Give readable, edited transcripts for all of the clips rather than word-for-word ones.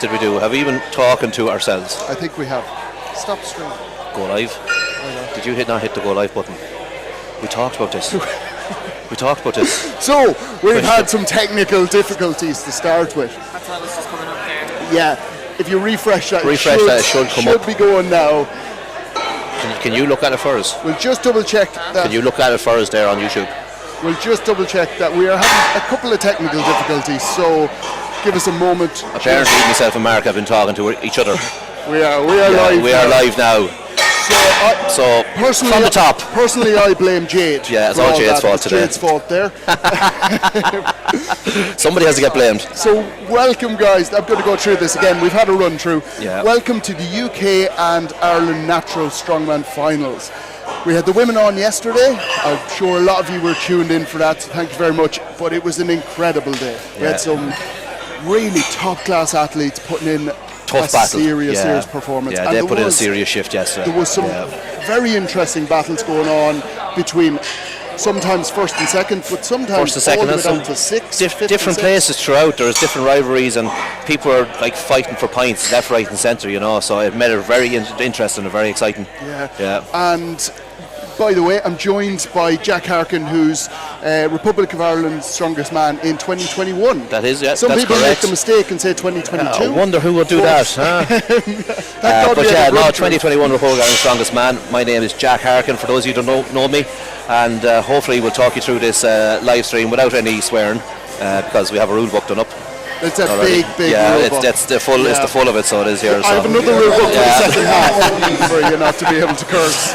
did we do? Have we been talking to ourselves? I think we have. Stop stream. Go live. Did you not hit the go live button? We talked about this. We talked about this. So we've had some technical difficulties to start with. That's all this is coming up there. Yeah. If you refresh that, it should be going now. Can you look at it first? We'll just double check that. Can you look at it first there on YouTube? We'll just double check that we are having a couple of technical difficulties, so give us a moment. Apparently myself and Mark have been talking to each other. We are live. We are live now. So personally, from the top. Personally, I blame Jade. Yeah, it's all Jade's fault today. Jade's fault there. Somebody has to get blamed. So welcome, guys. I'm going to go through this again. We've had a run through. Yeah. Welcome to the UK and Ireland Natural Strongman Finals. We had the women on yesterday. I'm sure a lot of you were tuned in for that, so thank you very much. But it was an incredible day. We had some really top-class athletes putting in tough battle. Serious performance. Yeah, they put in a serious shift yesterday. There was some very interesting battles going on between sometimes first and second, but sometimes first and second, all the way down to sixth. Different places throughout. There's different rivalries, and people are like fighting for points left, right, and centre. You know, so it made it very interesting and very exciting. Yeah. And by the way, I'm joined by Jack Harkin, who's Republic of Ireland's strongest man in 2021. That is, yeah. Some that's people correct. make the mistake and say 2022. I wonder who will do that. Huh? But yeah, no, 2021 Republic of Ireland's strongest man. My name is Jack Harkin. For those of you who don't know me, and hopefully we'll talk you through this live stream without any swearing, because we have a rule book done up. It's a already. big yeah, rule it's book. It's the full of it, so it is here. I have another rule book for the second half for you not to be able to curse.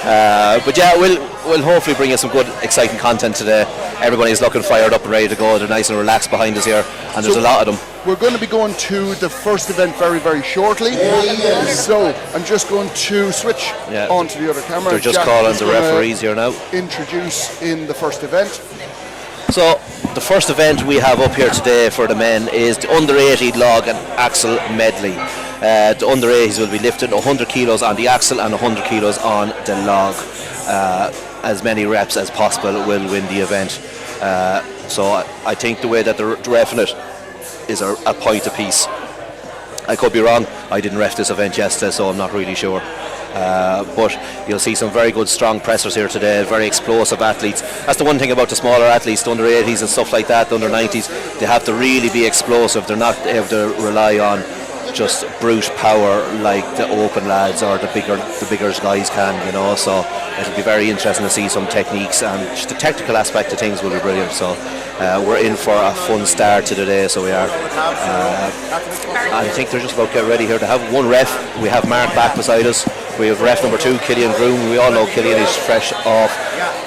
But yeah, we'll hopefully bring you some good, exciting content today. Everybody's looking fired up and ready to go. They're nice and relaxed behind us here, and there's a lot of them. We're going to be going to the first event very, very shortly. So I'm just going to switch onto the other camera. They're just calling the referees here now. Introduce in the first event. So the first event we have up here today for the men is the under 80 log and axle medley. The under 80s will be lifting 100 kilos on the axle and 100 kilos on the log. As many reps as possible will win the event. So I think the way that they're reffing it is a point apiece. I could be wrong. I didn't ref this event yesterday, so I'm not really sure. But you'll see some very good strong pressers here today, very explosive athletes. That's the one thing about the smaller athletes, the under 80s and stuff like that, the under 90s, they have to really be explosive. They're not able to rely on just brute power like the open lads or the bigger guys can, you know. So it'll be very interesting to see some techniques, and just the technical aspect of things will be brilliant. So we're in for a fun start to the day, so we are. I think they're just about getting ready here to have one ref. We have Mark back beside us. We have ref number 2, Killian Groom. We all know Killian is fresh off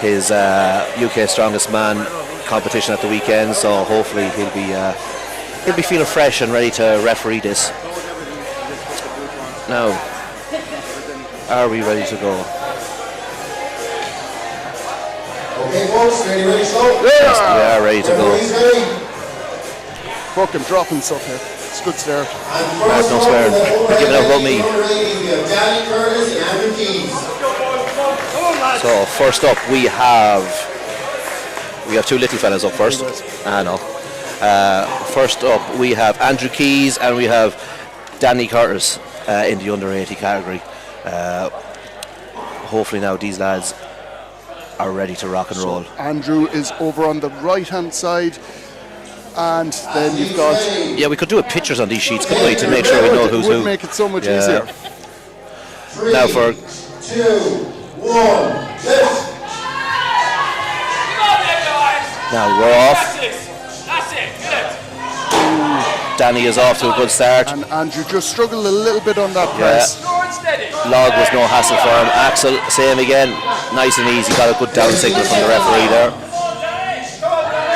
his UK Strongest Man competition at the weekend, so hopefully he'll be feeling fresh and ready to referee this. Now, are we ready to go? Okay, folks, ready, so? Yes, we are ready to go. Fucking dropping stuff here. It's good start. Mark, no swearing. Give it out about me. So first up we have 2 little fellas up first. I know. First up we have Andrew Keys and we have Danny Curtis in the under 80 category. Hopefully now these lads are ready to rock and roll. Andrew is over on the right hand side, and then you've got... Yeah, we could do pictures on these sheets, couldn't we, to make sure we know who's who. It would make it so much easier. 3, now for 2, 1, lift. Now we're off. Danny is off to a good start. And Andrew just struggled a little bit on that press. Log was no hassle for him. Axel, same again. Nice and easy. Got a good down signal from the referee there.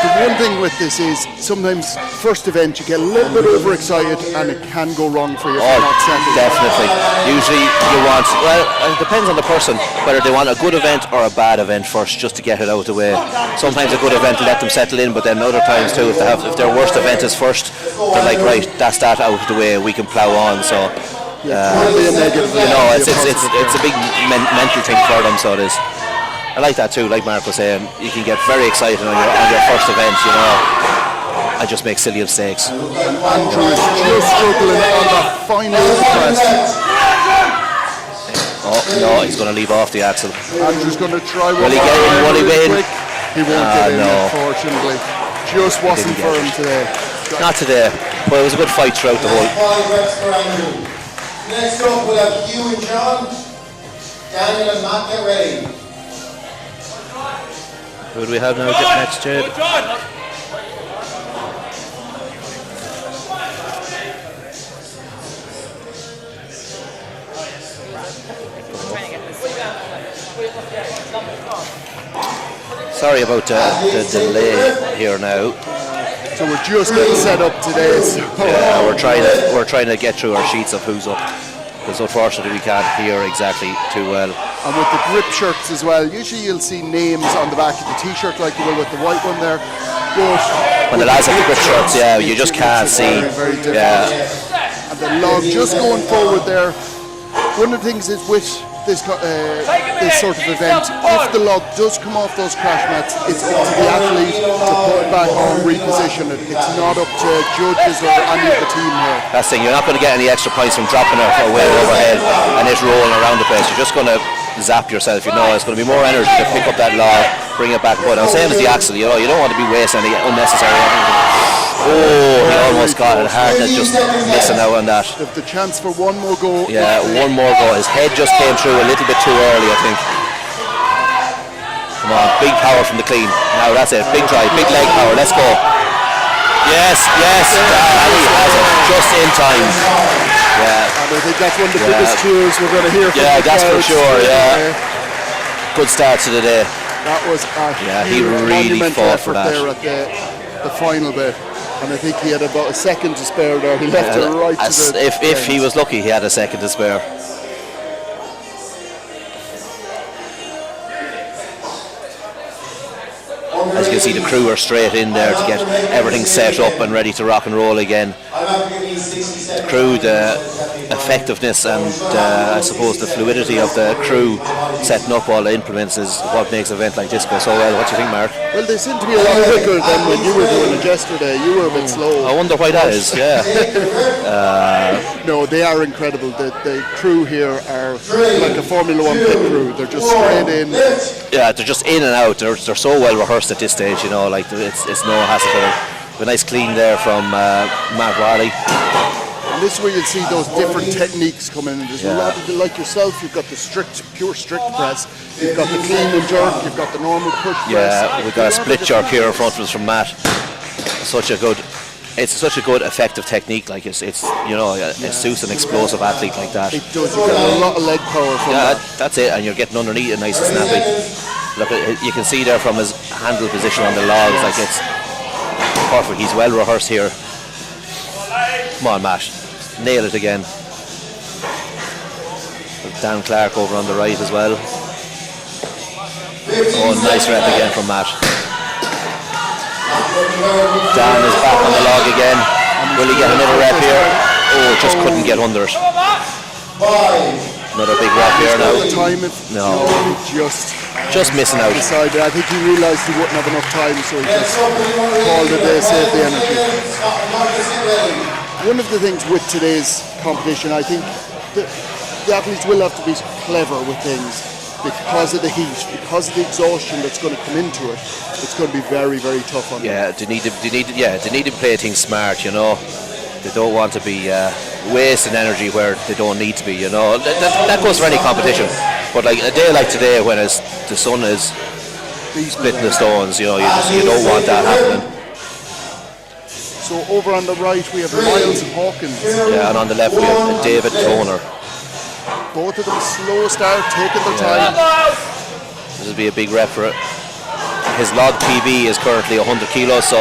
The one thing with this is sometimes first event you get a little bit overexcited and it can go wrong for you. Definitely. Usually you want, it depends on the person whether they want a good event or a bad event first, just to get it out of the way. Sometimes a good event to let them settle in, but then other times too, if their worst event is first, they're like, right, that's that out of the way, we can plough on. So you know, it's a big mental thing for them, so it is. I like that too, like Mark was saying, you can get very excited on your first event, you know. I I just make silly mistakes. Andrew is just struggling on the final press. Oh no, he's going to leave off the axle. Andrew's going to try one Will he get in? Will he win? quick. He won't get in, no. unfortunately. Just wasn't for him today. Not today, but it was a good fight throughout the whole. 5 reps for Andrew. Next up, we'll have Hugh and John. Daniel and Matt, get ready. Who do we have now next, Jade? Sorry about the delay here now. So we're just getting set up today. So. Yeah, we're trying to get through our sheets of who's up, because unfortunately we can't hear exactly too well. And with the grip shirts as well, usually you'll see names on the back of the t-shirt like you will with the white one there. But when the lads have the grip shirts, yeah, you just can't see. Very different. Yeah. And the log just going forward there. One of the things is with this sort of event, if the log does come off those crash mats, it's up to the athlete to put it back or reposition it. It's not up to judges or any of the team here. That's the thing, you're not going to get any extra points from dropping it away overhead and it rolling around the place. You're just going to zap yourself, you know. It's going to be more energy to pick up that log, bring it back up. Now, same as the axle, you know, you don't want to be wasting any unnecessary energy. Oh, he almost got it hard, just missing out on that. The chance for one more go. Yeah, one more go. His head just came through a little bit too early, I think. Come on, big power from the clean. Now that's it, big drive, big leg power, let's go. Yes, yes, and he has it just in time. Yeah. And I think that's one of the biggest cheers we're going to hear from the that's for crowds. sure, yeah. Good start to the day. That was a he really monumental fought for effort that. there at the final bit. And I think he had about a second to spare there. He left it right to the if he was lucky, he had a second to spare. As you can see, the crew are straight in there to get everything set up and ready to rock and roll again. The crew, the effectiveness and I suppose the fluidity of the crew setting up all the implements is what makes an event like this go so well. What do you think, Mark? Well, they seem to be a lot quicker than when you were doing it yesterday. You were a bit slow. I wonder why that is, yeah. No, they are incredible. The crew here are like a Formula 1 pit crew. They're just straight in. Yeah, they're just in and out. They're so well rehearsed at this stage, you know, like it's no hassle for them. A nice clean there from Matt Wiley. And this is where you'll see those different techniques come in. There's a lot of, like yourself, you've got the pure strict press, you've got the clean and jerk, you've got the normal push press. Yeah, we've got a split jerk here in front of us from Matt. It's such a good effective technique. Like it's you know, it suits an explosive athlete like that. It does. You get a lot of leg power from that. That's it, and you're getting underneath it nice and snappy. Look, you can see there from his handle position on the logs, like it's perfect. He's well rehearsed here. Come on, Matt, nail it again. Dan Clark over on the right as well. Oh, nice rep again from Matt. Dan is back on the log again. Will he get another rep here? Oh, just couldn't get under it. Another big rep here now. No, just missing out. Decided. I think he realised he wouldn't have enough time, so he just called it there, saved the energy. One of the things with today's competition, I think the athletes will have to be clever with things. Because of the heat, because of the exhaustion that's going to come into it, it's going to be very, very tough on them. Yeah, they need to play things smart, you know. They don't want to be wasting energy where they don't need to be, you know. That goes for any competition. But like a day like today, when the sun is splitting the stones, you know, you don't want that happening. So over on the right we have Miles Hawkins. Yeah, and on the left we have David Toner. Both of them slow start, taking their time. This will be a big rep for it. His log PB is currently 100 kilos, so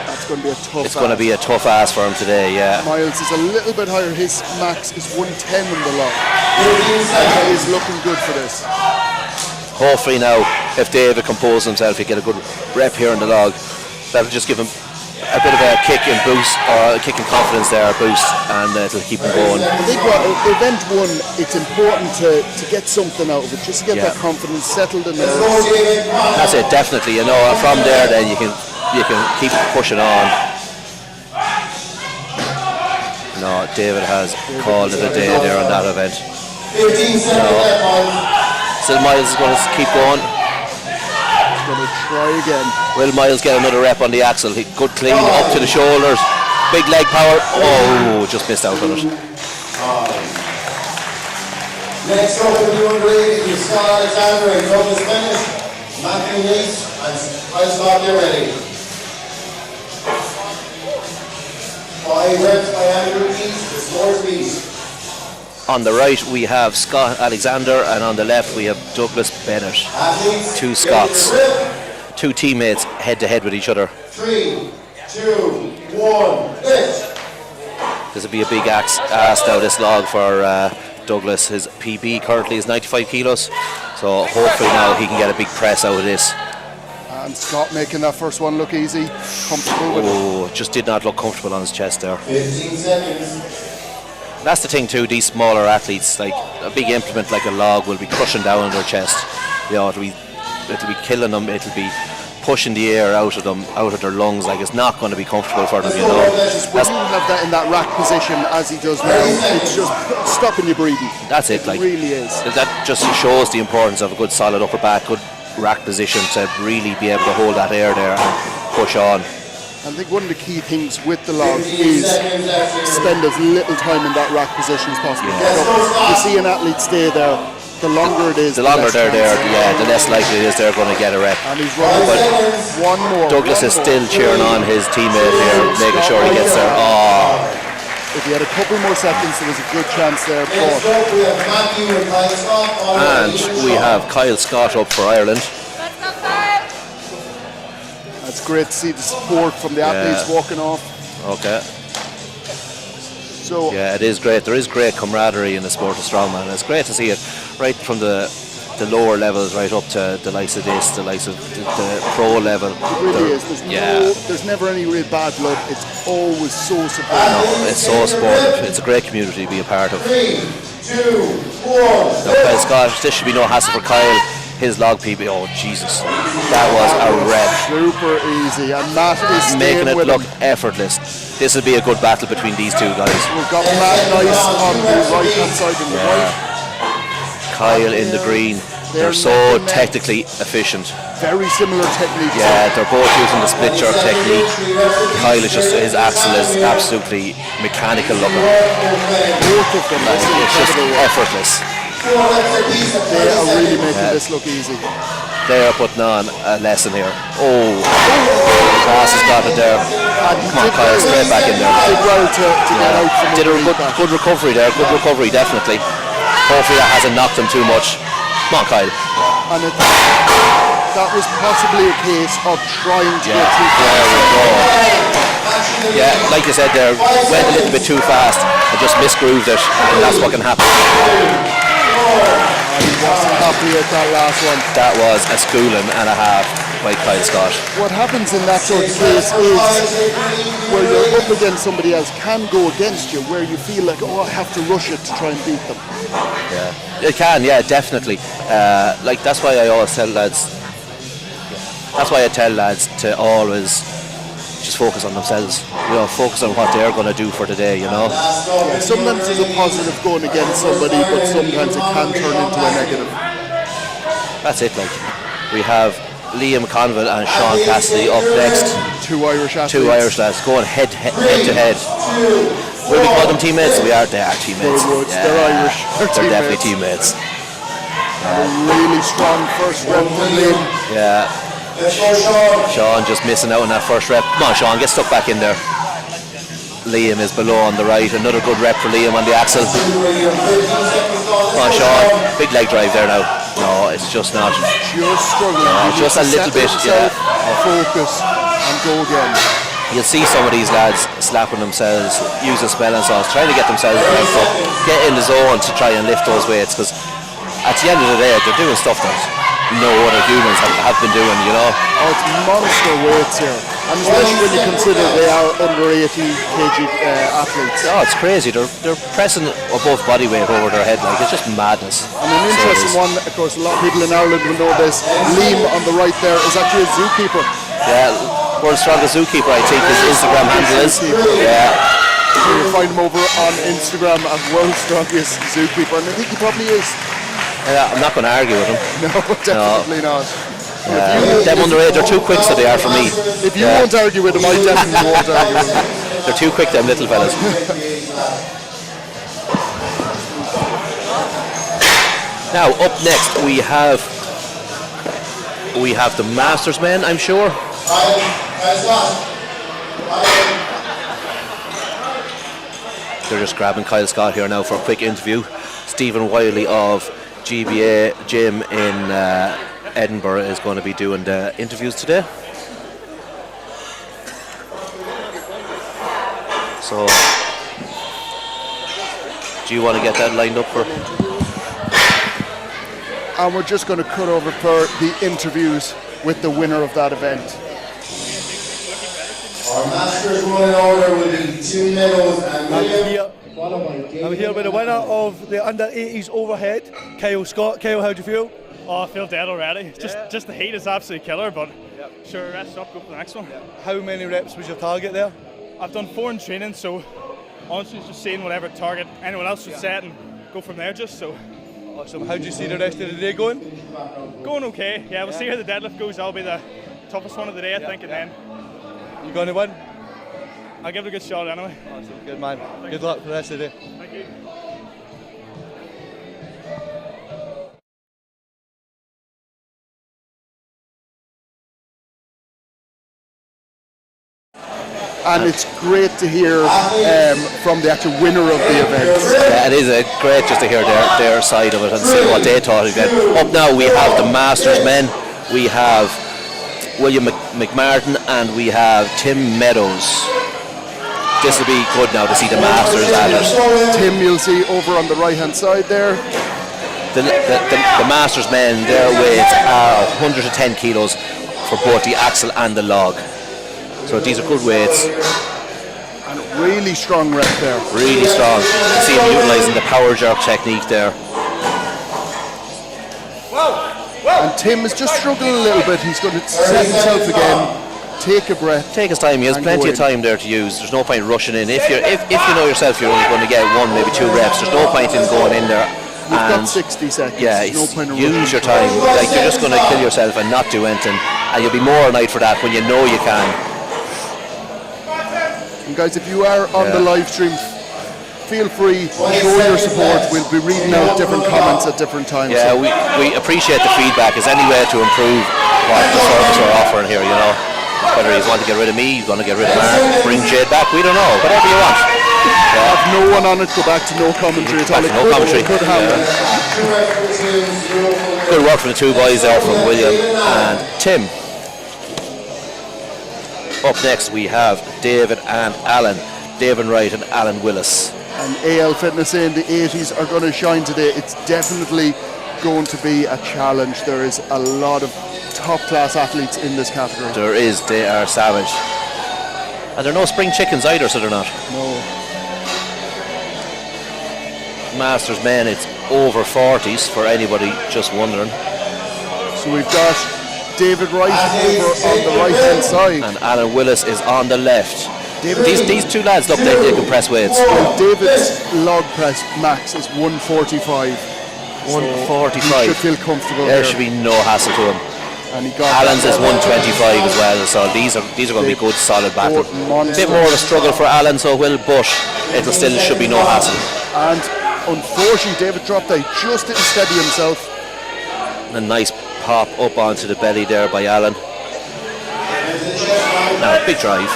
that's going to be a tough. It's going to be a tough ask for him today. Yeah. Miles is a little bit higher. His max is 110 in the log. He is looking good for this. Hopefully now, if David composes himself, he get a good rep here in the log. That'll just give him a bit of a kick and boost, or a kick and confidence there, boost, and it'll keep him going. I think event one, it's important to get something out of it, just to get that confidence settled in there. That's it, definitely. You know, from there, then you can keep pushing on. No, David has called it a day there on that event. 15 seconds left, Miles. Still Miles is going to keep going. Going to try again. Will Miles get another rep on the axle? Good clean, up to the shoulders. Big leg power. Oh, just missed out on it. Next up in the under 80 is Scott Alexander and Douglas Bennett, Matthew Yates, and Kyle Scott, get ready. 5 reps by Andrew Keys, the score speed. On the right we have Scott Alexander, and on the left we have Douglas Bennett. Athletes, Two Scots, two teammates head to head with each other. 3, 2, 1, lift. This will be a big ask now, this log for Douglas. His PB currently is 95 kilos, so hopefully now he can get a big press out of this. And Scott making that first one look easy, comfortable with it. Oh, just did not look comfortable on his chest there. 15 seconds. That's the thing too, these smaller athletes, like a big implement like a log will be crushing down on their chest. You know, it'll be killing them, it'll be pushing the air out of them, out of their lungs. Like, it's not going to be comfortable for them, you know. When you have that in that rack position as he does now, it's just stopping you breathing. That's it, like, it really is. That just shows the importance of a good solid upper back, good rack position to really be able to hold that air there and push on. I think one of the key things with the log is spend as little time in that rack position as possible. You see an athlete stay there, the longer it is, the longer they're there, the less likely it is they're going to get a rep. And he's running one more. Douglas is still cheering on his teammate here, making sure he gets there. Oh. If he had a couple more seconds, there was a good chance there. Next up, we have Matthew and Kyle Scott. And we have Kyle Scott up for Ireland. It's great to see the support from the athletes walking off. Okay. So yeah, it is great. There is great camaraderie in the sport of strongman. It's great to see it right from the lower levels right up to the likes of this, the likes of the pro level. It really is. There's never any real bad blood. It's always so supportive. No, it's so supportive. It's a great community to be a part of. 3, 2, 1. Now, Kyle Scott, this should be no hassle for Kyle. His log PB, oh Jesus, that was a rep. Super easy, and Matt is making it with look him. effortless. This will be a good battle between these two guys. We've got Matt Nice on the right hand side in the white. Kyle in the green. They're so technically efficient. Very similar techniques. Yeah, they're both using the split jerk technique. Kyle is just, his axle is absolutely mechanical looking. Both of them, It's just effortless. they are really making this look easy. They are putting on a lesson here. Oh, Ross has got it there. Come on, Kyle, straight back in there. Did well to get out from Did a good recovery there, good recovery, definitely. Hopefully that hasn't knocked him too much. Come on, Kyle. And that was possibly a case of trying to go too fast. There we go. Yeah, like you said there, went a little bit too fast and just misgrooved it, and that's what can happen. He wasn't happy at that last one. That was a schooling and a half by Kyle Scott. What happens in that sort of case is where you're up against somebody else can go against you, where you feel like, oh, I have to rush it to try and beat them. Yeah, it can, yeah, definitely. Like, that's why I always tell lads, to always just focus on themselves, you know, focus on what they're going to do for the day, you know. Yeah, sometimes there's a positive going against somebody, but sometimes it can turn into a negative. That's it, like. We have Liam Conville and Sean Cassidy up next. Two Irish athletes. Two Irish lads going head to head. Will we call them teammates? They are teammates. They're Irish. They're definitely teammates. A really strong first rep from Liam. Yeah. Sean just missing out on that first rep. Come on, Sean, get stuck back in there. Liam is below on the right. Another good rep for Liam on the axle. Come on, Sean. Big leg drive there now. No, it's just not. Just struggling. Just a little bit. Yeah. Focus and go again. You'll see some of these lads slapping themselves, using smelling salts, trying to get themselves ramped up, get in the zone to try and lift those weights, because at the end of the day, they're doing stuff that no other humans have been doing, you know. Oh, it's monster weights here, and especially when you consider they are under 80 kg athletes. Oh, it's crazy. They're pressing above body weight over their head, like, it's just madness. And an interesting one, of course, a lot of people in Ireland will know this. Liam on the right there is actually a zookeeper. Yeah, world's strongest zookeeper, I think his Instagram handle is. Yeah. So you'll find him over on Instagram as World's Strongest Zookeeper, and I think he probably is. I'm not going to argue with him. No, definitely not. Them underage are too quick, so they are for me. If you won't argue with him, I definitely won't argue with him. They're too quick, them little fellas. Now, up next we have the Masters men, I'm sure. They're just grabbing Kyle Scott here now for a quick interview. Stephen Wiley of GBA Gym in Edinburgh is going to be doing the interviews today. So, do you want to get that lined up for? And we're just going to cut over for the interviews with the winner of that event. Our Masters running order will be 2 medals and William. I'm here with the winner of the under 80s overhead, Kyle Scott. Kyle, how do you feel? Oh, I feel dead already. Just the heat is absolutely killer, but sure, rest up, go for the next one. How many reps was your target there? I've done 4 in training, so honestly just seeing whatever target anyone else would set and go from there just so. Awesome. How do you see the rest of the day going? Going okay, yeah, we'll see how the deadlift goes. That'll be the toughest one of the day, I think, and then You going to win? I'll give it a good shot anyway. Awesome. Good man. Good luck for the rest of the day. Thank you. And it's great to hear from the actual winner of the event. Yeah, it is great just to hear their side of it and see what they thought of it. Up now we have the Masters men. We have William McMartin and we have Tim Meadows. This will be good now to see the Masters at it. Tim, you'll see over on the right hand side there. The Masters men, their weights are 110 kilos for both the axle and the log. So these are good weights. And really strong rep there. Really strong. You see him utilising the power jerk technique there. And Tim is just struggling a little bit. He's going to set himself again, take a breath. Take his time. He has plenty of time there to use. There's no point rushing in. If you know yourself you're only going to get 1, maybe 2 reps, there's no point in going in there. You've got 60 seconds. Yeah, no point in use your time. Like, you're just going to kill yourself and not do anything, and you'll be more annoyed for that when you know you can. And guys, if you are on the live stream, feel free, show your support. We'll be reading out different comments at different times. Yeah, we appreciate the feedback. It's any way to improve what the service we're offering here, you know. Whether you want to get rid of me, you want to get rid of Mark, bring Jade back, we don't know. Whatever you want. Have no one on it, go back to no commentary at all. No commentary. Could happen. Good work from the 2 boys there, from William and Tim. Up next we have David and Alan. David Wright and Alan Willis. And AL Fitness in the 80s are going to shine today. It's definitely going to be a challenge. There is a lot of top class athletes in this category. There is, they are savage. And there are no spring chickens either, so they're not. No. Masters men, it's over 40s for anybody just wondering. So we've got David Wright over on the right hand side. And Alan Willis is on the left. These 2 lads look like they can press weights. Well, David's log press max is 145. 145. So he should feel comfortable There there. should be no hassle to him. And he got Alan's is 125 as well, so these are going to be good solid battle. A bit more of a struggle for Alan, so will, but it still should be no hassle. And unfortunately David dropped out, just didn't steady himself. A nice pop up onto the belly there by Alan. Now big drive.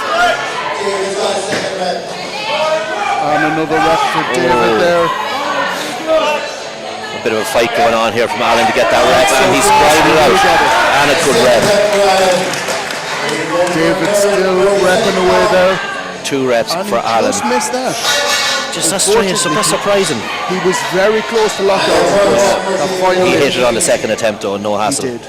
And another rep for David there. A bit of a fight going on here from Alan to get that rep, and he's grinding it out. And a good rep. David still repping away there. 2 reps And for he Alan. just missed that. Just that's strange, that's surprising. He was very close to lockout. He hit it on the 2nd attempt though, no hassle. He did.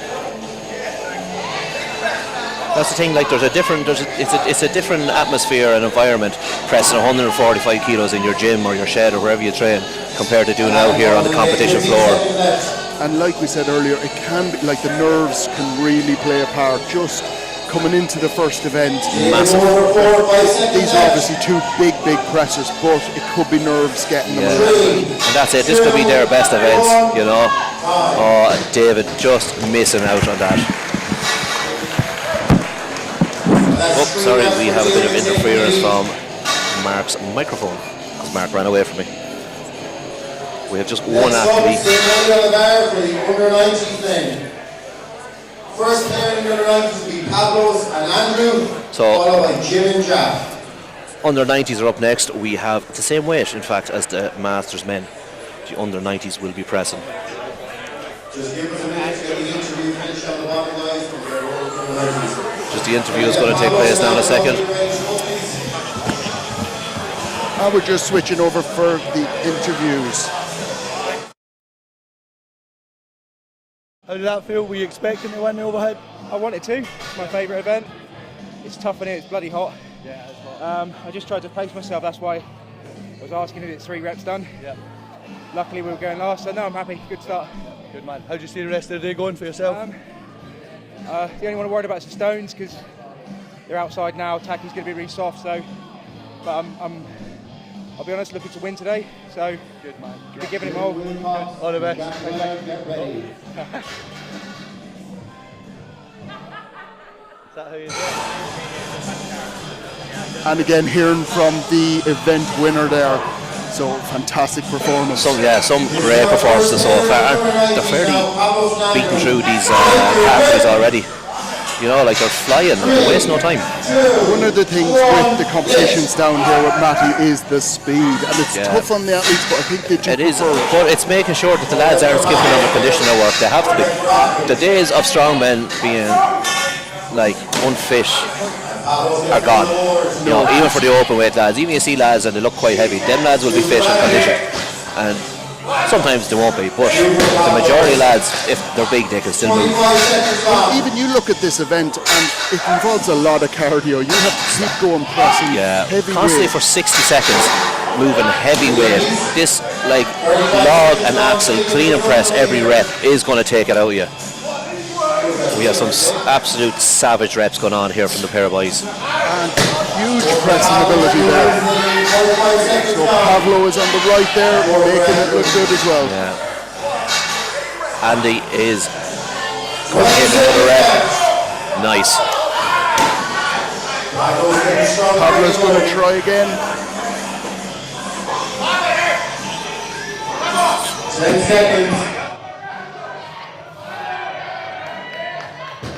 That's the thing, like it's a different atmosphere and environment pressing 145 kilos in your gym or your shed or wherever you train compared to doing it out here on the competition floor. And like we said earlier, it can be like the nerves can really play a part. Just coming into the first event, Massive. these are obviously 2 big big pressers, but it could be nerves getting them. And that's it. This could be their best event, you know. Oh, David just missing out on that. Oh, sorry, we have a bit of interference from Mark's microphone, because Mark ran away from me. We have just one athlete. First player in the under 90s will be Pablos and Andrew, followed by Jim and Jack. Under 90s are up next. We have the same weight, in fact, as the Masters men. The under 90s will be pressing. Just give us a minute to get the interview finished on the bottom guys. Just the interview is going to take place now in a second. And we're just switching over for the interviews. How did that feel? Were you expecting to win the overhead? I wanted to. It's my favourite event. It's tough in here. It's bloody hot. Yeah, it's hot. I just tried to pace myself. That's why I was asking if it's 3 reps done. Yeah. Luckily we were going last, so no, I'm happy. Good start. Good man. How do you see the rest of the day going for yourself? The only one I'm worried about is the stones because they're outside now. Tacky's going to be really soft, so. But I'll be honest, looking to win today. So. Good man. Be giving it all. All the best. Get ready. Is that how you do it? And again, hearing from the event winner there. So fantastic performance. Some great performances so far. They're fairly beating through these pathways already. You know, like they're flying, they waste no time. One of the things with the competitions down here with Matty is the speed, and it's tough on the athletes, but I think they do. It is, but it's making sure that the lads aren't skipping on the conditioner work. They have to be. The days of strongmen being like unfit are gone. You know, even for the open weight lads, even you see lads and they look quite heavy, them lads will be fit and conditioned. And sometimes they won't be, but the majority of lads, if they're big, they can still move. Well, even you look at this event and it involves a lot of cardio. You have to keep going pressing heavy constantly weight. for 60 seconds, moving heavy weight. This like log and axle clean and press every rep is going to take it out of you. We have some absolute savage reps going on here from the pair of boys. And huge pressing ability there. So Pablo is on the right there, making it look good as well. Yeah. Andy is going to hit another rep. Nice. Pablo's going to try again. 10 seconds.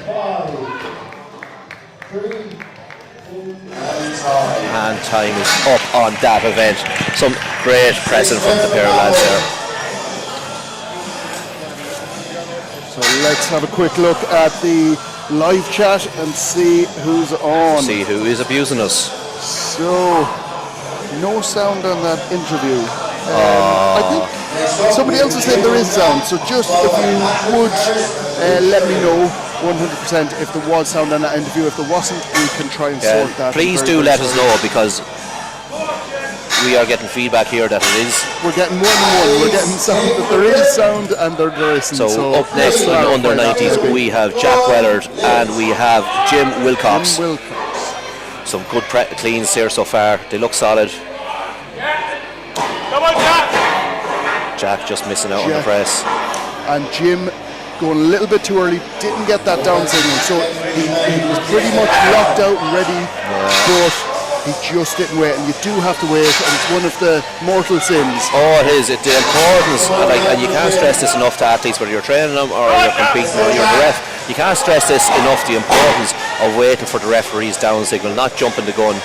5, 3, 2, And time is up on that event. Some great pressing from the pair of lads there. So let's have a quick look at the live chat and see who's on. See who is abusing us. So, no sound on that interview. I think somebody else is saying there is sound, so just if you would let me know 100% if there was sound on that interview. If there wasn't, we can try and sort that. Please do let us know, because we are getting feedback here that it is. We're getting more than one. We're getting sound that there is sound and there isn't. So up next in the under 90s we have Jack Wellard and we have Jim Wilcox. Some good cleans here so far. They look solid. Come on, Jack! Jack just missing out on the press. And Jim going a little bit too early, didn't get that down signal, so he was pretty much locked out and ready, but he just didn't wait, and you do have to wait, and it's one of the mortal sins. Oh, it is. The importance, and you can't stress this enough to athletes, whether you're training them or you're competing or you're the ref. You can't stress this enough, the importance of waiting for the referee's down signal, not jumping the gun.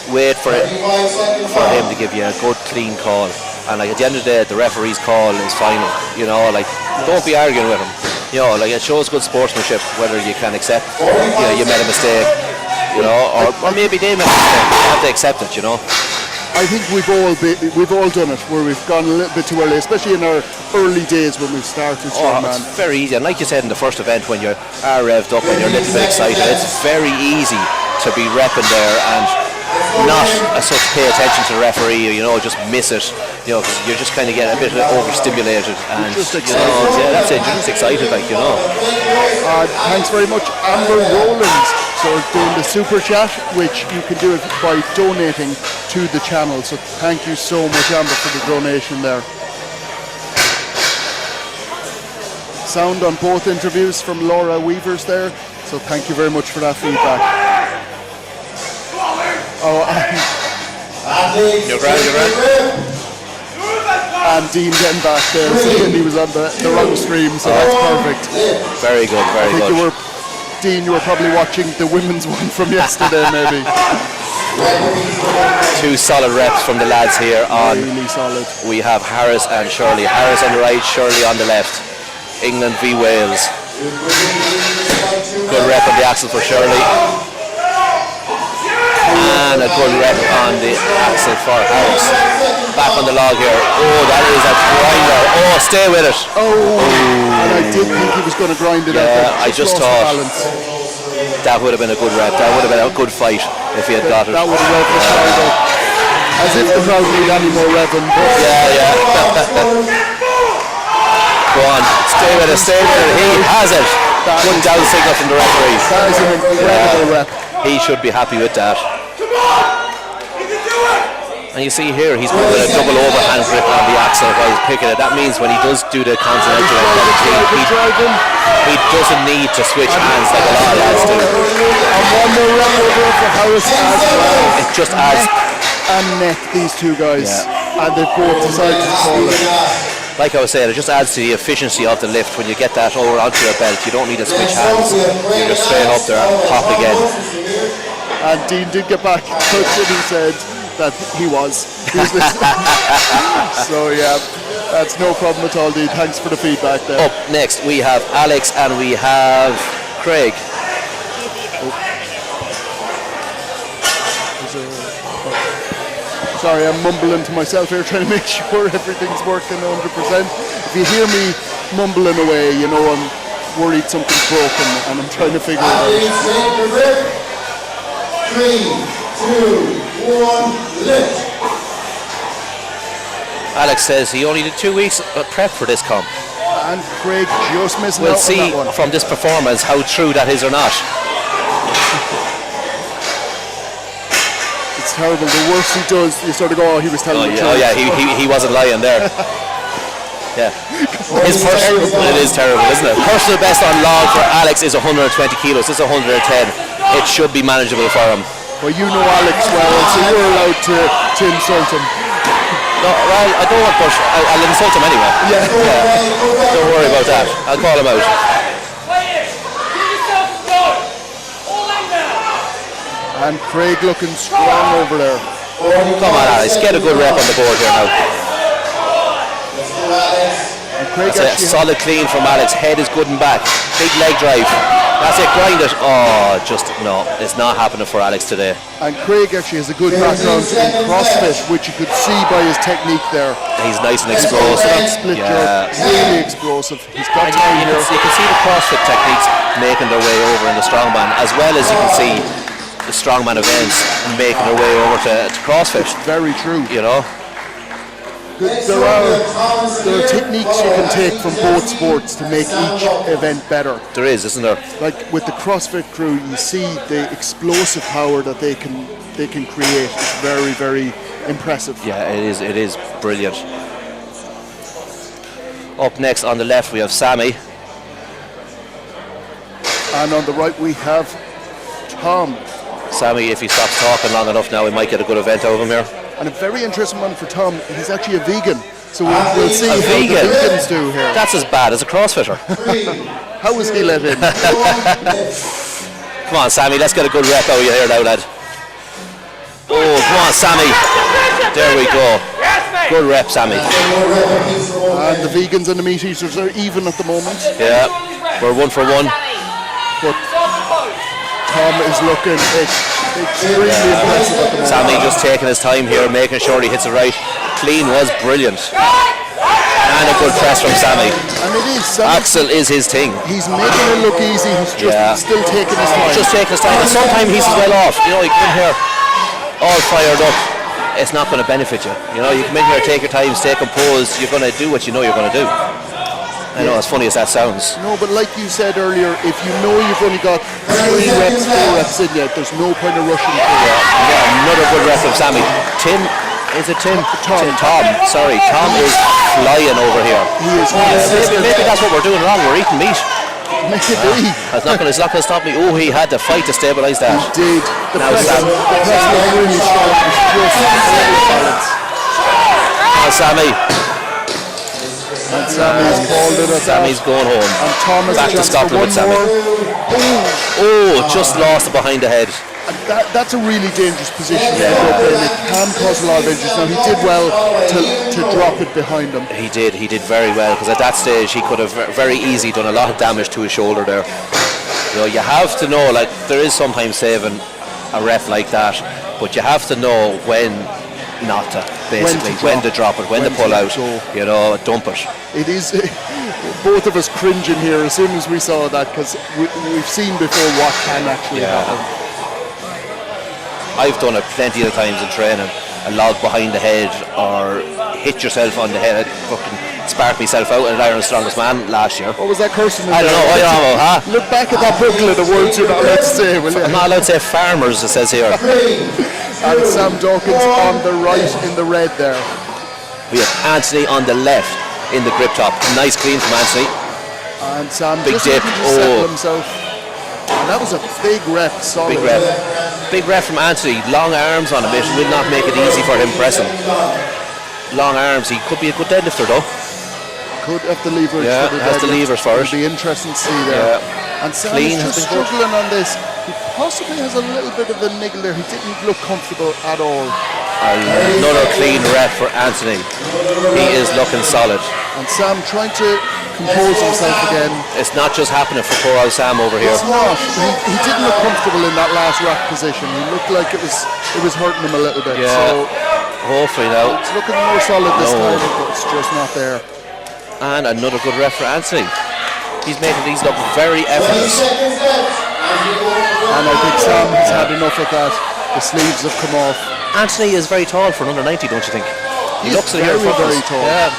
Wait for him to give you a good, clean call. And like at the end of the day, the referee's call is final. You know, like don't be arguing with him. You know, like it shows good sportsmanship whether you can accept, you know, you made a mistake. You know, or maybe they made a mistake. You have to accept it. You know. I think we've all done it where we've gone a little bit too early, especially in our early days when we started Strongman. It's very easy, and like you said in the first event, when you are revved up and you're a little bit excited, it's very easy to be repping there and not as such pay attention to the referee, you know, just miss it, you know, 'cause you're just kind of getting a bit overstimulated and just you know, yeah, that's it, you're just excited, like, you know. Thanks very much, Amber Rowlands. So we're doing the super chat, which you can do it by donating to the channel. So thank you so much, Amber, for the donation there. Sound on both interviews from Laura Weavers there. So thank you very much for that feedback. Oh, You're right. and Dean getting back there, saying he was on the wrong stream, so that's perfect. Very good, very I think good. Dean, you were probably watching the women's one from yesterday, maybe. 2 solid reps from the lads here on. Really solid. We have Harris and Shirley. Harris on the right, Shirley on the left. England v Wales. Good rep on the axle for Shirley. And a good rep on the axle for Harris. Back on the log here. Oh, that is a grinder. Oh, stay with it. Oh, and I did think he was going to grind it out. Yeah, I just lost the thought balance. that would have been a good rep. That would have been a good fight if he had got it. That would have revved the crowd up. As if the crowd need any more revving. Yeah. Go on, stay with it, stay with it. He has it. Good down signal from the referees. That is an incredible rep. He should be happy with that. And you see here, he's putting a double overhand grip on the axle while he's picking it. That means when he does do the continental he doesn't need to switch hands like a lot of lads do. And one more rep over for Harris as well. It just adds. And neck, these two guys. And they both decided to call it. Like I was saying, it just adds to the efficiency of the lift. When you get that over onto your belt, you don't need to switch hands. You're just straight up there and pop again. And Dean did get back, but he said that he was. So yeah, that's no problem at all, Dean. Thanks for the feedback there. Up next we have Alex and we have Craig. Sorry, I'm mumbling to myself here, trying to make sure everything's working 100%. If you hear me mumbling away, you know I'm worried something's broken and I'm trying to figure it out. 3, 2, 1, lift. Alex says he only did 2 weeks prep for this comp. And Craig just missing We'll out see on that one. from this performance how true that is or not. It's terrible. The worse he does, you sort of go, oh, he was telling the truth. Oh yeah, he wasn't lying there. Yeah. It is terrible, isn't it? Personal best on log for Alex is 120 kilos. This is 110. It should be manageable for him. Well, you know Alex well, so you're allowed to insult him. No, well, I don't want to push. I'll insult him anyway. Yeah. Don't worry about that. I'll call him out. And Craig looking strong over there. Come on, Alex. Get a good rep on the board here now. And Craig That's a solid clean from Alex. Head is good and back. Big leg drive. That's it. Grind it. Oh, just no. It's not happening for Alex today. And Craig actually has a good background in CrossFit, which you could see by his technique there. He's nice and So explosive. that split jerk, really explosive. He's got And time here. you can see the CrossFit techniques making their way over in the Strongman, as well as you can see the Strongman events making their way over to CrossFit. Very true. You know. There are techniques you can take from both sports to make each event better. There is, isn't there? Like with the CrossFit crew, you see the explosive power that they can create. It's very, very impressive. Yeah, it is brilliant. Up next on the left we have Sammy. And on the right we have Tom. Sammy, if he stops talking long enough now, we might get a good event out of him here. And a very interesting one for Tom. He's actually a vegan, so we'll see how vegan? the vegans do here. That's as bad as a CrossFitter. How was he let in? Come on, Sammy, let's get a good rep out of you here now, lad. Oh, come on, Sammy. There we go. Good rep, Sammy. And the vegans and the meat eaters are even at the moment. Yeah, we're 1 for 1. But Tom is looking extremely impressive at the moment. Sammy just taking his time here, making sure he hits it right. Clean was brilliant. And a good press from Sammy. And it is. Axel is his thing. He's making it look easy. He's just still taking his time. Just taking his time. And sometimes he's well off. You know, you come in here all fired up. It's not going to benefit you. You know, you come in here, take your time, stay composed. You're going to do what you know you're going to do. I know, as funny as that sounds. No, but like you said earlier, if you know you've only got 3 reps, 4 reps in yet, there's no point in rushing. Yeah, another good rep from Sammy. Tim, is it Tim? Tom. Tom, sorry. Tom is flying over here. He is. Maybe that's what we're doing wrong. We're eating meat. Maybe. It's not going to stop me. Oh, he had to fight to stabilise that. He did. The Now press Sam. was really strong. It was just balance. Now Sammy. And Sammy's called it. Sammy's going home. And Tom has Back a to chance Scotland for with one Sammy. more. Oh, just lost it behind the head. And that's a really dangerous position to end up in. It can cause a lot of injuries. Now he did well to drop it behind him. He did very well, because at that stage he could have very easily done a lot of damage to his shoulder there. You know, you have to know, like, there is sometimes saving a rep like that, but you have to know when not to, basically, when to drop it, when to pull out, you know, dump it. It is both of us cringing here as soon as we saw that, because we've seen before what can actually happen. I've done it plenty of times in training, a log behind the head or hit yourself on the head. I fucking sparked myself out at Ireland's Strongest Man last year. What was that cursing? I don't know, huh? Look back at that booklet of words you're not allowed to say, will you? I'm not allowed to say farmers, it says here. And Sam Dawkins on the right in the red there. We have Anthony on the left in the grip top. Nice clean from Anthony. And Sam big just dip. looking to settle himself. And that was a big rep, solid. Big rep. Big rep from Anthony. Long arms on him. It will not make it easy for him pressing. Long arms. He could be a good deadlifter though. Could have the leverage. Yeah, for the has the levers for it. It'll be interesting to see there. Yeah. And Sam Clean is just struggling on this. He possibly has a little bit of a niggle there. He didn't look comfortable at all. Another clean rep for Anthony. He is looking solid. And Sam trying to compose himself again. It's not just happening for poor old Sam over here. It's not. He didn't look comfortable in that last rack position. He looked like it was hurting him a little bit. Yeah. So hopefully now. it's looking more solid this time, but it's just not there. And another good rep for Anthony. He's making these look very effortless. And I think Sam has had enough of that. The sleeves have come off. Anthony is very tall for an under 90, don't you think? He looks it here very tall. Yeah.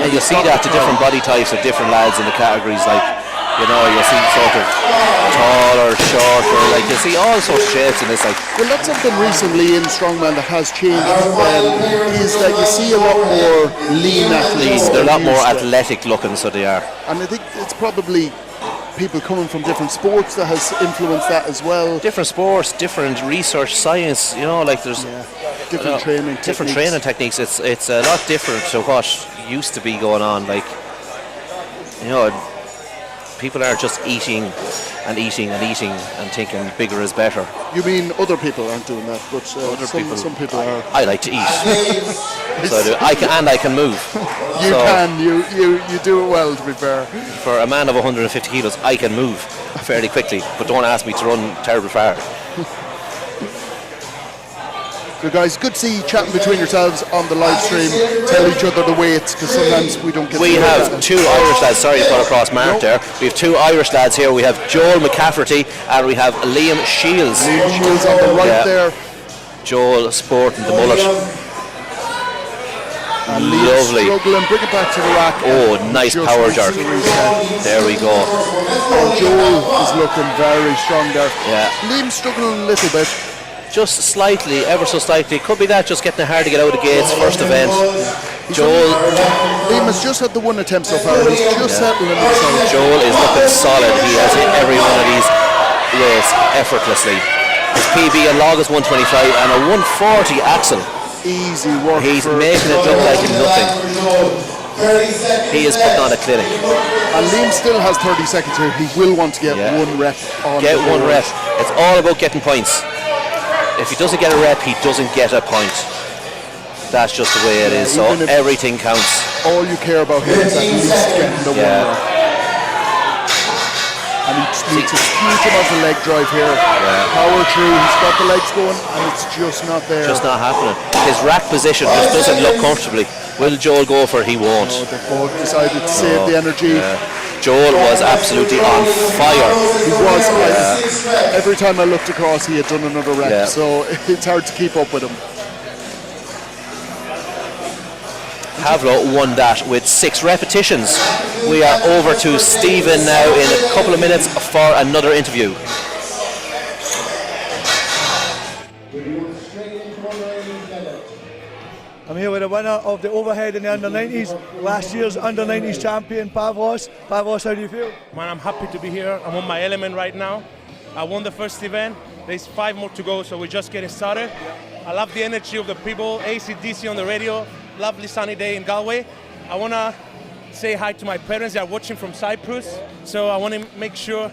And you see that to different body types of different lads in the categories, like, you know, you see sort of taller, shorter, like you see all sorts of shapes in this. Like, well, that's something recently in Strongman that has changed, is that you see a lot more lean athletes. they're a lot more athletic looking, so they are. And I think it's probably people coming from different sports that has influenced that as well. Different sports, different research, science, you know, like there's different training techniques. It's a lot different to what used to be going on. Like, you know, people are just eating and thinking bigger is better. You mean other people aren't doing that, but some people are. I like to eat. So I can move. You do it well, to be fair. For a man of 150 kilos, I can move fairly quickly, but don't ask me to run terribly far. So guys, good to see you chatting between yourselves on the live stream. Tell each other the weights, because sometimes we don't get. We have two Irish lads. Sorry to put across Mark there. We have two Irish lads here. We have Joel McCafferty and we have Liam Shields. Liam Shields on the right there. Joel sporting the mullet. And lovely. Struggling, bring it back to the rack. Oh, nice power jerk. There we go. And Joel is looking very strong there. Yeah. Liam's struggling a little bit. Just slightly, ever so slightly. Could be that, just getting it hard to get out of the gates, first event. Liam has just had the one attempt so far. He's just settling himself. Joel is looking solid. He has hit every one of these weights effortlessly. His PB and log is 125 and a 140 axle. Easy work. He's making it look like nothing. He is putting on a clinic. And Liam still has 30 seconds here. He will want to get one rep on. Get one rep. It's all about getting points. If he doesn't get a rep, he doesn't get a point. That's just the way it is. So everything counts. All you care about here is at least getting the one rep. And he needs a huge amount of leg drive here. Power through. He's got the legs going, and it's just not there. Just not happening. His rack position just doesn't look comfortably. Will Joel go for it? He won't. No, they both decided to save the energy. Joel was absolutely on fire. He was. Every time I looked across, he had done another rep, so it's hard to keep up with him. Pavlo won that with 6 repetitions. We are over to Stephen now in a couple of minutes for another interview. I'm here with the winner of the overhead in the under-90s, last year's under-90s champion, Pavlos. Pavlos, how do you feel? Man, I'm happy to be here. I'm on my element right now. I won the first event. There's 5 more to go, so we're just getting started. I love the energy of the people, AC/DC on the radio, lovely sunny day in Galway. I want to say hi to my parents. They are watching from Cyprus, so I want to make sure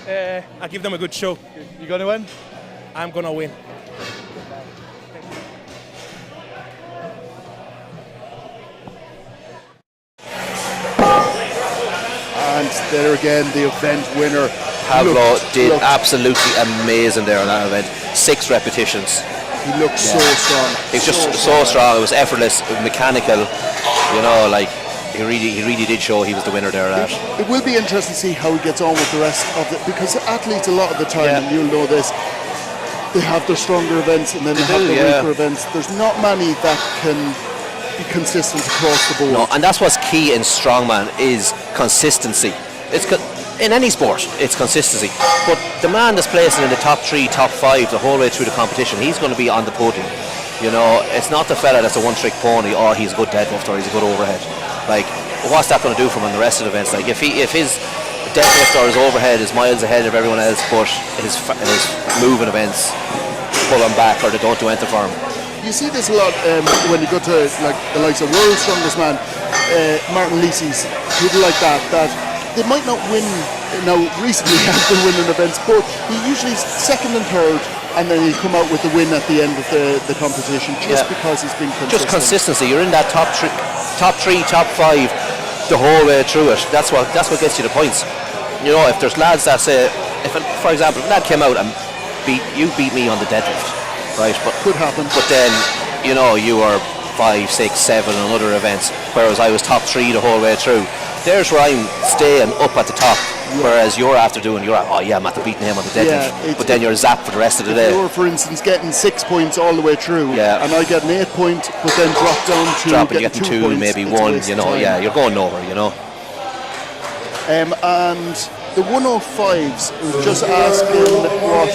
I give them a good show. You going to win? I'm going to win. And there again, the event winner. Pavlo did absolutely amazing there on that event. 6 repetitions. He looked so strong. He was just so strong. It was effortless, mechanical. You know, like he really did show he was the winner there. It will be interesting to see how he gets on with the rest of it, because athletes a lot of the time, and you'll know this, they have their stronger events and then they have their weaker events. There's not many that can be consistent across the board. No, and that's what's key in strongman is consistency. It's in any sport, it's consistency. But the man that's placing in the top 3, top 5 the whole way through the competition, he's going to be on the podium. You know, it's not the fella that's a one-trick pony. Oh, he's a good deadlift or he's a good overhead. Like, what's that going to do for him in the rest of the events? Like, if his deadlift or his overhead is miles ahead of everyone else, but his moving events pull him back or they don't do anything for him. You see this a lot when you go to like the likes of World's Strongest Man, Martin Lisi's, people like that they might not win. Now recently he has been winning events, but he usually is second and third, and then he'll come out with the win at the end of the competition just because he's been consistent. Just consistency. You're in that top 3, top 5 the whole way through it. That's what gets you the points. You know, if there's lads that say, for example, if a lad came out and beat me on the deadlift, right? But could happen. But then, you know, you were 5, 6, 7 on other events, whereas I was top 3 the whole way through. There's where I'm staying up at the top, whereas you're after doing, I'm after beating him on the deadlift, but then you're zapped for the rest of the day. You're, for instance, getting 6 points all the way through, and I get an 8 point, but then drop down to getting 2 points, maybe 1, you know, you're going nowhere, you know. And the 105s, just asking what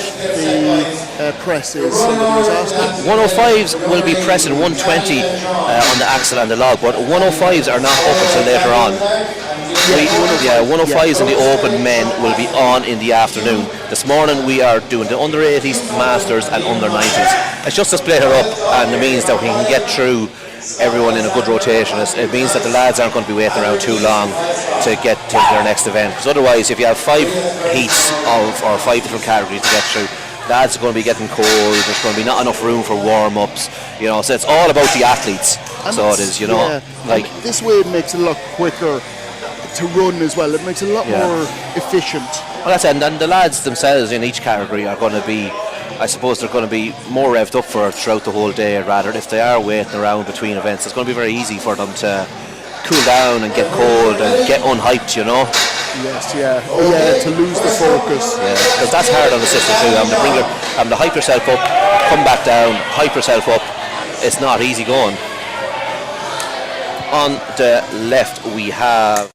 the press is. Somebody was asking. 105s will be pressing 120 on the axle and the log, but 105s are not up until later on. 105s in the open men will be on in the afternoon. This morning we are doing the under 80s, masters and under 90s. It's just to split it up, and it means that we can get through everyone in a good rotation. It means that the lads aren't going to be waiting around too long to get to their next event, because otherwise if you have 5 heats or 5 different categories to get through, lads are going to be getting cold, there's going to be not enough room for warm-ups, you know, so it's all about the athletes. And so it is, you know. Like this way it makes it a lot quicker to run as well. It makes it a lot more efficient. Well, that's it, and the lads themselves in each category are going to be, I suppose they're going to be more revved up for throughout the whole day, rather if they are waiting around between events. It's going to be very easy for them to cool down and get cold and get unhyped, you know. Yes, to lose the focus. Yeah, because that's hard on the system too. Having to hype yourself up, come back down, hype yourself up. It's not easy going. On the left we have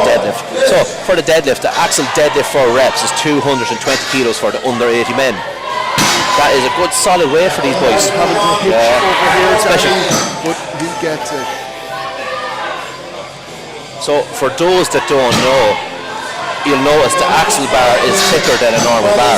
deadlift. So for the deadlift, the axle deadlift for reps is 220 kilos for the under 80 men. That is a good solid weight for these boys. Having to hitch over here, especially, but he gets it. So for those that don't know, you'll notice the axle bar is thicker than a normal bar.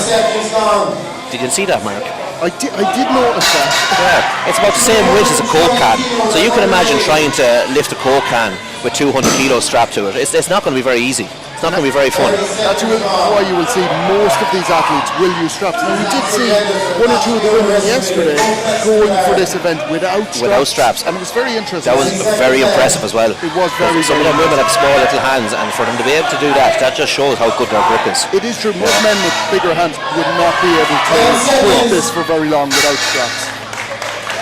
Did you see that, Mark? I did notice that. Yeah, it's about the same weight as a Coke can. So you can imagine trying to lift a Coke can with 200 kilos strapped to it. It's not going to be very easy. It's not going to be very fun. That's why you will see most of these athletes will use straps. Now we did see 1 or 2 of the women yesterday going for this event without straps. And it was very interesting. That was very impressive as well. It was very, some of them women have small little hands, and for them to be able to do that just shows how good their grip is. It is true. Most men with bigger hands would not be able to hold this for very long without straps.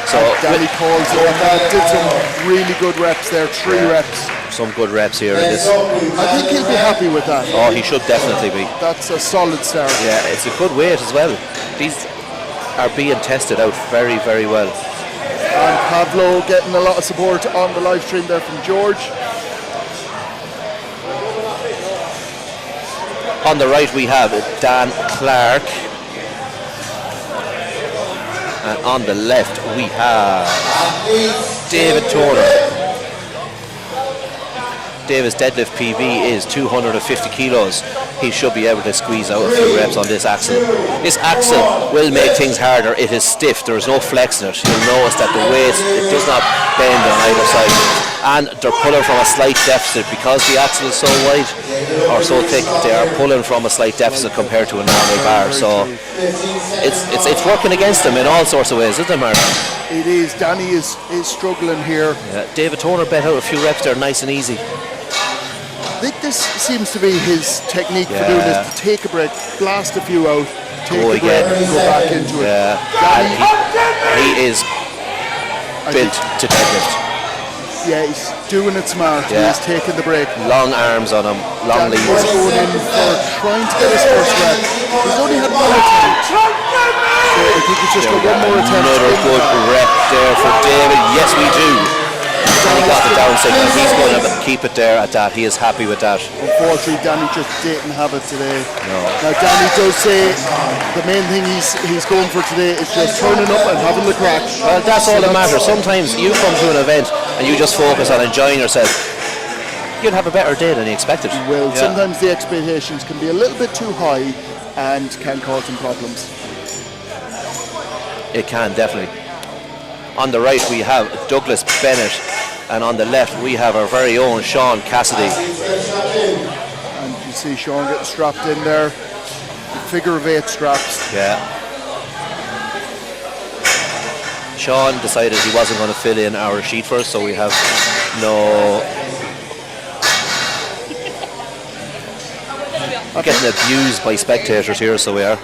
So Danny calls on that, did some really good reps there, 3 reps. Some good reps here in this. I think he'll be happy with that. Oh, he should definitely be. That's a solid start. Yeah, it's a good weight as well. are being tested out very, very well. And Pablo getting a lot of support on the live stream there from George. On the right we have Dan Clark. And on the left we have David Turner. David's deadlift PB is 250 kilos. He should be able to squeeze out a few reps on this axle. This axle will make things harder. It is stiff. There is no flex in it. You'll notice that the weight, it does not bend on either side. And they're pulling from a slight deficit because the axle is so wide or so thick. They are pulling from a slight deficit compared to a normal bar. So it's working against them in all sorts of ways, isn't it, Mark? It is. Danny is struggling here. Yeah, David Turner bet out a few reps there, nice and easy. I think this seems to be his technique for doing this, to take a break, blast a few out, take a break, go back into it. And he is built to deadlift. Yeah, he's doing it smart. He's taking the break. Long arms on him, long leads. He's going in for trying to get his first rep. He's only had one attempt. So I think he's just got one more attempt. Another good rep there for David. Yes, we do. And he got the down signal. He's going to keep it there at that. He is happy with that. Unfortunately, Danny just didn't have it today. No. Now, Danny does say the main thing he's going for today is just turning up and having the crack. Well, that's all that matters. Sometimes you come to an event and you just focus on enjoying yourself. You'll have a better day than you expected. Well, sometimes the expectations can be a little bit too high and can cause some problems. It can, definitely. On the right we have Douglas Bennett, and on the left we have our very own Sean Cassidy. And you see Sean getting strapped in there. The figure of 8 straps. Yeah. Sean decided he wasn't going to fill in our sheet for us, so we have no... Getting abused by spectators here, so we are.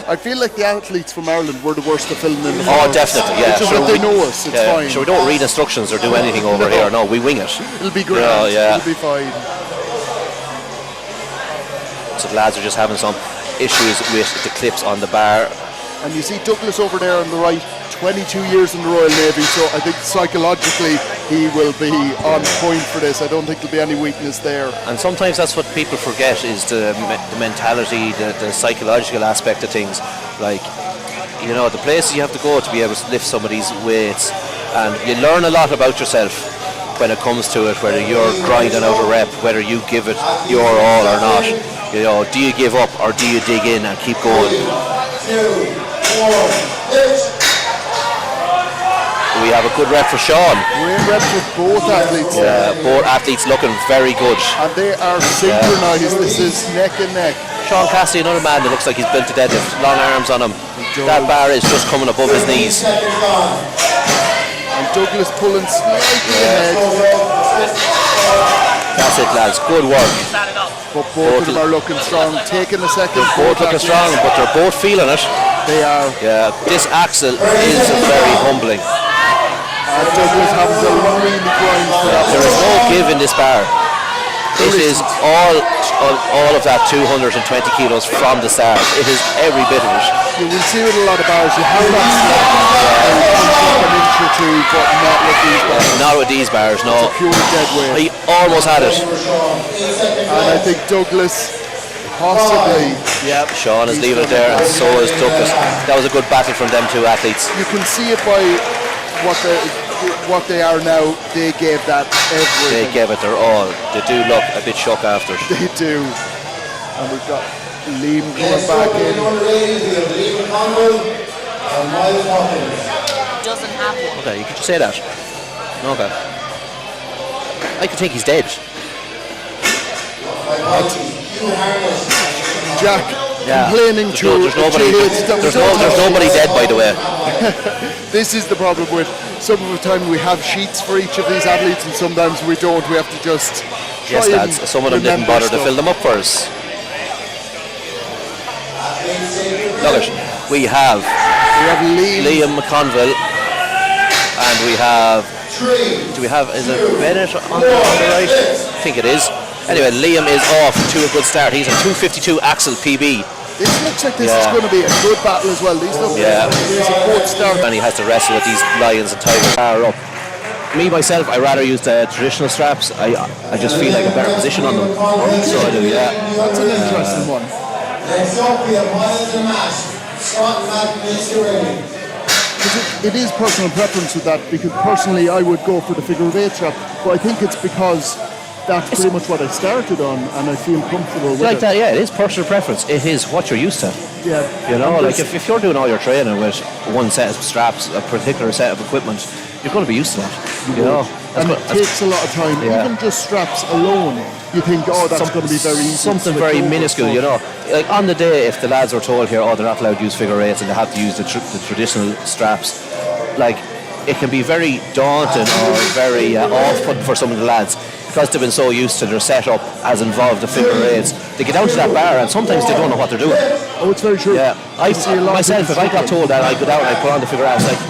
I feel like the athletes from Ireland were the worst at filling in the Oh, definitely, yeah. It's just that they know us, it's fine. So we don't read instructions or do anything over here. No, we wing it. It'll be grand, it'll be fine. So the lads are just having some issues with the clips on the bar. And you see Douglas over there on the right, 22 years in the Royal Navy, so I think psychologically he will be on point for this. I don't think there'll be any weakness there. And sometimes that's what people forget is the mentality, the psychological aspect of things. Like, you know, the places you have to go to be able to lift some of these weights, and you learn a lot about yourself when it comes to it, whether you're grinding out a rep, whether you give it your all or not. You know, do you give up or do you dig in and keep going? 2, 1, We have a good rep for Sean. Great reps with both athletes. Yeah, both athletes looking very good. And they are synchronized. This is neck and neck. Sean Cassidy, another man that looks like he's built to deadlift. Long arms on him. That bar is just coming above his knees. And Douglas pulling slightly ahead. That's it, lads. Good work. But both of them are looking strong. Taking a second. Both looking strong, but they're both feeling it. They are. Yeah, this axle is very humbling. And Douglas having to really grind for that. There is no give in this bar. It is all of that 220 kilos from the start. It is every bit of it. You will see with a lot of bars, you have that slack and it comes up an inch or two, but not with these bars. Not with these bars, no. It's a pure dead weight. He almost had it. And I think Douglas possibly. Yep, Sean is leaving it there, and so is Douglas. That was a good battle from them two athletes. You can see it by what they are now. They gave that everything. They gave it their all. They do look a bit shook after. They do. And we've got Liam coming back in. Doesn't have one. Okay, you could just say that. Okay. I could think he's dead. Jack complaining to there's nobody dead, by the way. This is the problem with some of the time we have sheets for each of these athletes and sometimes we don't. We have to just yes, lads. Some of them didn't bother to fill them up for us. Look it. We have Liam McConville, and we have. Do we have? Is it Bennett on the right? I think it is. Anyway, Liam is off to a good start. He's a 252 axle PB. This looks like this is going to be a good battle as well. These look there's a good start. And he has to wrestle with these lions and tigers are up. Me, myself, I rather use the traditional straps. I just feel like a better position on them. So I do, That's an interesting one. Next up, we have Miles and Matt. Scott and Matt, makes you ready. It is personal preference with that, because personally I would go for the figure of 8 strap, but I think it's because that's pretty much what I started on and I feel comfortable with like it. that, it is personal preference. It is what you're used to. Yeah. You know, like if you're doing all your training with one set of straps, a particular set of equipment, you're going to be used to that. You know, and it takes a lot of time. Even just straps alone, you think, that's going to be very easy. Something very minuscule, you know. Like on the day, if the lads were told here, they're not allowed to use figure 8s and they have to use the traditional straps, like it can be very daunting or very off-putting for some of the lads, because they've been so used to their setup as involved the figure 8s. They get down to that bar and sometimes they don't know what they're doing. Oh, it's very true. Yeah, I see a lot myself, if I got told that, I'd go down and I'd put on the figure 8s, like,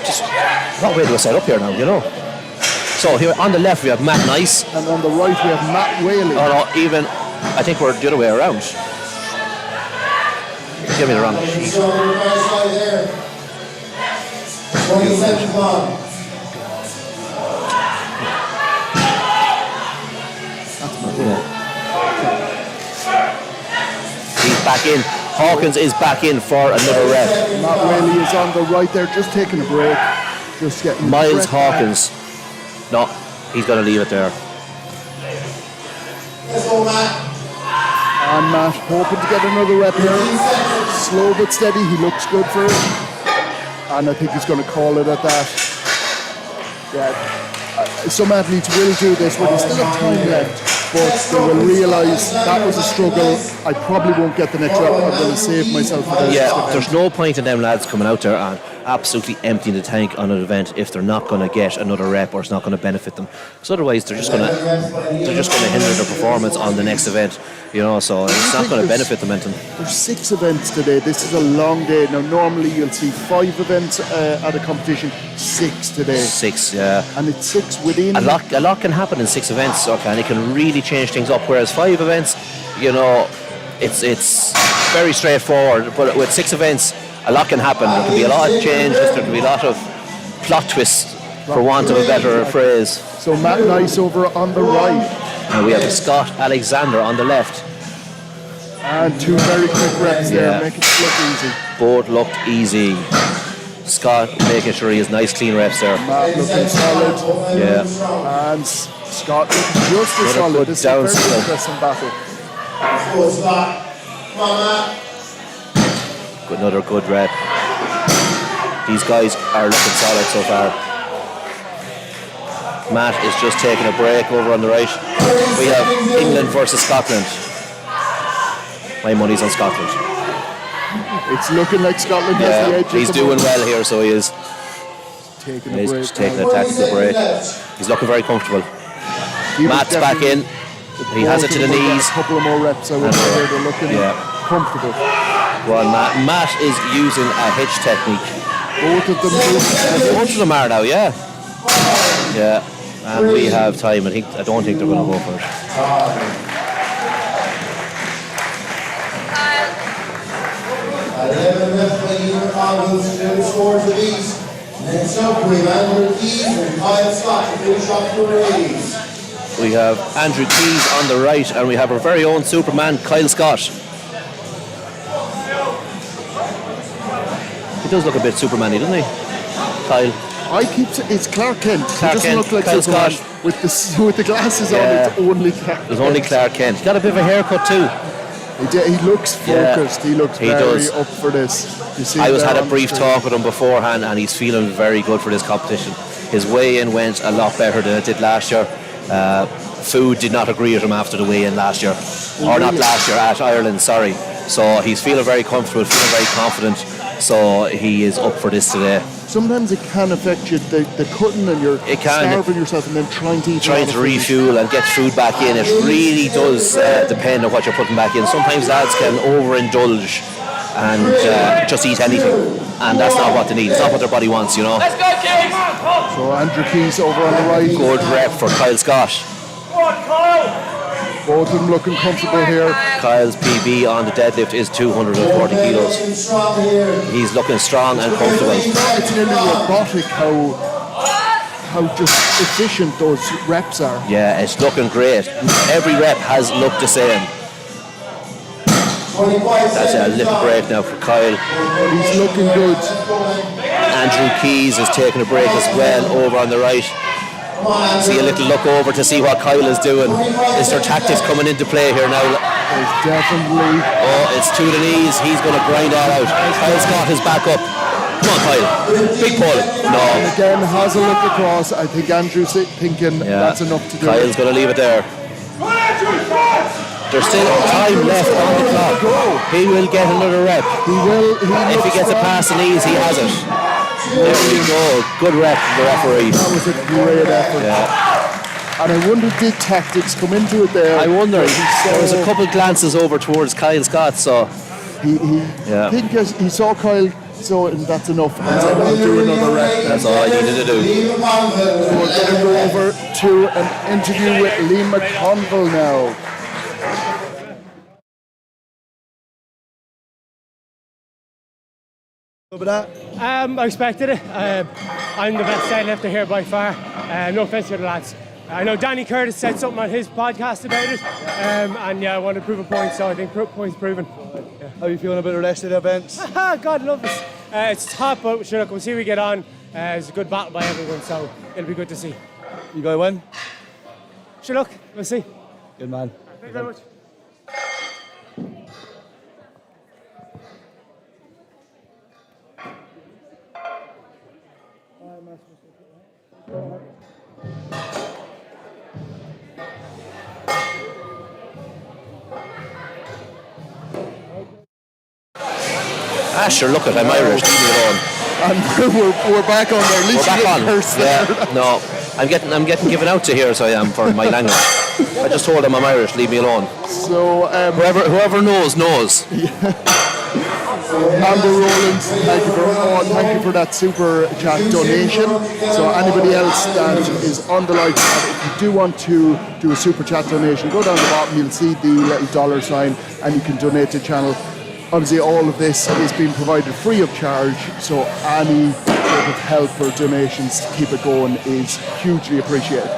just what way do I set up here now, you know? So here on the left we have Matt Nice. And on the right we have Matt Whaley. Oh no, even, I think we're the other way around. Give me the wrong sheet. 20 seconds long. He's back in. Hawkins is back in for another rep. Matt Whaley is on the right there, just taking a break. Just getting Miles Hawkins. No, he's going to leave it there. Let's go, Matt. And Matt hoping to get another rep here. Slow but steady, he looks good for it. And I think he's going to call it at that. Yeah, some athletes will do this when there's still have time left, but they will realise that was a struggle. I probably won't get the next rep. I'm going to save myself for this. Yeah, there's no point in them lads coming out there and absolutely emptying the tank on an event if they're not going to get another rep or it's not going to benefit them. Because otherwise they're just going to hinder their performance on the next event. You know, so it's not going to benefit them. There's 6 events today. This is a long day. Now normally you'll see 5 events at a competition. 6 today. 6, yeah. And it's 6 within. A lot can happen in 6 events, okay, and it can really change things up. Whereas 5 events, you know, it's very straightforward. But with 6 events, a lot can happen. There can be a lot of changes. There can be a lot of plot twists, for want of a better phrase. So Matt Nice over on the right. And we have Scott Alexander on the left. And 2 very quick reps there, make it look easy. Both looked easy. Scott making sure he has nice clean reps there. Matt looking solid. Yeah. And Scott looking just as solid. This is a very interesting battle. Go, Scott. Come on, Matt. Another good rep. These guys are looking solid so far. Matt is just taking a break over on the right. We have England versus Scotland. My money's on Scotland. It's looking like Scotland has the edge. He's doing well here, so he is. He's just taking a tactical break. He's looking very comfortable. Matt's back in. He has it to the knees. A couple of more reps, I would say. They're looking comfortable. Well, Matt is using a hitch technique. Both of them do. Both of them are now, yeah. Yeah. And we have time. I don't think they're going to go for it. At 11 reps by unit models to the scores of these. Next up, we have Andrew Keys and Kyle Scott to finish off the race. We have Andrew Keys on the right, and we have our very own Superman, Kyle Scott. He does look a bit Superman-y, doesn't he, Kyle? I keep saying it's Clark Kent. Clark he doesn't Kent, look like Kyle Superman. Scott. With the glasses on, it's only Clark Kent. There's only Clark Kent. He's got a bit of a haircut too. He looks focused. He looks very up for this. I had a brief talk with him beforehand, and he's feeling very good for this competition. His weigh-in went a lot better than it did last year. Food did not agree with him after the weigh-in last year. Or not last year, at Ireland, sorry. So he's feeling very comfortable, feeling very confident. So he is up for this today. Sometimes it can affect you, the cutting, and you're starving yourself and then trying to refuel and get food back in. It really does depend on what you're putting back in. Sometimes lads can overindulge and just eat anything, and that's not what they need. It's not what their body wants, you know. Let's go, Keys! So Andrew Keys over on the right. Good rep for Kyle Scott. Come on, Kyle! Both of them looking comfortable here. Kyle's PB on the deadlift is 240 kilos. He's looking strong and comfortable. It's nearly robotic how just efficient those reps are. Yeah, it's looking great. Every rep has looked the same. That's a little break now for Kyle. He's looking good. Andrew Keys is taking a break as well over on the right. See a little look over to see what Kyle is doing. Is there tactics coming into play here now? There's definitely. Oh, it's to the knees. He's going to grind that out. Kyle's got his back up. Come on, Kyle. Big pull. No. And again, has a look across. I think Andrew's thinking that's enough to do. Kyle's going to leave it there. There's still time left on the clock. He will get another rep. He will. If he gets it past the knees, he has it. There we go. Good rep from the referee. That was a great effort. Yeah. And I wonder, did tactics come into it there? I wonder. There was a couple of glances over towards Kyle Scott, so I think he saw Kyle, so that's enough. And said, I'll do another rep. That's all I needed to do. We're going to go over to an interview with Lee McConville now. I expected it. I'm the best deadlifter here by far. No offense to the lads. I know Danny Curtis said something on his podcast about it, and yeah, I want to prove a point, so I think point's proven. Yeah. How are you feeling about the rest of the events? God love us. It's tough, but sure, look, we'll see how we get on. It's a good battle by everyone, so it'll be good to see. You going to win? Sure, look, we'll see. Good man. Thank you very much. Sure, look it, I'm Irish, leave me alone. And we're back on there. At least we're back on. Curse yeah, no, I'm getting given out to here, so I am, for my language. I just told them I'm Irish, leave me alone. So whoever knows. Amber Rowlands, thank you for that super chat donation. So anybody else that is on the live chat, if you do want to do a super chat donation, go down the bottom, you'll see the little dollar sign, and you can donate to the channel. Obviously, all of this is being provided free of charge, so any sort of help or donations to keep it going is hugely appreciated.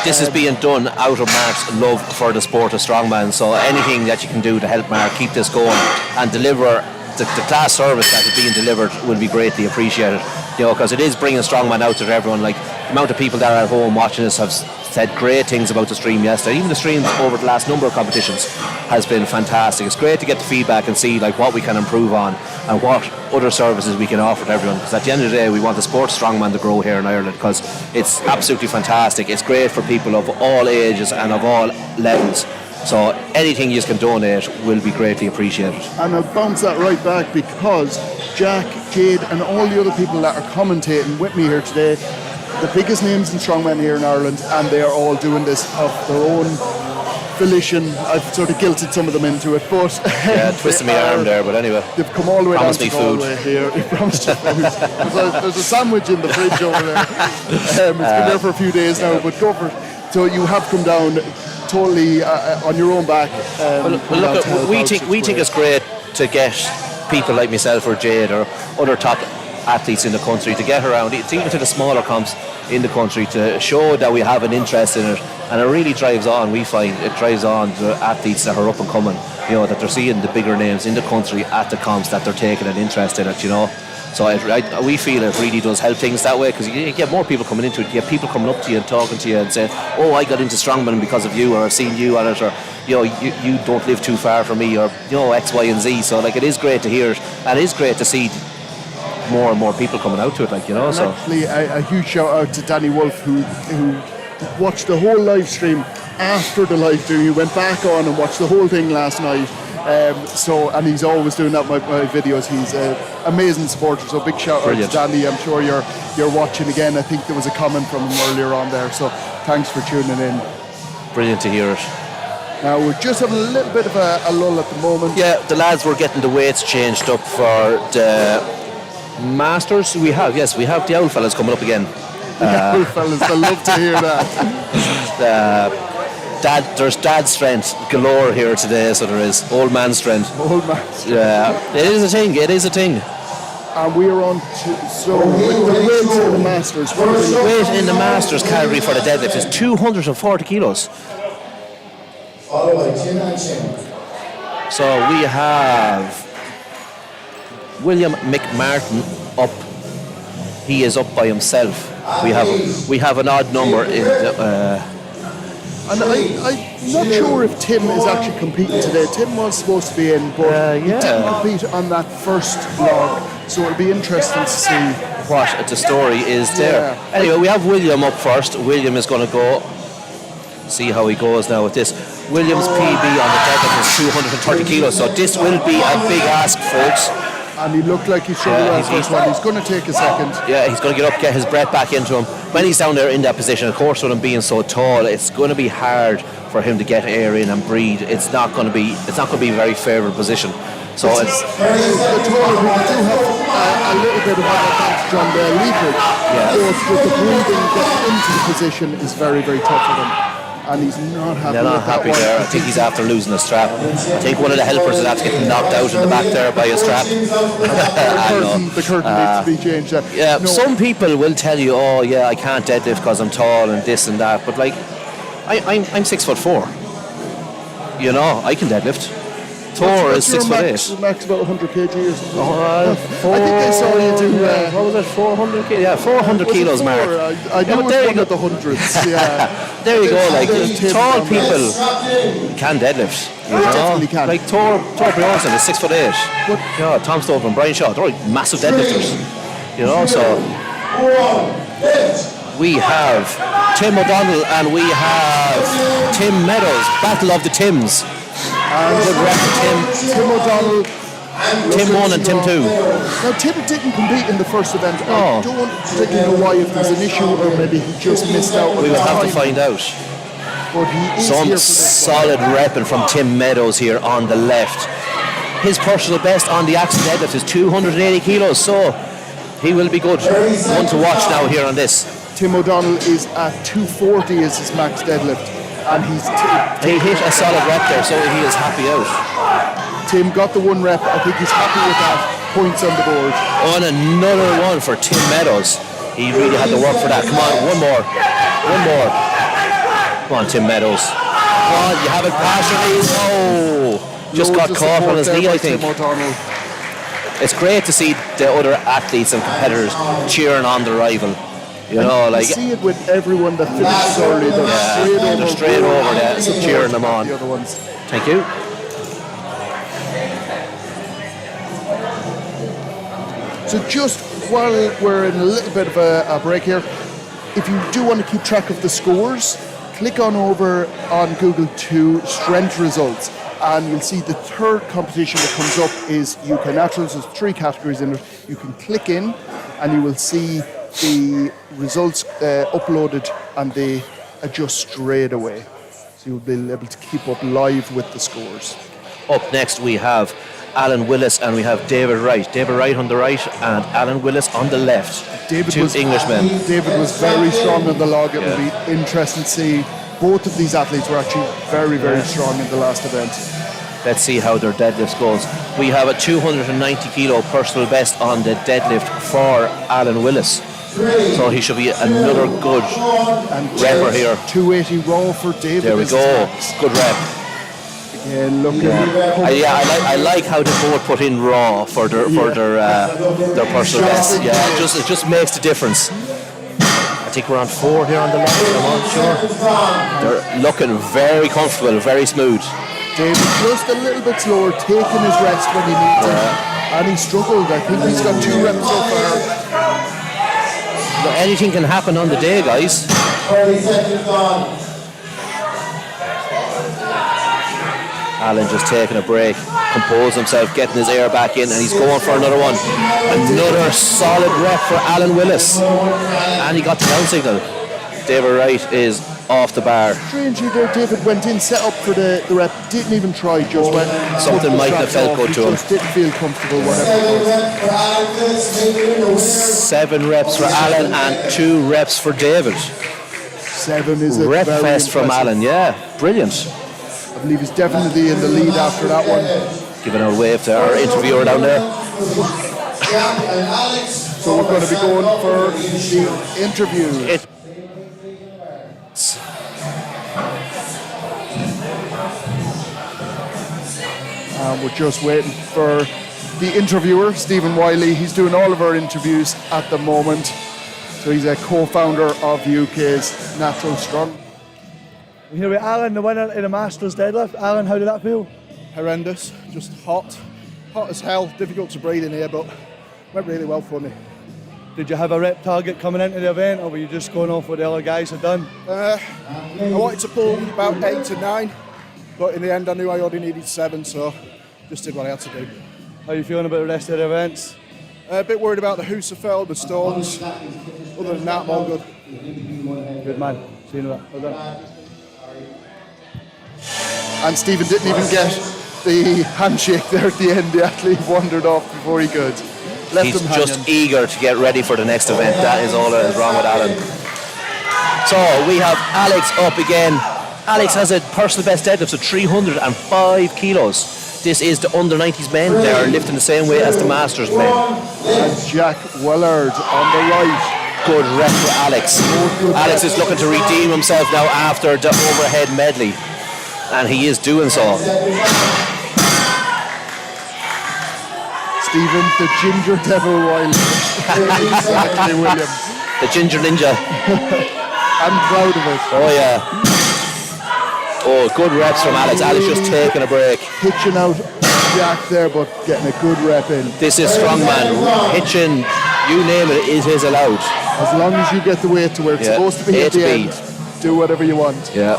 This is being done out of Mark's love for the sport of strongman, so anything that you can do to help Mark keep this going and deliver the class service that is being delivered will be greatly appreciated. You know, because it is bringing strongman out to everyone. Like, the amount of people that are at home watching us have said great things about the stream yesterday. Even the streams over the last number of competitions has been fantastic. It's great to get the feedback and see like what we can improve on and what other services we can offer to everyone, because at the end of the day we want the sport of strongman to grow here in Ireland, because it's absolutely fantastic. It's great for people of all ages and of all levels. So anything you can donate will be greatly appreciated. And I'll bounce that right back, because Jack, Jade and all the other people that are commentating with me here today, the biggest names in strongman here in Ireland, and they are all doing this of their own volition. I've sort of guilted some of them into it, but twisting my arm there, but anyway, they've come all the way down to food. Galway here. They promised you food. There's a sandwich in the fridge over there. It's been there for a few days now, but go for it. So you have come down totally on your own back. We think it's great to get people like myself or Jade or other top athletes in the country to get around, even to the smaller comps in the country, to show that we have an interest in it, and it really drives on. We find it drives on the athletes that are up and coming, you know, that they're seeing the bigger names in the country at the comps, that they're taking an interest in it, you know. So we feel it really does help things that way, because you get more people coming into it. You get people coming up to you and talking to you and saying, oh, I got into strongman because of you, or I've seen you on it, or you know, you don't live too far from me, or you know, X, Y and Z. So like, it is great to hear it, and it is great to see more and more people coming out to it, like, you know. And so actually a huge shout out to Danny Wolf, who watched the whole live stream after the live stream. He went back on and watched the whole thing last night. And he's always doing that with my videos. He's an amazing supporter, so big shout out to Danny. I'm sure you're watching again. I think there was a comment from him earlier on there, so thanks for tuning in. Brilliant to hear it. Now we're just having a little bit of a lull at the moment. Yeah, the lads were getting the weights changed up for the Masters. We have the old fellas coming up again. The old fellas, I love to hear that. dad strength galore here today, so there is old man strength. Old man. Yeah, it is a thing. And we are on to, so with the weights in the Masters. Weight in the Masters category for the deadlift is 240 kilos. Followed by Tim and Tim. So we have William McMartin up. He is up by himself. We have an odd number in the, and I'm not sure if Tim is actually competing today. Tim was supposed to be in, but he didn't compete on that first log. So it'll be interesting to see what the story is there. Anyway, we have William up first. William is going to go. See how he goes now with this. William's PB on the deadlift is 230 kilos, so this will be a big ask, folks. And he looked like he showed well first one. He's going to take a second. Yeah, he's going to get up, get his breath back into him. When he's down there in that position, of course, with him being so tall, it's going to be hard for him to get air in and breathe. It's not going to be a very favourable position. So it's the taller people do have a little bit of an advantage on the leverage. Yeah. But the breathing getting into the position is very, very tough for them. And he's not happy. They're not happy there. I think he's after losing his strap. I think one of the helpers is after getting knocked out in the back there by his strap. The curtain needs to be changed. Yeah, some people will tell you, oh yeah, I can't deadlift because I'm tall and this and that. But like, I'm 6'4". You know, I can deadlift. Thor is 6'8". Max about 100 kgs. I think I saw you do. What was it? 400 kilos. Yeah, 400 kilos, Mark. I know it's one of the hundreds. Yeah. There you go. Like tall people can deadlift. You know? Definitely can. Like Thor Bjornsson is 6'8". Yeah, Tom Stover and Brian Shaw, they're all massive deadlifters. You know, so we have Tim O'Donnell and we have Tim Meadows. Battle of the Tims. And good rep Tim O'Donnell. Tim 1 and Tim 2. Now Tim didn't compete in the first event. I don't particularly know why, if there's an issue or maybe he just missed out. We will have to find out. But he is some here for this solid repping from Tim Meadows here on the left. His personal best on the axle deadlift is 280 kilos, so he will be good. One to watch now here on this. Tim O'Donnell is at 240 as his max deadlift. And he hit a solid rep there, so he is happy out. Tim got the one rep. I think he's happy with that. Points on the board. On another one for Tim Meadows. He really had to work for that. Come on, one more. Come on, Tim Meadows. Come on, you have it partially. Oh, just got caught on his knee, I think. It's great to see the other athletes and competitors cheering on the rival. You know, like see it with everyone that finishes early. They're straight over there, cheering them on. The other ones. Thank you. So just while we're in a little bit of a break here, if you do want to keep track of the scores, click on over on Google to strength results, and you'll see the third competition that comes up is UK Naturals. There's 3 categories in it. You can click in, and you will see the results uploaded, and they adjust straight away. So you'll be able to keep up live with the scores. Up next we have Alan Willis and we have David Wright. David Wright on the right and Alan Willis on the left. Two Englishmen. David was very strong on the log. It will be interesting to see. Both of these athletes were actually very, very strong in the last event. Let's see how their deadlifts goes. We have a 290 kilo personal best on the deadlift for Alan Willis. So he should be another good repper here. 280 raw for David. There we go. Good rep. Again, looking. I like how they both put in raw for their personal best. Yeah, it just makes the difference. I think we're on 4 here on the left. I'm not sure. They're looking very comfortable, very smooth. David just a little bit slower, taking his rest when he needs it, and he struggled. I think he's got 2 reps so far. Anything can happen on the day, guys. 30 seconds on. Alan just taking a break, compose himself, getting his air back in, and he's going for another one. Another solid rep for Alan Willis. And he got the down signal. David Wright is off the bar. Strangely there, David went in, set up for the rep, didn't even try, just went. Something might have felt good to him. Just didn't feel comfortable, whatever it was. 7 reps for Alan and 2 reps for David. 7, is it? Rep Very fest from impressive. Alan, yeah, brilliant. I believe he's definitely in the lead after that one. Giving a wave to our interviewer down there. So we're going to be going for the interview. We're just waiting for the interviewer, Stephen Wiley. He's doing all of our interviews at the moment. So he's a co-founder of UK's Natural Strong. We're here with Alan, the winner in the Masters deadlift. Alan, how did that feel? Horrendous, just hot as hell, difficult to breathe in here, but went really well for me. Did you have a rep target coming into the event, or were you just going off what the other guys had done? I wanted to pull about 8 to 9, but in the end I knew I only needed 7, so just did what I had to do. How are you feeling about the rest of the events? A bit worried about the Husafell, the stones. Other than that, I'm all good. Good man. See you in a bit. Well done. And Stephen didn't even get the handshake there at the end. The athlete wandered off before he could. Left He's him just hanging. eager to get ready for the next event. That is all that is wrong with Alan. So we have Alex up again. Alex has a personal best deadlift of 305 kilos. This is the under 90s men. They are lifting the same weight as the Masters men. And Jack Willard on the right. Good rep for Alex. Alex is looking to redeem himself now after the overhead medley. And he is doing so. Stephen, the Ginger Devil Wiley. Exactly, William. The Ginger Ninja. I'm proud of it. Oh yeah. Oh, good reps from Alex. Alex just taking a break. Hitching out Jack there, but getting a good rep in. This is Strongman. Hitching, you name it, it is allowed. As long as you get the weight to where it's supposed to be A at to the B. end, do whatever you want. Yeah.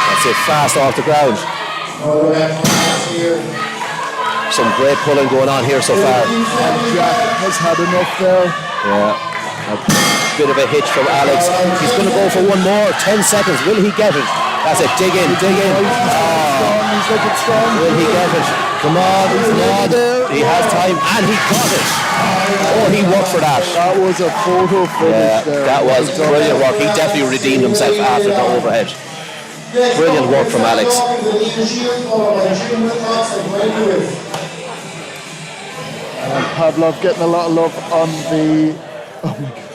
That's it, fast off the ground. Some great pulling going on here so far. And Jack has had enough there. Yeah. A bit of a hitch from Alex. He's going to go for one more. 10 seconds. Will he get it? That's it. Dig in, dig in. He's looking strong. Will he get it? Come on, come on. He has time, and he got it. Oh, he worked for that. That was a photo finish there. That was brilliant work. He definitely redeemed himself after the overhead. Brilliant work from Alex. And Pavlov getting a lot of love on the. Oh my God.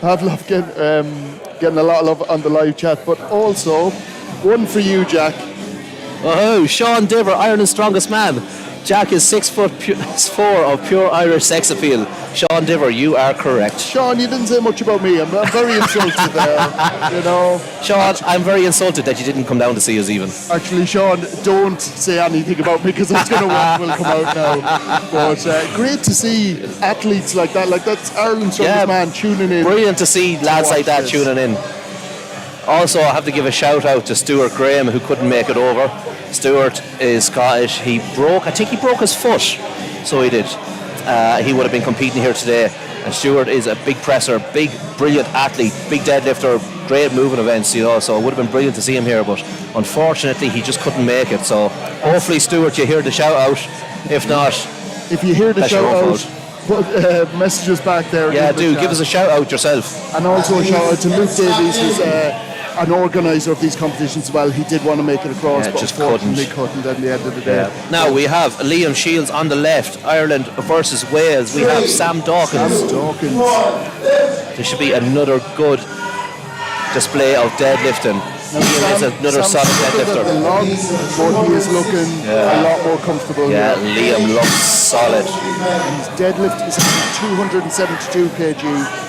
Pavlov getting a lot of love on the live chat, but also one for you, Jack. Oh, Sean Diver, Ireland's strongest man. Jack is 6'4" of pure Irish sex appeal. Sean Diver, you are correct. Sean, you didn't say much about me. I'm very insulted there. You know. Sean, I'm very insulted that you didn't come down to see us even. Actually, Sean, don't say anything about me because it's going to will come out now. But great to see athletes like that. Like that's Ireland's strongest man tuning in. Brilliant to see lads like that tuning in. Also, I have to give a shout out to Stuart Graham, who couldn't make it over. Stuart is Scottish. I think he broke his foot, so he did. He would have been competing here today. And Stuart is a big presser, big, brilliant athlete, big deadlifter, great moving events, you know, so it would have been brilliant to see him here, but unfortunately he just couldn't make it. So hopefully, Stuart, you hear the shout out. If not, if you hear the shout out, put messages back there. Yeah, give us a shout out yourself. And also a shout out to Luke Davies, who's an organiser of these competitions as well. He did want to make it across, but just unfortunately couldn't at the end of the day. Now we have Liam Shields on the left, Ireland versus Wales. We have Sam Dawkins. There should be another good display of deadlifting. He is another solid deadlifter. But he is looking a lot more comfortable. Yeah, here. Liam looks solid. And his deadlift is 272 kg.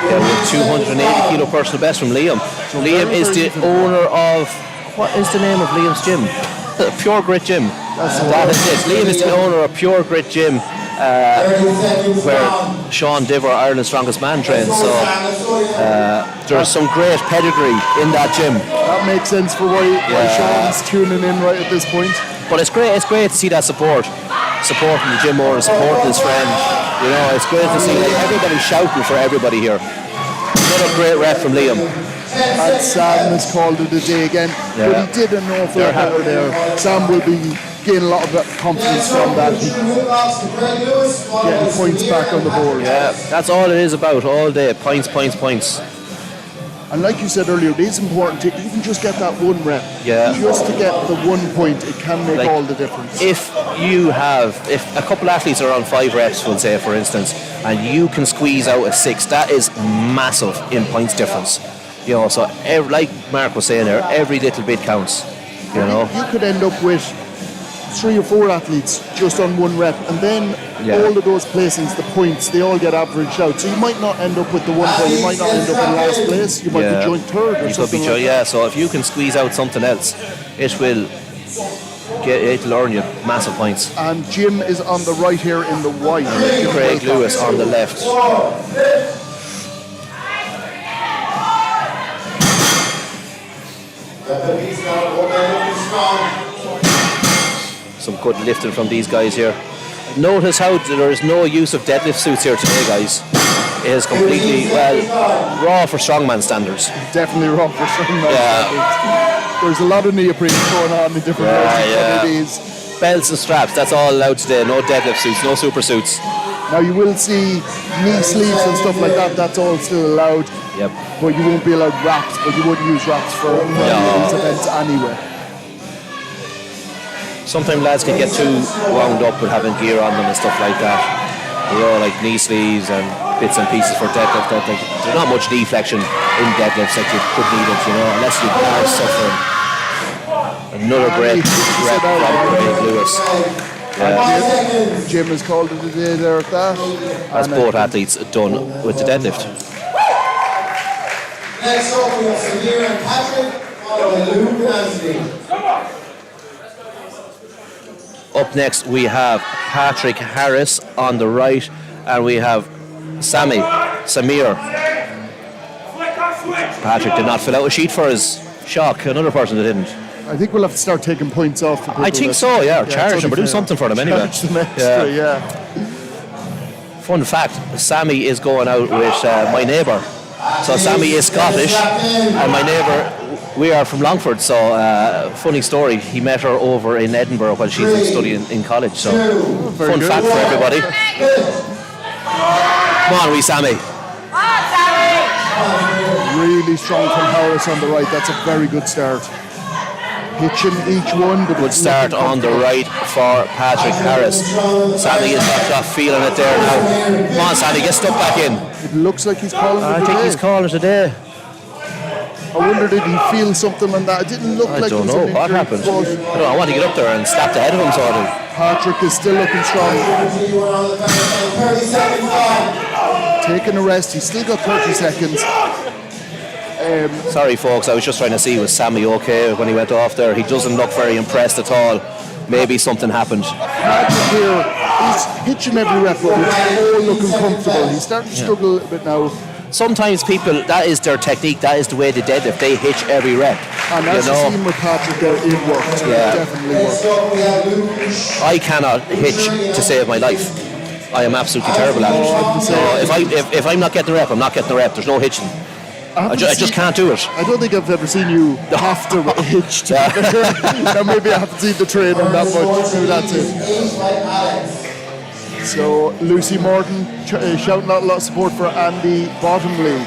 Yeah, with 280 kilo personal best from Liam. So Liam is the owner of, what is the name of Liam's gym? Pure Grit Gym. That is it. Liam is the owner of Pure Grit Gym, where Sean Diver, Ireland's strongest man, trains. So there's some great pedigree in that gym. That makes sense for why Sean's tuning in right at this point. But it's great to see that supporting the gym owner, supporting his friend. You know, it's great to see everybody shouting for everybody here. Another great rep from Liam. And Sam has called it a day again, but he did an awful lot better there. Sam will be gain a lot of confidence from that. Getting points back on the board. Yeah, that's all it is about all day. Points, points, points. And like you said earlier, it is important to even just get that one rep. Yeah. Just to get the 1 point, it can make all the difference. If a couple athletes are on 5 reps, we'll say, for instance, and you can squeeze out a 6, that is massive in points difference. You know, so like Mark was saying there, every little bit counts. You know, you could end up with 3 or 4 athletes just on 1 rep, and then all of those placings, the points, they all get averaged out. So you might not end up with the 1 point, you might not end up in last place, you might be joint third or something like that. So if you can squeeze out something else, it'll earn you massive points. And Jim is on the right here in the white. Craig Lewis on the left. Some good lifting from these guys here. Notice how there is no use of deadlift suits here today, guys. It is completely, raw for strongman standards. Definitely raw for strongman standards. There's a lot of neoprene going on in different ways. Belts and straps, that's all allowed today. No deadlift suits, no super suits. Now you will see knee sleeves and stuff like that, that's all still allowed. Yep. But you won't be allowed wraps, but you wouldn't use wraps for these events anyway. Sometimes lads can get too wound up with having gear on them and stuff like that. You know, like knee sleeves and bits and pieces for deadlift. There's not much knee flexion in deadlifts that you could need it, you know, unless you are suffering. Another great rep from Craig Lewis. Jim has called it a day there at that. That's both athletes done with the deadlift. Next up we have Samir and Patrick, followed by Luke and Anthony. Up next we have Patrick Harris on the right, and we have Samir. Patrick did not fill out a sheet for his shock. Another person that didn't. I think we'll have to start taking points off for people. I think so, or charge them, or do something for them anyway. Charge them extra, Fun fact, Sammy is going out with my neighbour. So Sammy is Scottish, and my neighbour, we are from Longford, so funny story, he met her over in Edinburgh while she's studying in college, so fun fact for everybody. Come on, wee Sammy. Really strong from Harris on the right, that's a very good start. Hitching each one. Good start on the right for Patrick Harris. Sammy is not feeling it there now. Come on, Sammy, get stuck back in. It looks like he's calling it I think he's calling it a day. I wonder, did he feel something on that? It didn't look like I don't know what happened. I want to get up there and slap the head of him, sort of. Patrick is still looking strong. Taking a rest, he's still got 30 seconds. Sorry folks, I was just trying to see was Sammy okay when he went off there. He doesn't look very impressed at all. Maybe something happened. Patrick here, he's hitching every rep, but he's all looking comfortable. He's starting to struggle a little bit now. Sometimes people, that is their technique, that is the way they deadlift. They hitch every rep. And as you've seen with Patrick there, it worked. Yeah. It definitely worked. I cannot hitch to save my life. I am absolutely terrible at it. So if I'm not getting the rep, I'm not getting the rep. There's no hitching. I just can't do it. I don't think I've ever seen you have to hitch to Now maybe I haven't seen the training that much. Maybe that's it. So Lucy Morton shouting out a lot of support for Andy Bottomley.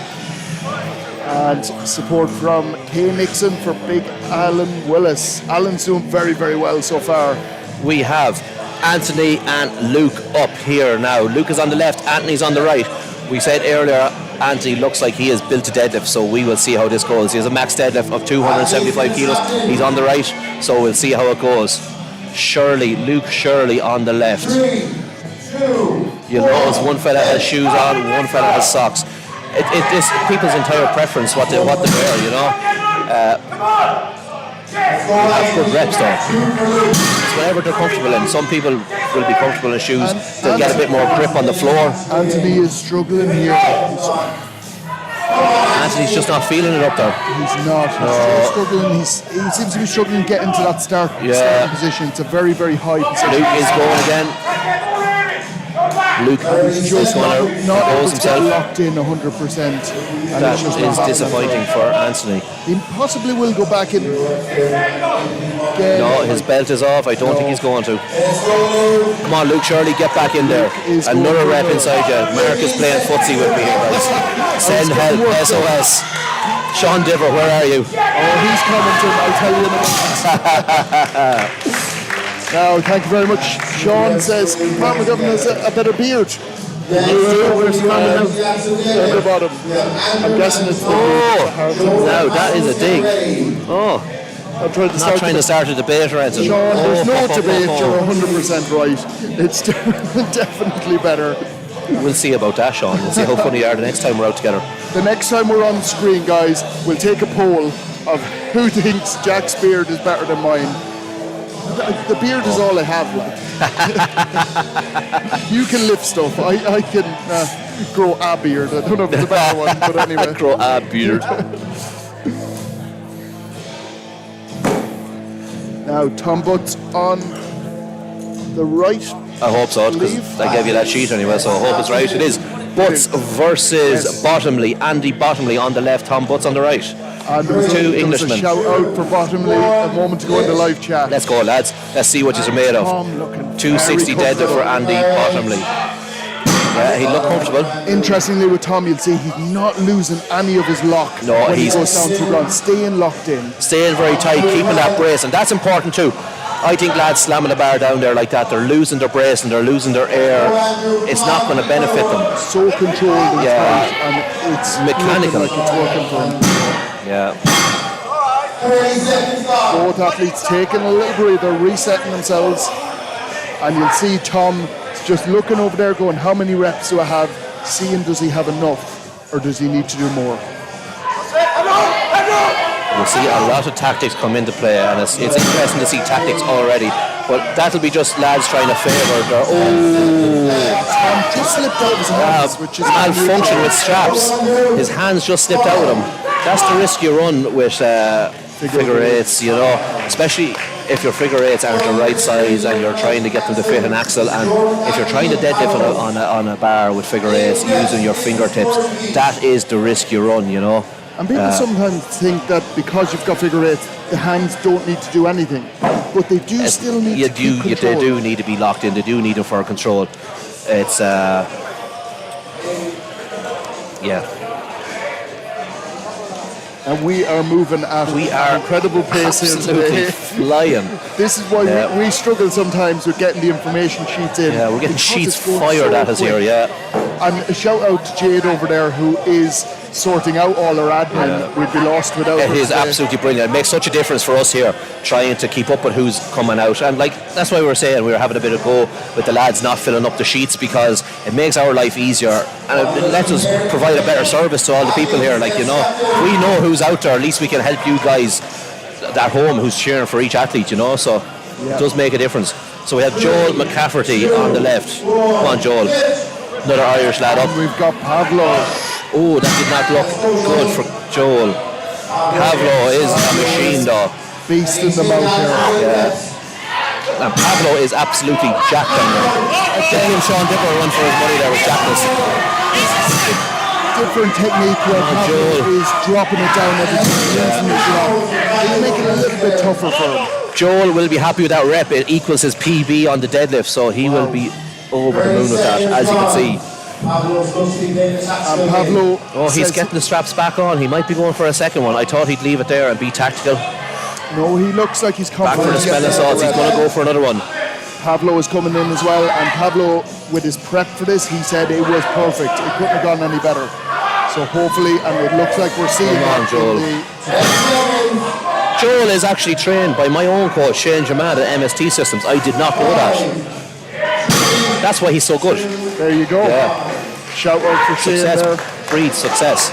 And support from Kay Nixon for Big Alan Willis. Alan's doing very, very well so far. We have Anthony and Luke up here now. Luke is on the left, Anthony's on the right. We said earlier, Anthony looks like he is built to deadlift, so we will see how this goes. He has a max deadlift of 275 kilos. He's on the right, so we'll see how it goes. Luke Shirley on the left. You'll notice one fella has shoes on, one fella has socks. It's people's entire preference what they wear, you know. Have good reps though. It's whatever they're comfortable in. Some people will be comfortable in shoes. They'll get a bit more grip on the floor. Anthony is struggling here. Anthony's just not feeling it up there. He's not. He's struggling. He seems to be struggling getting to that starting position. It's a very, very high position. Luke is going again. Luke is Just going to not able impose to get himself. locked in 100%. And That it's just is not happening. disappointing for Anthony. He possibly will go back in. Again. No, his belt is off. I don't think he's going to. Come on, Luke, surely get back in there. Another rep inside you. Mark is playing footsie with me here, guys. Send help, SOS. Sean Diver, where are you? Oh, he's coming to him, I'll tell you in a minute. Now, thank you very much. Sean says Mark McGovern has a better beard. Down the bottom. I'm guessing it's the beard. Now that is a dig. Oh, I'm trying to not trying to start a debate or anything. Sean, there's no debate, you're 100% right. It's definitely better. We'll see about that, Sean. We'll see how funny you are the next time we're out together. The next time we're on screen, guys, we'll take a poll of who thinks Jack's beard is better than mine. The beard is all I have, like. You can lift stuff. I can grow a beard. I don't know if it's a better one, but anyway. Grow a beard. Now, Tom Butts on the right. I hope so, because I gave you that sheet anyway, so I hope it's right. It is Butts versus Bottomley. Andy Bottomley on the left, Tom Butts on the right. And there was two there was Englishmen. a shout out for Bottomley a moment ago in the live chat. Let's go, lads. Let's see what you're made of. 260 deadlift for Andy Bottomley. Yeah, he looked comfortable. Interestingly, with Tom, you'll see he's not losing any of his lock when he goes down to the ground. Staying locked in. Staying very tight, keeping that brace, and that's important too. I think lads slamming the bar down there like that, they're losing their brace and they're losing their air. It's not going to benefit them. So controlled and tight, and it's mechanical. Like it's working for him. Yeah. Both athletes taking a little breather, resetting themselves, and you'll see Tom just looking over there going, how many reps do I have? Seeing, does he have enough or does he need to do more? We'll see a lot of tactics come into play, and it's interesting to see tactics already, but that'll be just lads trying to favour their Tom just slipped out of his hands, which is malfunction with straps. His hands just slipped out of them. That's the risk you run with figure eights, you know, especially if your figure eights aren't the right size and you're trying to get them to fit an axle, and if you're trying to deadlift on a bar with figure eights using your fingertips, that is the risk you run, you know. And people sometimes think that because you've got figure eights, the hands don't need to do anything, but they do still need to keep control. They do need to be locked in. They do need them for control. It's yeah. And we are moving at an incredible pace here today. Flying. This is why we struggle sometimes with getting the information sheets in. Yeah, we're getting sheets fired at us here, yeah. And a shout out to Jade over there, who is sorting out all our admin. Yeah. We'd be lost without her. It is absolutely brilliant. It makes such a difference for us here, trying to keep up with who's coming out. And like that's why we were saying we were having a bit of go with the lads not filling up the sheets, because it makes our life easier and it lets us provide a better service to all the people here. Like, you know, if we know who's out there, at least we can help you guys at home who's cheering for each athlete, you know, so it does make a difference. So we have Joel McCafferty on the left. Come on, Joel. Another Irish lad up. We've got Pablo. Oh, that did not look good for Joel. Pablo is a machine though. Beast in the mouth here. Yeah. And Pablo is absolutely jacked on there. Getting Sean Dipper run for his money there with jackness. Different technique where Pablo is dropping it down every time, using his lock. It'll make it a little bit tougher for him. Joel will be happy with that rep. It equals his PB on the deadlift, so he will be over the moon with that, as you can see. And Pablo, he's getting the straps back on. He might be going for a second one. I thought he'd leave it there and be tactical. No, he looks like he's back confident. for the smelling salts. He's going to go for another one. Pablo is coming in as well, and Pablo, with his prep for this, he said it was perfect. It couldn't have gone any better. So hopefully, and it looks like we're seeing that. Joel is actually trained by my own coach, Shane Germain at MST Systems. I did not know that. That's why he's so good. There you go. Yeah. Shout out for Shane there. Success breeds success.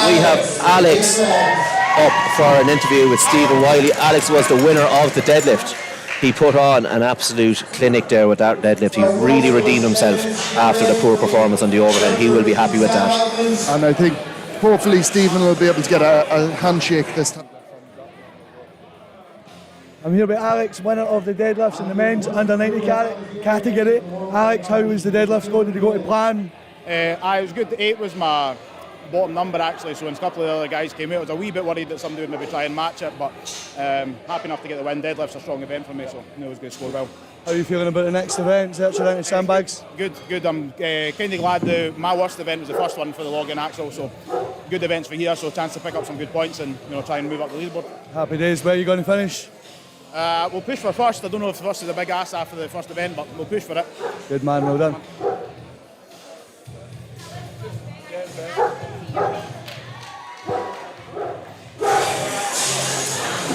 We have Alex up for an interview with Stephen Wiley. Alex was the winner of the deadlift. He put on an absolute clinic there with that deadlift. He really redeemed himself after the poor performance on the overhead. He will be happy with that. And I think hopefully Stephen will be able to get a handshake this time. I'm here with Alex, winner of the deadlifts in the men's under 90 category. Alex, how was the deadlifts going? Did you go to plan? It was good. 8 was my bottom number actually, so when a couple of the other guys came out, I was a wee bit worried that somebody would maybe try and match it, but happy enough to get the win. Deadlift's a strong event for me, so I knew it was going to score well. How are you feeling about the next event, searching out sandbags? Good. I'm kind of glad my worst event was the first one for the log and axle, so good events for here, so a chance to pick up some good points and try and move up the leaderboard. Happy days. Where are you going to finish? We'll push for first. I don't know if first is a big ask after the first event, but we'll push for it. Good man, well done.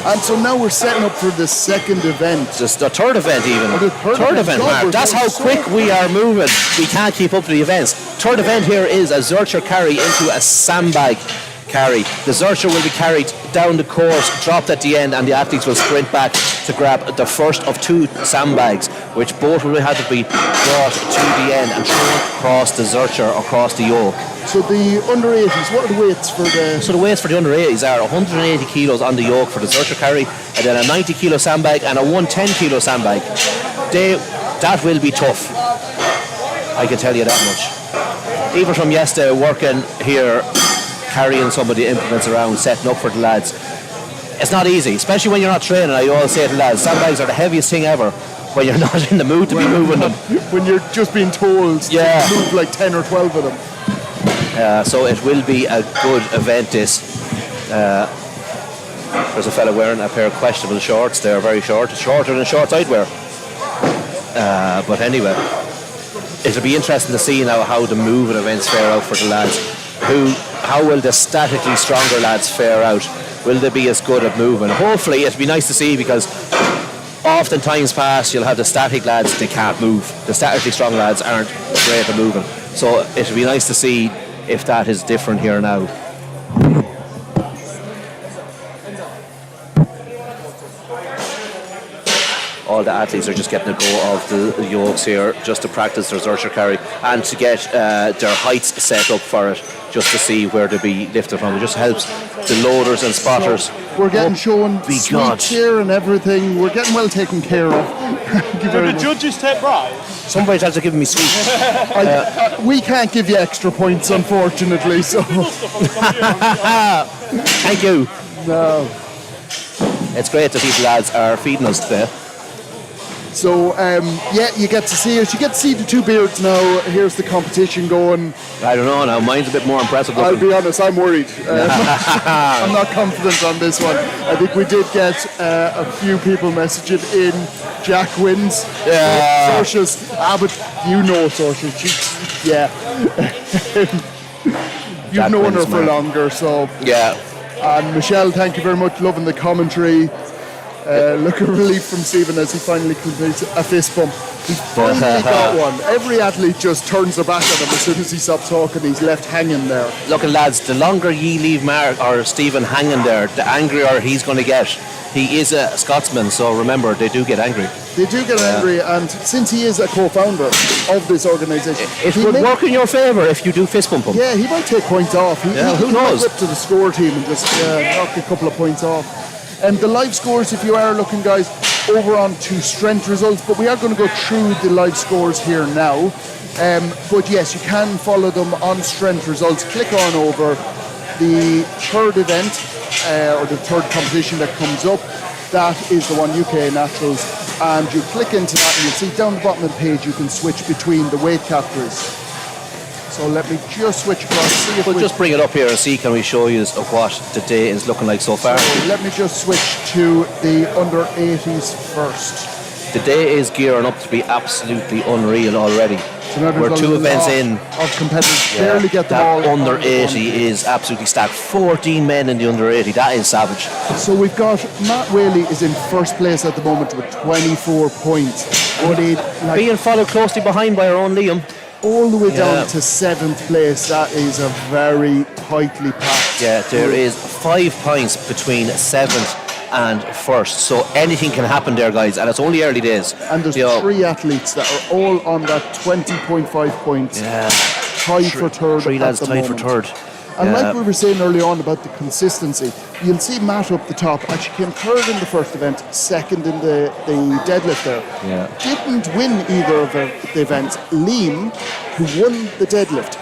And so now we're setting up for the second event. Just the third event even. The third event, Mark. That's how quick we are moving. We can't keep up to the events. Third event here is a Zercher carry into a sandbag carry. The Zercher will be carried down the course, dropped at the end, and the athletes will sprint back to grab the first of 2 sandbags, which both will have to be brought to the end and thrown across the Zercher, across the yoke. So the under 80s, what are the weights for the... So the weights for the under 80s are 180 kilos on the yoke for the Zercher carry, and then a 90 kilo sandbag and a 110 kilo sandbag. That will be tough. I can tell you that much. Even from yesterday, working here, carrying some of the implements around, setting up for the lads, it's not easy, especially when you're not training. I always say to the lads, sandbags are the heaviest thing ever when you're not in the mood to be moving them. When you're just being told to move like 10 or 12 of them. So it will be a good event, this. There's a fella wearing a pair of questionable shorts. They're very short. It's shorter than shorts I'd wear. But anyway, it'll be interesting to see now how the moving events fare out for the lads. How will the statically stronger lads fare out? Will they be as good at moving? Hopefully it'll be nice to see, because oftentimes past you'll have the static lads, they can't move. The statically strong lads aren't great at moving. So it'll be nice to see if that is different here now. All the athletes are just getting a go of the yokes here just to practice their Zercher carry and to get their heights set up for it, just to see where to be lifted from. It just helps the loaders and spotters. We're getting shown sweets here and everything. We're getting well taken care of. Do the judges take bribes? Somebody's had to give me sweets. We can't give you extra points, unfortunately. So. Thank you. No. It's great that these lads are feeding us today. So, you get to see it. You get to see the 2 beards now. Here's the competition going. I don't know now. Mine's a bit more impressive. I'll be honest, I'm worried. I'm not confident on this one. I think we did get a few people messaging in. Jack wins. Yeah. Saoirse's. But you know Saoirse. Yeah. You've known her for longer, so. Yeah. And Michelle, thank you very much. Loving the commentary. Look at relief from Stephen as he finally completes a fist bump. He finally got one. Every athlete just turns their back on him as soon as he stops talking. He's left hanging there. Look, lads, the longer ye leave Mark or Stephen hanging there, the angrier he's going to get. He is a Scotsman, so remember, they do get angry. They do get angry, and since he is a co-founder of this organisation, it would work in your favour if you do fist bump him. Yeah, he might take points off. Who knows? Might go up to the score team and just knock a couple of points off. And the live scores, if you are looking, guys, over on to strength results, but we are going to go through the live scores here now. But yes, you can follow them on strength results. Click on over the third event, or the third competition that comes up. That is the one, UK Naturals. And you click into that and you'll see down the bottom of the page you can switch between the weight categories. So let me just switch across. See if we'll just bring it up here and see, can we show you what the day is looking like so far. So let me just switch to the under 80s first. The day is gearing up to be absolutely unreal already. So we're 2 events in. Of competitors barely get them all. That under 80 is absolutely stacked. 14 men in the under 80. That is savage. So we've got Matt Whaley is in first place at the moment with 24 points. Being followed closely behind by our own Liam. All the way down to 7th place. That is a very tightly packed. Yeah, there is 5 points between 7th and 1st, so anything can happen there, guys, and it's only early days. And there's 3 athletes that are all on that 20.5 points. Yeah. Tied for third. 3 lads tied for third. And like we were saying early on about the consistency, you'll see Matt up the top actually came third in the first event, second in the deadlift there. Yeah. Didn't win either of the events. Liam, who won the deadlift,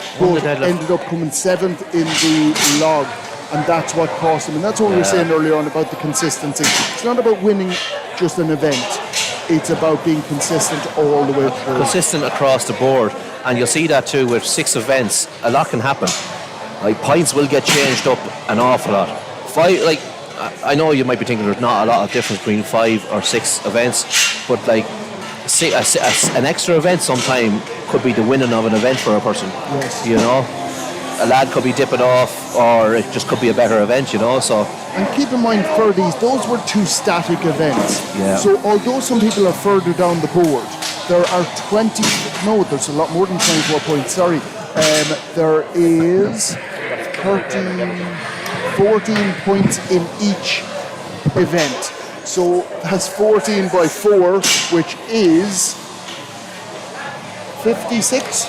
ended up coming 7th in the log. And that's what cost him. And that's what we were saying earlier on about the consistency. It's not about winning just an event. It's about being consistent all the way through. Consistent across the board. And you'll see that too with 6 events. A lot can happen. Like points will get changed up an awful lot. 5, like I know you might be thinking there's not a lot of difference between 5 or 6 events, but like an extra event sometime could be the winning of an event for a person. Yes. You know? A lad could be dipping off, or it just could be a better event, you know. So. And keep in mind for those were 2 static events. Yeah. So although some people are further down the board, there are there's a lot more than 24 points, sorry. There is 14 points in each event. So that's 14 by 4, which is 56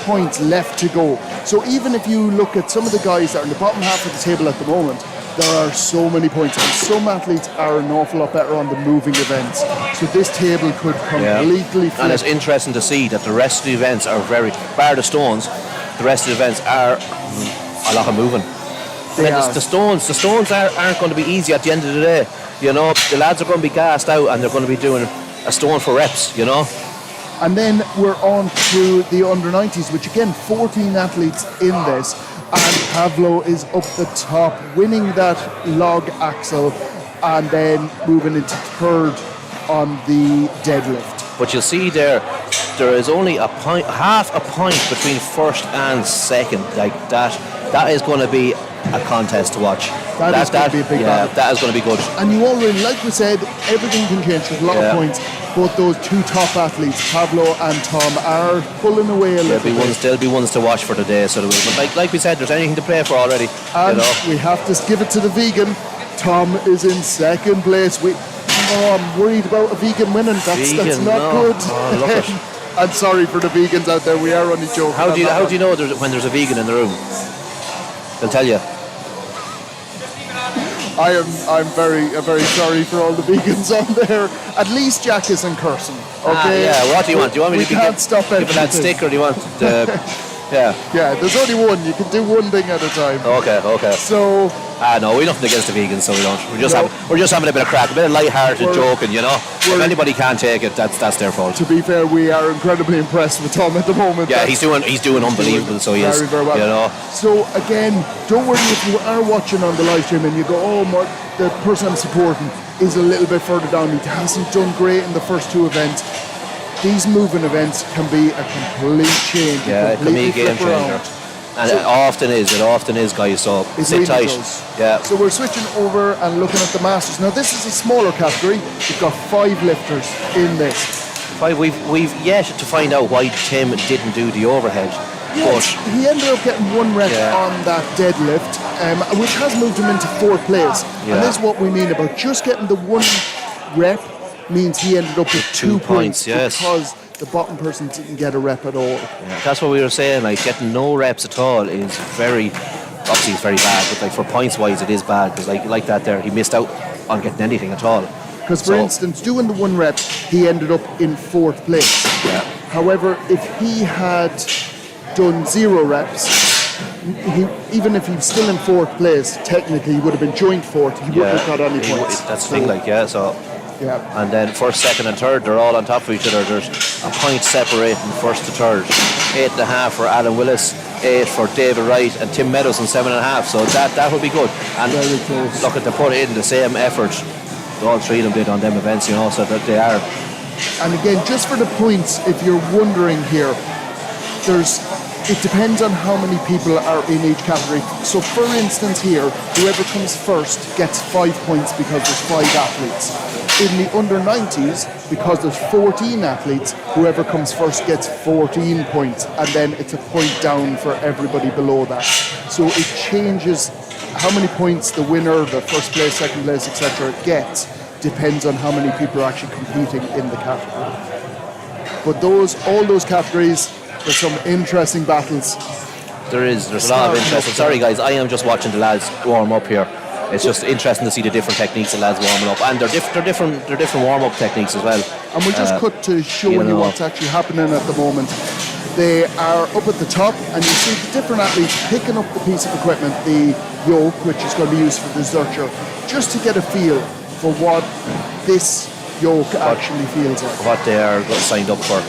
points left to go. So even if you look at some of the guys that are in the bottom half of the table at the moment, there are so many points, and some athletes are an awful lot better on the moving events. So this table could completely flip. And it's interesting to see that the rest of the events are bar the stones, the rest of the events are a lot of moving. The stones aren't going to be easy at the end of the day. You know, the lads are going to be gassed out and they're going to be doing a stone for reps, you know. And then we're on to the under-90s, which again, 14 athletes in this. And Pavlo is up the top, winning that log axle, and then moving into 3rd on the deadlift. But you'll see there is only half a point between 1st and 2nd. Like that is going to be a contest to watch. That is going to be a big battle. That is going to be good. And you already, like we said, everything can change. There's a lot of points. But those 2 top athletes, Pablo and Tom, are pulling away a little bit. There'll be ones to watch for the day. So but like we said, there's anything to play for already. And we have to give it to the vegan. Tom is in 2nd place. I'm worried about a vegan winning. That's not good. Oh, look it. I'm sorry for the vegans out there. We are only joking. How do you know when there's a vegan in the room? They'll tell you. I'm very sorry for all the vegans on there. At least Jack isn't cursing. Okay. What do you want? Do you want me to give that stick, or do you want the? Yeah. There's only one. You can do one thing at a time. Okay. So. No, we're nothing against the vegans, so we don't. We're just having a bit of crack, a bit of light-hearted joking, you know. If anybody can't take it, that's their fault. To be fair, we are incredibly impressed with Tom at the moment. Yeah, he's doing unbelievable. So he is. Very well. You know. So again, don't worry if you are watching on the live stream and you go, the person I'm supporting is a little bit further down. He hasn't done great in the first 2 events. These moving events can be a complete change. Yeah, it can be a game changer. And it often is, guys, so sit tight. Yeah. So we're switching over and looking at the Masters. Now this is a smaller category. We've got 5 lifters in this. 5, we've yet to find out why Tim didn't do the overhead. Yes, he ended up getting 1 rep on that deadlift, which has moved him into 4th place. And this is what we mean about just getting the 1 rep means he ended up with 2 points. Yes. Because the bottom person didn't get a rep at all. Yeah, that's what we were saying, like getting no reps at all is obviously it's very bad, but like for points wise it is bad, because like that there, he missed out on getting anything at all. Because for instance, doing the 1 rep, he ended up in 4th place. Yeah. However, if he had done 0 reps, even if he's still in 4th place, technically he would have been joint 4th. He wouldn't have got any points. That's the thing, Yeah. And then 1st, 2nd and 3rd, they're all on top of each other. There's a point separating 1st to 3rd. 8.5 for Alan Willis, 8 for David Wright and Tim Meadows, and 7.5. So that would be good. And very close. Look at they put in the same effort. All 3 of them did on them events, you know, so that they are. And again, just for the points, if you're wondering here, it depends on how many people are in each category. So for instance here, whoever comes first gets 5 points because there's 5 athletes. In the under-90s, because there's 14 athletes, whoever comes first gets 14 points, and then it's a point down for everybody below that. So it changes how many points the winner, the 1st place, 2nd place, etc. gets, depends on how many people are actually competing in the category. But all those categories, there's some interesting battles. There's a lot of interest. I'm sorry guys, I am just watching the lads warm up here. It's just interesting to see the different techniques the lads warming up, and they're different warm-up techniques as well. And we'll just cut to showing you what's actually happening at the moment. They are up at the top, and you see the different athletes picking up the piece of equipment, the yoke, which is going to be used for the zercher, just to get a feel for what this yoke actually feels like. What they are signed up for.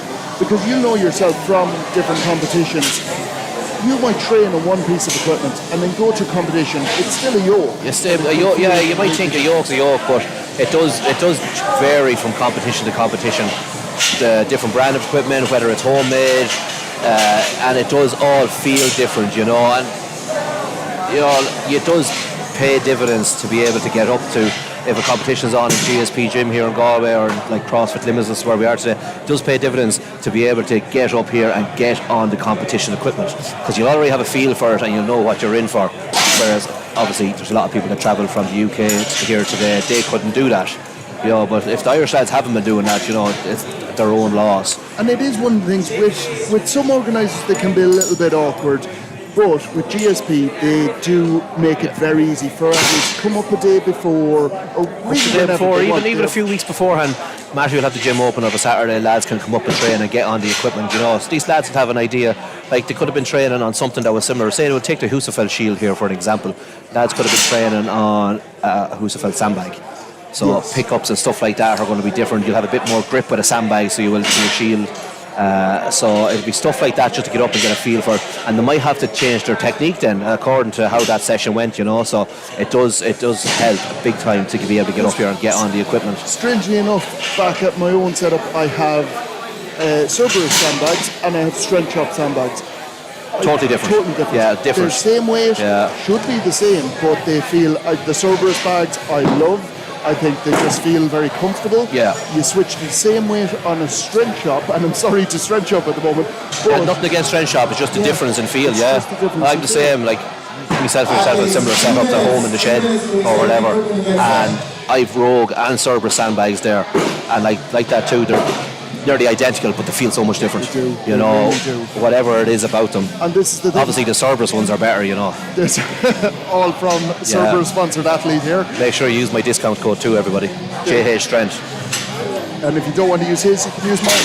Because you know yourself from different competitions, you might train on one piece of equipment and then go to competition, it's still a yoke. Yeah, you might think a yoke's a yoke, but it does vary from competition to competition. The different brand of equipment, whether it's homemade, and it does all feel different, and it does pay dividends to be able to get up to, if a competition's on in GSP gym here in Galway or like CrossFit Limitless where we are today, it does pay dividends to be able to get up here and get on the competition equipment, because you'll already have a feel for it and you'll know what you're in for, whereas obviously there's a lot of people that travel from the UK to here today, they couldn't do that, but if the Irish lads haven't been doing that, it's their own loss. And it is one of the things with some organisers they can be a little bit awkward, but with GSP they do make it very easy for athletes to come up a day before, or really even a few weeks beforehand. Matthew will have the gym open on a Saturday, lads can come up and train and get on the equipment, so these lads would have an idea, like they could have been training on something that was similar. Say they would take the Husafell Shield here for an example, lads could have been training on a Husafell sandbag. So pickups and stuff like that are going to be different. You'll have a bit more grip with a sandbag, so you will do a shield. So it'll be stuff like that just to get up and get a feel for it. And they might have to change their technique then, according to how that session went, So it does help big time to be able to get up here and get on the equipment. Strangely enough, back at my own setup, I have Cerberus sandbags and I have strength chop sandbags. Totally different. Yeah, different. They're same weight, should be the same, but they feel the Cerberus bags I love. I think they just feel very comfortable. Yeah. You switch the same weight on a strength chop, and I'm sorry to strength chop at the moment. But nothing against strength chop, it's just the difference in feel, I'm the same, like myself and yourself, a similar setup at home in the shed or whatever. And I've Rogue and Cerberus sandbags there, and like that too, they're nearly identical, but they feel so much different. They really do. Whatever it is about them. And this is the thing. Obviously the Cerberus ones are better, There's all from Cerberus sponsored athlete here. Make sure you use my discount code too, everybody. JH Strength. And if you don't want to use his, you can use mine.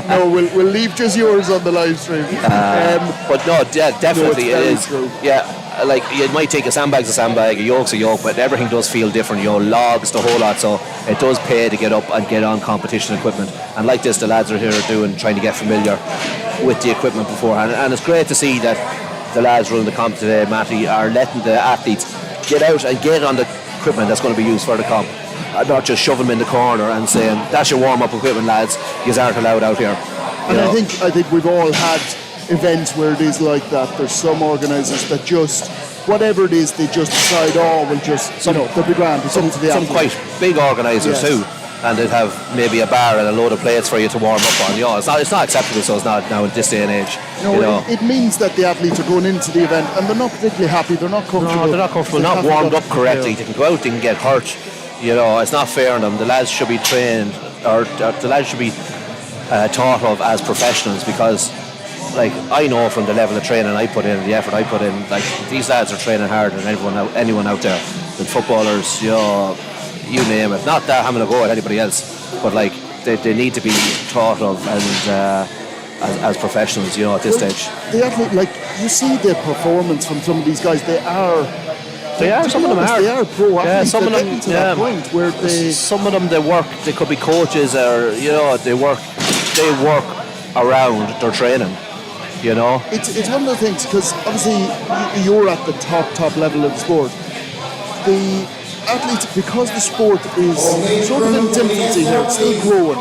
No, we'll leave just yours on the live stream. But no, definitely it is. True. Yeah. Like you might take a sandbag's a sandbag, a yoke's a yoke, but everything does feel different. Logs, the whole lot. So it does pay to get up and get on competition equipment. And like this, the lads are here trying to get familiar with the equipment beforehand. And it's great to see that the lads running the comp today, Matty, are letting the athletes get out and get on the equipment that's going to be used for the comp. Not just shove them in the corner and saying, "That's your warm-up equipment, lads. You aren't allowed out here." And I think we've all had events where it is like that. There's some organisers that just, whatever it is, they just decide, we'll just, they'll be grand. Some quite big organisers too, and they'd have maybe a bar and a load of plates for you to warm up on. It's not acceptable, so it's not now in this day and age. It means that the athletes are going into the event and they're not particularly happy, they're not comfortable. No, they're not comfortable, not warmed up correctly. They can go out, they can get hurt. It's not fair on them. The lads should be trained, or the lads should be thought of as professionals, because I know from the level of training I put in, the effort I put in, these lads are training harder than anyone out there, than footballers, you name it. Not that having a go at anybody else, but they need to be thought of as professionals, at this stage. The athlete, you see the performance from some of these guys. Some of them are. They are pro athletes. Yeah, some of them. To that point where some of them they work. They could be coaches, or they work around their training. It's one of the things, because obviously you're at the top level of the sport. The athletes, because the sport is sort of in its infancy here, it's still growing,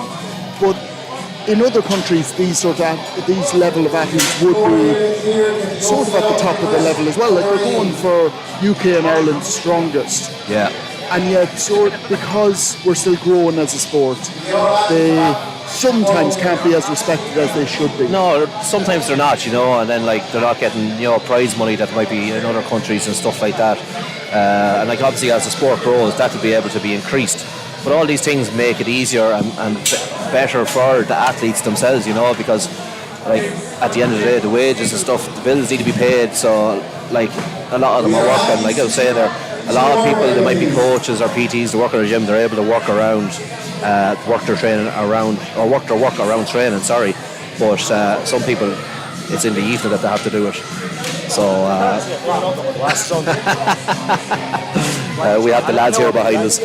but in other countries these level of athletes would be sort of at the top of the level as well. They're going for UK and Ireland's strongest. Yeah. And yet, because we're still growing as a sport, they sometimes can't be as respected as they should be. No, sometimes they're not, and then they're not getting prize money that might be in other countries and stuff like that. And obviously as the sport grows, that will be able to be increased. But all these things make it easier and better for the athletes themselves, because like at the end of the day, the wages and stuff, the bills need to be paid. So like a lot of them are working. Like I was saying there, a lot of people, they might be coaches or PTs, they work at a gym, they're able to work around, work their training around, or work their work around training. Sorry, but some people, it's in the evening that they have to do it. So we have the lads here behind us.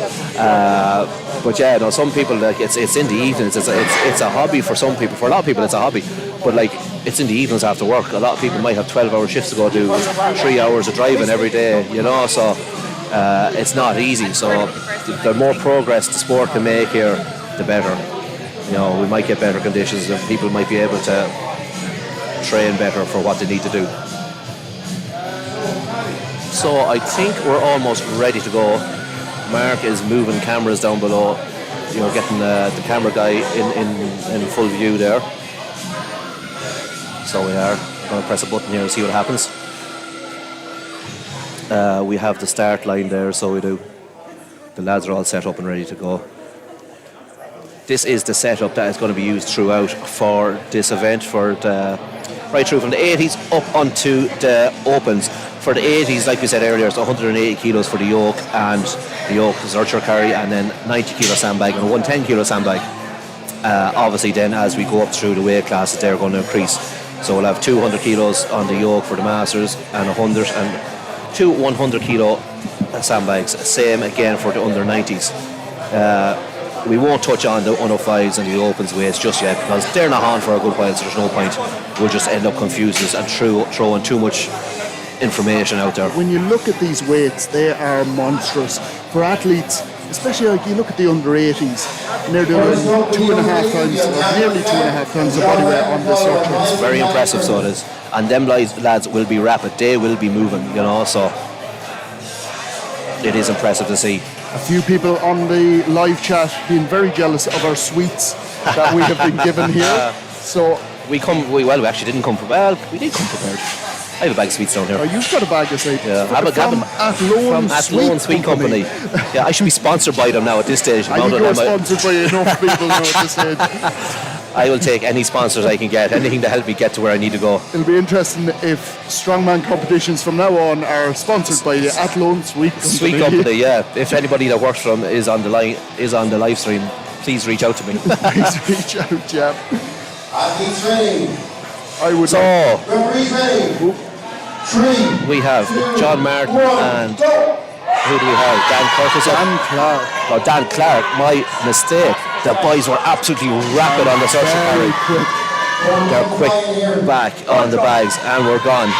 But yeah, no, some people, like it's in the evenings. It's a hobby for some people. For a lot of people, it's a hobby. But like it's in the evenings after work. A lot of people might have 12-hour shifts to go do, 3 hours of driving every day. You know, so it's not easy. So the more progress the sport can make here, the better. You know, we might get better conditions, and people might be able to train better for what they need to do. So I think we're almost ready to go. Mark is moving cameras down below, you know, getting the camera guy in full view there. So we are going to press a button here and see what happens. We have the start line there, so we do. The lads are all set up and ready to go. This is the setup that is going to be used throughout for this event, for the right through from the 80s up onto the opens. For the 80s, like we said earlier, it's 180 kilos for the yoke, and the yoke is archer carry, and then 90 kilo sandbag and a 110 kilo sandbag. Obviously then as we go up through the weight classes, they're going to increase. So we'll have 200 kilos on the yoke for the masters, and 100 and two 100 kilo sandbags. Same again for the under 90s. We won't touch on the 105s and the opens weights just yet, because they're not on for a good while, so there's no point. We'll just end up confusing us and throwing too much information out there. When you look at these weights, they are monstrous. For athletes, especially like you look at the under 80s, and they're doing 2.5 times, or nearly 2.5 times the body weight on this archer. It's very impressive, so it is. And them lads will be rapid, they will be moving, you know, so it is impressive to see. A few people on the live chat being very jealous of our sweets that we have been given here. So we actually didn't come prepared. We did come prepared. I have a bag of sweets down here. Oh, you've got a bag of sweets. Yeah, from Athlone Sweet Company. Yeah, I should be sponsored by them now at this stage. I think you're sponsored by enough people now at this stage. I will take any sponsors I can get, anything to help me get to where I need to go. It'll be interesting if strongman competitions from now on are sponsored by the Athlone Sweet Company. Sweet Company, yeah. If anybody that works for them is on the live stream, please reach out to me. Please reach out, yeah. Athletes ready. I would. So referees ready. 3. We have John Martin and who do we have? Dan Curtis. Dan Clark. Oh, Dan Clark. My mistake. The boys were absolutely rapid on the search and carry. Quick. They're quick back on the bags, and we're gone.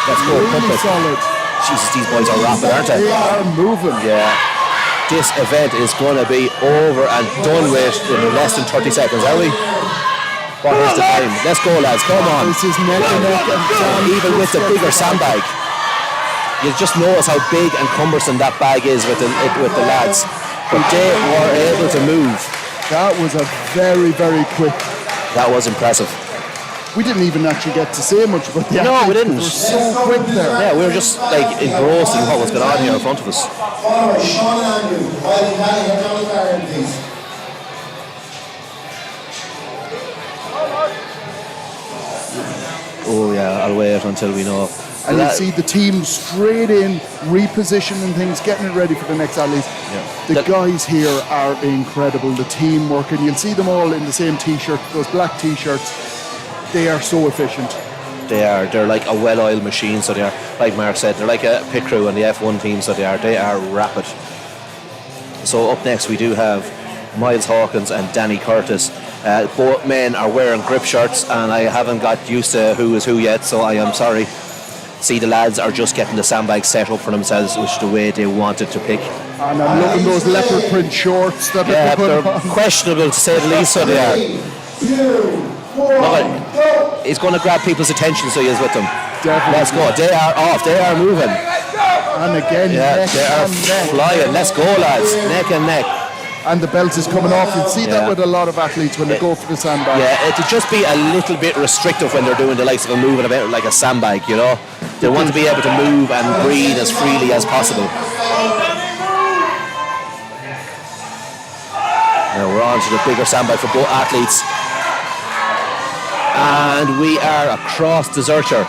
Let's go. Really solid. Jesus, these boys are rapid, aren't they? They are moving. Yeah. This event is going to be over and done with in less than 30 seconds, are we? What is the time? Let's go, lads. Come on. This is neck and neck, and even with the bigger sandbag, you just notice how big and cumbersome that bag is with the lads. But they were able to move. That was a very, very quick. That was impressive. We didn't even actually get to say much about the No, we didn't. We were so quick there. Yeah, we were just like engrossed in what was going on here in front of us. Sean and Andrew, Wiley Kelly and Johnny Barron, please. Oh yeah, I'll wait until we know. And you see the team straight in, repositioning things, getting it ready for the next athletes. Yeah. The guys here are incredible. The team working. You'll see them all in the same T-shirt, those black T-shirts. They are so efficient. They are. They're like a well-oiled machine. So they are, like Mark said, they're like a pit crew on the F1 team. So they are rapid. So up next we do have Miles Hawkins and Danny Curtis. Both men are wearing grip shirts, and I haven't got used to who is who yet, so I am sorry. See, the lads are just getting the sandbags set up for themselves, which is the way they wanted to pick. And I'm loving those leopard print shorts that they're questionable to say the least, so they are. Look, he's going to grab people's attention, so he is with them. Definitely. Let's go. They are off. They are moving. And again, yeah, they are flying. Let's go, lads. Neck and neck. And the belt is coming off. You'll see that with a lot of athletes when they go for the sandbag. Yeah, it'll just be a little bit restrictive when they're doing the likes of a moving about like a sandbag, you know. They want to be able to move and breathe as freely as possible. Now we're on to the bigger sandbag for both athletes. And we are across deserter.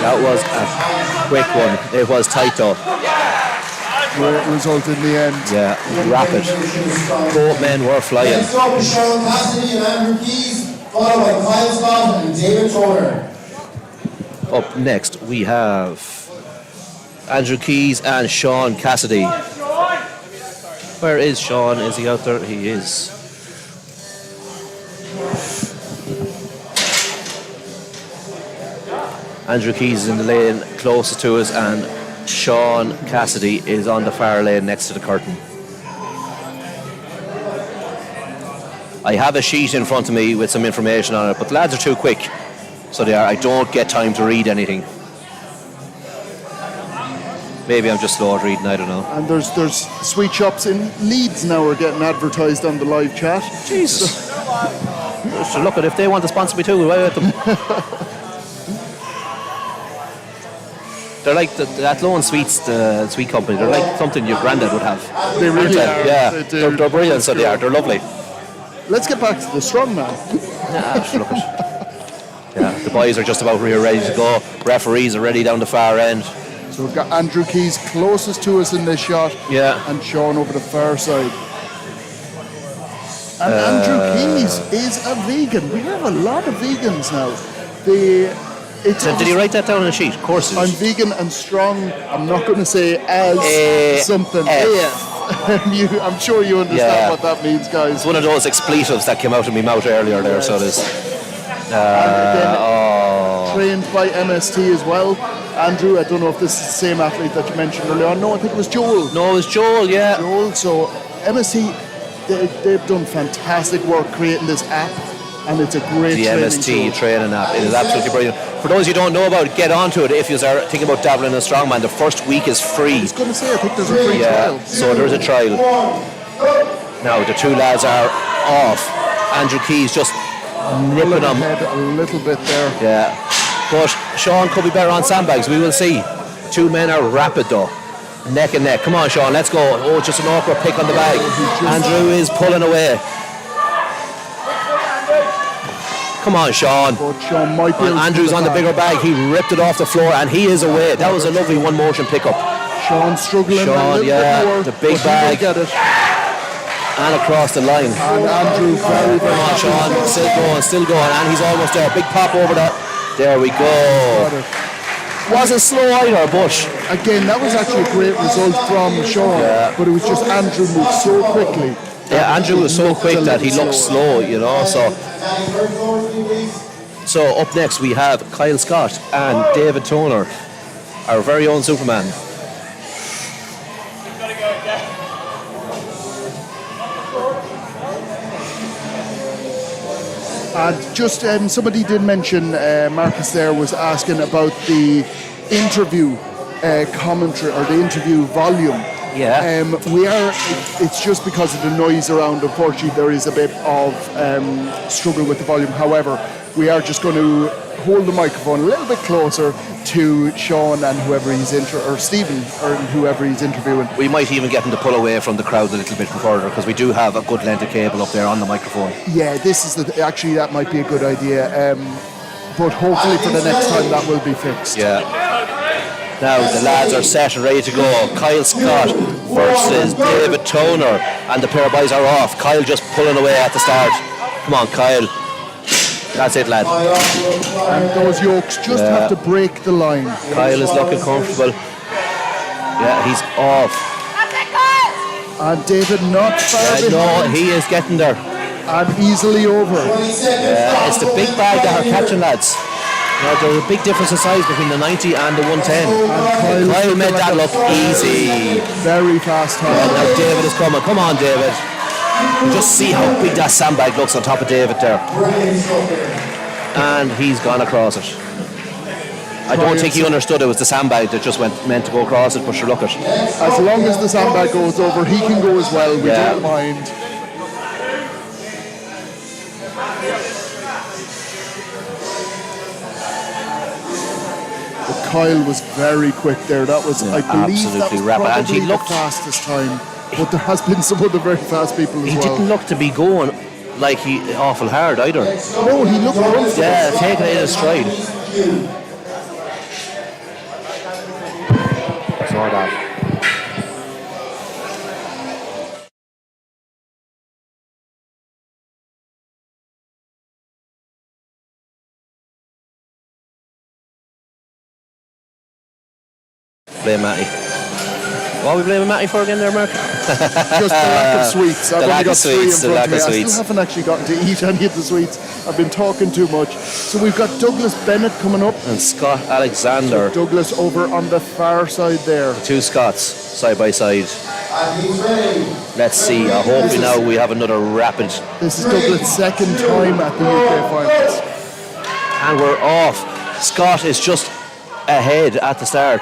That was a quick one. It was tight though. Great result in the end. Yeah, rapid. Both men were flying. Next up is Sean Cassidy and Andrew Keys, followed by Kyle Scott and David Toner. Up next we have Andrew Keys and Sean Cassidy. Where is Sean? Is he out there? He is. Andrew Keys is in the lane closest to us, and Sean Cassidy is on the far lane next to the curtain. I have a sheet in front of me with some information on it, but the lads are too quick, so they are. I don't get time to read anything. Maybe I'm just slow at reading, I don't know. And there's sweet shops in Leeds now are getting advertised on the live chat. Jesus. So look at, if they want to sponsor me too, we'll with them. They're like the Athlone Sweets, the sweet company. They're like something your granddad would have. They really are. Yeah, They do. they're brilliant, so they are. They're lovely. Let's get back to the strongman. Look at. Yeah, the boys are just about ready to go. Referees are ready down the far end. So we've got Andrew Keys closest to us in this shot. Yeah. And Sean over the far side. And Andrew Keys is a vegan. We have a lot of vegans now. Did he write that down on a sheet? Of course it is. I'm vegan and strong. I'm not going to say as something. I'm sure you understand what that means, guys. It's one of those expletives that came out of my mouth earlier there, so it is. Trained by MST as well. Andrew, I don't know if this is the same athlete that you mentioned earlier on. No, I think it was Joel. No, it was Joel, yeah. Joel, so MST, they've done fantastic work creating this app, and it's a great the MST tool. training app. It is absolutely brilliant. For those you don't know about it, get onto it if you are thinking about dabbling in Strongman. The first week is free. I was going to say, I think there's a free trial. So there's a trial. Now the two lads are off. Andrew Keys just nipping them a little bit there. Yeah, but Sean could be better on sandbags. We will see. Two men are rapid though, neck and neck. Come on, Sean, let's go. Oh, just an awkward pick on the bag. Andrew is pulling away. Come on, Sean. But Sean might be Andrew's on the bigger bag. He ripped it off the floor and he is away. That was a lovely one motion pickup. Sean struggling a little bit more. The big bag. Get it. And across the line. And Andrew very, very Come on, Sean. Still going. And he's almost there. Big pop over that. There we go. Wasn't slow either, but again, that was actually a great result from Sean. But it was just Andrew moved so quickly. Yeah, Andrew was so quick that he looked slow, you know. So up next we have Kyle Scott and David Toner, our very own Superman. And just somebody did mention, Marcus there was asking about the interview commentary or the interview volume. Yeah. It's just because of the noise around. Unfortunately, there is a bit of struggle with the volume. However, we are just going to hold the microphone a little bit closer to Sean and whoever he's or Stephen or whoever he's interviewing. We might even get him to pull away from the crowd a little bit further because we do have a good length of cable up there on the microphone. Yeah, this is actually that might be a good idea. But hopefully for the next time that will be fixed. Yeah. Now the lads are set and ready to go. Kyle Scott versus David Toner, and the pair of boys are off. Kyle just pulling away at the start. Come on, Kyle. That's it, lad. And those yokes just have to break the line. Kyle is looking comfortable. Yeah, he's off. And David not far behind. No, he is getting there. And easily over. Yeah, it's the big bag that are catching, lads. Now, there's a big difference in size between the 90 and the 110. And Kyle made that look easy. Very fast time. Yeah, now David is coming. Come on, David. You just see how big that sandbag looks on top of David there. And he's gone across it. I don't think he understood it was the sandbag that just meant to go across it, but sure, look at it. As long as the sandbag goes over, he can go as well. We don't mind. But Kyle was very quick there. That was, I believe, that was rapid. probably And he looked the fastest time. But there has been some other very fast people as well. He didn't look to be going like he awful hard either. No, he looked comfortable. Yeah, taking it in his stride. Saw that. Blame Matty. What are we blaming Matty for again there, Mark? Just the lack of sweets. I've only got 3 in front of me. I still haven't actually gotten to eat any of the sweets. I've been talking too much. So we've got Douglas Bennett coming up. And Scott Alexander. So Douglas over on the far side there. The 2 Scots, side by side. Let's see. I hope now we have another rapid. This is Douglas' second time at the UK finals. And we're off. Scott is just ahead at the start.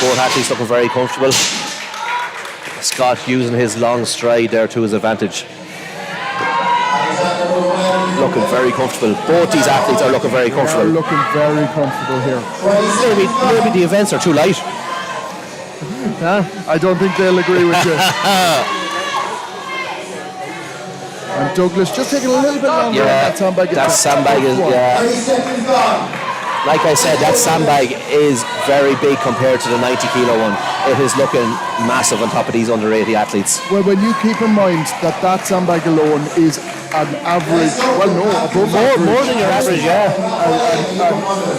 Both athletes looking very comfortable. Scott using his long stride there to his advantage. Looking very comfortable. Both these athletes are looking very comfortable. They are looking very comfortable here. Maybe the events are too light. Huh? I don't think they'll agree with you. And Douglas just taking a little bit longer. Yeah, that sandbag is, yeah. Like I said, that sandbag is very big compared to the 90 kilo one. It is looking massive on top of these under 80 athletes. Well, when you keep in mind that sandbag alone is an average, well no, above average. More than your average, yeah.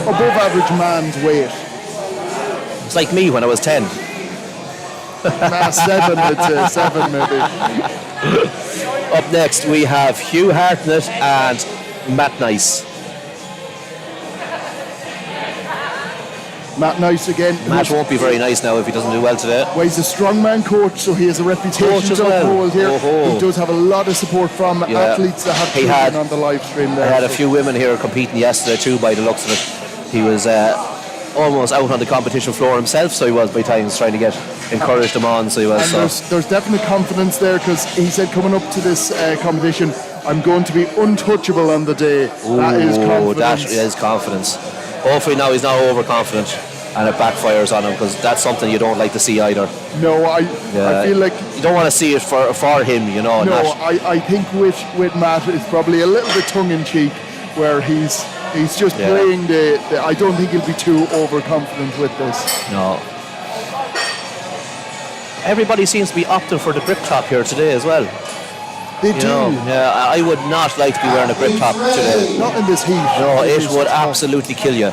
Above average man's weight. It's like me when I was 10. 7, I'd say, 7 maybe. Up next we have Hugh Hartnett and Matt Nice. Matt Nice again. Matt won't be very nice now if he doesn't do well today. Well, he's a strongman coach, so he has a reputation to uphold here. He does have a lot of support from athletes that have been on the live stream there. I had a few women here competing yesterday too by the looks of it. He was almost out on the competition floor himself, so he was by times trying to encourage them on, so he was. And there's definite confidence there, because he said coming up to this competition, I'm going to be untouchable on the day. That is confidence. That is confidence. Hopefully now he's not overconfident and it backfires on him, because that's something you don't like to see either. No, I feel like you don't want to see it for him, you know. No, I think with Matt it's probably a little bit tongue-in-cheek, where he's just playing the I don't think he'll be too overconfident with this. No. Everybody seems to be opting for the grip top here today as well. They do. Yeah, I would not like to be wearing a grip top today. Not in this heat. No, it would absolutely kill you.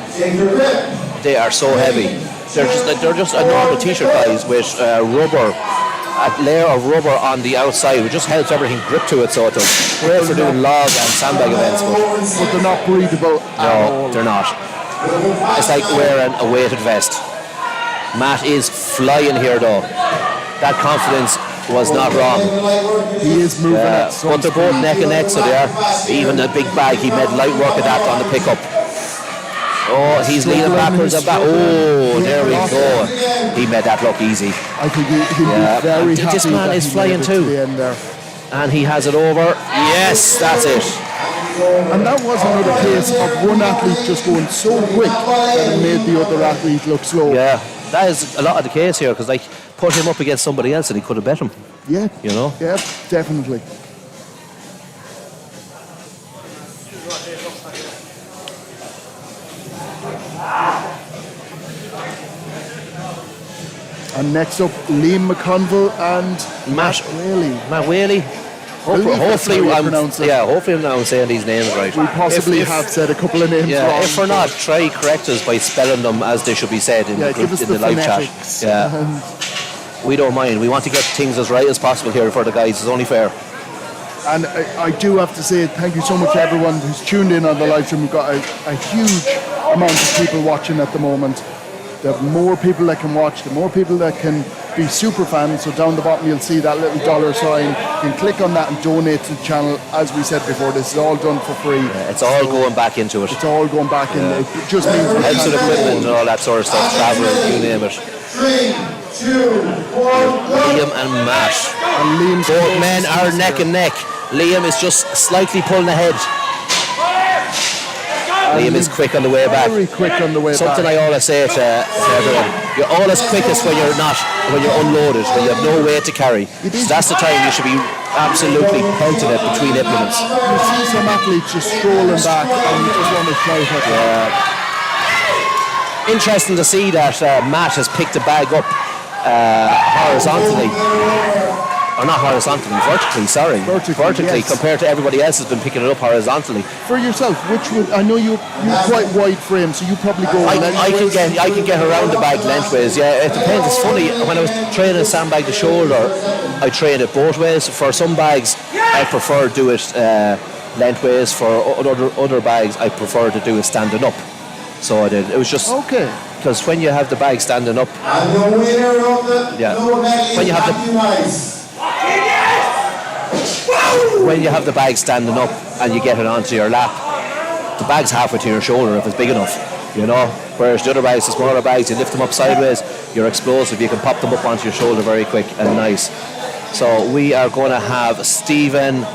They are so heavy. They're just a normal t-shirt, guys, with rubber, a layer of rubber on the outside, which just helps everything grip to it. So it's great for doing log and sandbag events. But they're not breathable. No, they're not. It's like wearing a weighted vest. Matt is flying here, though. That confidence was not wrong. He is moving at some but they're both neck and neck, so they are. Even the big bag, he made light work of that on the pickup. Oh, he's leaning backwards and back. Oh, there we go. He made that look easy. I think he'll be very happy. This man is flying too. And he has it over. Yes, that's it. And that was another case of one athlete just going so quick that it made the other athlete look slow. Yeah, that is a lot of the case here, because put him up against somebody else and he could have bet him. Yeah. You know? Yeah, definitely. And next up, Liam McConville and Matt Whaley. Matt Whaley. Hopefully I'm now saying these names right. We possibly have said a couple of names wrong. If we're not, try correct us by spelling them as they should be said in the live chat. Yeah. We don't mind. We want to get things as right as possible here for the guys. It's only fair. And I do have to say thank you so much to everyone who's tuned in on the live stream. We've got a huge amount of people watching at the moment. The more people that can watch, the more people that can be super fans. So down the bottom you'll see that little dollar sign. You can click on that and donate to the channel. As we said before, this is all done for free. Yeah, it's all going back into it. It's all going back in. It just means helps with equipment and all that sort of stuff, travel, you name it. 3, 2, 1, Liam and Matt. And both men are neck and neck. Liam is just slightly pulling ahead. Liam is quick on the way back. Very quick on the way Something back. I always say to everyone: you're always quickest when you're unloaded, when you have no weight to carry. So that's the time you should be absolutely pelting it between implements. You see some athletes just strolling back and you just want to shout at them. Interesting to see that Matt has picked the bag up horizontally. Or not horizontally, vertically, sorry. Vertically, yes. compared to everybody else has been picking it up horizontally. For yourself, which would, I know you're quite wide frame, so you probably go I lengthways. can get around the bag lengthways, yeah, it depends. It's funny, when I was training sandbag the shoulder, I trained it both ways. For some bags, I prefer to do it lengthways. For other bags, I prefer to do it standing up. So I did. It was just... Okay. Because when you have the bag standing up... And the winner of the when you have the bag standing up and you get it onto your lap, the bag's halfway to your shoulder if it's big enough, you know. Whereas the other bags, the smaller bags, you lift them up sideways, you're explosive, you can pop them up onto your shoulder very quick and nice. So we are going to have Stephen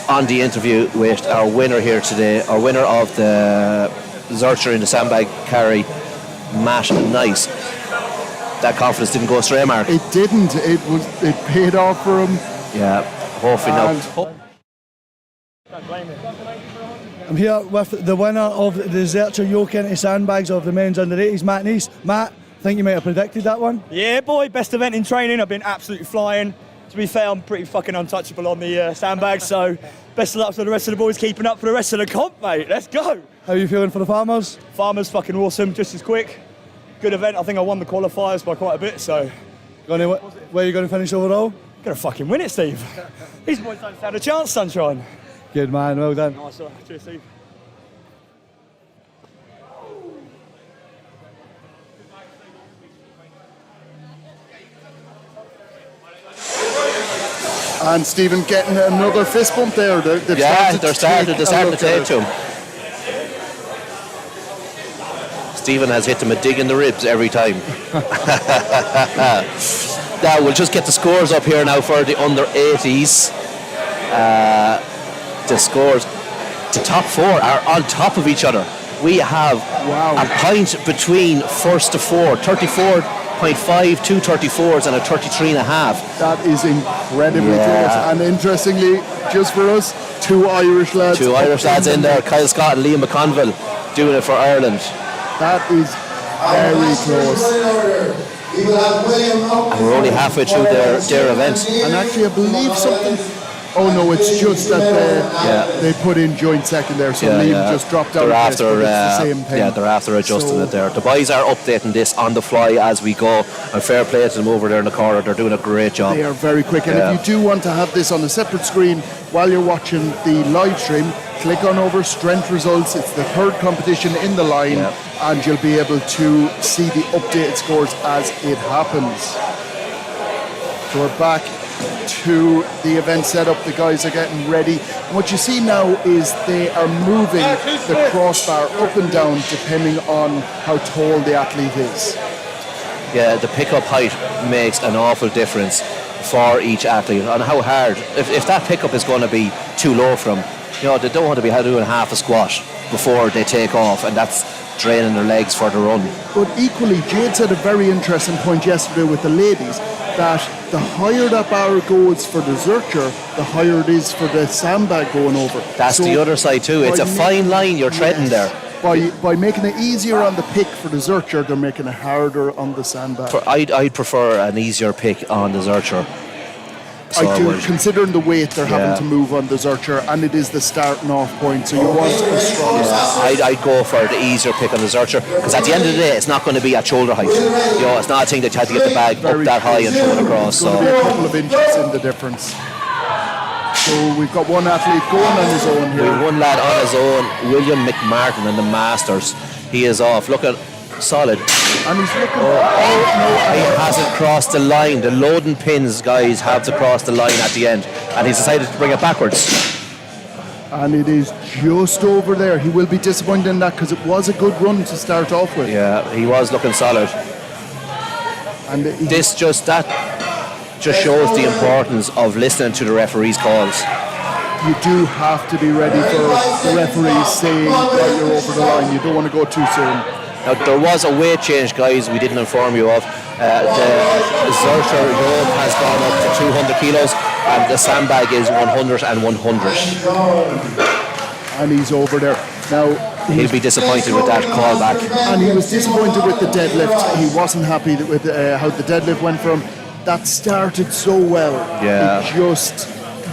on the interview with our winner here today, our winner of the Zurcher in the sandbag carry, Matt Nice. That confidence didn't go astray, Mark. It didn't. It paid off for him. Yeah, hopefully not. I'm here with the winner of the Zurcher UKNS sandbags of the men's under 80s, Matt Nice. Matt, I think you might have predicted that one. Yeah, boy, best event in training. I've been absolutely flying. To be fair, I'm pretty fucking untouchable on the sandbags, so best of luck to the rest of the boys keeping up for the rest of the comp, mate. Let's go. How are you feeling for the farmers? Farmers fucking awesome, just as quick. Good event. I think I won the qualifiers by quite a bit, so. Where are you going to finish overall? Gonna fucking win it, Steve. These boys don't stand a chance, sunshine. Good man, well done. Nice one. Cheers, Steve. And Stephen getting another fist bump there. They're starting to take to him. Stephen has hit him a dig in the ribs every time. Now we'll just get the scores up here now for the under 80s. The scores, the top four are on top of each other. We have a point between first to four, 34.5, two 34s and a 33.5. That is incredibly close. And interestingly, just for us, two Irish lads. Two Irish lads in there, Kyle Scott and Liam McConville, doing it for Ireland. That is very close. And we're only halfway through their event. And actually, I believe something. Oh no, it's just that they put in joint second there, so Liam just dropped out. It's the same thing. Yeah, they're after adjusting it there. The boys are updating this on the fly as we go, and fair play to them over there in the corner. They're doing a great job. They are very quick, and if you do want to have this on a separate screen while you're watching the live stream, click on over strength results. It's the third competition in the line, and you'll be able to see the updated scores as it happens. So we're back to the event setup. The guys are getting ready. And what you see now is they are moving the crossbar up and down depending on how tall the athlete is. Yeah, the pickup height makes an awful difference for each athlete, and how hard. If that pickup is going to be too low for them, you know, they don't want to be doing half a squat before they take off, and that's draining their legs for the run. But equally, Jade said a very interesting point yesterday with the ladies, that the higher that bar goes for the Zurcher, the higher it is for the sandbag going over. That's the other side too. It's a fine line you're treading there. By making it easier on the pick for the Zurcher, they're making it harder on the sandbag. I'd prefer an easier pick on the Zurcher. So I do, considering the weight they're having to move on the Zurcher, and it is the starting off point, so you want a strong I'd go for the easier pick on the Zurcher, because at the end of the day, it's not going to be at shoulder height. You know, it's not a thing that you have to get the bag up that high and throw it across. It's going to be a couple of inches in the difference. So we've got one athlete going on his own here. We've one lad on his own, William McMartin in the Masters. He is off, looking solid. And he's looking. He hasn't crossed the line. The loading pins, guys, have to cross the line at the end, and he's decided to bring it backwards. And it is just over there. He will be disappointed in that, because it was a good run to start off with. Yeah, he was looking solid. And this just shows the importance of listening to the referee's calls. you do have to be ready for the referees saying that you're over the line. You don't want to go too soon. Now, there was a weight change, guys, we didn't inform you of. The Zercher yoke has gone up to 200 kilos, and the sandbag is 100 and 100. And he's over there. Now, he'll be disappointed with that call back. And he was disappointed with the deadlift. He wasn't happy with how the deadlift went for him. That started so well. Yeah. It just,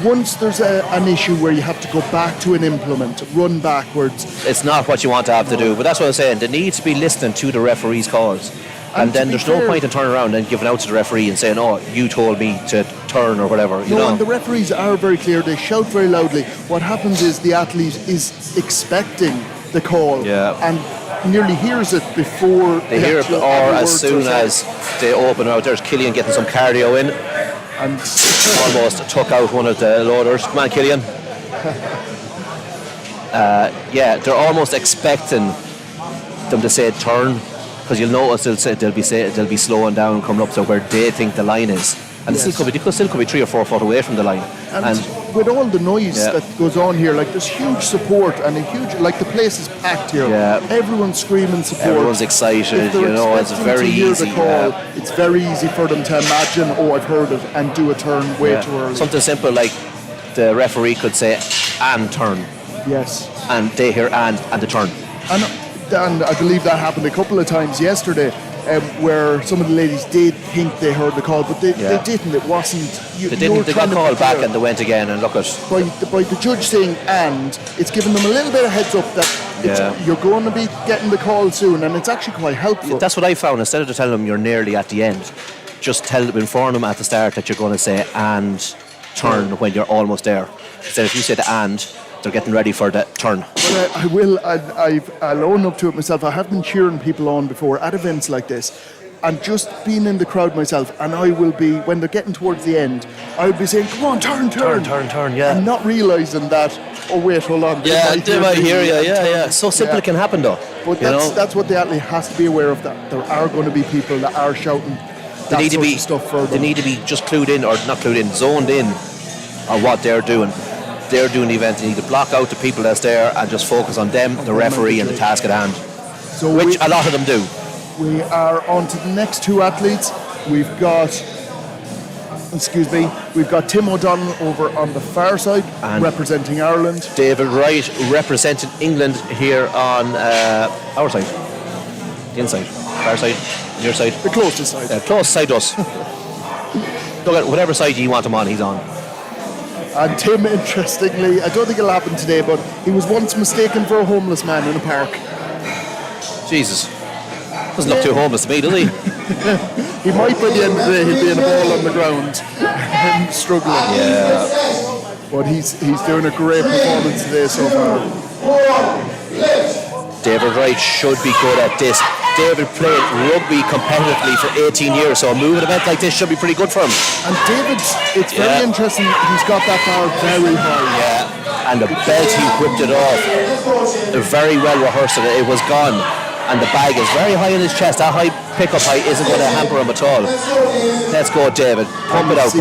once there's an issue where you have to go back to an implement, run backwards. It's not what you want to have to do, but that's what I'm saying. They need to be listening to the referee's calls. And then there's no point in turning around and giving out to the referee and saying, oh, you told me to turn or whatever. You know? And the referees are very clear. They shout very loudly. What happens is the athlete is expecting the call and nearly hears it before they hear it, or as soon as they open out. There's Killian getting some cardio in and almost took out one of the loaders. Come on, Killian. They're almost expecting them to say turn, because you'll notice they'll be slowing down, coming up to where they think the line is, and they still could be 3 or 4 foot away from the line. And with all the noise that goes on here, like there's huge support and the place is packed here. Yeah. Everyone's screaming support. Everyone's excited. It's very easy. It's very easy for them to imagine, oh, I've heard it, and do a turn way too early. Something simple like the referee could say and turn. Yes. And they hear and the turn. And I believe that happened a couple of times yesterday, where some of the ladies did think they heard the call, but they didn't. It wasn't. They didn't. They got called back and they went again. And look at by the judge saying "and," it's giving them a little bit of heads up that you're going to be getting the call soon, and it's actually quite helpful. That's what I found. Instead of telling them you're nearly at the end, just inform them at the start that you're going to say "and turn" when you're almost there. Instead, if you say the "and," they're getting ready for the turn. Well, I'll own up to it myself. I have been cheering people on before at events like this, and just being in the crowd myself, and I will be, when they're getting towards the end, I would be saying, come on, turn, yeah. And not realising that, oh wait, hold on. They might hear you, yeah. So simple it can happen though. But that's what the athlete has to be aware of, that there are going to be people that are shouting they need to be stuff for them. They need to be just clued in, or not clued in, zoned in on what they're doing. They're doing the event. They need to block out the people that's there and just focus on them, the referee, and the task at hand, which a lot of them do. We are on to the next two athletes. We've got Tim O'Donnell over on the far side, and representing Ireland. David Wright representing England here on our side, the inside, far side, your side, the closest side. Closest side to us. Look at whatever side you want him on, he's on. And Tim, interestingly, I don't think it'll happen today, but he was once mistaken for a homeless man in a park. Jesus. Doesn't look too homeless to me, does he? He might by the end of the day, he'll be in a ball on the ground and struggling. Yeah. But he's doing a great performance today so far. David Wright should be good at this. David played rugby competitively for 18 years, so a moving event like this should be pretty good for him. And David's, it's very interesting, he's got that bar very high. Yeah, and the belt he whipped it off. Very well rehearsed, it was gone. And the bag is very high in his chest. That high pickup height isn't going to hamper him at all. Let's go, David. Pump it out.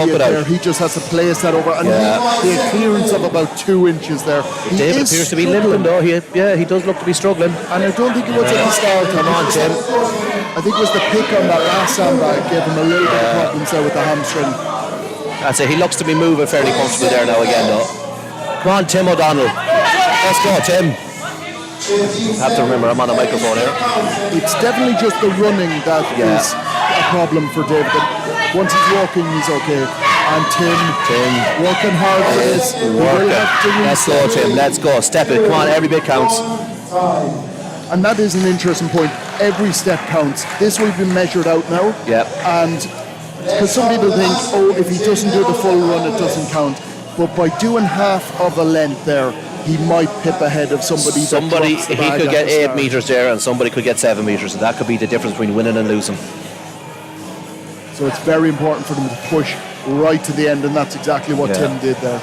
He just has to place that over. And he had clearance of about 2 inches there. David appears to be littling though. He does look to be struggling. And I don't think it was at the start. Come on, Tim. I think it was the pick on that last sandbag gave him a little bit of problems there with the hamstring. That's it. He looks to be moving fairly comfortable there now again though. Come on, Tim O'Donnell. Let's go, Tim. I have to remember I'm on a microphone here. It's definitely just the running that is a problem for David. Once he's walking, he's okay. And Tim working hard for this. Let's go, Tim. Let's go. Step it. Come on, every bit counts. And that is an interesting point. Every step counts. This will be measured out now. Yep. And because some people think, if he doesn't do the full run, it doesn't count. But by doing half of a length there, he might pip ahead of somebody. He could get 8 metres there, and somebody could get 7 metres, and that could be the difference between winning and losing. So it's very important for them to push right to the end, and that's exactly what Tim did there.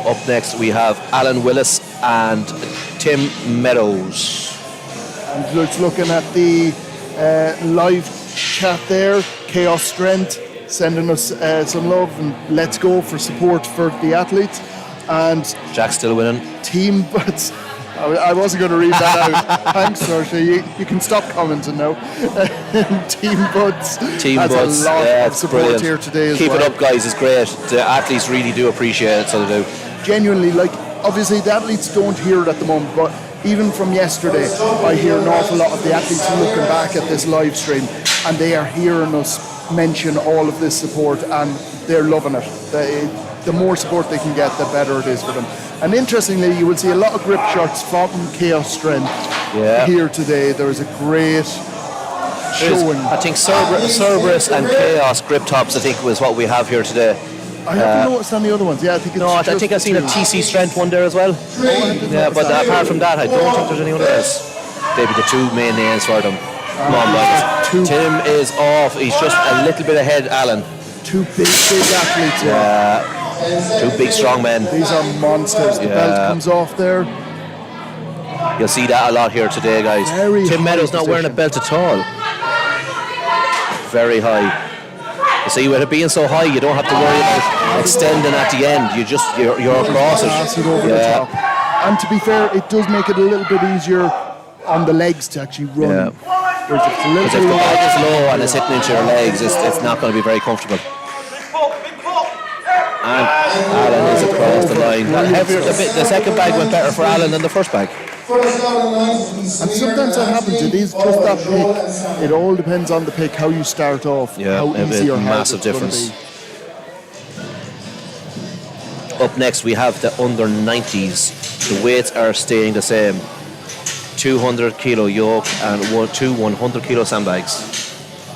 Up next, we have Alan Willis and Tim Meadows. And just looking at the live chat there, Chaos Strength sending us some love and let's go for support for the athletes. And Jack's still winning. team butts. I wasn't going to read that out. Thanks, Saoirse. You can stop commenting now. Team Buds has a lot of support brilliant. here today as Keep well. it up, guys. It's great. The athletes really do appreciate it, so they do. Genuinely, like, obviously the athletes don't hear it at the moment, but even from yesterday, I hear an awful lot of the athletes looking back at this live stream, and they are hearing us mention all of this support, and they're loving it. The more support they can get, the better it is for them. And interestingly, you will see a lot of grip shots from Chaos Strength here today. There is a great showing. I think Cerberus and Chaos grip tops, I think, was what we have here today. I haven't noticed on the other ones. Yeah, I think it's I think I've seen a TC Strength one there as well. Yeah, but apart from that, I don't think there's anyone else. They'd be the two main names for them. Come on, boys. Tim is off. He's just a little bit ahead, Alan. Two big athletes. Yeah. Two big strong men. These are monsters. The belt comes off there. You'll see that a lot here today, guys. Tim Meadows not wearing a belt at all. Very high. You see, with it being so high, you don't have to worry about extending at the end. You're across it. Pass it over the top. And to be fair, it does make it a little bit easier on the legs to actually run. Because if the bag is low and it's hitting into your legs, it's not going to be very comfortable. And Alan is across the line. The second bag went better for Alan than the first bag. And sometimes that happens. It is just that pick. It all depends on the pick, how you start off, how easy or hard massive difference. Up next, we have the under 90s. The weights are staying the same. 200 kilo yoke and two 100 kilo sandbags.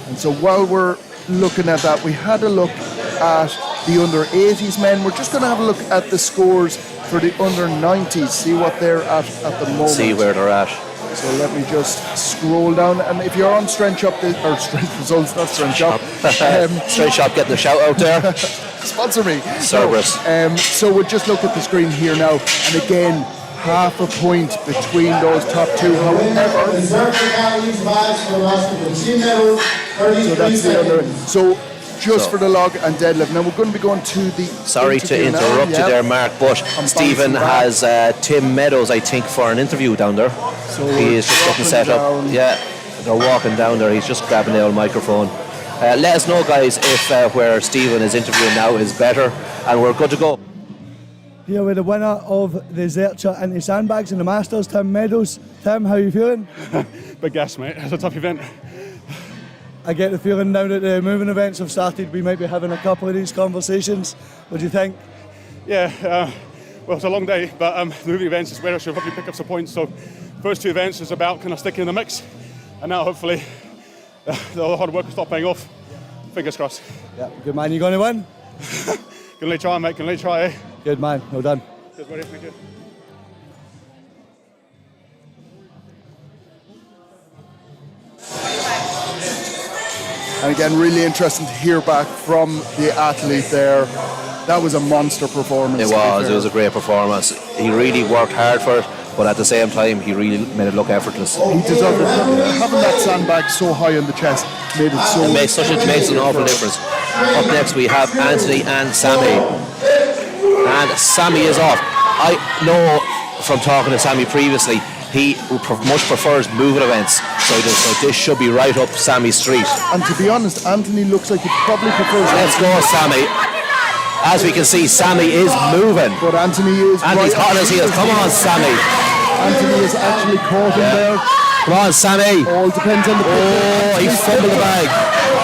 And so while we're looking at that, we had a look at the under 80s men. We're just going to have a look at the scores for the under 90s, see what they're at the moment. See where they're at. So let me just scroll down, and if you're on Strength Shop, or Strength Results, not Strength Shop. Strength Shop getting a shout out there. Sponsor me. Cerberus. So we'll just look at the screen here now, and again, half a point between those top two. However, so that's the under. So just for the log and deadlift. Now we're going to be going to the. Sorry to interrupt you there, Mark, but Stephen has Tim Meadows, I think, for an interview down there. So he is just getting set up. Yeah, they're walking down there. He's just grabbing the old microphone. Let us know, guys, if where Stephen is interviewing now is better, and we're good to go. Here with the winner of the Zercher into sandbags in the Masters, Tim Meadows. Tim, how are you feeling? Big gas, mate. It's a tough event. I get the feeling now that the moving events have started, we might be having a couple of these conversations. What do you think? Yeah, well, it's a long day, but the moving events is where I should probably pick up some points. So, first two events is about kind of sticking in the mix, and now hopefully the hard work will start paying off. Fingers crossed. Yeah, good man. You going to win? Can only try, mate. Can only try, eh? Good man. Well done. Good, buddy. Thank you. And again, really interesting to hear back from the athlete there. That was a monster performance. It was a great performance. He really worked hard for it, but at the same time, he really made it look effortless. He deserved it. Having that sandbag so high in the chest made it so. It makes an awful difference. Up next, we have Anthony and Sammy. And Sammy is off. I know from talking to Sammy previously, he much prefers moving events, so this should be right up Sammy's street. And to be honest, Anthony looks like he probably prefers. Let's go, Sammy. As we can see, Sammy is moving. But Anthony's right hot as heels. Come on, Sammy. Anthony is actually caught him there. Come on, Sammy. All depends on the. Oh, he fumbled the bag.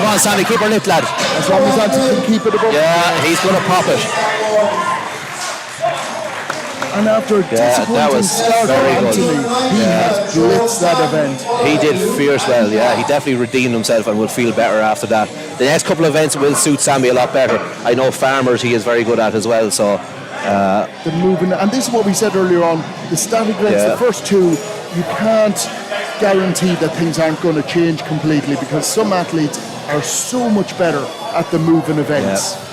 Come on, Sammy, keep her lit, lad. As long as Anthony can keep it above. Yeah, he's going to pop it. And after a disappointing start for Anthony, he has blitzed that event. He did fierce well, yeah. He definitely redeemed himself and will feel better after that. The next couple of events will suit Sammy a lot better. I know farmers he is very good at as well, so... the moving, and this is what we said earlier on, the static events, the first two, you can't guarantee that things aren't going to change completely because some athletes are so much better at the moving events. Yeah.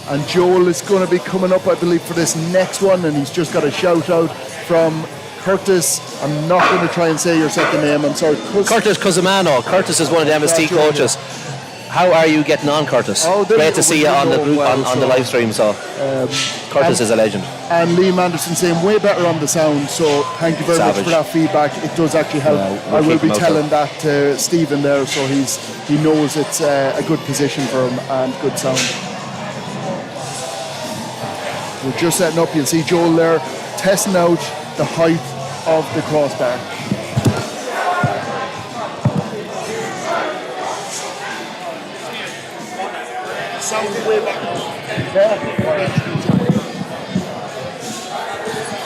And Joel is going to be coming up, I believe, for this next one, and he's just got a shout out from Curtis. I'm not going to try and say your second name, I'm sorry. Curtis Cusimano. Curtis is one of the MST coaches. How are you getting on, Curtis? Great to see you on the group, on the live stream. So Curtis is a legend. And Liam Anderson saying way better on the sound. So thank you very much for that feedback. It does actually help. I will be telling that to Stephen there, so he knows it's a good position for him and good sound. We're just setting up. You'll see Joel there testing out the height of the crossbar. Sound way back.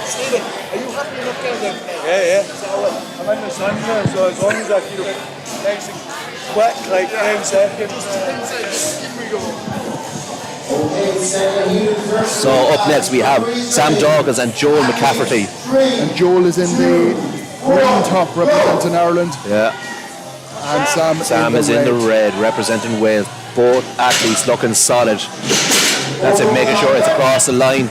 Stephen, are you happy enough down there? Yeah. I'm in the sun there, so as long as I feel nice and quick, like 10 seconds. Here we go. So up next we have Sam Dawkins and Joel McCafferty. And Joel is in the green top representing Ireland. Yeah. And Sam is in the red representing Wales. Both athletes looking solid. That's it, making sure it's across the line.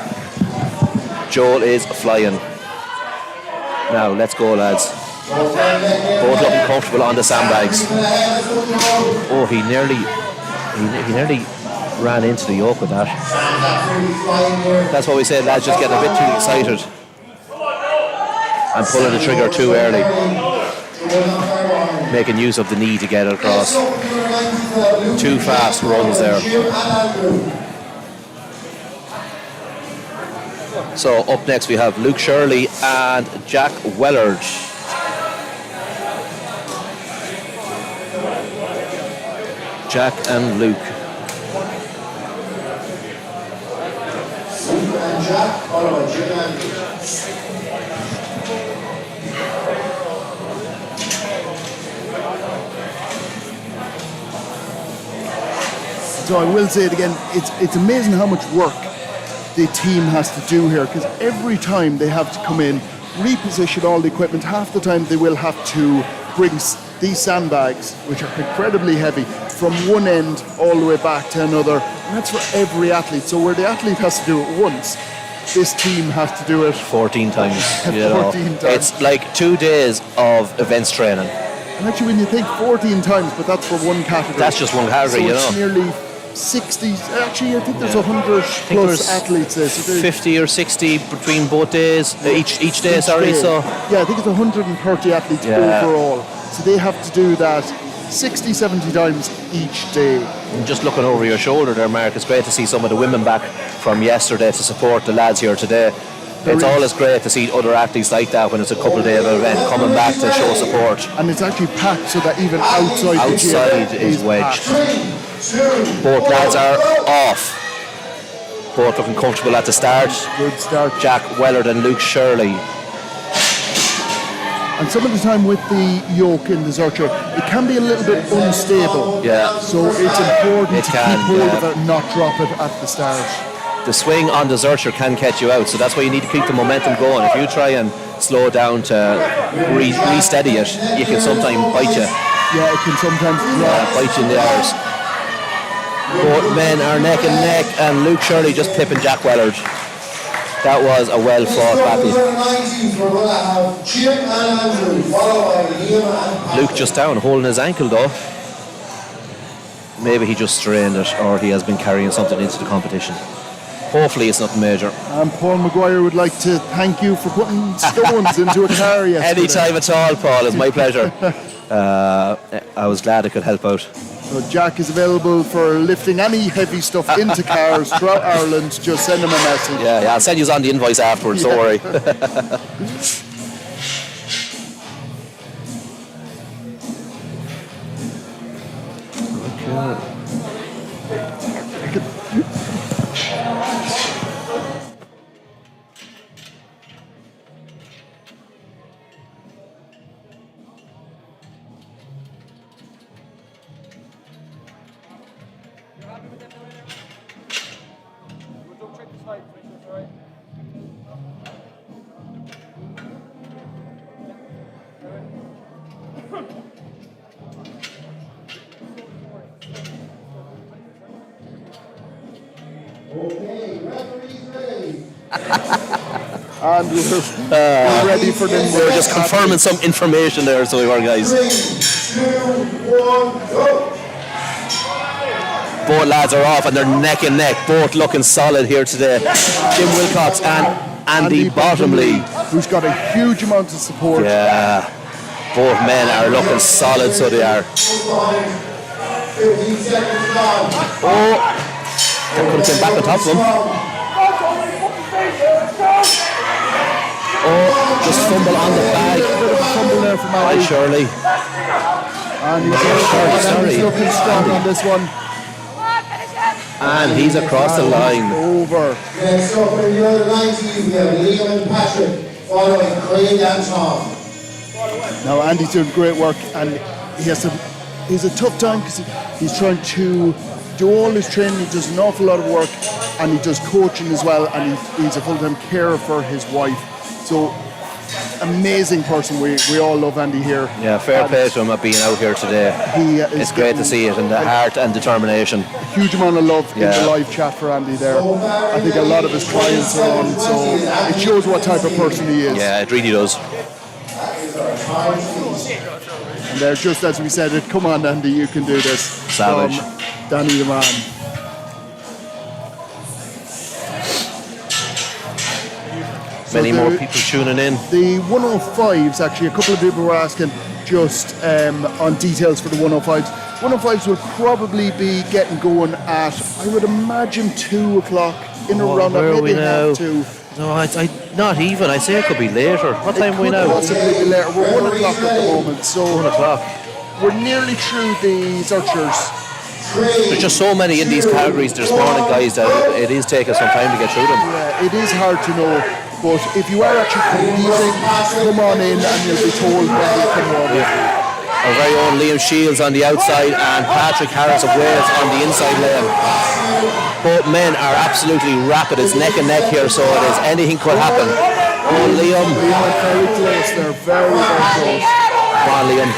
Joel is flying. Now let's go, lads. Both looking comfortable on the sandbags. Oh, he nearly ran into the yoke with that. That's what we said, lads, just getting a bit too excited and pulling the trigger too early, making use of the knee to get it across. Too fast runs there. So up next we have Luke Shirley and Jack Wellard. Jack and Luke. So I will say it again, it's amazing how much work the team has to do here, because every time they have to come in, reposition all the equipment, half the time they will have to bring these sandbags, which are incredibly heavy, from one end all the way back to another, and that's for every athlete. So where the athlete has to do it once, this team has to do it 14 times. 14 times. It's like 2 days of events training. And actually when you think 14 times, but that's for one category. That's just one category, so it's nearly 60, actually I think there's 100 plus athletes there. So 50 or 60 between both days, each day, day. So yeah, I think it's 130 athletes overall. So they have to do that 60, 70 times each day. And just looking over your shoulder there, Mark, it's great to see some of the women back from yesterday to support the lads here today. It's always great to see other athletes like that when it's a couple of day event coming back to show support. And it's actually packed so that even outside the gym is wedged. Both lads are off. Both looking comfortable at the start. Good start. Jack Wellard and Luke Shirley. And some of the time with the yoke in the Zercher, it can be a little bit unstable. Yeah. So it's important to keep hold of it and not drop it at the start. The swing on the Zercher can catch you out, so that's why you need to keep the momentum going. If you try and slow down to re-steady it, you can sometimes bite you. Yeah, it can sometimes bite you in the arse. Both men are neck and neck, and Luke Shirley just clipping Jack Wellard. That was a well-fought battle. Luke just down, holding his ankle though. Maybe he just strained it, or he has been carrying something into the competition. Hopefully it's nothing major. And Paul Maguire would like to thank you for putting stones into a car yesterday. Anytime at all, Paul, it's my pleasure. I was glad I could help out. So Jack is available for lifting any heavy stuff into cars throughout Ireland. Just send him a message. Yeah, I'll send you on the invoice afterwards, don't worry. And we're ready for them. We're just confirming some information there, so we were, guys. 3, 2, 1, go! Both lads are off and they're neck and neck, both looking solid here today. Jim Wilcox and Andy Bottomley, who's got a huge amount of support. Yeah, both men are looking solid, so they are. Oh, that could have been back on top of him. Oh, just fumble on the bag. A bit of a fumble there from Hi, Andy. Shirley. And he's looking strong on this one. And he's across the line. Over. Next up in the under 19, we have Liam and Patrick, following Craig and Tom. Now Andy's doing great work, and he's a tough time because he's trying to do all his training. He does an awful lot of work, and he does coaching as well, and he's a full-time carer for his wife. So amazing person. We all love Andy here. Yeah, fair play to him at being out here today. It's great to see it, and the heart and determination. A huge amount of love in the live chat for Andy there. I think a lot of his clients are on, so it shows what type of person he is. Yeah, it really does. And there, just as we said it, come on Andy, you can do this. Savage. From Danny the man. Many more people tuning in. The 105s, actually, a couple of people were asking just on details for the 105s. 105s will probably be getting going at, I would imagine, 2 o'clock, in around that, maybe half 2. No, I not even. I say it could be later. What time are we now? Possibly be later. We're 1 o'clock at the moment, so 1 o'clock. We're nearly through the searchers. There's just so many in these categories this morning, guys, that it is taking some time to get through them. Yeah, it is hard to know. But if you are actually competing, come on in and you'll be told when you come on. Our very own Liam Shields on the outside and Patrick Harris of Wales on the inside lane. Both men are absolutely rapid. It's neck and neck here, so it is anything could happen. Oh, Liam. They are very close. They're very, very close. Come on, Liam.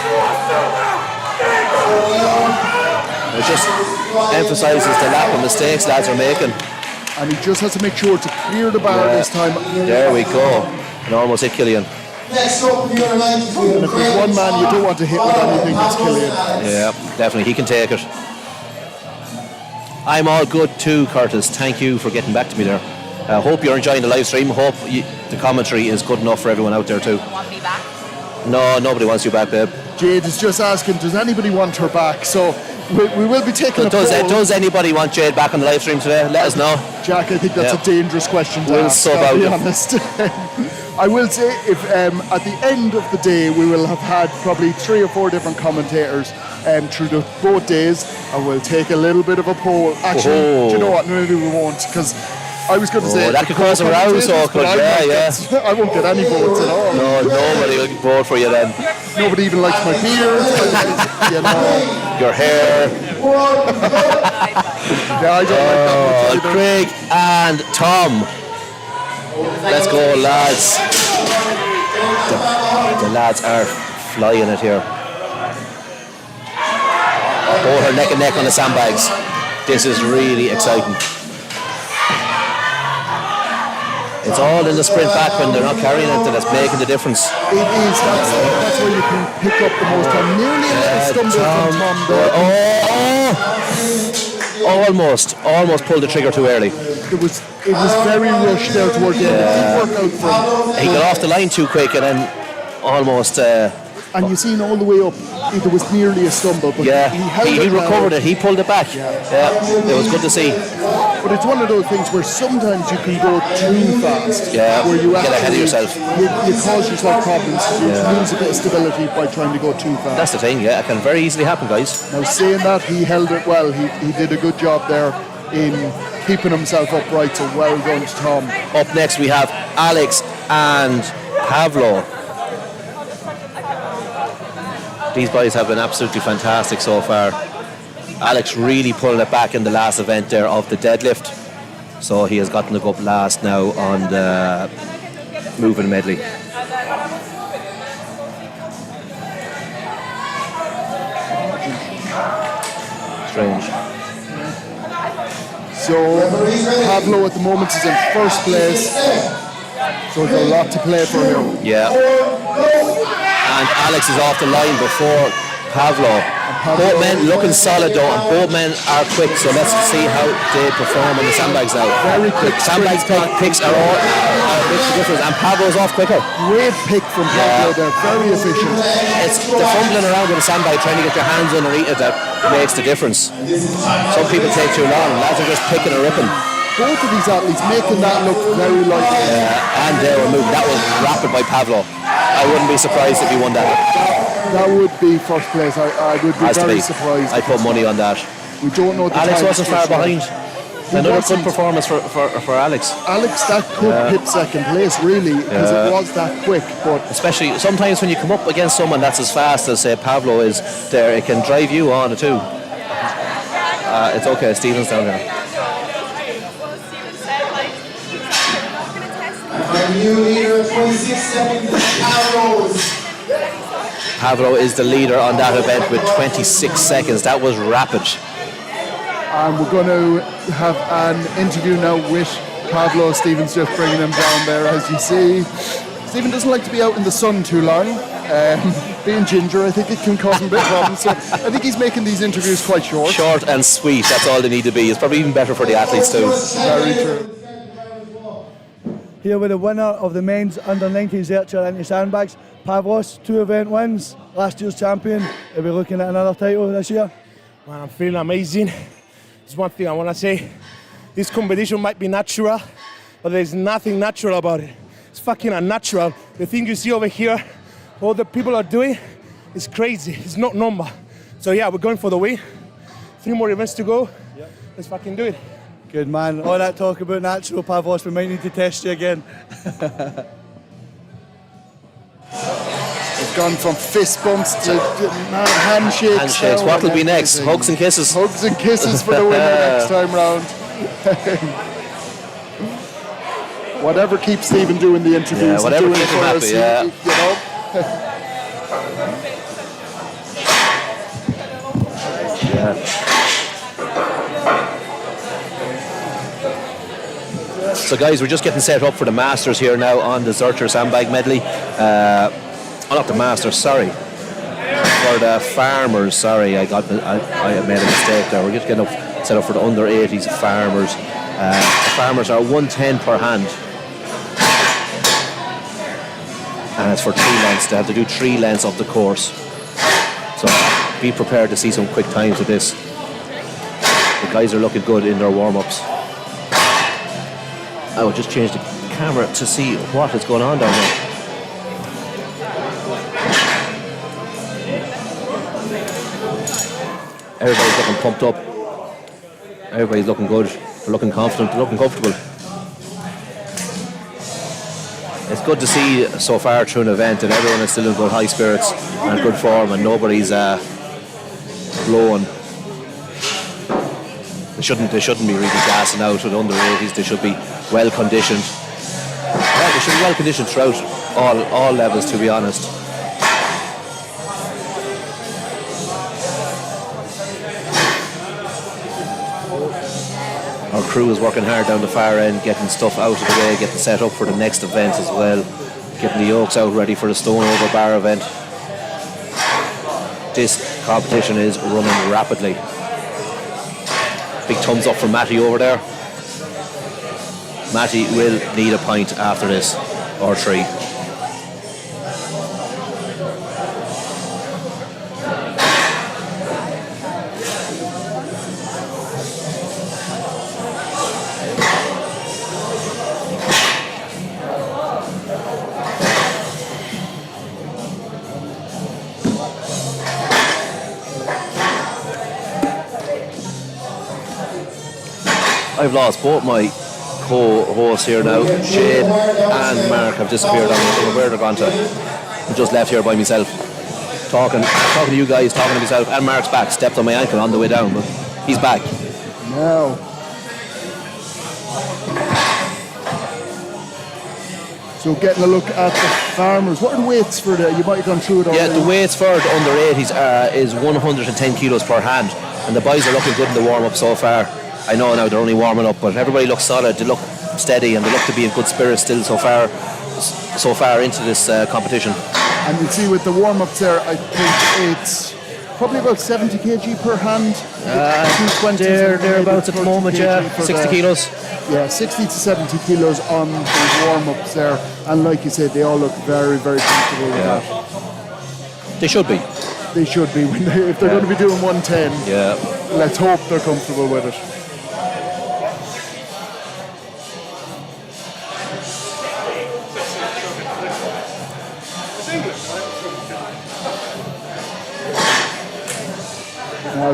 It just emphasises the lack of mistakes lads are making. And he just has to make sure to clear the bar this time. There we go. And almost hit Killian. Next up, the under 19. And if there's one man you don't want to hit with anything, it's Killian. Yeah, definitely. He can take it. I'm all good too, Curtis. Thank you for getting back to me there. Hope you're enjoying the live stream. Hope the commentary is good enough for everyone out there too. Want me back? No, nobody wants you back, babe. Jade is just asking, does anybody want her back? So we will be taking a poll. Does anybody want Jade back on the live stream today? Let us know. Jack, I think that's a dangerous question to ask, sub I'll be out. honest. I will say, if at the end of the day, we will have had probably 3 or 4 different commentators through both days, and we'll take a little bit of a poll. Actually, do you know what? No, we won't, because I was going to say that could cause a rouse, or could, I won't get any votes at all. No, nobody will vote for you then. Nobody even likes my beard. You know. Your hair. Yeah, I don't like that much either. Craig and Tom. Let's go, lads. The lads are flying it here. Both are neck and neck on the sandbags. This is really exciting. It's all in the sprint back when they're not carrying it that's making the difference. It is. That's where you can pick up the most time. Nearly a little stumble from Tom there. Almost pulled the trigger too early. It was very rushed there towards the end. He got off the line too quick and then almost. And you seen all the way up, there was nearly a stumble, but he recovered it. He pulled it back. Yeah, it was good to see. But it's one of those things where sometimes you can go too fast. Yeah, where you get ahead of yourself. You cause yourself problems. You lose a bit of stability by trying to go too fast. That's the thing. Yeah, it can very easily happen, guys. Now, saying that, he held it well. He did a good job there in keeping himself upright. So well done to Tom. Up next, we have Alex and Pavlo. These boys have been absolutely fantastic so far. Alex really pulling it back in the last event there of the deadlift. So he has gotten to go up last now on the moving medley. Strange. So Pavlo at the moment is in first place. So there's a lot to play for him. Yeah. And Alex is off the line before Pavlo. And Both men looking solid though, and both men are quick, so let's see how they perform on the sandbags now. Very quick. Sandbags picks are all makes the difference, and Pablo's off quicker. Great pick from Pablo there, very efficient. It's the fumbling around with a sandbag, trying to get your hands underneath it that makes the difference. Some people take too long, lads are just picking and ripping. Both of these athletes making that look very light. And they were moving. That was rapid by Pablo. I wouldn't be surprised if he won that. That would be first place. I would be very surprised. I put money on that. We don't know the Alex times wasn't far behind. Another good performance for Alex. Alex, that could hit second place really, because it was that quick. But especially sometimes when you come up against someone that's as fast as say Pablo is there, it can drive you on it too. It's okay, Stephen's down there. Our new leader at 26 seconds, Pablo is the leader on that event with 26 seconds. That was rapid. And we're going to have an interview now with Pablo. Stephen's just bringing him down there, as you see. Stephen doesn't like to be out in the sun too long. Being ginger, I think it can cause him a bit of problems. So I think he's making these interviews quite short. Short and sweet, that's all they need to be. It's probably even better for the athletes too. Very true. Here with the winner of the men's under-19 Zercher into sandbags, Pavlos, 2 event wins, last year's champion. Are we looking at another title this year? Man, I'm feeling amazing. There's one thing I want to say. This competition might be natural, but there's nothing natural about it. It's fucking unnatural. The thing you see over here, all the people are doing, is crazy. It's not normal. So yeah, we're going for the win. 3 more events to go. Yep. Let's fucking do it. Good man. All that talk about natural, Pavlos, we might need to test you again. We've gone from fist bumps to handshakes. Handshakes. What will be next? Hugs and kisses? Hugs and kisses for the winner next time round. Whatever keeps Stephen doing the interviews. Yeah, whatever doing keeps it him for happy, us, yeah. you know. So guys, we're just getting set up for the Masters here now on the Zercher sandbag medley. Not the Masters, sorry. For the farmers, sorry, I made a mistake there. We're just getting set up for the under 80s farmers. The farmers are 110 per hand. And it's for 3 lengths. They have to do 3 lengths of the course. So be prepared to see some quick times with this. The guys are looking good in their warm-ups. I will just change the camera to see what is going on down there. Everybody's looking pumped up. Everybody's looking good. They're looking confident. They're looking comfortable. It's good to see so far through an event that everyone is still in good high spirits and good form, and nobody's blowing. They shouldn't be really gassing out with under 80s. They should be well conditioned. Yeah, they should be well conditioned throughout all levels, to be honest. Our crew is working hard down the far end, getting stuff out of the way, getting set up for the next event as well, getting the yokes out ready for the stone over bar event. This competition is running rapidly. Big thumbs up from Matty over there. Matty will need a pint after this, or 3. I've lost both my co-hosts here now. Shane and Mark have disappeared. I don't know where they're gone to. I'm just left here by myself, talking to you guys, talking to myself. And Mark's back. Stepped on my ankle on the way down, but he's back. Now. So getting a look at the farmers. What are the weights for the? You might have gone through it already. Yeah, the weights for the under 80s is 110 kilos per hand, and the boys are looking good in the warm-up so far. I know now they're only warming up, but everybody looks solid. They look steady, and they look to be in good spirits still so far into this competition. And you see with the warm-ups there, I think it's probably about 70 kg per hand. Thereabouts at the moment, yeah. 60 kilos. Yeah, 60 to 70 kilos on the warm-ups there. And like you said, they all look very, very comfortable with that. They should be. They should be. If they're going to be doing 110, let's hope they're comfortable with it.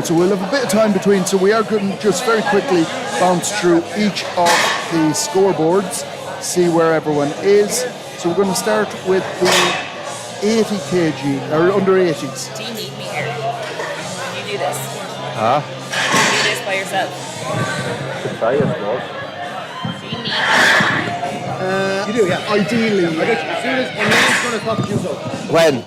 So we'll have a bit of time between, so we are going to just very quickly bounce through each of the scoreboards, see where everyone is. So we're going to start with the 80 kg, or under 80s. Do you need me here? You do this. Huh? You do this by yourself. Try, I suppose. Do you need me? You do, yeah. Ideally. As soon as anyone's going to talk to you, so. When?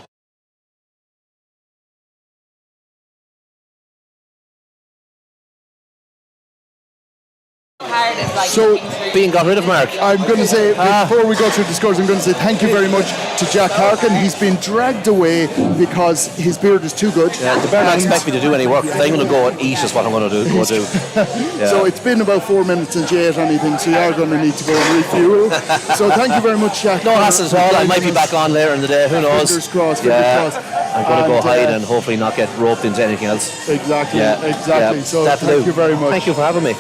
Hard is like So, being got rid of, Mark. I'm going to say, before we go through the scores, I'm going to say thank you very much to Jack Harkin. He's been dragged away because his beard is too good. Yeah, they better not expect me to do any work. I'm going to go and eat is what I'm going to do. Yeah. So it's been about 4 minutes since you ate anything, so you are going to need to go and refuel. So thank you very much, Jack. No hassle at all. I might be back on later in the day. Who knows? Fingers crossed, I'm going to go hide and hopefully not get roped into anything else. Exactly, exactly. Yeah. So thank you very much. Thank you for having me.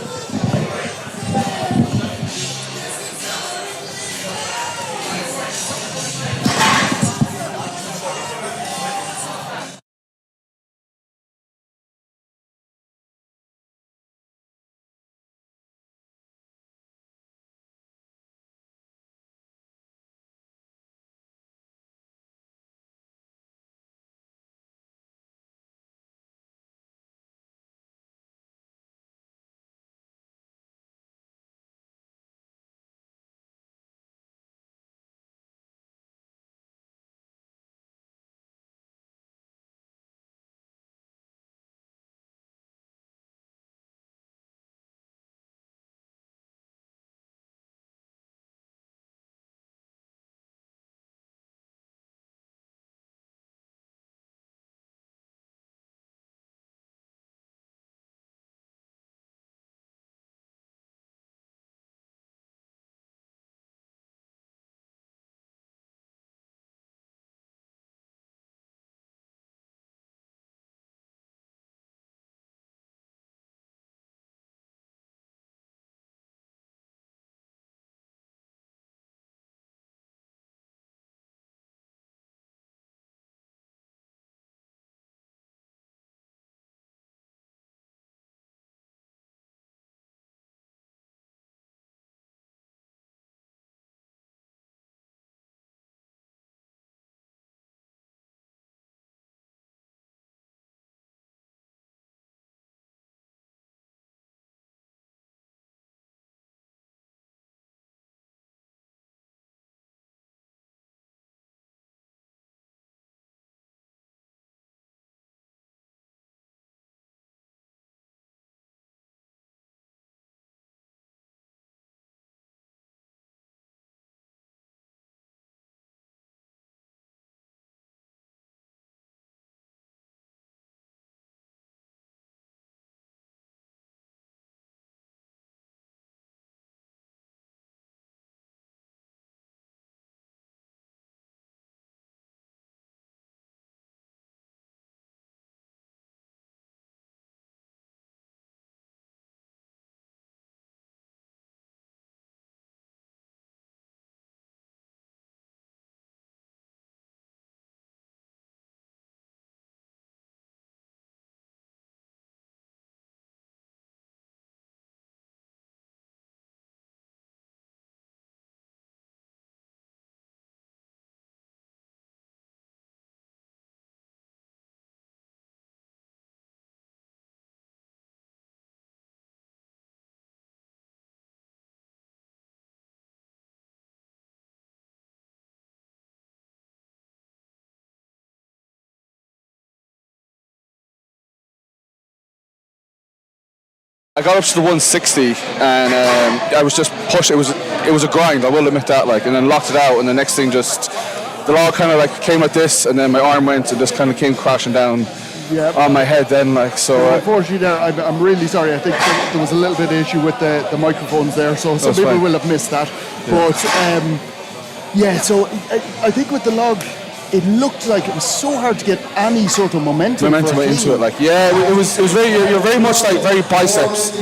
I got up to the 160 and I was just pushed. It was a grind, I will admit that, and then locked it out, and the next thing just the log kind of came like this, and then my arm went and just kind of came crashing down. on my head then, like, so. Unfortunately, there, I'm really sorry. I think there was a little bit of issue with the microphones there, so some That's people fine. will have missed that. But so I think with the log, it looked like it was so hard to get any sort of momentum into it, like, it was very, you're very much like very biceps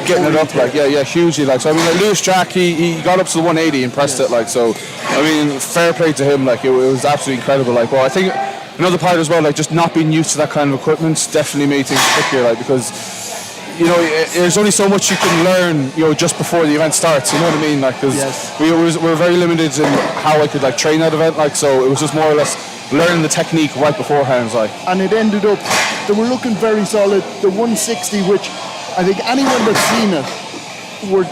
getting it up, like, hugely, like, so I mean, like Lewis Jack, he got up to the 180 and pressed it, like, so I mean, fair play to him, like, it was absolutely incredible, like, well, I think another part as well, like, just not being used to that kind of equipment definitely made things trickier, like, because there's only so much you can learn, just before the event starts. You know what I mean? Like, because we were very limited in how I could like train that event. Like, so it was just more or less learning the technique right beforehand. Like, and it ended up they were looking very solid. The 160, which I think anyone that's seen it were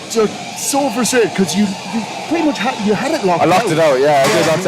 just so frustrated because you pretty much had it locked out. I locked it out, I did lock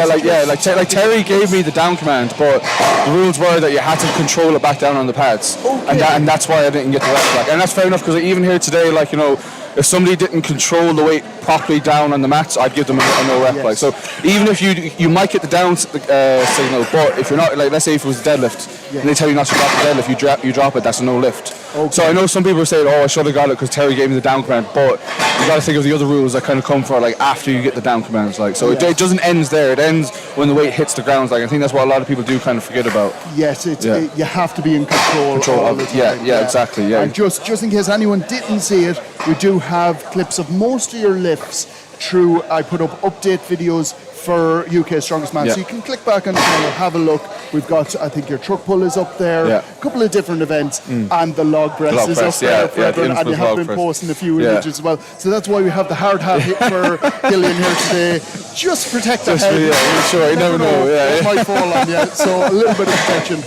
that, like Terry gave me the down command, but the rules were that you had to control it back down on the pads, and that's why I didn't get the rep, like, and that's fair enough, because even here today, like, if somebody didn't control the weight properly down on the mats, I'd give them a no rep. Like, so even if you might get the down signal, but if you're not, like, let's say if it was a deadlift and they tell you not to drop the deadlift, you drop it, that's a no lift. So I know some people are saying, I should have got it because Terry gave me the down command, but you got to think of the other rules that kind of come for like after you get the down commands. Like, so it doesn't end there; it ends when the weight hits the ground. Like, I think that's what a lot of people do kind of forget about. Yes, you have to be in control all the time. Exactly. Yeah. And just in case anyone didn't see it, we do have clips of most of your lifts through. I put up update videos for UK Strongest Man, so you can click back on the channel, have a look. We've got, I think your truck pull is up there, a couple of different events, and the log press is up there for everyone, and you have been posting a few images as well. So that's why we have the hard hat hit for Gillian here today, just to protect the head. Sure, you never know. It might fall on you, so a little bit of protection.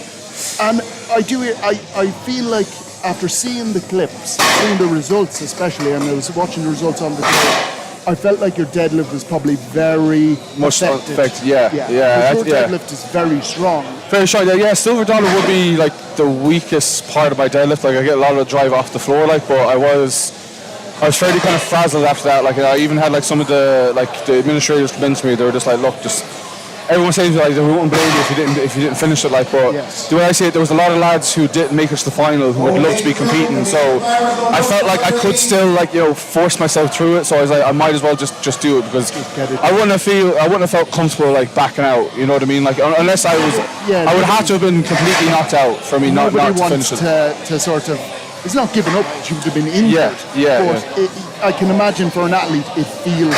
And I feel like after seeing the clips, seeing the results especially, and I was watching the results on the day, I felt like your deadlift was probably very much affected. Your deadlift is very strong. Very strong. Yeah, silver dollar would be like the weakest part of my deadlift. Like, I get a lot of drive off the floor, like, but I was fairly kind of frazzled after that. Like, I even had like some of the administrators convince me. They were just like, look, everyone saying like we wouldn't blame you if you didn't finish it, like, but the way I see it, there was a lot of lads who didn't make it to the final who would love to be competing, so I felt like I could still force myself through it, so I was like, I might as well just do it, because I wouldn't have felt comfortable like backing out, you know what I mean, like, unless I would have to have been completely knocked out for me not to finish it. To sort of, it's not giving up, you would have been injured. I can imagine for an athlete it feels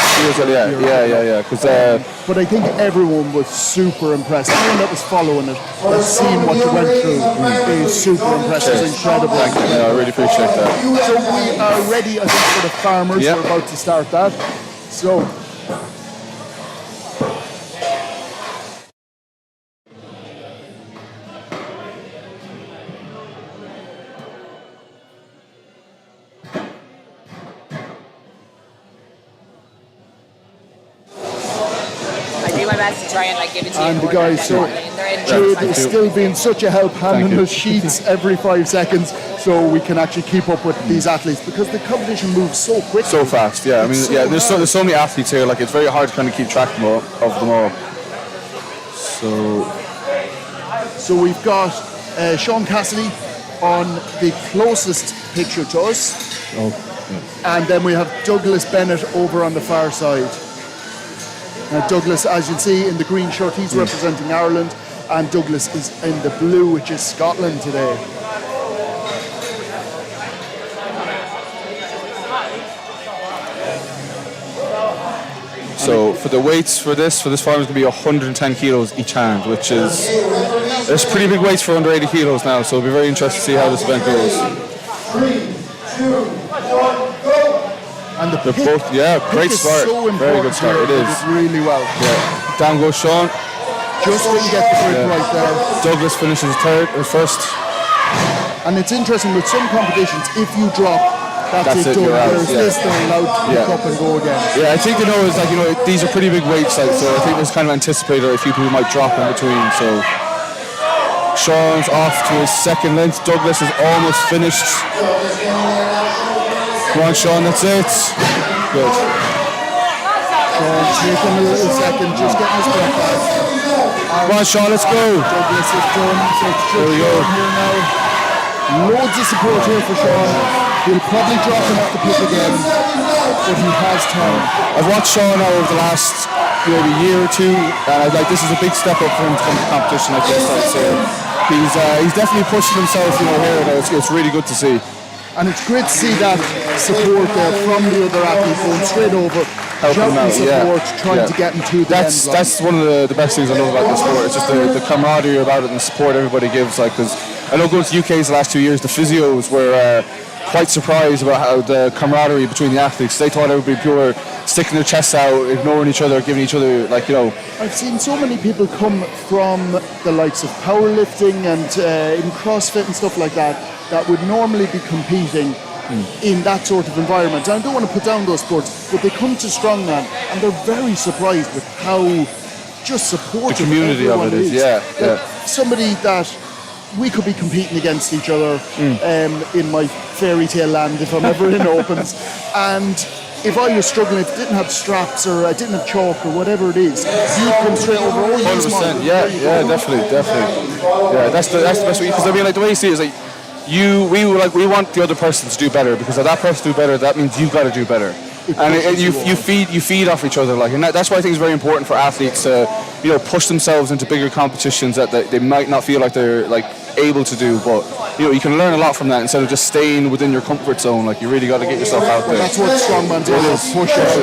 but I think everyone was super impressed. Everyone that was following it, that's seen what you went through, is super impressed. It's incredible. Thank you. I really appreciate that. So we are ready, I think, for the farmers. We're about to start that. So to try and give it to you. And the guys, so Jade is still being such a help, handing us sheets every 5 seconds, so we can actually keep up with these athletes, because the competition moves so quickly. So fast, I mean, there's so many athletes here, like, it's very hard to kind of keep track of them all. So we've got Sean Cassidy on the closest picture to us, and then we have Douglas Bennett over on the far side. Douglas, as you can see in the green shirt, he's representing Ireland, and Douglas is in the blue, which is Scotland today. So for the weights for this farm is going to be 110 kilos each hand, which is, there's pretty big weights for under 80 kilos now, so it'll be very interesting to see how this event goes. 3, 2, 1, go! And the pick, great start. So very good start. It is. Really well. Yeah. Down goes Sean. Just didn't get the grip right there. Douglas finishes first. And it's interesting with some competitions, if you drop, that's it. Whereas this, they're allowed to pick up and go again. Yeah, I think these are pretty big weights, so I think there's kind of anticipated a few people might drop in between. So Sean's off to his second length. Douglas is almost finished. Come on, Sean, that's it. Good. Sean's taking a little second, just getting his breath back. Come on, Sean, let's go. Douglas is done. So it's There we just go. Sean here now. Loads of support here for Sean. He'll probably drop him off the pick again, but he has time. I've watched Sean now over the last maybe year or two, and this is a big step up for him to come to competition like this. I'd say he's definitely pushing himself, here. And it's really good to see. And it's great to see that support there from the other athlete going straight over, Helping him out, support, trying yeah. to get him to the end line. That's one of the best things I love about this sport. It's just the camaraderie about it and the support everybody gives. Because I know going to UK's the last 2 years, the physios were quite surprised about how the camaraderie between the athletes. They thought everybody pure sticking their chests out, ignoring each other, giving each other I've seen so many people come from the likes of powerlifting and in CrossFit and stuff like that would normally be competing in that sort of environment. And I don't want to put down those sports, but they come to Strongman and they're very surprised with how just supportive the community of it is. Somebody that we could be competing against each other in my fairy tale land if I'm ever in opens, and if I was struggling, if I didn't have straps or I didn't have chalk or whatever it is, you'd come straight over. 100%. Yeah, definitely. Yeah, that's the best way. Because the way you see it is we want the other person to do better, because if that person do better, that means you've got to do better. And you feed off each other, and that's why I think it's very important for athletes to push themselves into bigger competitions that they might not feel like they're able to do, but you can learn a lot from that instead of just staying within your comfort zone. You really got to get yourself out there. That's what Strongman's all about,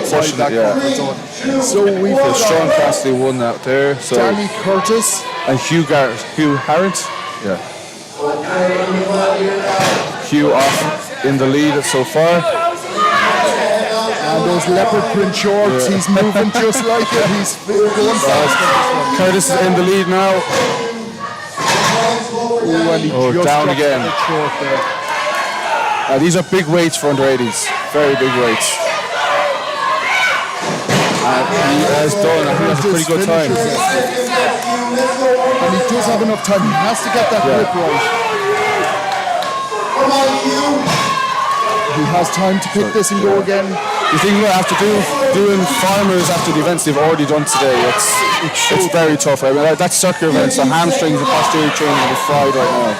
pushing that comfort zone. So we've got Sean Cassidy won out there. So Danny Curtis and Hugh Harrant. Yeah. Hugh off in the lead so far. And those leopard print shorts, he's moving just like it. He's going fast. Curtis is in the lead now. Down again. These are big weights for under 80s. Very big weights. And he has done, I think that's a pretty good time. And he does have enough time. He has to get that grip right. He has time to pick this and go again. You think after doing farmers after the events they've already done today, it's very tough. I mean, that's circular events, the hamstrings and posterior training are fried right now.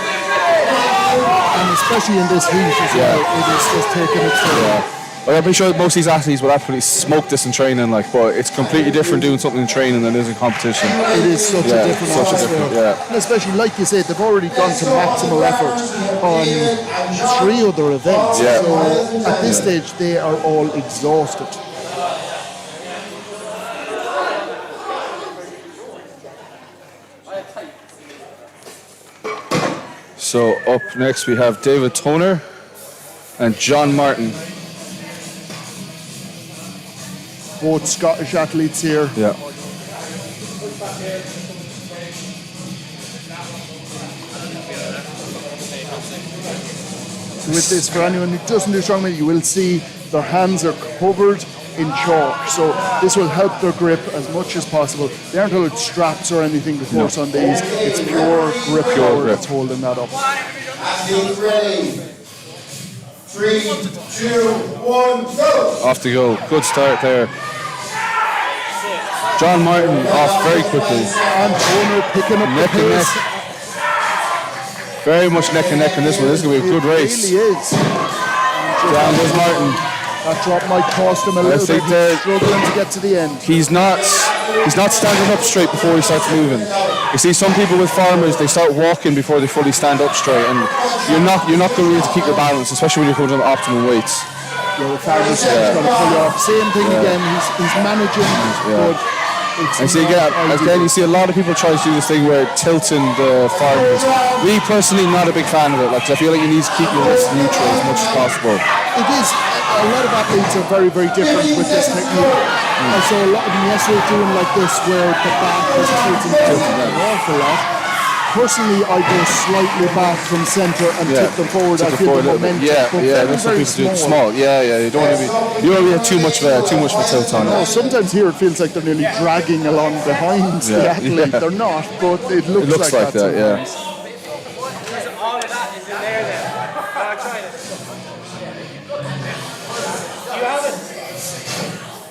And especially in this heat as well, it is just taking its toll. Well, I'm pretty sure most of these athletes will absolutely smoke this in training, but it's completely different doing something in training than it is in competition. It is such a different atmosphere. And especially, like you said, they've already gone to maximal effort on 3 other events. So at this stage, they are all exhausted. So up next we have David Toner and John Martin. Both Scottish athletes here. Yeah. So with this, for anyone who doesn't do strongman, you will see their hands are covered in chalk. So this will help their grip as much as possible. They aren't allowed straps or anything to force on these. It's pure grip power that's holding that up. Athletes ready. 3, 2, 1, go! Off to go. Good start there. John Martin off very quickly. And Toner picking up neck the and pace. neck. Very much neck and neck in this one. This is going to be a good race. It really is. Down goes Martin. That drop might cost him a little bit. He's struggling to get to the end. He's not standing up straight before he starts moving. You see some people with farmers, they start walking before they fully stand up straight, and you're not going to be able to keep your balance, especially when you're coming to optimum weights. The farmer's going to pull you off. Same thing again. He's managing, but and so again, you see a lot of people try to do this thing where tilting the farmers. Me personally, not a big fan of it. I feel like you need to keep your wrist neutral as much as possible. It is. A lot of athletes are very, very different with this technique. I saw a lot of them yesterday doing like this, where the back is tilting an awful lot. Personally, I go slightly back from centre and tip them forward. I feel the momentum. That's what people do. Small. You don't want to be too much of a tilt on it. No, sometimes here it feels like they're nearly dragging along behind the athlete. They're not, but it looks like that. All of that is in there then.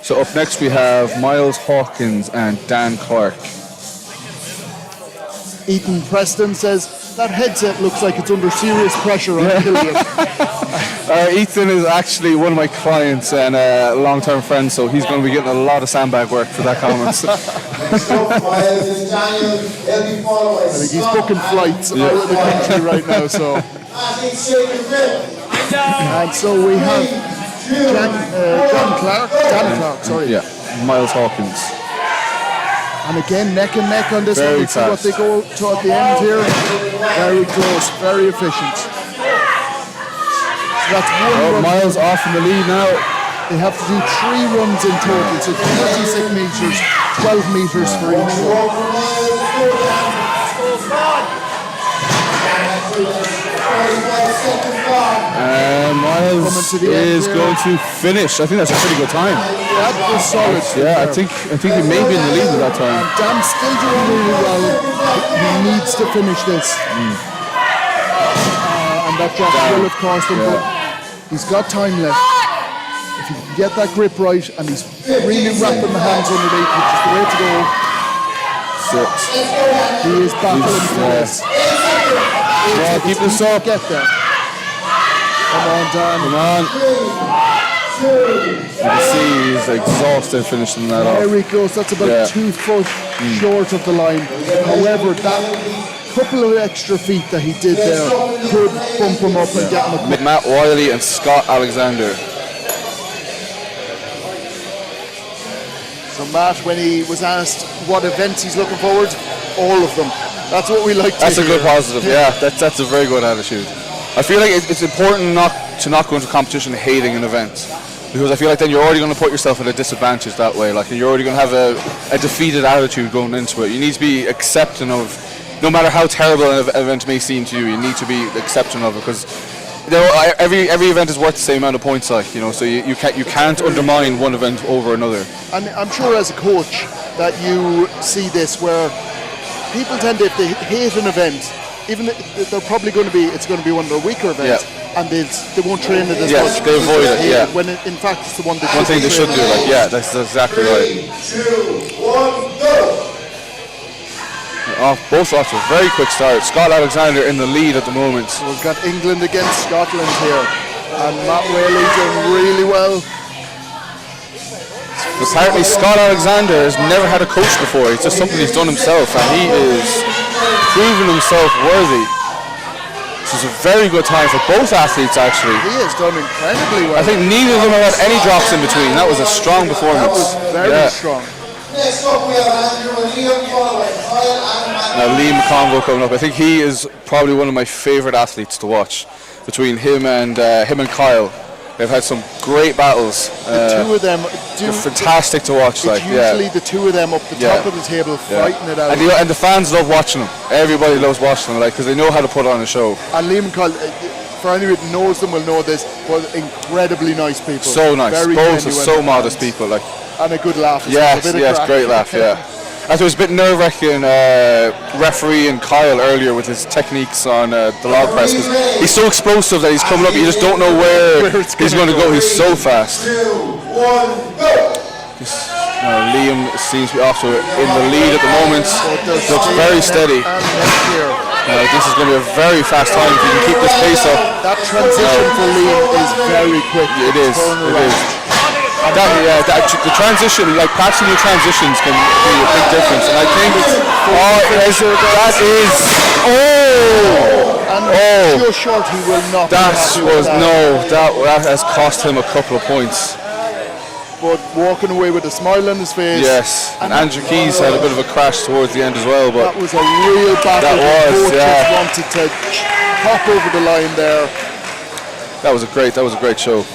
So up next we have Miles Hawkins and Dan Clark. Ethan Preston says, that headset looks like it's under serious pressure on Killian. Ethan is actually one of my clients and a long-term friend, so he's going to be getting a lot of sandbag work for that comment. I think he's booking flights out of the country right now, so. And so we have Dan Clark, Yeah, Miles Hawkins. And again, neck and neck on this Very one. We'll see what fast. they go to at the end here. Very close, very efficient. So that's one run. Miles off in the lead now. They have to do 3 runs in total, so 36 metres, 12 metres for each run. Miles is going to finish. I think that's a pretty good time. That was solid. Yeah, I think he may be in the lead at that time. Dan's still doing really well. He needs to finish this. And that drop will have cost him, but he's got time left. If he can get that grip right, and he's really wrapping the hands underneath, which is the way to go. 6. He is battling for this. Yeah, keep this up. Get there. Come on, Dan. Come on. You can see he's exhausted finishing that off. Very close. That's about 2 foot short of the line. However, that couple of extra feet that he did there could bump him up and get him a quick. Matt Wiley and Scott Alexander. So Matt, when he was asked what events he's looking forward to, all of them. That's what we like to That's hear. a good positive, yeah. That's a very good attitude. I feel like it's important not to go into competition hating an event, because I feel like then you're already going to put yourself at a disadvantage that way. Like, you're already going to have a defeated attitude going into it. You need to be accepting of, no matter how terrible an event may seem to you, you need to be accepting of it, because every event is worth the same amount of points, like, so you can't undermine one event over another. And I'm sure as a coach that you see this, where people tend to, if they hate an event, even they're probably going to be, it's going to be one of their weaker events, and they won't train it as much. Yes, they avoid it, yeah. When in fact it's the one One thing they should do, like, yeah, that's exactly right. 3, 2, 1, go! Both lots of very quick start. Scott Alexander in the lead at the moment. So we've got England against Scotland here, and Matt Whaley doing really well. Apparently Scott Alexander has never had a coach before. It's just something he's done himself, and he is proving himself worthy. This is a very good time for both athletes, actually. He has done incredibly well. I think neither of them have had any drops in between. That was a strong performance. That was very strong. Next up we have Andrew and Liam following Kyle and Matt. Now Liam Convo coming up. I think he is probably one of my favourite athletes to watch. Between him and Kyle, they've had some great battles. The two of them they're fantastic to watch. It's usually the two of them up the top of the table fighting it out. And the fans love watching them. Everybody loves watching them, because they know how to put on a show. And Liam and Kyle, for anyone who knows them will know this, but incredibly nice people. So nice. Very Both are genuine so modest people. And a good laugh. Yes, great laugh, yeah. I thought it was a bit nerve-wracking refereeing Kyle earlier with his techniques on the log press, because he's so explosive that he's coming up, you just don't know where he's going to go. He's so fast. 2, 1, go! Liam seems to be off to in the lead at the moment. Looks very steady. This is going to be a very fast time if he can keep this pace up. That transition for Liam is very quick. It is. The transition, like passing your transitions, can be a big difference, and I think just short. He will not. That has cost him a couple of points. But walking away with a smile on his face. Yes, and Andrew Keys had a bit of a crash towards the end as well. But that was a real battle. Both just wanted to hop over the line there. That was a great show.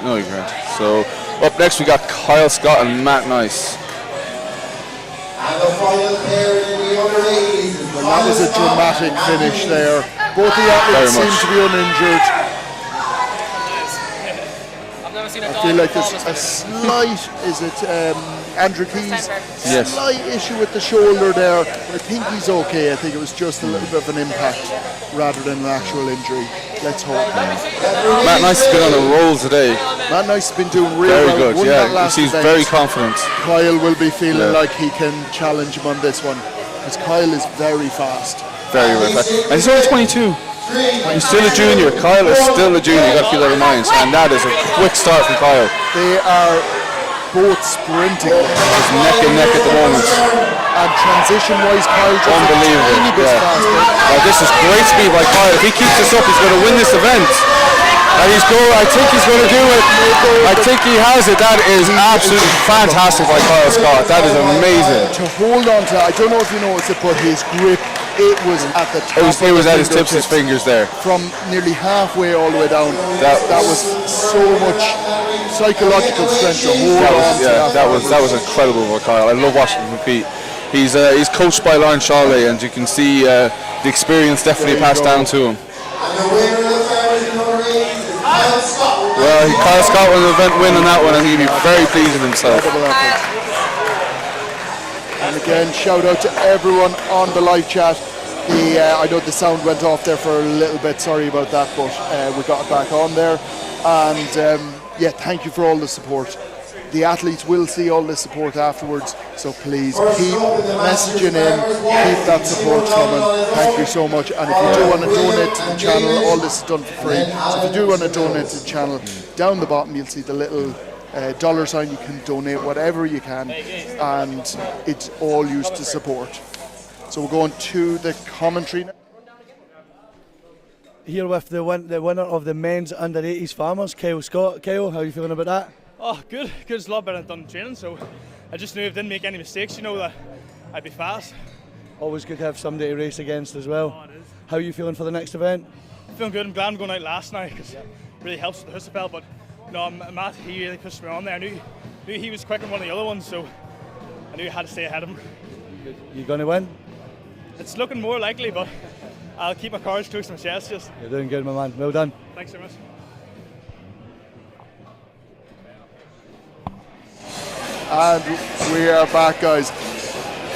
No, you're grand. So up next we got Kyle Scott and Matt Nice. And the final pair in the under 80s. Well, that was a dramatic finish there. Both the athletes seem to be uninjured. I feel like there's a slight, Andrew Keys? Yes. Slight issue with the shoulder there. I think he's okay. I think it was just a little bit of an impact rather than an actual injury. Let's hope. Matt Nice has been on a roll today. Matt Nice has been doing really Very well. good, Won yeah. that last He seems event. very confident. Kyle will be feeling Yeah. like he can challenge him on this one, because Kyle is very fast. Very fast. And he's only 22. He's still a junior. Kyle is still a junior. You've got to keep that in mind. And that is a quick start from Kyle. They are both sprinting. He's neck and neck at the moment. And transition-wise, Kyle just Unbelievable. a tiny bit faster. Well, this is great speed by Kyle. If he keeps this up, he's going to win this event. And I think he's going to do it. I think he has it. That is absolutely fantastic by Kyle Scott. That is amazing. To hold on to, I don't know if you noticed it, but his grip, it was at the top. It was at his tips, his fingers there. From nearly halfway all the way down. That was so much psychological strength to hold on to. That was incredible by Kyle. I love watching him compete. He's coached by Lauren Charley, and you can see the experience definitely passed down to him. Well, Kyle Scott was an event win on that one, and he'd be very pleased with himself. And again, shout out to everyone on the live chat. I know the sound went off there for a little bit, sorry about that, but we got it back on there. And yeah, thank you for all the support. The athletes will see all the support afterwards, so please keep messaging in, keep that support coming. Thank you so much. And if you do want to donate to the channel, all this is done for free. So if you do want to donate to the channel, down the bottom you'll see the little dollar sign. You can donate whatever you can, and it's all used to support. So we're going to the commentary now. Here with the winner of the men's under 80s farmers, Kyle Scott. Kyle, how are you feeling about that? Oh, good. It's a lot better than I've done in training, so I just knew if I didn't make any mistakes, that I'd be fast. Always good to have somebody to race against as well. Oh, it is. How are you feeling for the next event? Feeling good. I'm glad I'm going out last night because it really helps with the Husserfeld, but Matt, he really pushed me on there. I knew he was quicker than one of the other ones, so I knew I had to stay ahead of him. You going to win? It's looking more likely, but I'll keep my cards close to my chest. Just. You're doing good, my man. Well done. Thanks very much. And we are back, guys.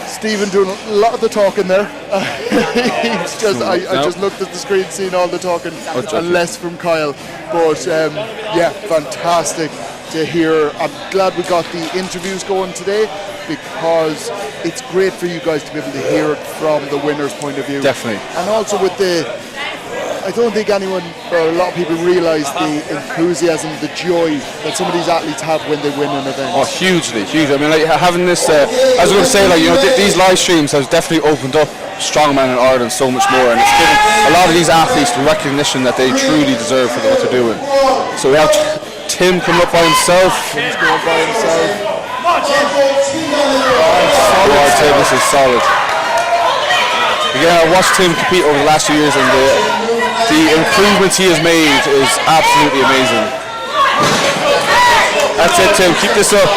Stephen doing a lot of the talking there. He's just, I just looked at the screen, seeing all the talking, and less from Kyle. But yeah, fantastic to hear. I'm glad we got the interviews going today, because it's great for you guys to be able to hear it from the winner's point of view. Definitely. And also with I don't think anyone, or a lot of people realise the enthusiasm, the joy that some of these athletes have when they win an event. Oh, hugely. I mean, like, having this, I was going to say, these live streams has definitely opened up Strongman in Ireland so much more, and it's given a lot of these athletes the recognition that they truly deserve for what they're doing. So we have Tim coming up by himself. Tim's going by himself. Tim, this is solid. Again, I watched Tim compete over the last 2 years, and the improvements he has made is absolutely amazing. That's it, Tim. Keep this up.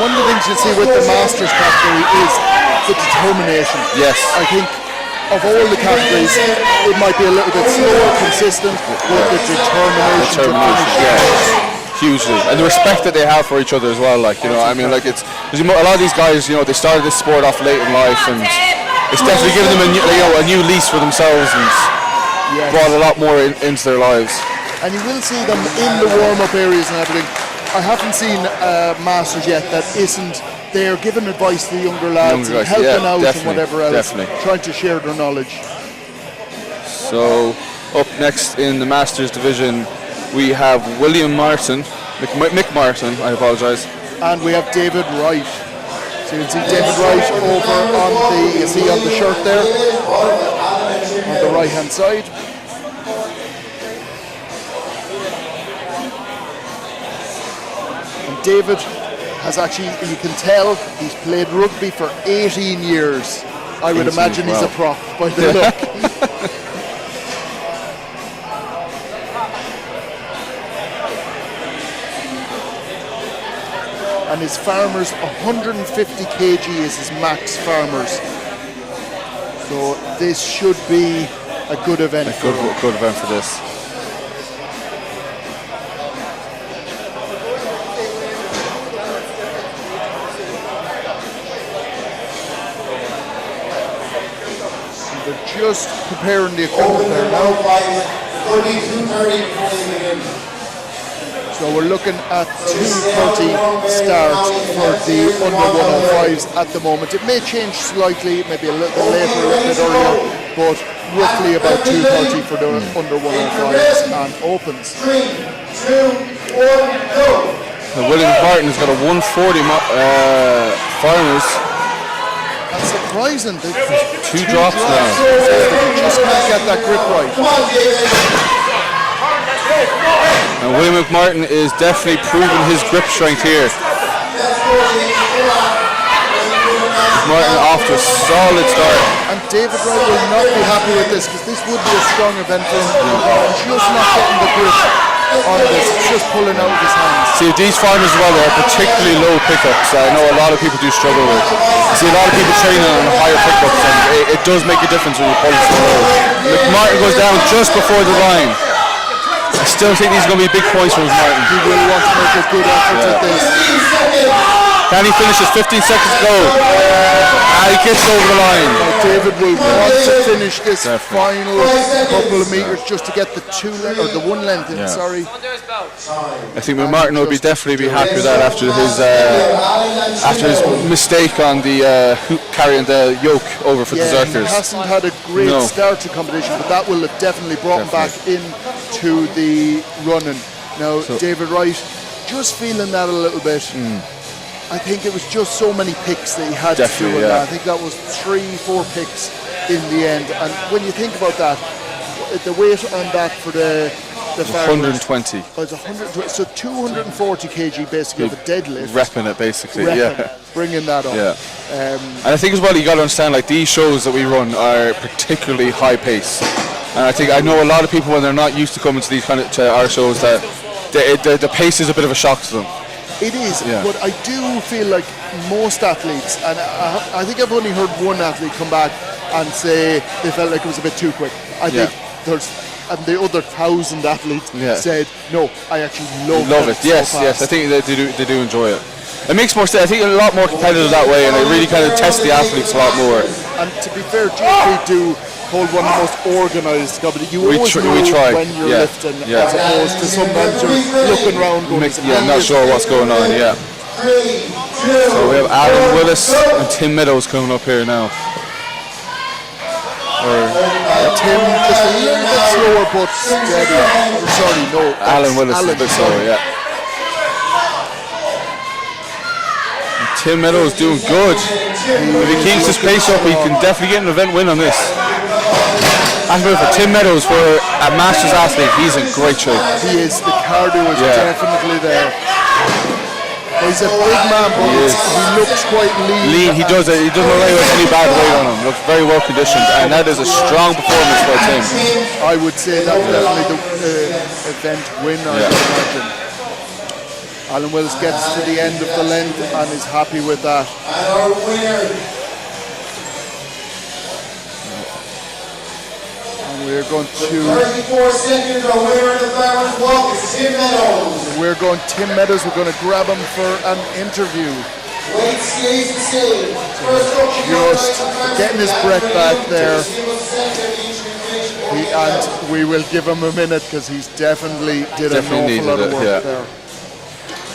One of the things you see with the Masters category is the determination. Yes. I think of all the categories, it might be a little bit slower, consistent, with the determination to finish. Hugely, and the respect that they have for each other as well. I mean, it's a lot of these guys. They started this sport off late in life, and it's definitely given them a new lease for themselves, and brought a lot more into their lives. And you will see them in the warm-up areas and everything. I haven't seen Masters yet that isn't there giving advice to the younger lads, and helping out and whatever else, trying to share their knowledge. So up next in the Masters division, we have William Martin, Mick Martin, I apologise. And we have David Wright. So you can see David Wright over on the shirt there, on the right hand side. And David has actually, you can tell, he's played rugby for 18 years. I would imagine he's a prop by the look. And his farmers, 150 kg is his max farmers. So this should be a good event. A good event for this. And they're just preparing the equipment there now. Could be 2:30 before they begin. So we're looking at 2:30 start for the under 105s at the moment. It may change slightly, maybe a little bit later, a little bit earlier, but roughly about 2:30 for the under 105s and opens. 3, 2, 1, go. William Martin has got a 140 finals. That's surprising. Two drops now. They just can't get that grip right. Come on, David. And William McMartin is definitely proving his grip strength here. Martin off to a solid start. And David Wright will not be happy with this because this would be a strong event for him. Just not getting the grip on this, it's just pulling out of his hands. See, these finals as well, they're particularly low pickups. I know a lot of people do struggle with. You see a lot of people training on higher pickups, and it does make a difference when you pull it so low. McMartin goes down just before the line. I still think these are going to be big points for McMartin. He will want to make a good effort at this. Can he finish his 15 seconds to go? He gets over the line. Now David will want to finish this final couple of meters just to get the the one length in, sorry. I think McMartin will definitely be happy with that after his mistake on the carrying the yoke over for deserters. He hasn't had a great start to competition, but that will have definitely brought him back into the running. Now David Wright just feeling that a little bit. I think it was just so many picks that he had to do. I think that was 3-4 picks in the end. And when you think about that, the weight on that for the 120. It's 120. So 240 kg basically of a deadlift. Repping it basically, bringing that up. And I think as well you got to understand, like, these shows that we run are particularly high pace. And I know a lot of people when they're not used to coming to these to our shows that the pace is a bit of a shock to them. It is, but I do feel like most athletes, and I think I've only heard one athlete come back and say they felt like it was a bit too quick. I think and the other 1,000 athletes said, no, I actually love it. Yes, I think they do enjoy it. It makes more sense. I think it's a lot more competitive that way, and it really kind of tests the athletes a lot more. And to be fair, GP do hold one of the most organised companies. You always know when you're lifting, as opposed to sometimes you're looking around going, not sure what's going on, So we have Alan Willis and Tim Meadows coming up here now. Tim just a little bit slower but steady. Alan Willis is a bit slower, And Tim Meadows doing good. If he keeps his pace up, he can definitely get an event win on this. And for Tim Meadows, for a Masters athlete, he's in great shape. He is. The cardio is definitely there. He's a big man, but he looks quite lean. He doesn't allow any bad weight on him. Looks very well conditioned, and that is a strong performance by Tim. I would say that's definitely the event win, I would imagine. Alan Willis gets to the end of the length and is happy with that. And our winner. We're going to 34 seconds, our winner in the balance walk is Tim Meadows. We're going Tim Meadows. We're going to grab him for an interview. Weight stays the same. First up, just getting his breath back there. And we will give him a minute because he's definitely did an awful lot of work there.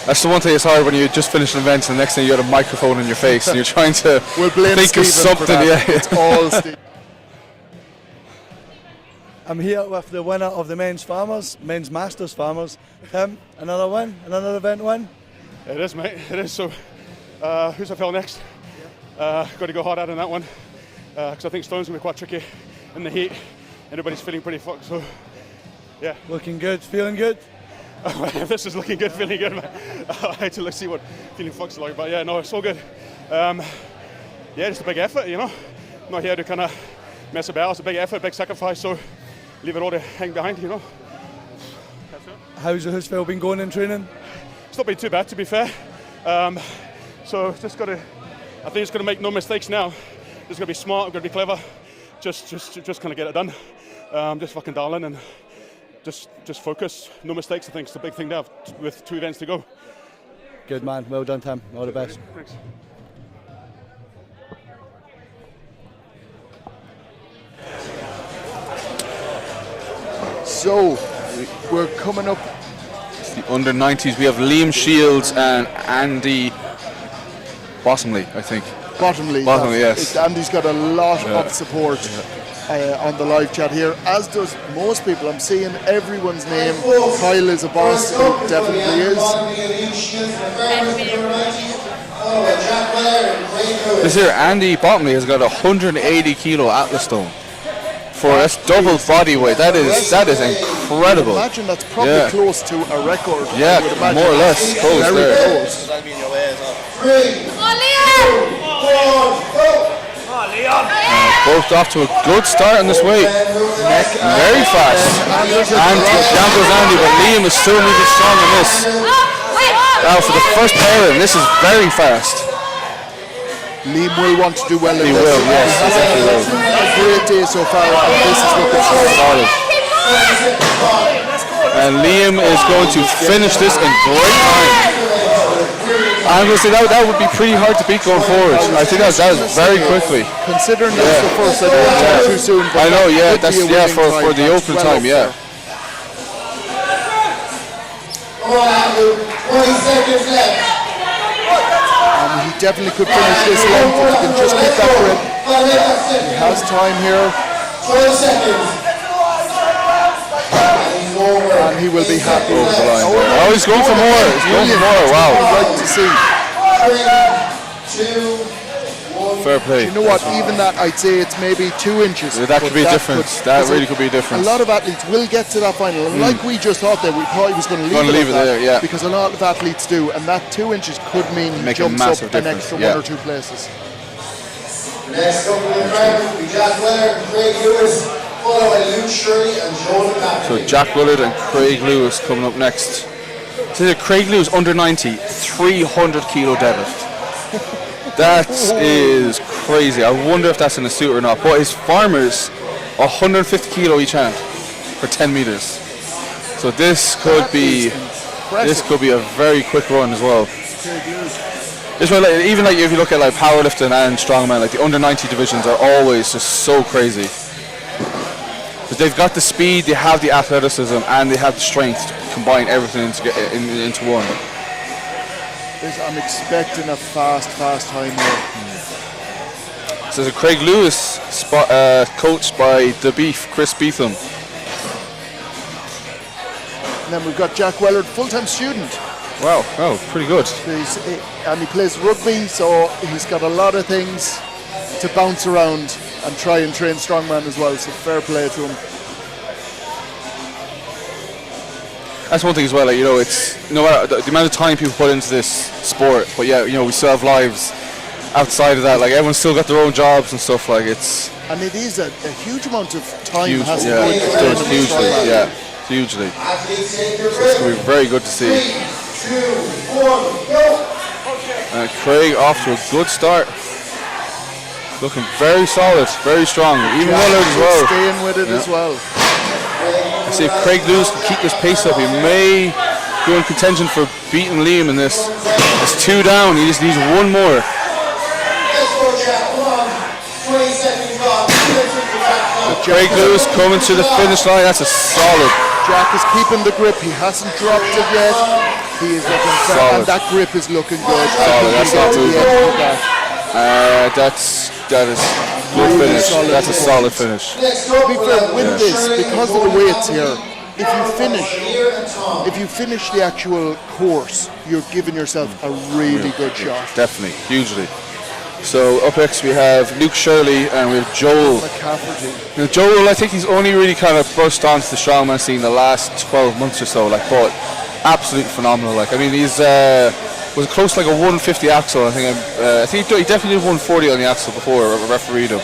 That's the one thing that's hard when you just finish an event and the next thing you got a microphone in your face and you're trying to think of something. It's all Steve. I'm here with the winner of the men's Masters Farmers. Tim, another win, another event win? It is, mate, it is. So, who's I fell next? Got to go hard out on that one because I think Stone's going to be quite tricky in the heat. Everybody's feeling pretty fucked, so yeah. Looking good, feeling good? If this is looking good, feeling good, man. I hate to see what feeling fuck's like, but yeah, no, it's so good. Just a big effort, you know. I'm not here to kind of mess about. It's a big effort, big sacrifice, so leave it all to hang behind, you know. That's it. How's the Husfeld been going in training? It's not been too bad, to be fair. So just got to, I think it's going to make no mistakes now. Just got to be smart, got to be clever. Just kind of get it done. Just fucking dial in and just focus. No mistakes, I think it's the big thing now with 2 events to go. Good man, well done Tim, all the best. Thanks. So, we're coming up. The under 90s, we have Liam Shields and Andy Bottomley, I think. Bottomley, yes. Andy's got a lot of support on the live chat here, as does most people. I'm seeing everyone's name. Kyle is a boss, he definitely is. This here, Andy Bottomley has got a 180 kilo Atlas stone. For that's double body weight. That is incredible. Imagine that's probably close to a record. Yeah, more or less. Close there. Close. Both off to a good start in this weight. Very fast. And down goes Andy, but Liam is still moving strong in this. Now for the first pairing, this is very fast. Liam will want to do well in he this. Will, yes. He will. A great day so far, and this is looking solid. And Liam is going to finish this in great time. I'm going to say that would be pretty hard to beat going forward. I think that was very quickly. Considering that's the first, I don't want to go too soon. But I know, that's for the open time, Come on, Andrew, 20 seconds left. He definitely could finish this length if he can just keep that grip. He has time here. 12 seconds. And he will be happy. Oh, he's going for more. He's going for more. Wow. I'd like to see. 3, 2, 1. Fair play. You know what? Even that, I'd say it's maybe 2 inches. That could be a difference. That really could be a difference. A lot of athletes will get to that final, and like we just thought we thought he was going to leave it there, yeah. because a lot of athletes do, and that 2 inches could mean he jumps up an extra 1 or 2 places. Next up in the crowd will be Jack Willard and Craig Lewis, followed by Luke Shirley and Joe McCaffrey. So Jack Willard and Craig Lewis coming up next. So Craig Lewis under 90, 300 kilo deadlift. That is crazy. I wonder if that's in a suit or not. But his farmers, 150 kilo each hand for 10 meters. So this could be a very quick run as well. This one, even if you look at powerlifting and strongman, the under 90 divisions are always just so crazy. Because they've got the speed, they have the athleticism, and they have the strength to combine everything into one. I'm expecting a fast time here. So there's a Craig Lewis coached by the Beef, Chris Beetham. And then we've got Jack Willard, full-time student. Wow, pretty good. And he plays rugby, so he's got a lot of things to bounce around and try and train strongman as well, so fair play to him. That's one thing as well, it's no matter the amount of time people put into this sport, but we still have lives outside of that, everyone's still got their own jobs and stuff, it's... And it is a huge amount of time has to go into training. Hugely. So it's going to be very good to see. 3, 2, 1, go! Craig off to a good start. Looking very solid, very strong. Even Willard as well. Staying with it as well. Let's see if Craig Lewis can keep this pace up. He may go in contention for beating Liam in this. It's 2 down. He just needs 1 more. Craig Lewis coming to the finish line. That's a solid. Jack is keeping the grip. He hasn't dropped it yet. He is looking solid. And that grip is looking good. Solid. That's not moving. That is good finish. That's a solid finish. To be fair, with this, because of the weights here, if you finish the actual course, you're giving yourself a really good shot. Definitely, hugely. So up next we have Luke Shirley and we have Joel McCaffrey. Now Joel, I think he's only really kind of burst onto the strongman scene the last 12 months or so, but absolutely phenomenal. He's was close to a 150 axle. I think he definitely did 140 on the axle before I refereed him.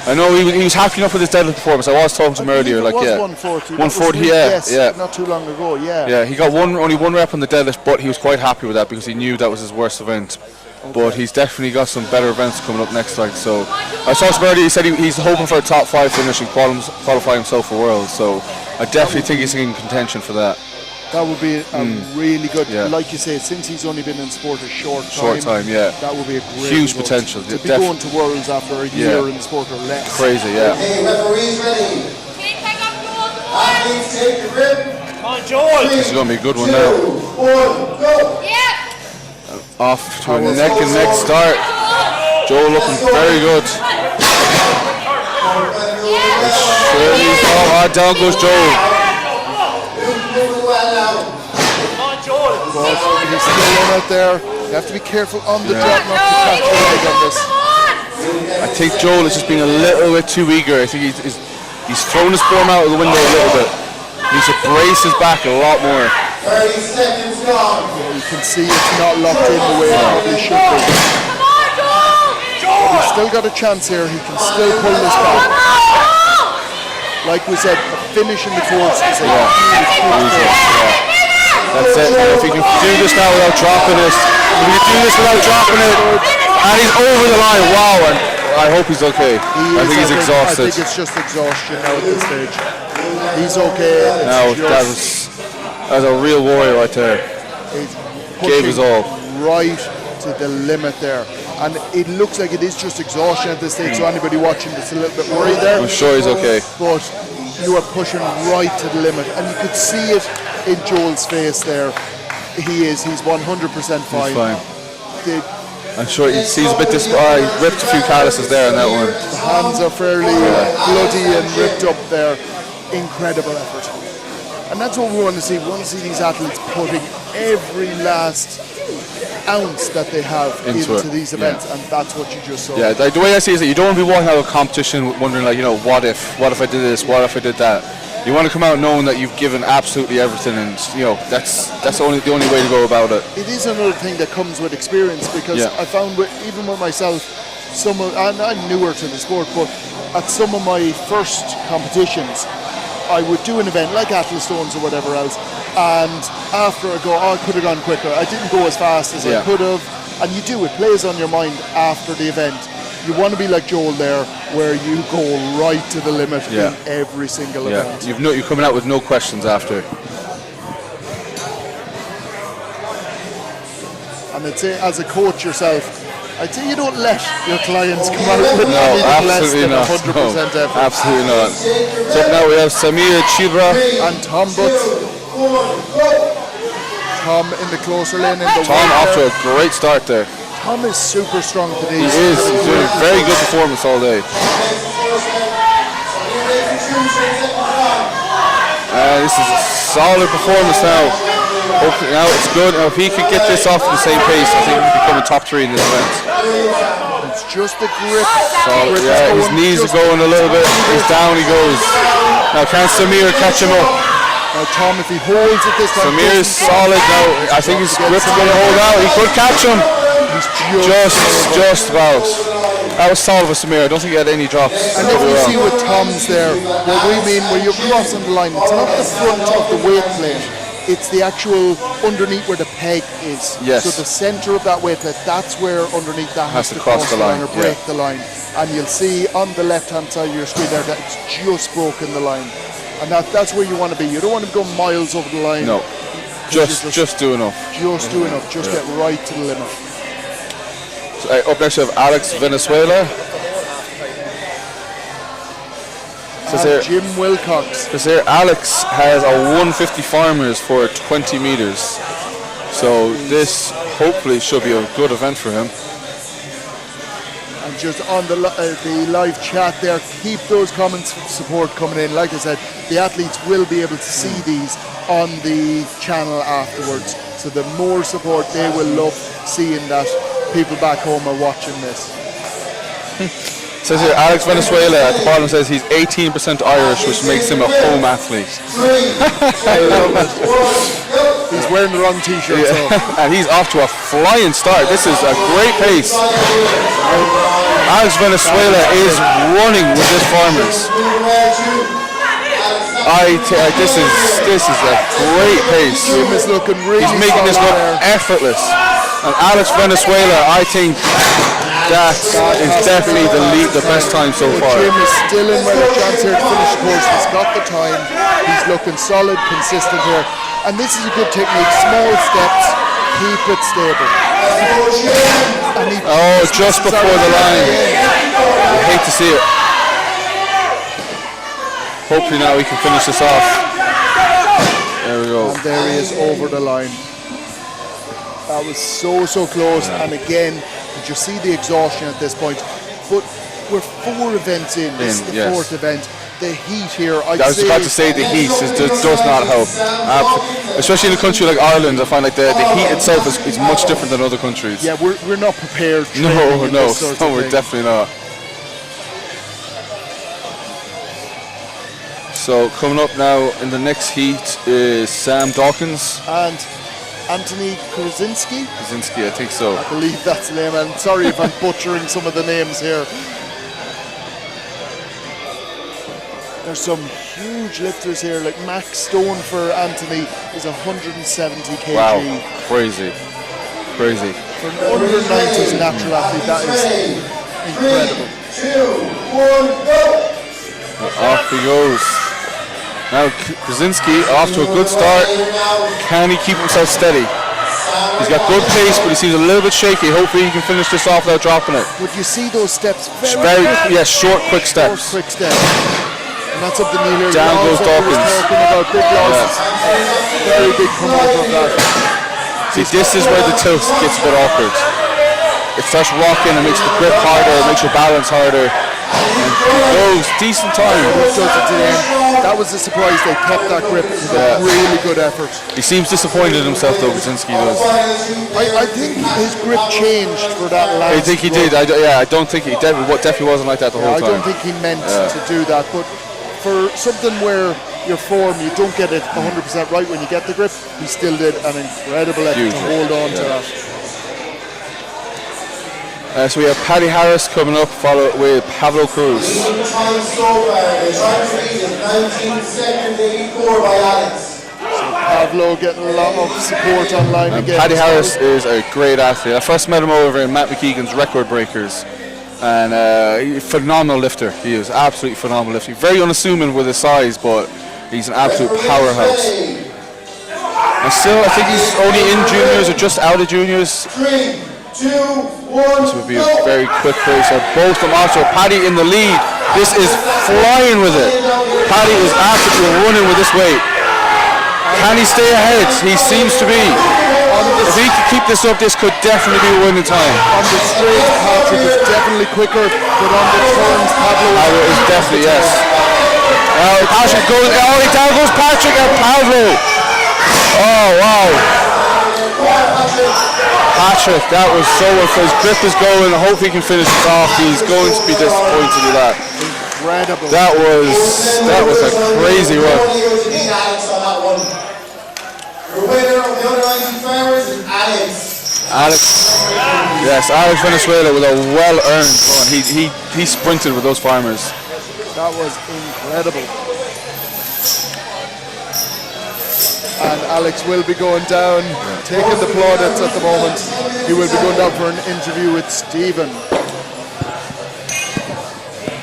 I know he was happy enough with his deadlift performance. I was talking to him earlier. It was 140. 140, yes, not too long ago. Yeah, he got only one rep on the deadlift, but he was quite happy with that because he knew that was his worst event. Okay. But he's definitely got some better events coming up next. So I saw him earlier. He said he's hoping for a top 5 finish and qualify himself for Worlds. So I definitely think he's in contention for that. That would be a really good, like you say, since he's only been in sport a short time, that would be a great huge result. potential. To be going to Worlds after a year in the sport or less. Crazy, Okay, referees ready. Athletes, take your grip. Come on, Joel. This is going to be a good one now. 2, 1, go. Off to a neck and neck start. Joel looking very good. Down goes Joel. He's still in out there. You have to be careful on the drop not to catch your leg on this. I think Joel is just being a little bit too eager. I think he's thrown his form out of the window a little bit. He needs to brace his back a lot more. 30 seconds gone. You can see it's not locked in the way it probably should be. He's still got a chance here. He can still pull this back. Like we said, a finish in the course is a huge That's it. If he can do this now without dropping it, if he can do this without dropping it, and he's over the line. Wow! And I hope he's okay. I think he's exhausted. I think it's just exhaustion now at this stage. He's okay. No, that was a real warrior right there. He's Gave his all. Right to the limit there. And it looks like it is just exhaustion at this stage, so anybody watching that's a little bit worried there. I'm sure he's okay. But you are pushing right to the limit, and you could see it in Joel's face there. He's 100% fine. He's fine. I'm sure he sees a bit he ripped a few calluses there on that one. The hands are fairly bloody and ripped up there. Incredible effort. And that's what we want to see. We want to see these athletes putting every last ounce that they have into these events, and that's what you just saw. Yeah, the way I see it is that you don't want to be walking out of a competition wondering, like, what if I did this, what if I did that. You want to come out knowing that you've given absolutely everything, and that's the only way to go about it. It is another thing that comes with experience, because I found even with myself, and I'm newer to the sport, but at some of my first competitions, I would do an event like Atlas Stones or whatever else, and after I go, I could have gone quicker. I didn't go as fast as I could have, and it plays on your mind after the event. You want to be like Joel there, where you go right to the limit in every single event. You're coming out with no questions after. And I'd say, as a coach yourself, I'd say you don't let your clients come out with anything less than 100% effort. Absolutely not. So now we have Samir Chibra and Tom Butts. Tom in the closer lane. Tom off to a great start there. Tom is super strong today. He is. He's doing a very good performance all day. This is a solid performance now. Hopefully now it's good. Now if he could get this off at the same pace, I think he'll become a top 3 in this event. It's just the grip. Solid. Yeah, his knees are going a little bit. He's down he goes. Now can Samir catch him up? Now Tom, if he holds it this time. Samir is solid now. I think his grip's going to hold out. He could catch him. Just about. That was solid for Samir. I don't think he had any drops. And if you see with Tom's there, what we mean when you're crossing the line, it's not the front of the weight plate. It's the actual underneath where the peg is. Yes. So the centre of that weight plate, that's where underneath that has to cross the line or break the line. And you'll see on the left-hand side of your screen there that it's just broken the line. And that's where you want to be. You don't want to go miles over the line. No. Just do enough. Just do enough. Just get right to the limit. So, up next we have Alex Venezuela. Jim Wilcox. Because here Alex has a 150 farmers for 20 meters. So this hopefully should be a good event for him. And just on the live chat there, keep those comments of support coming in. Like I said, the athletes will be able to see these on the channel afterwards. So the more support, they will love seeing that people back home are watching this. Says here, Alex Venezuela at the bottom says he's 18% Irish, which makes him a home athlete. I love it. He's wearing the wrong t-shirt. Yeah. And he's off to a flying start. This is a great pace. Alex Venezuela is running with his farmers. This is a great pace. Jim is looking really He's making this look effortless. And Alex Venezuela, I think that is definitely the best time so far. Jim is still in with a chance here to finish the course. He's got the time. He's looking solid, consistent here. And this is a good technique. Small steps, keep it stable. Just before the line. I hate to see it. Hopefully now we can finish this off. There we go. And there he is over the line. That was so close. And again, did you see the exhaustion at this point? But we're 4 events in. This is the 4th event. The heat here, I was about to say the heat does not help. Especially in a country like Ireland, I find like the heat itself is much different than other countries. Yeah, we're not prepared. No, we're definitely not. So coming up now in the next heat is Sam Dawkins. And Anthony Krasinski? Krasinski, I think so. I believe that's the name. I'm sorry if I'm butchering some of the names here. There's some huge lifters here, like Max Stone for Anthony is 170 kg. Wow, crazy. For an under 90s natural athlete, that is incredible. 3, 2, 1, go! Off he goes. Now Krasinski off to a good start. Can he keep himself steady? He's got good pace, but he seems a little bit shaky. Hopefully he can finish this off without dropping it. Would you see those steps? Short, quick steps. And that's something you hear. Down goes Dawkins. Talking about big losses. Very big promoter of that. See, this is where the tilt gets a bit awkward. It starts rocking, it makes the grip harder, it makes your balance harder. And goes, decent time. That was a surprise, they kept that grip. It was a really good effort. He seems disappointed himself though, Krasinski does. I think his grip changed for that last. I think he did, I don't think he definitely wasn't like that the whole time. I don't think he meant to do that, but for something where your form, you don't get it 100% right when you get the grip, he still did an incredible effort to hold on to that. So we have Paddy Harris coming up, followed with Pablo Cruz. The time so far, the time to beat is 19 seconds 84 by Alex. Pablo getting a lot of support online again. Paddy Harris is a great athlete. I first met him over in Matt McKeegan's Record Breakers. And phenomenal lifter. He is absolutely phenomenal lifter. Very unassuming with his size, but he's an absolute powerhouse. And still, I think he's only in juniors or just out of juniors. 3, 2, 1. This would be a very quick race. Both of them also. Paddy in the lead. This is flying with it. Paddy is absolutely running with this weight. Can he stay ahead? He seems to be. If he can keep this up, this could definitely be a winning time. On the straight, Patrick is definitely quicker, but on the turns, Pablo is definitely, yes. Patrick goes, down goes Patrick and Pablo. Oh, wow. Patrick, that was so unfair. His grip is going. I hope he can finish this off. He's going to be disappointed with that. Incredible. That was a crazy run. The winner of the under 90 farmers is Alex. Yes, Alex Venezuela with a well-earned run. He sprinted with those farmers. That was incredible. And Alex will be going down, taking the plaudits at the moment. He will be going down for an interview with Stephen.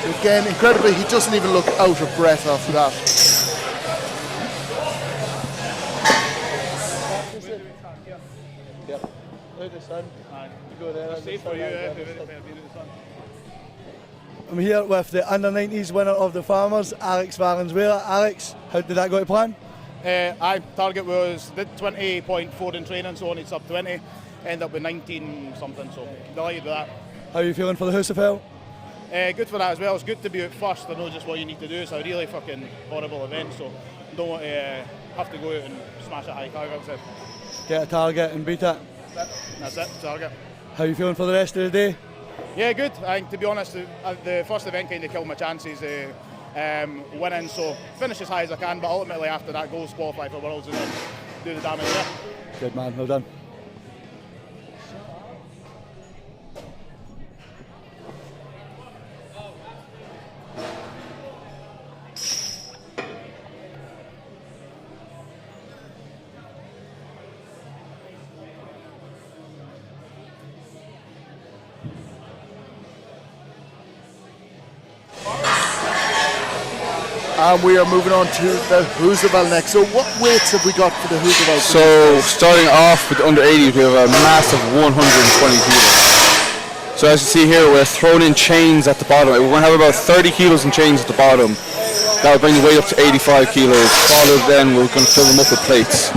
So again, incredibly, he doesn't even look out of breath after that. I'm here with the under-90s winner of the Farmers, Alex Valenzuela. Alex, how did that go to plan? Our target was did 20.4 in training, so only sub 20. Ended up with 19 something, so delighted with that. How are you feeling for the Husafell? Good for that as well. It's good to be out first. I know just what you need to do. It's a really fucking horrible event, so don't want to have to go out and smash a high carb. Get a target and beat it. That's it, target. How are you feeling for the rest of the day? Yeah, good. I think, to be honest, the first event kind of killed my chances winning, so finish as high as I can, but ultimately after that goals, qualify for Worlds and then do the damage there. Good man, well done. And we are moving on to the Husafell next. So what weights have we got for the Husafell? So starting off with the under 80s, we have a massive 120 kilos. So as you see here, we're throwing in chains at the bottom. We're going to have about 30 kilos in chains at the bottom. That will bring the weight up to 85 kilos. Followed then, we're going to fill them up with plates.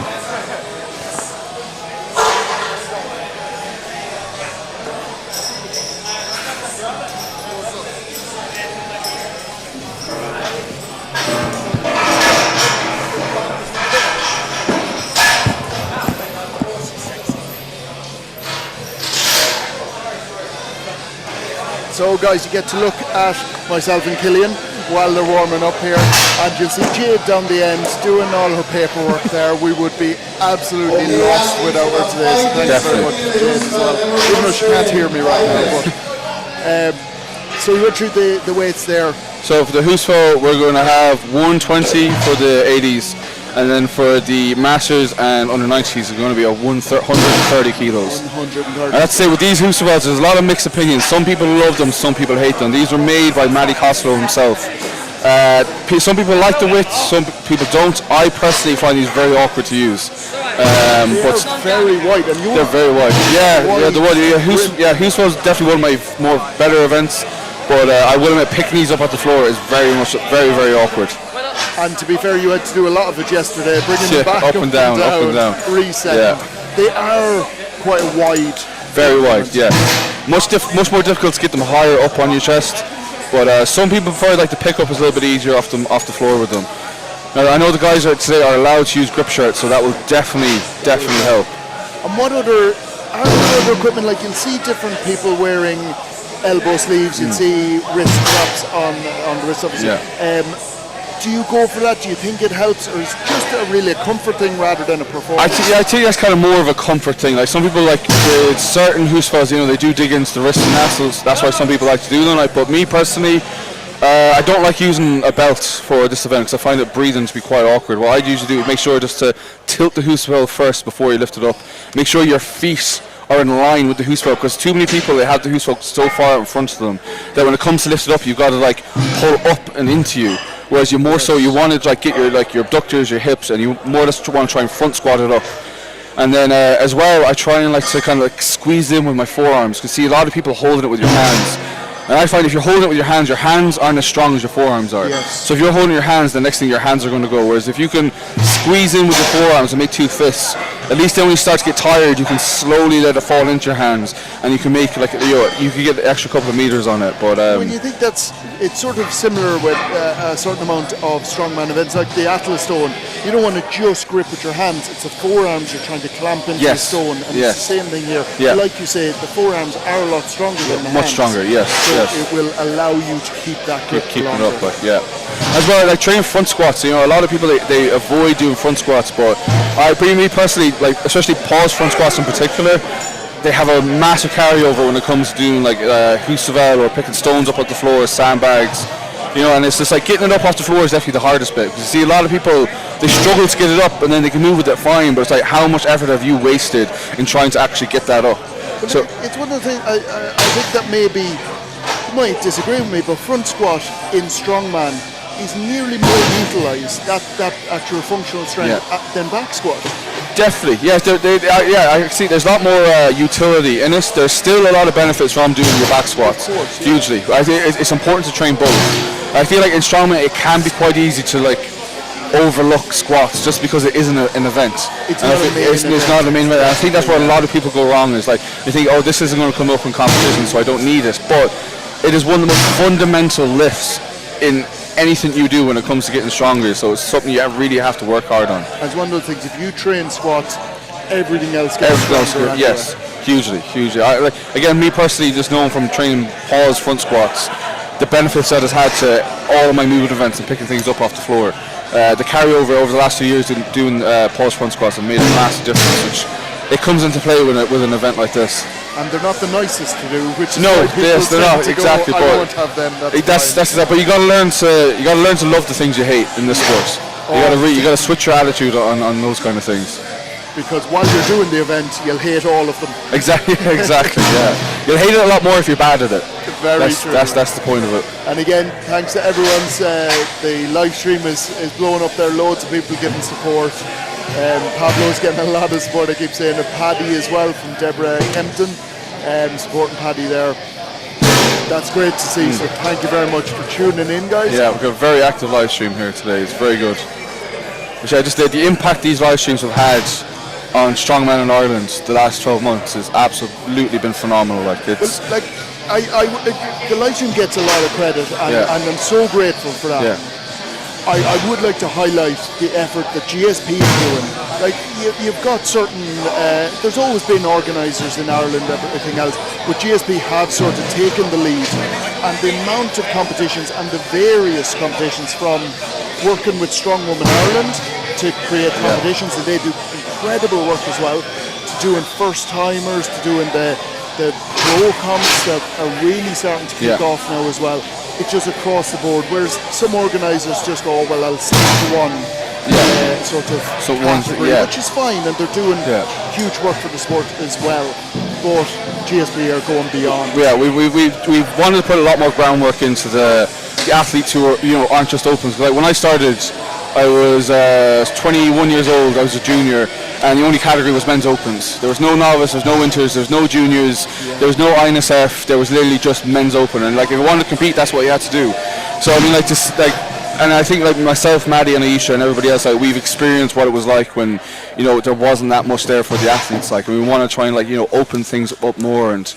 So guys, you get to look at myself and Killian while they're warming up here, and you'll see Jade down the end doing all her paperwork there. We would be absolutely lost without her today, so thank you very much to Jade as well. Even though she can't hear me right now. But, so you went through the weights there. So for the Husfeld, we're going to have 120 for the 80s, and then for the Masters and under 90s, it's going to be 130 kilos. 130. And let's say with these Husfelds, there's a lot of mixed opinions. Some people love them, some people hate them. These were made by Matty Costello himself. Some people like the width, some people don't. I personally find these very awkward to use. They're very wide, and they're very wide. Husfeld's definitely one of my more better events. But I will admit, picking these up at the floor is very, very awkward. And to be fair, you had to do a lot of it yesterday, bringing them back up and down, resetting. Yeah. They are quite wide. Very wide, yeah. Much more difficult to get them higher up on your chest. But some people prefer like the pickup is a little bit easier off the floor with them. Now I know the guys today are allowed to use grip shirts, so that will definitely help. And what other equipment? Like you'll see different people wearing elbow sleeves, you'll see wrist straps on the wrist, obviously. Yeah. Do you go for that? Do you think it helps, or is it just really a comfort thing rather than a performance? I think that's kind of more of a comfort thing. Like some people, like with certain Husfelds, they do dig into the wrist and muscles. That's why some people like to do them. But me personally, I don't like using a belt for this event because I find it breathing to be quite awkward. What I usually do is make sure just to tilt the Husfeld first before you lift it up. Make sure your feet are in line with the Husfeld, because too many people, they have the Husfeld so far in front of them that when it comes to lift it up, you've got to like pull up and into you. Whereas you more so you want to like get your abductors, your hips, and you more or less want to try and front squat it up. And then as well, I try and like to kind of like squeeze in with my forearms, because see a lot of people holding it with your hands. And I find if you're holding it with your hands aren't as strong as your forearms are. Yes. So if you're holding your hands, the next thing your hands are going to go. Whereas if you can squeeze in with your forearms and make two fists, at least then when you start to get tired, you can slowly let it fall into your hands, and you can make like you can get the extra couple of meters on it. But when you think it's sort of similar with a certain amount of strongman events like the Atlas stone, you don't want to just grip with your hands. It's the forearms you're trying to clamp into the stone, and it's the same thing here. Yeah. Like you say, the forearms are a lot stronger than the hands. Much stronger, yes. So it will allow you to keep that grip keeping longer. it up, but as well, like training front squats. A lot of people they avoid doing front squats, but me personally, like especially pause front squats in particular, they have a massive carryover when it comes to doing like Husfeld or picking stones up off the floor, sandbags. And it's just like getting it up off the floor is definitely the hardest bit. Because you see a lot of people, they struggle to get it up and then they can move with it fine, but it's like how much effort have you wasted in trying to actually get that up? But so it's one of the things I think that maybe you might disagree with me, but front squat in strongman is nearly more utilised, that actual functional strength, than back squat. Definitely, yes. I see. There's a lot more utility in this. There's still a lot of benefits from doing your back squats. Hugely, I think it's important to train both. I feel like in strongman it can be quite easy to like overlook squats just because it isn't an event. It's not a main event. I think that's where a lot of people go wrong. Is like they think, oh, this isn't going to come up in competition, so I don't need it. But it is one of the most fundamental lifts in anything you do when it comes to getting stronger, so it's something you really have to work hard on. It's one of the things, if you train squats, everything else gets stronger. Yes, hugely. Again, me personally, just knowing from training pause front squats, the benefits that it's had to all of my movement events and picking things up off the floor. The carryover over the last 2 years doing pause front squats have made a massive difference, which it comes into play with an event like this. And they're not the nicest to do, which is they're not exactly. I won't have them. That's that. But you got to learn to love the things you hate in this sport. You got to switch your attitude on those kind of things. Because while you're doing the event, you'll hate all of them. Exactly. Yeah, you'll hate it a lot more if you're bad at it. Very true. That's the point of it. And again, thanks to everyone's. The live stream is blowing up there. Loads of people giving support. Pablo's getting a lot of support. I keep saying it. Paddy as well from Deborah Kempton, supporting Paddy there. that's great to see. So thank you very much for tuning in, guys. Yeah, we've got a very active live stream here today. It's very good. Which I just did. The impact these live streams have had on strongman in Ireland the last 12 months has absolutely been phenomenal. Like it's like the live stream gets a lot of credit, and I'm so grateful for that. Yeah. I would like to highlight the effort that GSP is doing. Like you've got certain, there's always been organisers in Ireland and everything else, but GSP have sort of taken the lead, and the amount of competitions and the various competitions, from working with Strongwoman Ireland to create competitions, and they do incredible work as well, to doing first timers, to doing the pro comps that are really starting to kick off now as well. It's just across the board, whereas some organisers just go, oh, well, I'll stick to one sort of category, which is fine, and they're doing huge work for the sport as well. But GSP are going beyond. Yeah, we wanted to put a lot more groundwork into the athletes who are, aren't just opens. Like when I started, I was 21 years old. I was a junior, and the only category was men's opens. There was no novice, there was no inters, there was no juniors, there was no INSF. There was literally just men's open. And like if you wanted to compete, that's what you had to do. So I mean, and I think like myself, Maddie, and Aisha, and everybody else, like we've experienced what it was like when there wasn't that much there for the athletes. Like we want to try and open things up more. And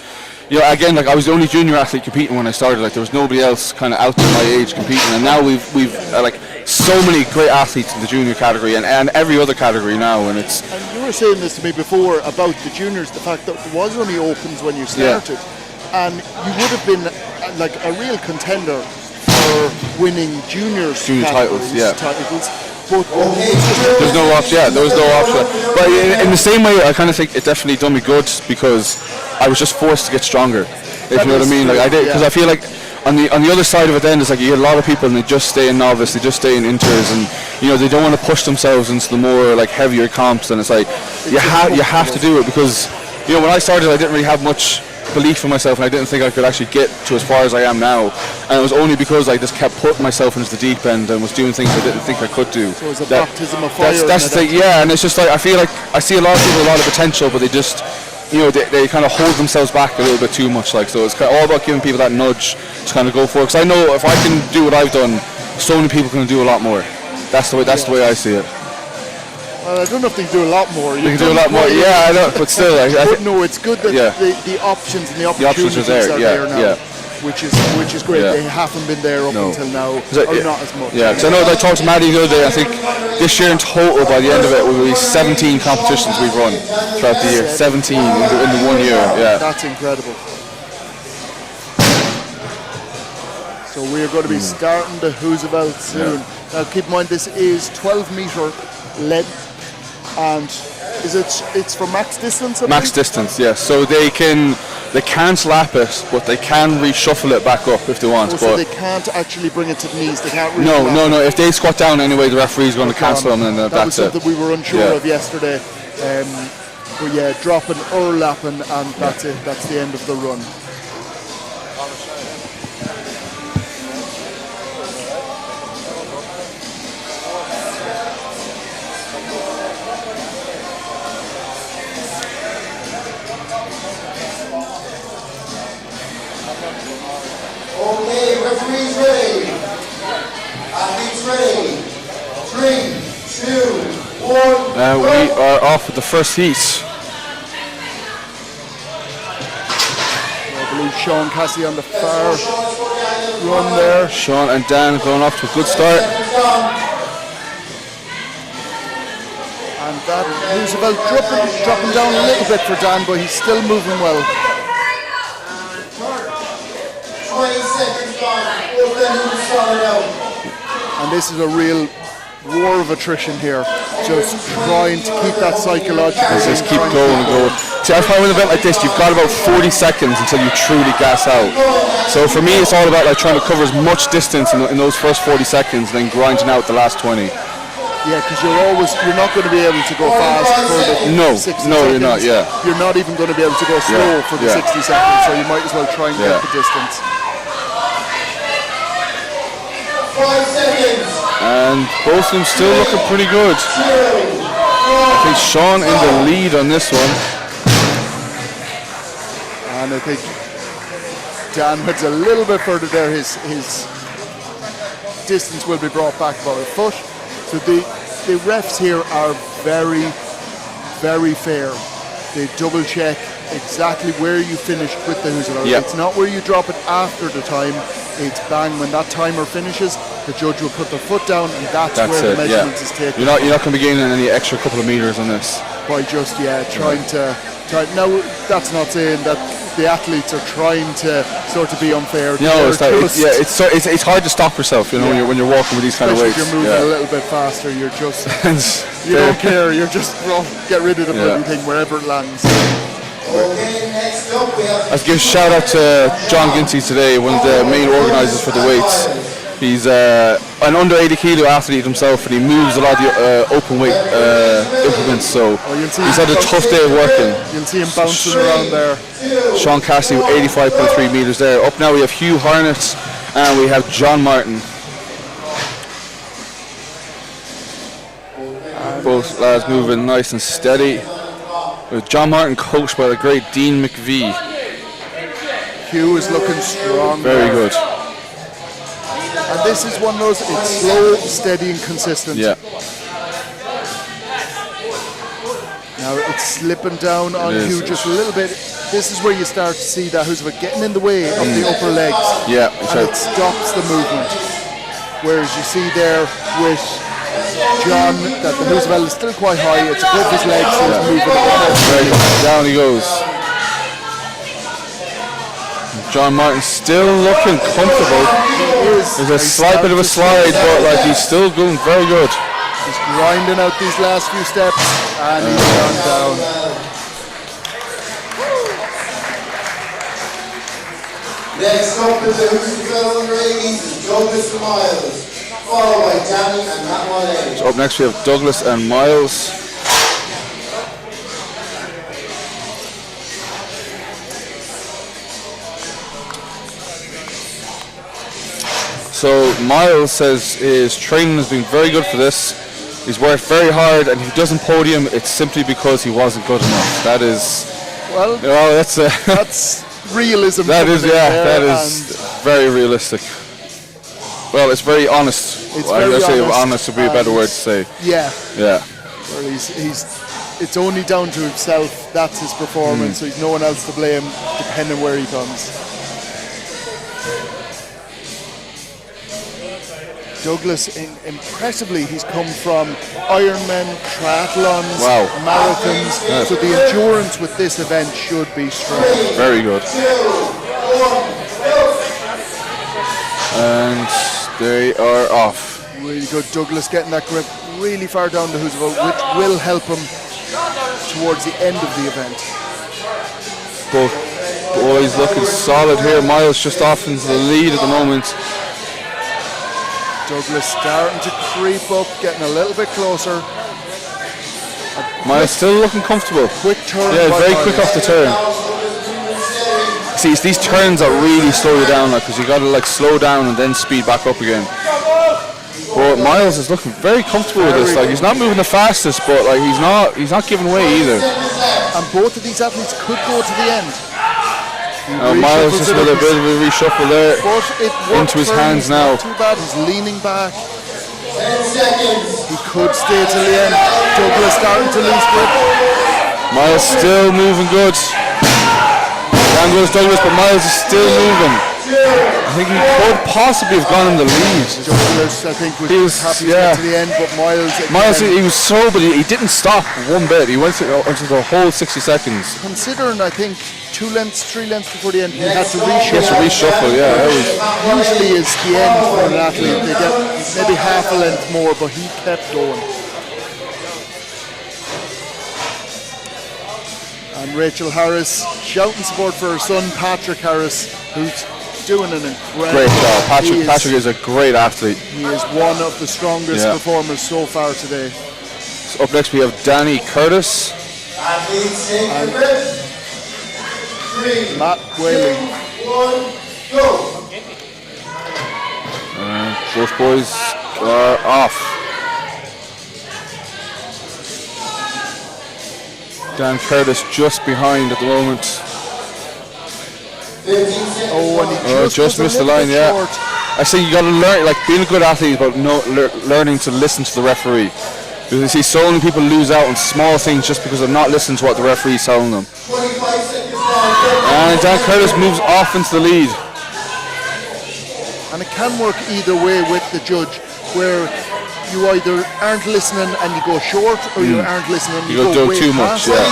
again, like I was the only junior athlete competing when I started. Like there was nobody else kind of out there my age competing, and now we've like so many great athletes in the junior category and every other category now. And you were saying this to me before about the juniors, the fact that there was only opens when you started, and you would have been like a real contender for winning junior titles. But there's no option. There was no option. But in the same way, I kind of think it definitely done me good because I was just forced to get stronger. If you know what I mean, like I did, because I feel like on the other side of it, then it's like you get a lot of people and they just stay in novice, they just stay in inters, and they don't want to push themselves into the more like heavier comps. And it's like you have to do it because when I started, I didn't really have much belief in myself, and I didn't think I could actually get to as far as I am now. And it was only because I just kept putting myself into the deep end and was doing things I didn't think I could do. So it's a baptism of fire. That's the thing, yeah. And it's just like I feel like I see a lot of people with a lot of potential, but they just they kind of hold themselves back a little bit too much. Like so, it's all about giving people that nudge to kind of go for it. Because I know if I can do what I've done, so many people can do a lot more. That's the way I see it. Well, I don't know if they can do a lot more. They can do a lot more, yeah, I know, but still. But no, it's good that the options and the opportunities are there now, which is great. They haven't been there up until now, or not as much. Yeah, because I know I talked to Maddie the other day, I think this year in total, by the end of it, will be 17 competitions we've run throughout the year. 17 in the 1 year, That's incredible. So we're going to be starting the Who's-About soon. Now keep in mind, this is 12-metre lead. And it's for max distance? Max distance, yes. So they can't lap it, but they can reshuffle it back up if they want. So they can't actually bring it to the knees. They can't. No. If they squat down anyway, the referee's going to cancel them, and that was something we were unsure of yesterday. But dropping or lapping, and that's it. That's the end of the run. Okay, referees ready. Athletes ready. 3, 2, 1. We are off with the first heat. I believe Sean Cassidy on the far run there. Sean and Dan going off to a good start. And that is about dropping down a little bit for Dan, but he's still moving well. 20 seconds gone. And this is a real war of attrition here. Just trying to keep that psychological. Just keep going and going. See, I find with an event like this, you've got about 40 seconds until you truly gas out. So for me, it's all about like trying to cover as much distance in those first 40 seconds, and then grinding out the last 20. Yeah, because you're not going to be able to go fast for the 60 seconds. No, you're not. Yeah. You're not even going to be able to go slow for the 60 seconds. So you might as well try and get the distance. 5 seconds. And both of them still looking pretty good. I think Sean in the lead on this one. And I think Dan went a little bit further there. His distance will be brought back about a foot. So the refs here are very, very fair. They double check exactly where you finished with the Husserl. Yep. It's not where you drop it after the time. It's bang, when that timer finishes, the judge will put their foot down, and that's where the measurement is taken. You're not going to be gaining any extra couple of meters on this. By just trying to. Now that's not saying that the athletes are trying to sort of be unfair. No, it's hard to stop yourself, you know, when you're walking with these kind of weights. If you're moving a little bit faster, you're just you don't care. You're just get rid of the bloody thing wherever it lands. Okay, next up we have... Let's give a shout out to John Ginty today, one of the main organisers for the weights. He's an under 80 kilo athlete himself, and he moves a lot of the open weight implements, so he's had a tough day of working. You'll see him bouncing around there. Sean Cassidy with 85.3 metres there. Up now we have Hugh Harnett and we have John Martin. Both lads moving nice and steady. With John Martin coached by the great Dean McVie. Hugh is looking strong. Very good. And this is one of those, it's slow, steady and consistent. Yeah. Now it's slipping down on Hugh just a little bit. This is where you start to see that Husserl getting in the way of the upper legs. Yeah. And it stops the movement. Whereas you see there with John that the Husserl is still quite high, it's above his legs, so he's moving up. Down he goes. John Martin still looking comfortable. There's a slight bit of a slide, but like he's still going very good. He's grinding out these last few steps, and he's gone down. Next up is the Husserl under 80s is Douglas and Miles, followed by Danny and Matt Wale. So up next we have Douglas and Miles. So Miles says his training has been very good for this. He's worked very hard, and if he doesn't podium, it's simply because he wasn't good enough. That is, that's realism. That is very realistic. Well, it's very honest. I'd say honest would be a better word to say. Yeah. Yeah. Well, it's only down to himself. That's his performance. So he's no one else to blame, depending where he comes. Douglas, impressively, he's come from Ironman, triathlons, marathons, so the endurance with this event should be strong. Very good. And they are off. Really good. Douglas getting that grip really far down the Husserl, which will help him towards the end of the event. Both boys looking solid here. Miles just off into the lead at the moment. Douglas starting to creep up, getting a little bit closer. Miles still looking comfortable. Quick turn. Yeah, very quick off the turn. See, it's these turns that really slow you down, because you got to slow down and then speed back up again. But Miles is looking very comfortable with this. He's not moving the fastest, but he's not giving way either. And both of these athletes could go to the end. Miles just with a bit of a reshuffle there into his hands now. Not too bad. He's leaning back. He could stay till the end. Douglas starting to lose grip. Miles still moving good. Down goes Douglas, but Miles is still moving. I think he could possibly have gone in the lead. Douglas, I think, was happy to get to the end, but Miles, he was slow, but he didn't stop one bit. He went into the whole 60 seconds. Considering, I think, 2 lengths, 3 lengths before the end, he had to reshuffle. He has to reshuffle, yeah. Usually is the end for an athlete. They get maybe half a length more, but he kept going. And Rachel Harris shouting support for her son, Patrick Harris, who's doing an incredible great job. Patrick is a great athlete. He is one of the strongest performers so far today. So up next we have Danny Curtis. Athletes in Matt Whaley. 1, go. Both boys are off. Dan Curtis just behind at the moment. Oh, and he just was missed a the little line, bit yeah. short. I say you got to learn, like being a good athlete, but learning to listen to the referee. Because you see so many people lose out on small things just because they're not listening to what the referee is telling them. And Dan Curtis moves off into the lead. And it can work either way with the judge, where you either aren't listening and you go short, or you aren't listening and you go way too past. much, yeah.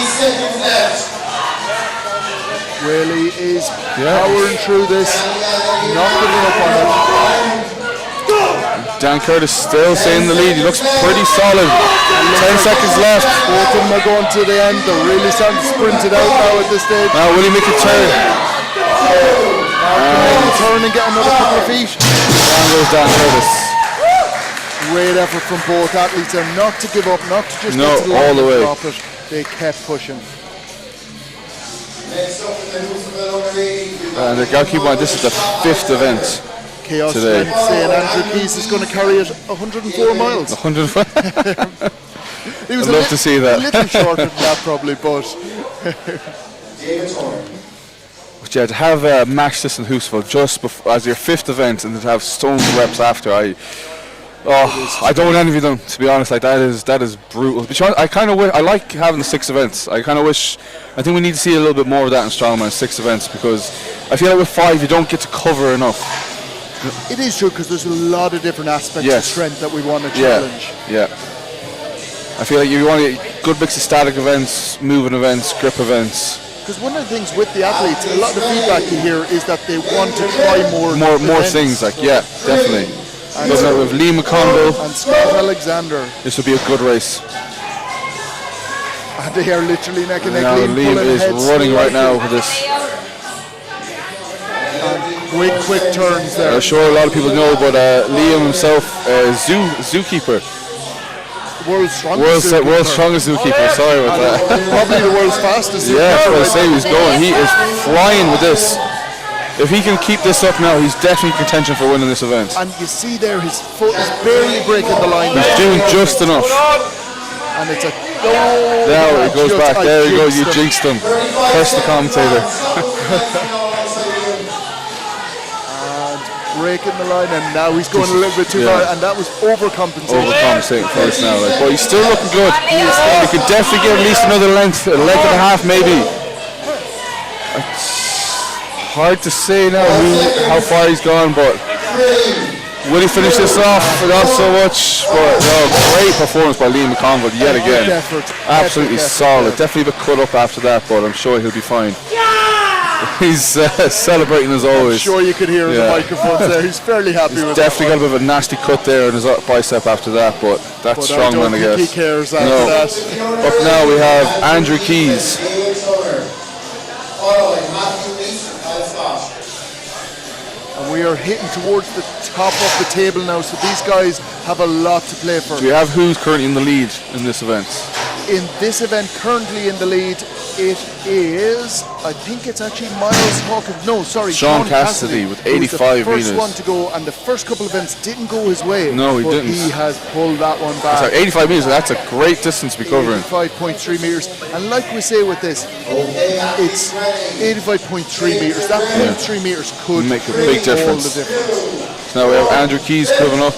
Whaley is powering through this, not giving up on it. Dan Curtis still staying in the lead. He looks pretty solid. 10 seconds left. Both of them are going to the end. They're really starting to sprint it out now at this stage. Now will he make a turn? Make a turn and get another couple of feet. Down goes Dan Curtis. Great effort from both athletes there, not to give up, not to just get to the all line the way. and drop it. They kept pushing. And they got to keep on. This is the 5th event. Chaos today. saying Andrew Keys is going to carry it 104 miles. 104. He was I'd love to see that. A little shorter than that probably, but But yeah, to have a match this in Hoosville just before, as your 5th event, and to have stones reps after, I don't envy them, to be honest. Like that is brutal. But I kind of I like having the 6 events. I think we need to see a little bit more of that in Strongman, 6 events, because I feel like with 5 you don't get to cover enough. it is true, because there's a lot of different aspects of strength that we want to challenge. Yeah. I feel like you want to get good mix of static events, moving events, grip events. Because one of the things with the athletes, a lot of the feedback you hear is that they want to try more things. Like definitely. Looking at with Lee McConville and Scott Alexander. This would be a good race. And they are literally neck and neck. Now Liam is running right now with this. Quick turns there. I'm sure a lot of people know, but Liam himself, zookeeper. World's strongest zookeeper. Sorry about that. Probably the world's fastest. Yeah, that's what I say. He's going. He is flying with this. If he can keep this up now, he's definitely in contention for winning this event. And you see there, his foot is barely breaking the line. He's doing just enough. And it's a now it goes back. There you go. You jinxed him. Curse the commentator. Breaking the line, and now he's going a little bit too far, and that was overcompensating for this now, but he's still looking good. He could definitely get at least another length, a length and a half maybe. It's hard to say now how far he's gone, but will he finish this off? Not so much, but great performance by Liam McConville yet again. Absolutely solid. Definitely a bit cut up after that, but I'm sure he'll be fine. He's celebrating as always. I'm sure you could hear the microphones there. He's fairly happy with it. Definitely got a bit of a nasty cut there on his bicep after that, but that's Strongman, I guess. He cares after that. Up now we have Andrew Keys. And we are hitting towards the top of the table now, so these guys have a lot to play for. Do we have who's currently in the lead in this event? In this event, currently in the lead, it is, I think it's actually Miles Hawkins. No, sorry, Sean Cassidy with 85 meters. The first one to go, and the first couple of events didn't go his way. No, he didn't. He has pulled that one back. Sorry, 85 meters, that's a great distance to be covering. 85.3 meters. And like we say with this, it's 85.3 meters. That 0.3 meters could make a big difference. Now we have Andrew Keys coming up.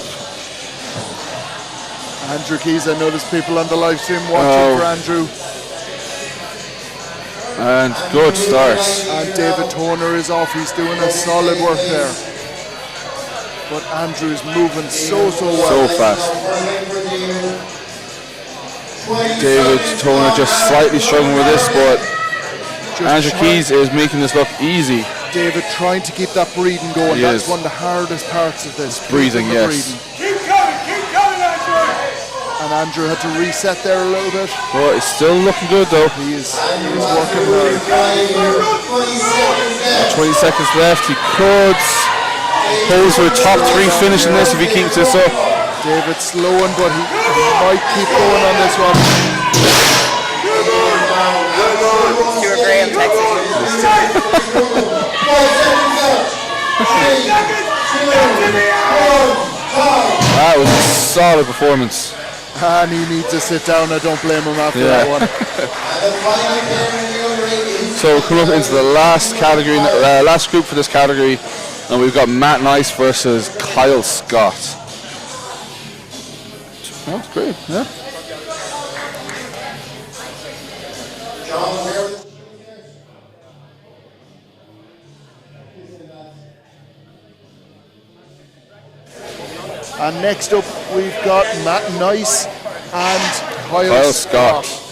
Andrew Keys, I know there's people on the live stream watching for Andrew. And good start. And David Toner is off. He's doing a solid work there. But Andrew is moving so well. So fast. David Toner just slightly struggling with this, but Andrew Keys is making this look easy. David trying to keep that breathing going. That's one of the hardest parts of this. Breathing, yes. Keep coming, Andrew! And Andrew had to reset there a little bit. Well, he's still looking good though. He is working hard. 20 seconds left. He could pose for a top 3 finish in this if he keeps this up. David slowing, but he might keep going on this one. Stuart Graham texting. That was a solid performance. And he needs to sit down. I don't blame him after that one. So So we're coming up into the last category, last group for this category, and we've got Matt Nice versus Kyle Scott. That's great, yeah. And next up, we've got Matt Nice and Kyle Scott.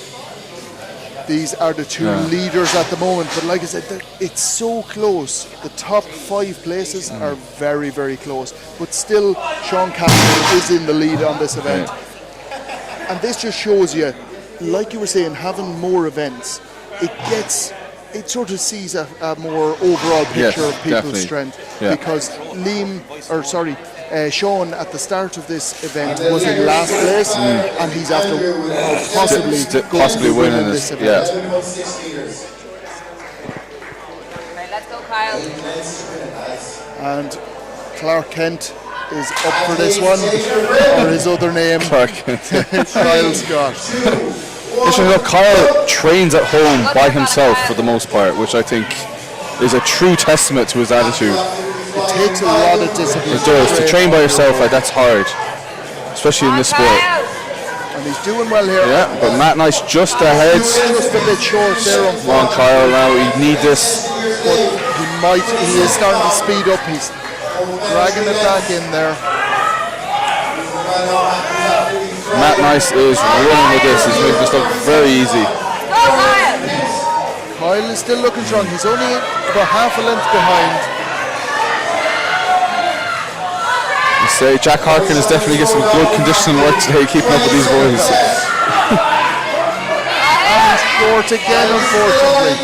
These are the two leaders at the moment, but like I said, it's so close. The top 5 places are very, very close, but still Sean Campbell is in the lead on this event. And this just shows you, like you were saying, having more events, it sort of sees a more overall picture of people's strength, because Sean at the start of this event was in last place, and he's after possibly winning this event. Right, let's go, Kyle. And Clark Kent is up for this one, or his other name, Clark Kent. Kyle Scott. Kyle trains at home by himself for the most part, which I think is a true testament to his attitude. It takes a lot of discipline. It does. To train by yourself, like, that's hard, especially in this sport. And he's doing well here. Yeah, but Matt Nice just ahead. Just a bit short there. Come on, Kyle, now we need this. But he is starting to speed up. He's dragging it back in there. Matt Nice is running with this. He's making this look very easy. Kyle is still looking strong. He's only about half a length behind. I say Jack Harkin is definitely getting some good conditioning work today, keeping up with these boys. And he's short again, unfortunately.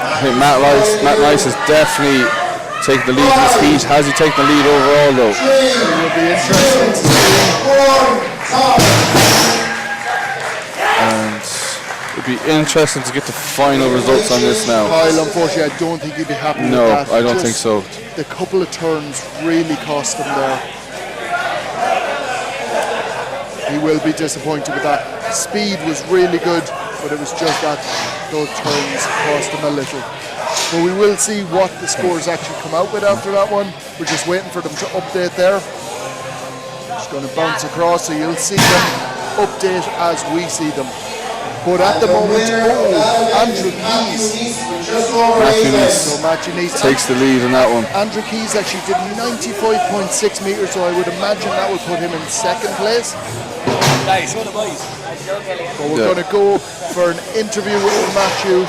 I think Matt Nice is definitely taking the lead in this heat. Has he taken the lead overall, though? It will be interesting to see. And it'd be interesting to get the final results on this now. Kyle, unfortunately, I don't think he'd be happy with that. No, I don't think so. The couple of turns really cost him there. He will be disappointed with that. Speed was really good, but it was just that those turns cost him a little. But we will see what the scores actually come out with after that one. We're just waiting for them to update there. Just going to bounce across, so you'll see them update as we see them. But at the moment, Andrew Keys. Matthew Neese takes the lead in that one. Andrew Keys actually did 95.6 metres, so I would imagine that would put him in second place. But we're going to go for an interview with Matthew.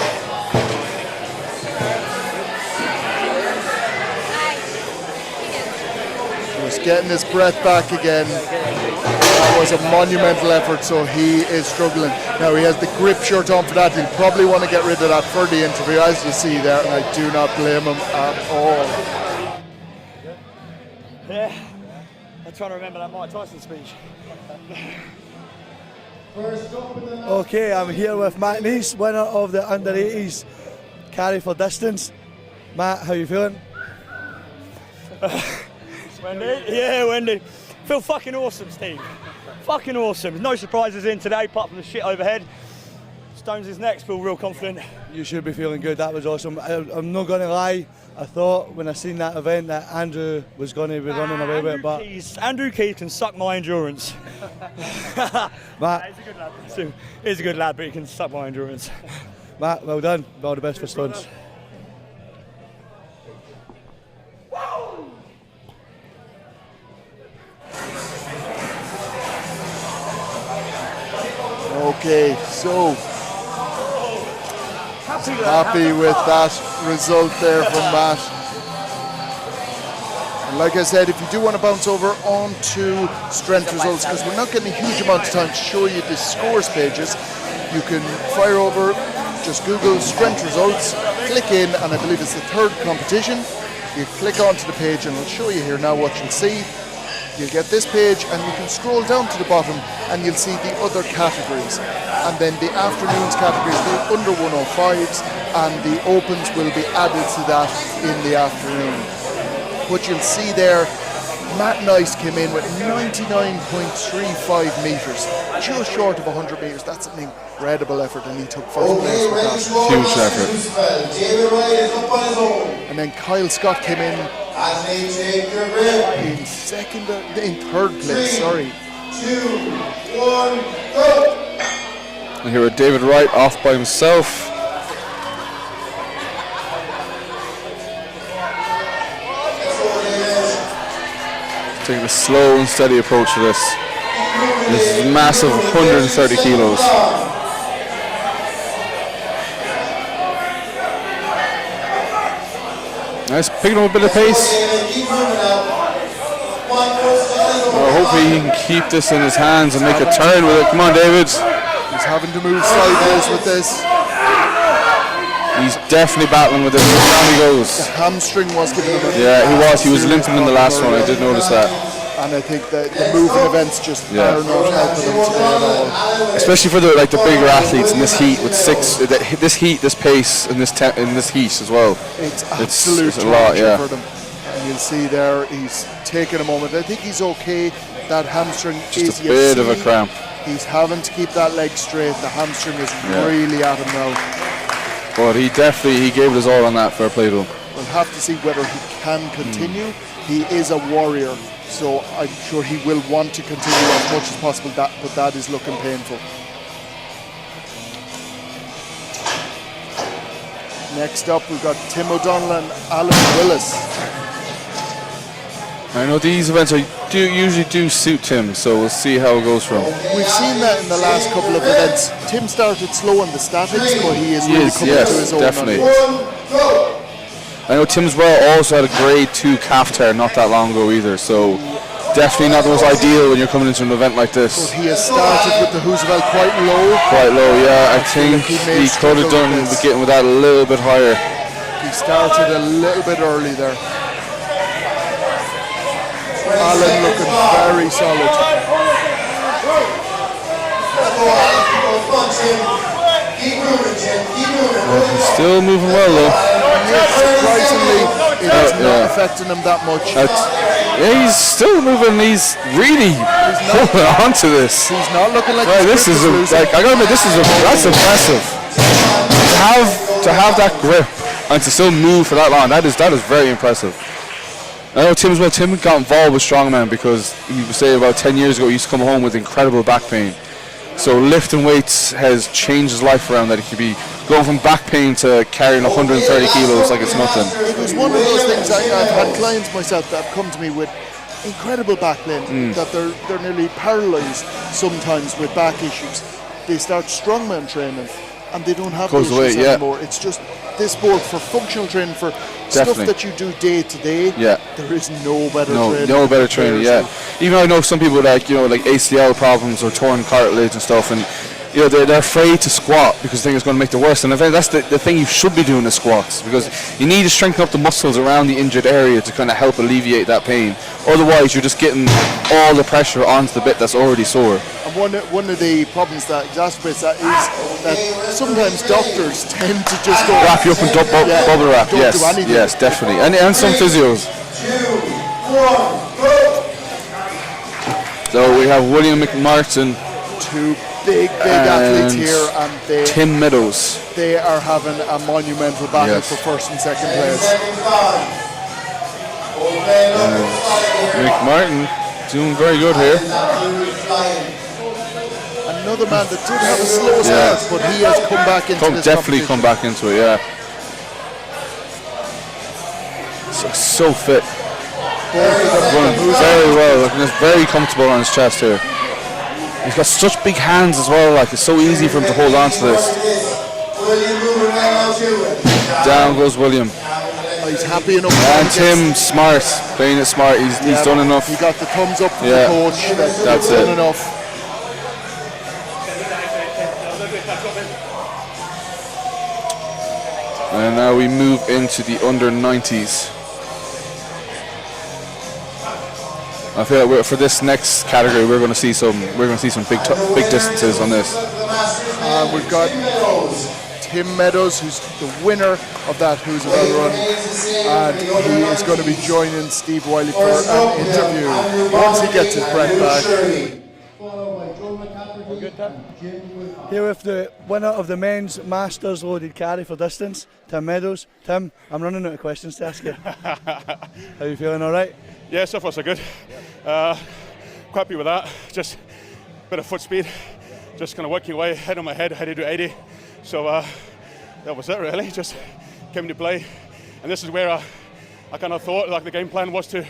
He's getting his breath back again. That was a monumental effort, so he is struggling. Now he has the grip shirt on for that. He'll probably want to get rid of that for the interview, as you see there, and I do not blame him at all. Yeah, I'm trying to remember that Mike Tyson speech. Okay, I'm here with Matt Nice, winner of the under-80s carry for distance. Matt, how you feeling? Wendy? Yeah, Wendy. Feel fucking awesome, Steve. Fucking awesome. No surprises in today, apart from the shit overhead. Stones is next, feel real confident. You should be feeling good, that was awesome. I'm not going to lie, I thought when I seen that event that Andrew was going to be running away with it, but... Andrew Keys can suck my endurance. Matt. He's a good lad. He's a good lad, but he can suck my endurance. Matt, well done. All the best for Stones. Okay, so happy with that result there from Matt. And like I said, if you do want to bounce over onto strength results, because we're not getting a huge amount of time to show you the scores pages, you can fire over, just Google strength results, click in, and I believe it's the third competition. You click onto the page and I'll show you here now what you'll see. You'll get this page and you can scroll down to the bottom and you'll see the other categories. And then the afternoons categories, the under 105s, and the opens will be added to that in the afternoon. What you'll see there, Matt Nice came in with 99.35 metres, just short of 100 metres. That's an incredible effort, and he took first place with that. Huge effort. And then Kyle Scott came in in third place, sorry. 2, 1, go! And here with David Wright off by himself. Taking a slow and steady approach to this. This is massive 130 kilos. Nice, picking up a bit of pace. Hopefully he can keep this in his hands and make a turn with it. Come on, David. He's having to move sideways with this. He's definitely battling with it. Down he goes. The hamstring was giving him a... Yeah, he was. He was limping in the last one. I did notice that. And I think that the moving events just are not helping him today at all. Especially for the bigger athletes in this heat with this heat, this pace, and this heat as well. It's absolute a lot, yeah. for them. And you'll see there, he's taking a moment. I think he's okay. That hamstring just a bit of a cramp. He's having to keep that leg straight. The hamstring is really at him now. But he gave it his all on that. Fair play to him. We'll have to see whether he can continue. He is a warrior, so I'm sure he will want to continue as much as possible. But that is looking painful. Next up, we've got Tim O'Donnell and Alan Willis. I know these events usually do suit Tim, so we'll see how it goes for him. We've seen that in the last couple of events. Tim started slow on the statics, but he is really coming to his own. Definitely. I know Tim's also had a grade 2 calf tear not that long ago either, so definitely not the most ideal when you're coming into an event like this. But he has started with the Roosevelt quite low. Quite low, yeah. I think he could have done with getting with that a little bit higher. He started a little bit early there. Alan looking very solid. He's still moving well though. Surprisingly, it is not affecting him that much. He's still moving. He's really holding on to this. He's not looking like this is I gotta admit, that's impressive. To have that grip and to still move for that long, that is very impressive. I know Tim got involved with Strongman because he was saying about 10 years ago he used to come home with incredible back pain. So lifting weights has changed his life around, that he could be going from back pain to carrying 130 kilos like it's nothing. It was one of those things. I've had clients myself that have come to me with incredible back pain, that they're nearly paralysed sometimes with back issues. They start strongman training and they don't have those issues anymore. It's just this sport for functional training, for stuff that you do day to day. Yeah, there is no better training. No better training. Yeah, even I know some people like ACL problems or torn cartilage and stuff, and they're afraid to squat because they think it's going to make it worse. And I think that's the thing you should be doing is squats, because you need to strengthen up the muscles around the injured area to kind of help alleviate that pain. Otherwise, you're just getting all the pressure onto the bit that's already sore. And one of the problems that exacerbates that is that sometimes doctors tend to just go wrap you up and bubble wrap. Yes, definitely, and some physios. 2, 1, go! So we have William McMartin, two big athletes here, and Tim Meadows. They are having a monumental battle for first and second place. McMartin doing very good here. Another man that did have a slow start, but he has come back into this definitely come back into it, yeah. So fit. Running very well, looking very comfortable on his chest here. He's got such big hands as well, it's so easy for him to hold on to this. Down goes William. He's happy enough. And Tim, smart, playing it smart. He's done enough. He got the thumbs up from the coach. That's done enough. And now we move into the under 90s. I feel like for this next category, we're going to see some big distances on this. We've got Tim Meadows, who's the winner of that Who's About Run. and he is going to be joining Steve Wiley for an interview once he gets his breath back. Here with the winner of the men's Masters loaded carry for distance, Tim Meadows. Tim, I'm running out of questions to ask you. How you feeling, all right? Yeah, so far so good. Quite happy with that. Just a bit of foot speed. Just kind of working away, head on my head, how to do 80. So that was it really, just came to play. And this is where I kind of thought like the game plan was to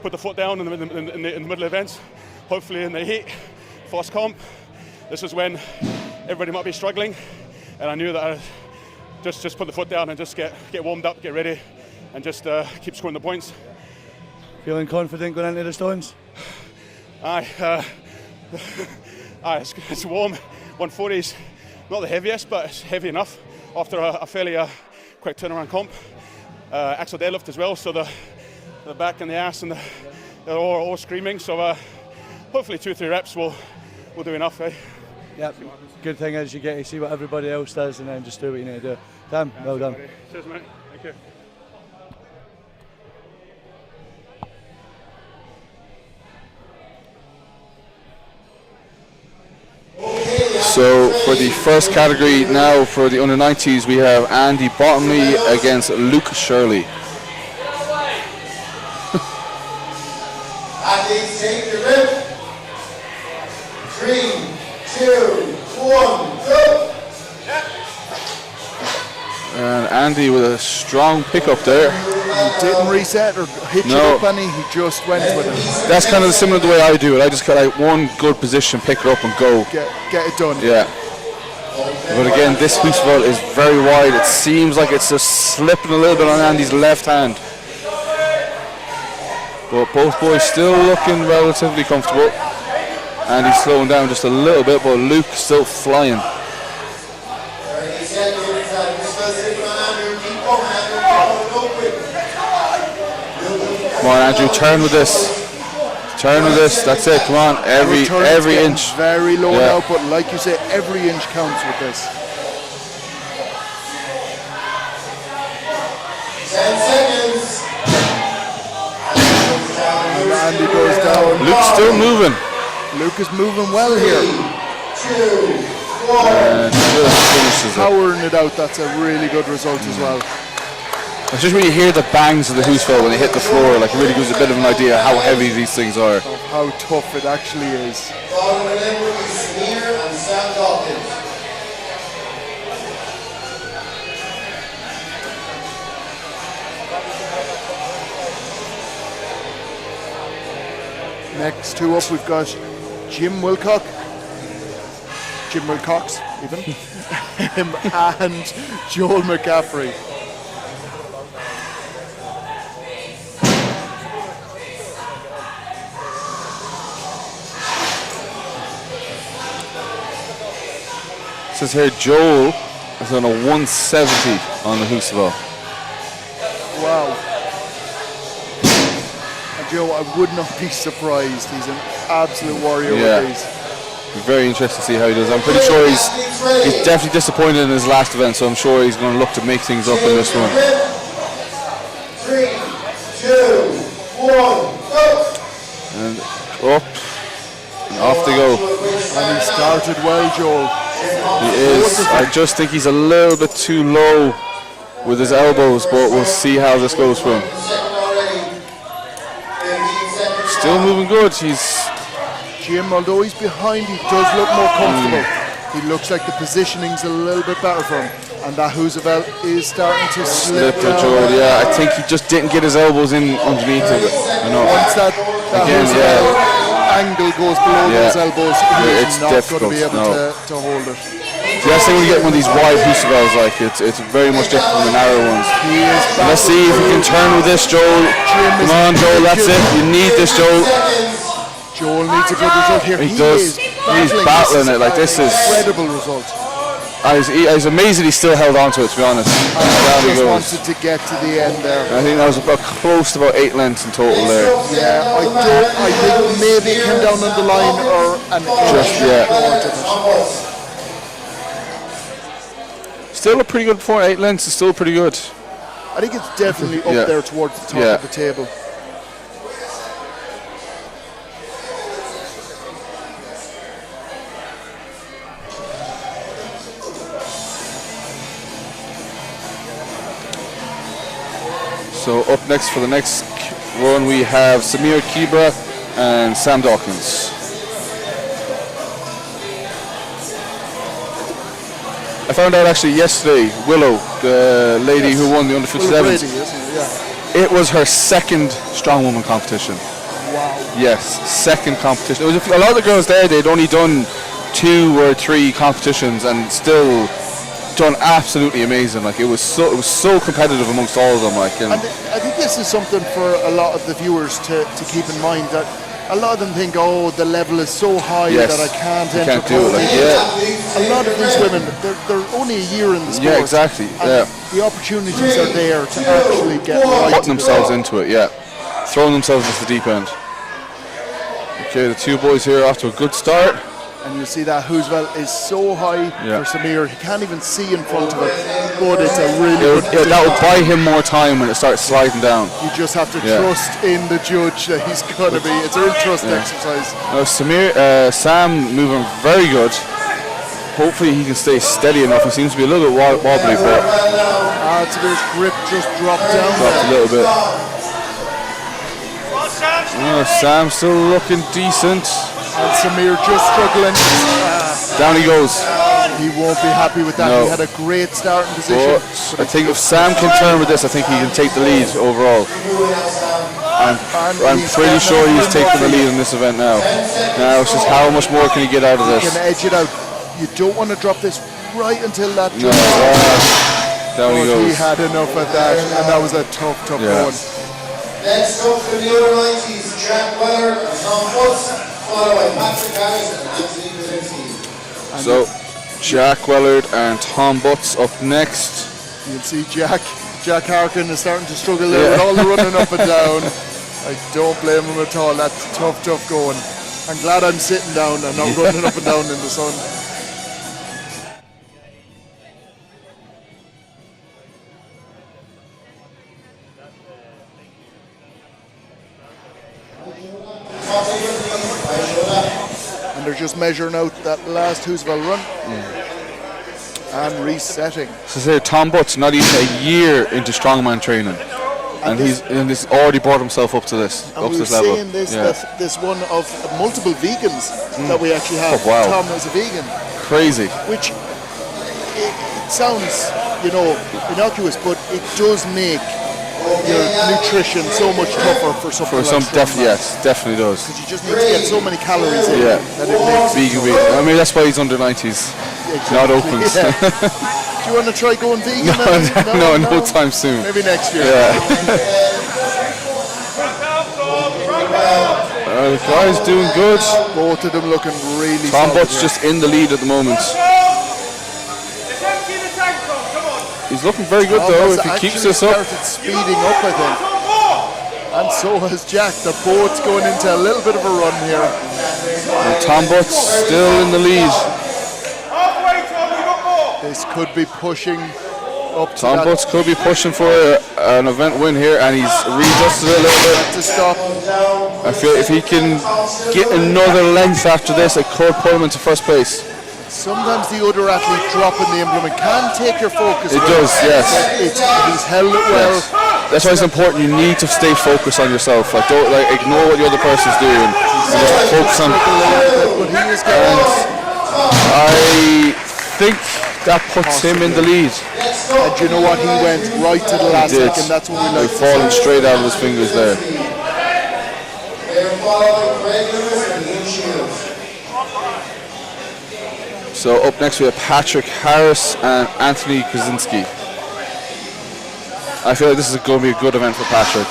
put the foot down in the middle events, hopefully in the heat, fast comp. This is when everybody might be struggling, and I knew that I just put the foot down and just get warmed up, get ready, and just keep scoring the points. Feeling confident going into the stones? Aye, it's warm. 140's not the heaviest, but it's heavy enough after a fairly quick turnaround comp. Axle deadlift as well, so the back and the ass and they're all screaming. So hopefully 2-3 reps will do enough. Eh? Yep. Good thing is you get to see what everybody else does and then just do what you need to do. Tim, well done. Cheers, mate. Thank you. So for the first category now for the under 90s, we have Andy Bottomley against Luke Shirley. Athletes, take your grip. 3, 2, 1, go. And Andy with a strong pickup there. He didn't reset or hitch it up any, he just went with it. That's kind of similar to the way I do it. I just got like one good position, pick it up and go. Get it done. Yeah. But again, this hooseball is very wide. It seems like it's just slipping a little bit on Andy's left hand. But both boys still looking relatively comfortable. Andy's slowing down just a little bit, but Luke still flying. Come on, Andrew, turn with this. Turn with this. That's it. Come on, every inch. Very low now, but like you say, every inch counts with this. 10 seconds. And Andy goes down. Luke's still moving. Luke is moving well here. 2, 1. And just finishes it. Powering it out, that's a really good result as well. It's just when you hear the bangs of the hooseball when they hit the floor, like it really gives a bit of an idea how heavy these things are. Of how tough it actually is. Following them will be Smear and Sam Dawkins. Next two up, we've got Jim Wilcox, even, and Joel McCaffrey. It says here Joel is on a 170 on the hooseball. Wow. And Joe, I would not be surprised. He's an absolute warrior with these. Very interested to see how he does. I'm pretty sure he's definitely disappointed in his last event, so I'm sure he's going to look to make things up in this one. 3, 2, 1, go. And up, and off they go. And he started well, Joel. He is. I just think he's a little bit too low with his elbows, but we'll see how this goes for him. Still moving good. Jim, although he's behind, he does look more comfortable. He looks like the positioning's a little bit better for him. And that Hoosevel is starting to slip down. Joel, yeah, I think he just didn't get his elbows in underneath of it. Once that Hoosevel angle goes below those elbows, he's not going to be able to hold it. See, that's the thing when you get one of these wide Hoosevels, like it's very much different from the narrow ones. Let's see if we can turn with this, Joel. Come on, Joel, that's it. You need this, Joel. Joel needs a good result here. He does. He's battling it. Like this is incredible result. I was amazed that he still held on to it, to be honest. I just wanted to get to the end there. I think that was about close to about 8 lengths in total there. Yeah, I think maybe it came down on the line or an inch. Still a pretty good 8 lengths is still pretty good. I think it's definitely up there towards the top of the table. So up next for the next run we have Samir Kibra and Sam Dawkins. I found out actually yesterday, Willow, the lady who won the under 57s, it was her second Strongwoman competition. Wow. Yes, second competition. It was a lot of the girls there, they'd only done 2 or 3 competitions and still done absolutely amazing. Like it was so competitive amongst all of them. Like, and I think this is something for a lot of the viewers to keep in mind, that a lot of them think, oh, the level is so high that I can't enter. Do it. Like, a lot of these women, they're only a year in the sport. Yeah, exactly. And the opportunities are there to actually get right. Putting themselves into it, throwing themselves into the deep end. Okay, the 2 boys here off to a good start. And you see that Hooswell is so high for Samir, he can't even see in front of it, but it's a really good that will buy him more time when it starts sliding down. You just have to trust in the judge that he's going to be. It's a real trust exercise. Now Sam moving very good. Hopefully he can stay steady enough. He seems to be a little bit wobbly, but Samir's grip just dropped down. Dropped a little bit. Sam still looking decent. And Samir just struggling. Down he goes. He won't be happy with that. He had a great starting position. But I think if Sam can turn with this, I think he can take the lead overall. I'm pretty sure he's taking the lead in this event now. Now it's just how much more can he get out of this? He can edge it out. You don't want to drop this right until that. Down he goes. He had enough of that, and that was a tough one. Next up for the under 90s, Jack Weller and Tom Woods, followed by Patrick Harris and Anthony Krasinski. So, Jack Wellard and Tom Butts up next. You'll see Jack Harkin is starting to struggle there with all the running up and down. I don't blame him at all. That's tough going. I'm glad I'm sitting down and not running up and down in the sun. And they're just measuring out that last Hoosville run and resetting. So Tom Butts not even a year into strongman training, and he's already brought himself up to this level. Saying this one of multiple vegans that we actually have. Oh, wow. Tom is a vegan. Crazy. Which it sounds, innocuous, but it does make your nutrition so much tougher for something definitely does. Because you just need to get so many calories in that it makes vegan. I mean, that's why he's under 90s, not opens. Do you want to try going vegan? No time soon. Maybe next year. The guy's doing good. Both of them looking really Tom Butts just in the lead at the moment. He's looking very good though, if he keeps this up. Started speeding up, I think. And so has Jack. They're both going into a little bit of a run here. And Tom Butts still in the lead. This could be pushing up to Tom Butts could be pushing for an event win here, and he's readjusted a little bit. To stop. I feel if he can get another length after this, it could put him into first place. Sometimes the other athlete dropping the implement can take your focus. It does, yes. He's held it well. Yes. That's why it's important. You need to stay focused on yourself. Like, don't ignore what the other person's doing. And just focus on. I think that puts him in the lead. And you know what? He went right to the last second. That's what we like. Falling straight out of his fingers there. They're following Greg Lewis and Ian Shields. So up next we have Patrick Harris and Anthony Krasinski. I feel like this is going to be a good event for Patrick.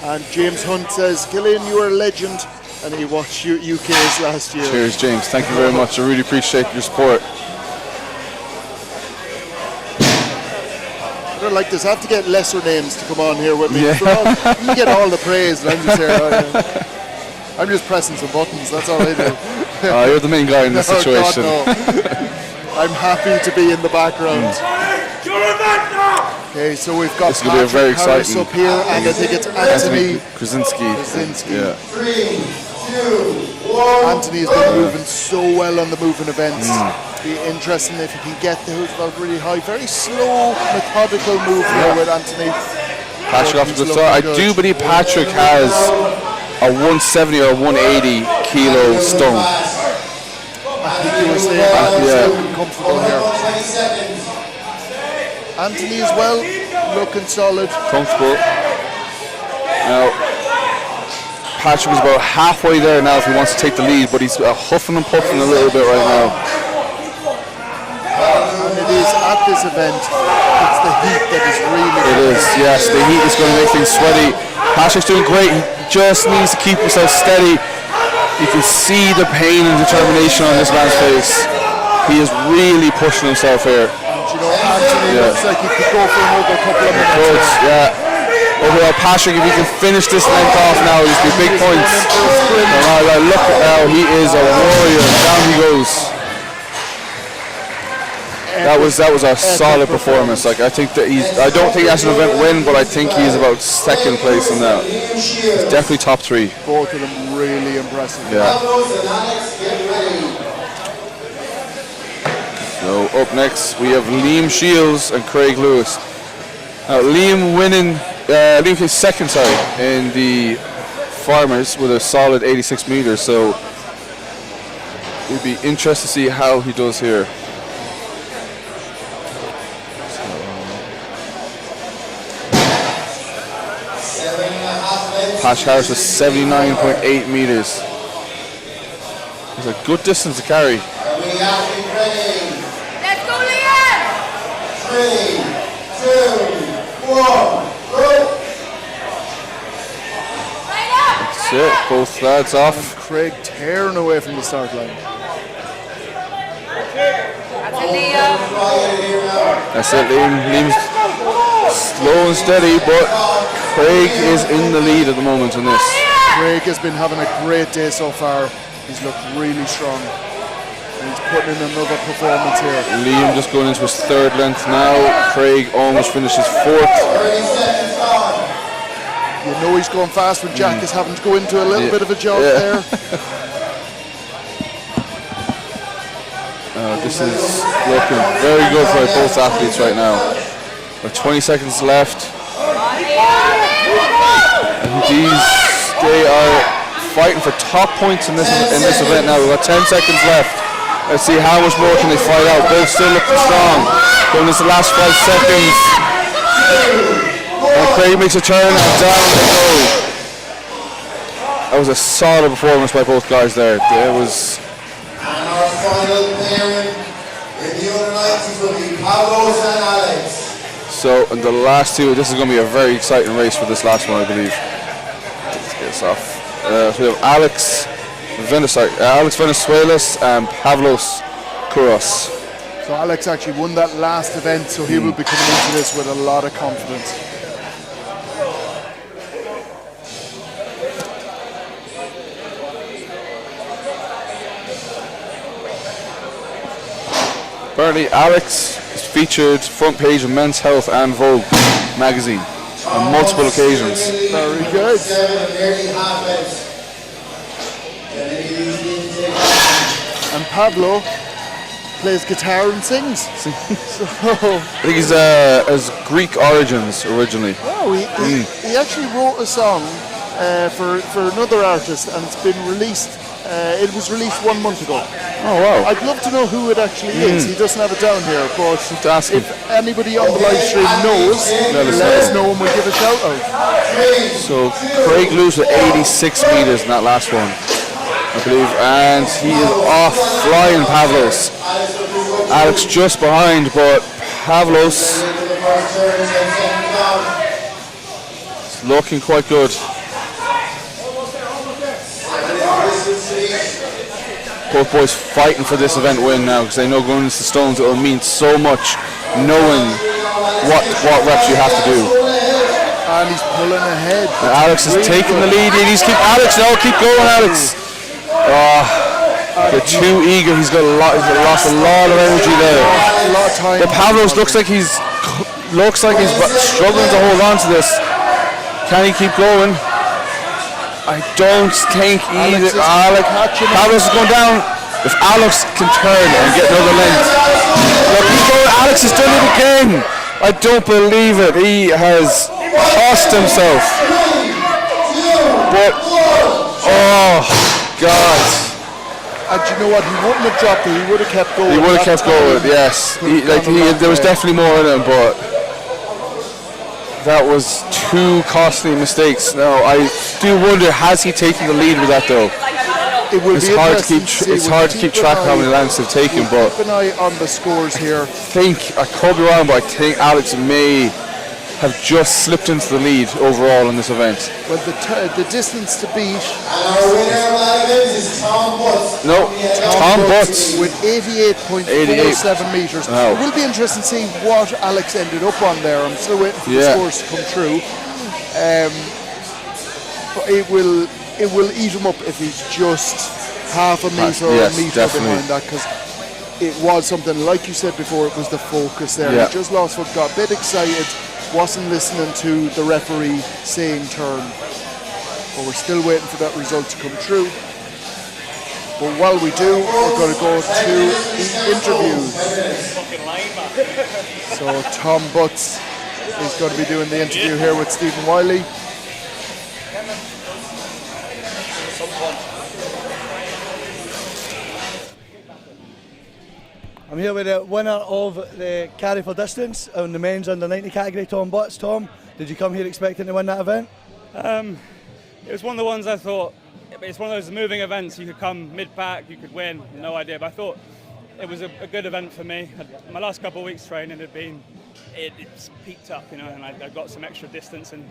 And James Hunt says, Gillian, you are a legend. And he watched UK's last year. Cheers, James. Thank you very much. I really appreciate your support. I don't like this. I have to get lesser names to come on here with me. Yeah. You get all the praise, and I'm just here. I'm just pressing some buttons. That's all I do. You're the main guy in this situation. God, no. I'm happy to be in the background. Okay, so we've got This is going to be a very Patrick Harris exciting. up here, and I think it's Anthony Krasinski. Krasinski. Yeah. 3, 2, 1. Anthony's been moving so well on the moving events. Be interesting if he can get the hook belt really high. Very slow, methodical move here with Anthony. Patrick off He's to the looking start. I good. do believe Patrick has a 170 or 180 kilo stone. I think he was there. Yeah. Looking comfortable here. Anthony as well, looking solid. Comfortable. Now, Patrick is about halfway there now if he wants to take the lead, but he's huffing and puffing a little bit right now. And it is at this event, it's the heat that is really. It is, yes. The heat is going to make things sweaty. Patrick's doing great. He just needs to keep himself steady. You can see the pain and determination on this man's face. He is really pushing himself here. And you know, Anthony looks like he could go for another couple of minutes. Yeah. Overall, Patrick, if he can finish this length off now, he's be big points. Look at how he is a warrior. Down he goes. That was a solid performance. Like I think that I don't think that's an event win, but I think he's about second place in that. He's definitely top 3. Both of them really impressive. Yeah. So up next we have Liam Shields and Craig Lewis. Now Liam came second, in the farmers with a solid 86 meters. So it'd be interesting to see how he does here. Patrick Harris was 79.8 meters. It's a good distance to carry. Let's go, Leon! 3, 2, 1, go! That's it, both lads off. And Craig tearing away from the start line. That's it, Liam. That's it, Liam's slow and steady, but Craig is in the lead at the moment in this. Craig has been having a great day so far. He's looked really strong. And he's putting in another performance here. Liam just going into his third length now. Craig almost finished his fourth. You know he's going fast when Jack is having to go into a little bit of a jog there. This is looking very good for both athletes right now. With 20 seconds left. And they are fighting for top points in this event now. We've got 10 seconds left. Let's see how much more can they fight out. Both still looking strong. Going into the last 5 seconds. And Craig makes a turn and down they go. That was a solid performance by both guys there. It was. And our final pairing in the other 90s will be Carlos and Alex. So, in the last two, this is going to be a very exciting race for this last one, I believe. Let's get this off. So we have Alex Venezuelas and Pavlos Kouros. So Alex actually won that last event, so he will be coming into this with a lot of confidence. Apparently Alex is featured front page of Men's Health and Vogue magazine on multiple occasions. Very good. And Pablo plays guitar and sings. So, I think he's has Greek origins originally. oh, he actually wrote a song for another artist, and it's been released. It was released 1 month ago. Oh wow! I'd love to know who it actually is. He doesn't have it down here, but if anybody on the live stream knows, let us know and we'll give a shout out. So Craig Lewis with 86 meters in that last one, I believe, and he is off flying Pavlos. Alex just behind, but Pavlos is looking quite good. Both boys fighting for this event win now because they know going into the stones it will mean so much knowing what reps you have to do. And he's pulling ahead. And Alex is taking the lead. Keep going, Alex. They're too eager. He's lost a lot of energy there. A lot of time. The Pavlos looks like he's struggling to hold on to this. Can he keep going? I don't think either. Pavlos is going down. If Alex can turn and get another length. Look, Alex has done it again. I don't believe it. He has cost himself. But, oh, God. And you know what? He wouldn't have dropped it. He would have kept going. He would have kept going, yes. There was definitely more in him, but that was two costly mistakes. Now, I do wonder, has he taken the lead with that, though? It's hard to keep track of how many lengths they've taken, but keep an eye on the scores here. I could be wrong, but I think Alex may have just slipped into the lead overall in this event. Well, the distance to beat. And our winner of that event is Tom Butts. No, Tom Butts with 88.47 metres. No. It will be interesting to see what Alex ended up on there. I'm still waiting for the scores to come through. But it will eat him up if he's just half a metre or a metre behind that, because it was something, like you said before, it was the focus there. He just lost foot, got a bit excited, wasn't listening to the referee saying turn. But we're still waiting for that result to come true. But while we do, we're going to go to the interviews. So Tom Butts is going to be doing the interview here with Stephen Wiley. I'm here with the winner of the carry for distance on the men's under 90 category, Tom Butts. Tom, did you come here expecting to win that event? It was one of the ones I thought, it's one of those moving events. You could come mid-pack, you could win, no idea. But I thought it was a good event for me. My last couple of weeks training had been, it's peaked up, you know, and I got some extra distance and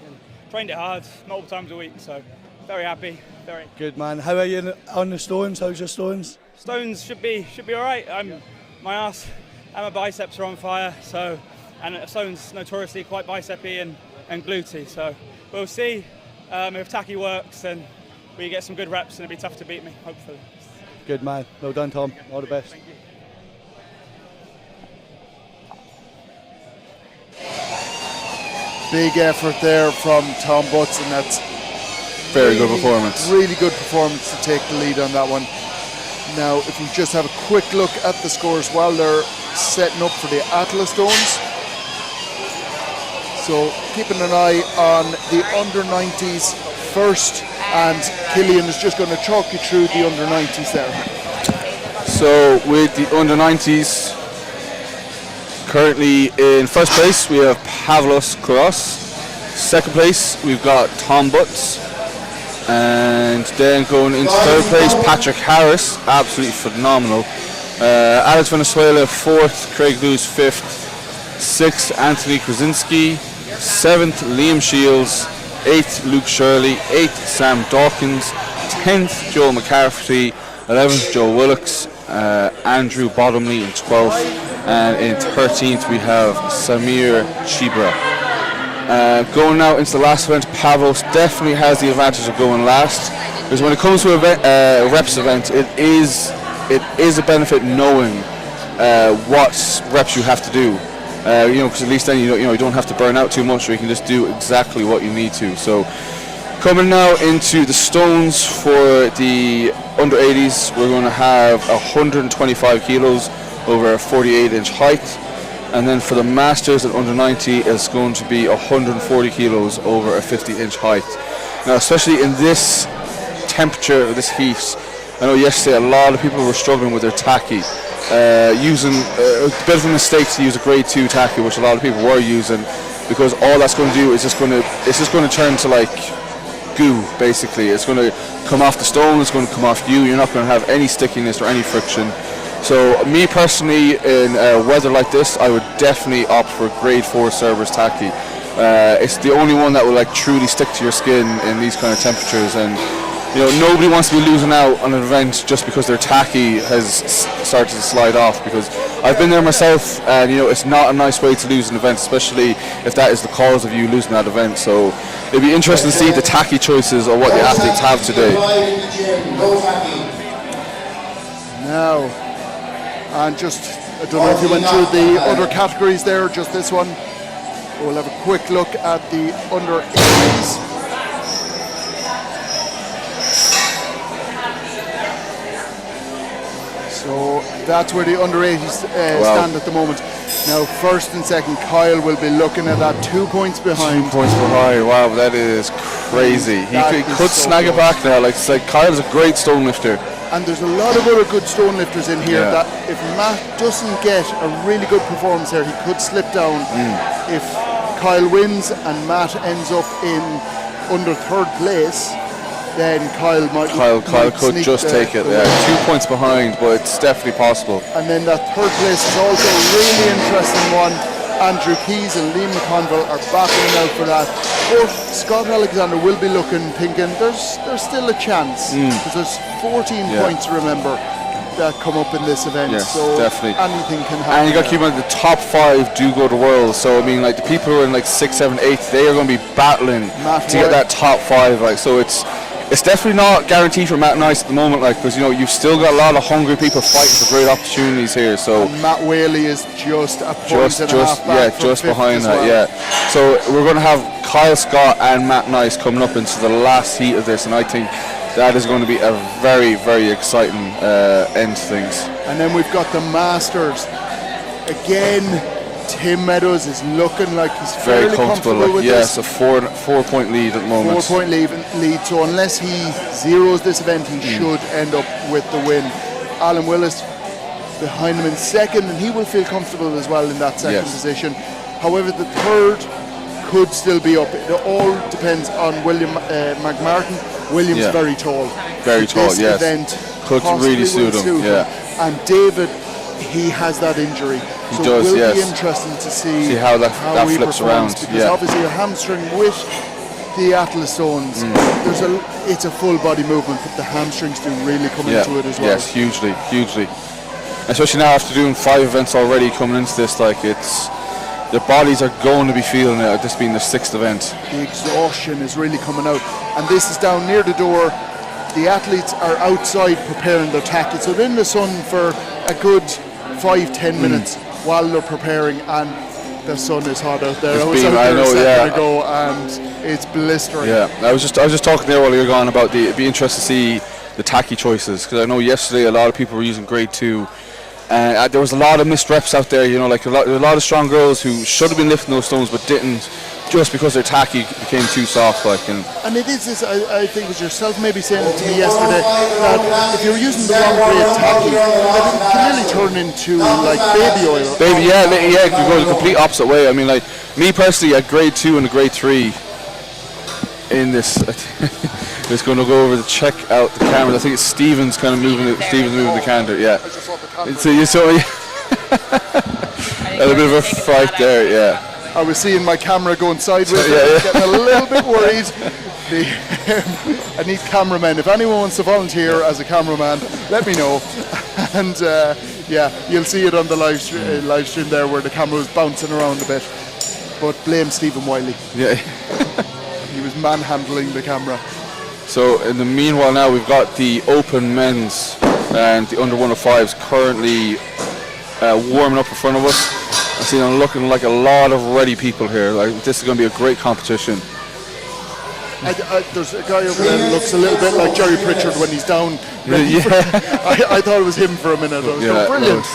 trained it hard multiple times a week. So very happy, very good, man. How are you on the stones? How's your stones? Stones should be all right. My ass and my biceps are on fire, so, and stones notoriously quite bicepy and glutey. So we'll see if tacky works and we get some good reps, and it'll be tough to beat me, hopefully. Good, man. Well done, Tom. All the best. Thank you. Big effort there from Tom Butts, and that's very good performance. Really good performance to take the lead on that one. Now, if you just have a quick look at the scores while they're setting up for the Atlas Stones. So, keeping an eye on the under-90s first, and Killian is just going to talk you through the under-90s there. So, with the under-90s, currently in first place we have Pavlos Kross. Second place we've got Tom Butts. And then going into third place, Patrick Harris, absolutely phenomenal. Alex Venezuela fourth, Craig Lewis fifth, sixth Anthony Krasinski, seventh Liam Shields, eighth Luke Shirley, eighth Sam Dawkins, 10th Joe McCarthy, 11th Joe Willocks, Andrew Bottomley in 12th, and in 13th we have Samir Chibra. Going now into the last event, Pavlos definitely has the advantage of going last, because when it comes to a reps event, it is a benefit knowing what reps you have to do. Because at least then you don't have to burn out too much, or you can just do exactly what you need to. So coming now into the stones for the under 80s, we're going to have 125 kilos over a 48-inch height. And then for the Masters at under 90, it's going to be 140 kilos over a 50-inch height. Now, especially in this temperature, this heat, I know yesterday a lot of people were struggling with their tacky. Using a bit of a mistake to use a grade 2 tacky, which a lot of people were using, because all that's going to do is it's just going to turn to like goo, basically. It's going to come off the stone, it's going to come off you. You're not going to have any stickiness or any friction. So me personally, in weather like this, I would definitely opt for grade 4 Cerberus tacky. It's the only one that will like truly stick to your skin in these kind of temperatures, and nobody wants to be losing out on an event just because their tacky has started to slide off, because I've been there myself, and it's not a nice way to lose an event, especially if that is the cause of you losing that event. So it'd be interesting to see the tacky choices or what the athletes have today. Now, and just, I don't know if you went through the other categories there, just this one. We'll have a quick look at the under 80s. So that's where the under 80s stand at the moment. Now, first and second, Kyle will be looking at that 2 points behind. 2 points behind. Wow, that is crazy. He could snag it back now. Like Kyle's a great stone lifter. And there's a lot of other good stone lifters in here that if Matt doesn't get a really good performance there, he could slip down. If Kyle wins and Matt ends up in under third place, then Kyle could just take it. 2 points behind, but it's definitely possible. And then that third place is also a really interesting one. Andrew Keys and Liam McConville are battling out for that. But Scott Alexander will be looking, thinking there's still a chance, because there's 14 points, remember, that come up in this event. Yes, so definitely. Anything can happen. And you got to keep in mind the top 5 do go to Worlds. So I mean, like the people who are in like 6, 7, 8, they are going to be battling to get that top 5. Like, so it's definitely not guaranteed for Matt Nice at the moment, like, because you've still got a lot of hungry people fighting for great opportunities here. So and Matt Whaley is just a point and a half back just from behind fifth as that. well. So we're going to have Kyle Scott and Matt Nice coming up into the last heat of this, and I think that is going to be a very, very exciting end to things. And then we've got the Masters again. Tim Meadows is looking like he's very fairly comfortable. with yes, this. a 4-point lead at the moment. 4-point lead. So unless he zeroes this event, he should end up with the win. Alan Willis behind him in second, and he will feel comfortable as well in that second position. However, the third could still be up. It all depends on William McMartin. William's very tall. Very tall. This yes. event could really suit him. And David, he has that injury. He so does, it will be interesting to see how that he flips performs, around. because obviously a hamstring with the Atlas zones, it's a full body movement, but the hamstrings do really come into it as well. Yes, hugely. Especially now after doing 5 events already coming into this, like their bodies are going to be feeling it, this being their 6th event. The exhaustion is really coming out, and this is down near the door. The athletes are outside preparing their tackle, so they're in the sun for a good 5-10 minutes while they're preparing, and the sun is hot out there. I was out there a second ago, and it's blistering. Yeah, I was just talking there while you were gone about it'd be interesting to see the tacky choices, because I know yesterday a lot of people were using grade 2. There was a lot of missed reps out there, like a lot of strong girls who should have been lifting those stones but didn't, just because their tacky became too soft. And it is this, I think it was yourself maybe saying it to me yesterday, that if you're using the wrong grade tacky, it can really turn into like baby oil. It can go the complete opposite way. I mean, like me personally, at grade 2 and a grade 3 in this, it's going to go over to check out the cameras. I think it's Stephen's kind of moving it. Stephen's moving the camera. Yeah. So you saw a bit of a fright there. Yeah. I was seeing my camera going sideways. Getting a little bit worried. I need cameramen. If anyone wants to volunteer as a cameraman, let me know. And you'll see it on the live stream there, where the camera was bouncing around a bit. But blame Stephen Wiley. Yeah. He was manhandling the camera. So in the meanwhile now, we've got the open men's and the under 105s currently warming up in front of us. I see them looking like a lot of ready people here. Like, this is going to be a great competition. There's a guy over there that looks a little bit like Jerry Pritchard when he's down. I thought it was him for a minute. I was going, brilliant.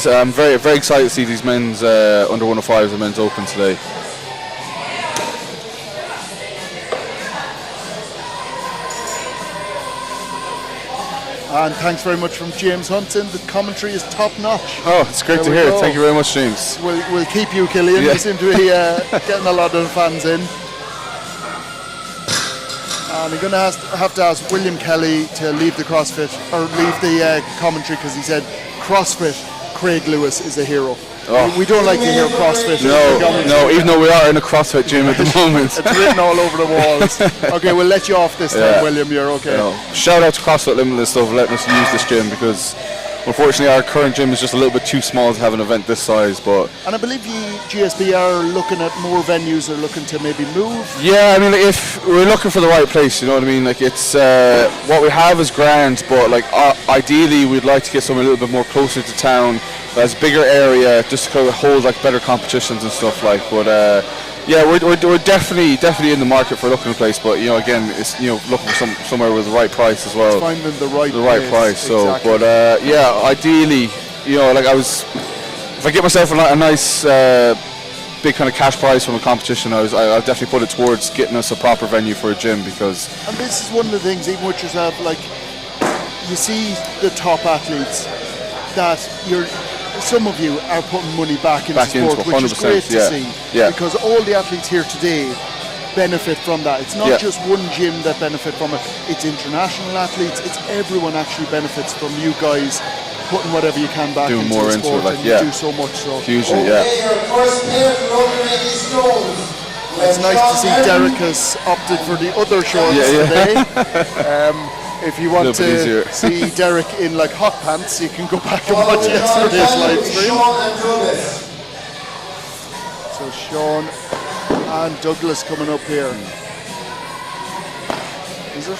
I'm very, very excited to see these men's under 105s and men's open today. And thanks very much from James Hunton. The commentary is top notch. Oh, it's great to hear. Thank you very much, James. We'll keep you, Killian. You seem to be getting a lot of fans in. And I'm going to have to ask William Kelly to leave the CrossFit, or leave the commentary, because he said CrossFit, Craig Lewis is a hero. Oh. We don't like to hear CrossFit. No, even though we are in a CrossFit gym at the moment. It's written all over the walls. Okay, we'll let you off this time, William. You're okay. Shout out to CrossFit Limitless for letting us use this gym, because unfortunately our current gym is just a little bit too small to have an event this size. But And I believe GSB are looking at more venues, or looking to maybe move. yeah, I mean, if we're looking for the right place, you know what I mean. Like it's what we have is grand, but like ideally we'd like to get somewhere a little bit more closer to town, that has a bigger area, just to kind of hold like better competitions and stuff like. But yeah, we're definitely in the market for looking at a place, but you know, again, it's, you know, looking for somewhere with the right price as well. It's finding the right price. So, exactly. but yeah, ideally, you know, like if I get myself a nice big kind of cash prize from a competition, I'll definitely put it towards getting us a proper venue for a gym, because. And this is one of the things, even with yourself, like you see the top athletes that some of you are putting money back into sport, which is great to see. Yeah. Because all the athletes here today benefit from that. It's not just one gym that benefit from it. It's international athletes. It's everyone actually benefits from you guys putting whatever you can back into the sport, and you do so much. So hugely, It's nice to see Derek has opted for the other shorts today. If you want to see Derek in like hot pants, you can go back and watch yesterday's live stream. So Sean and Douglas coming up here. Is it?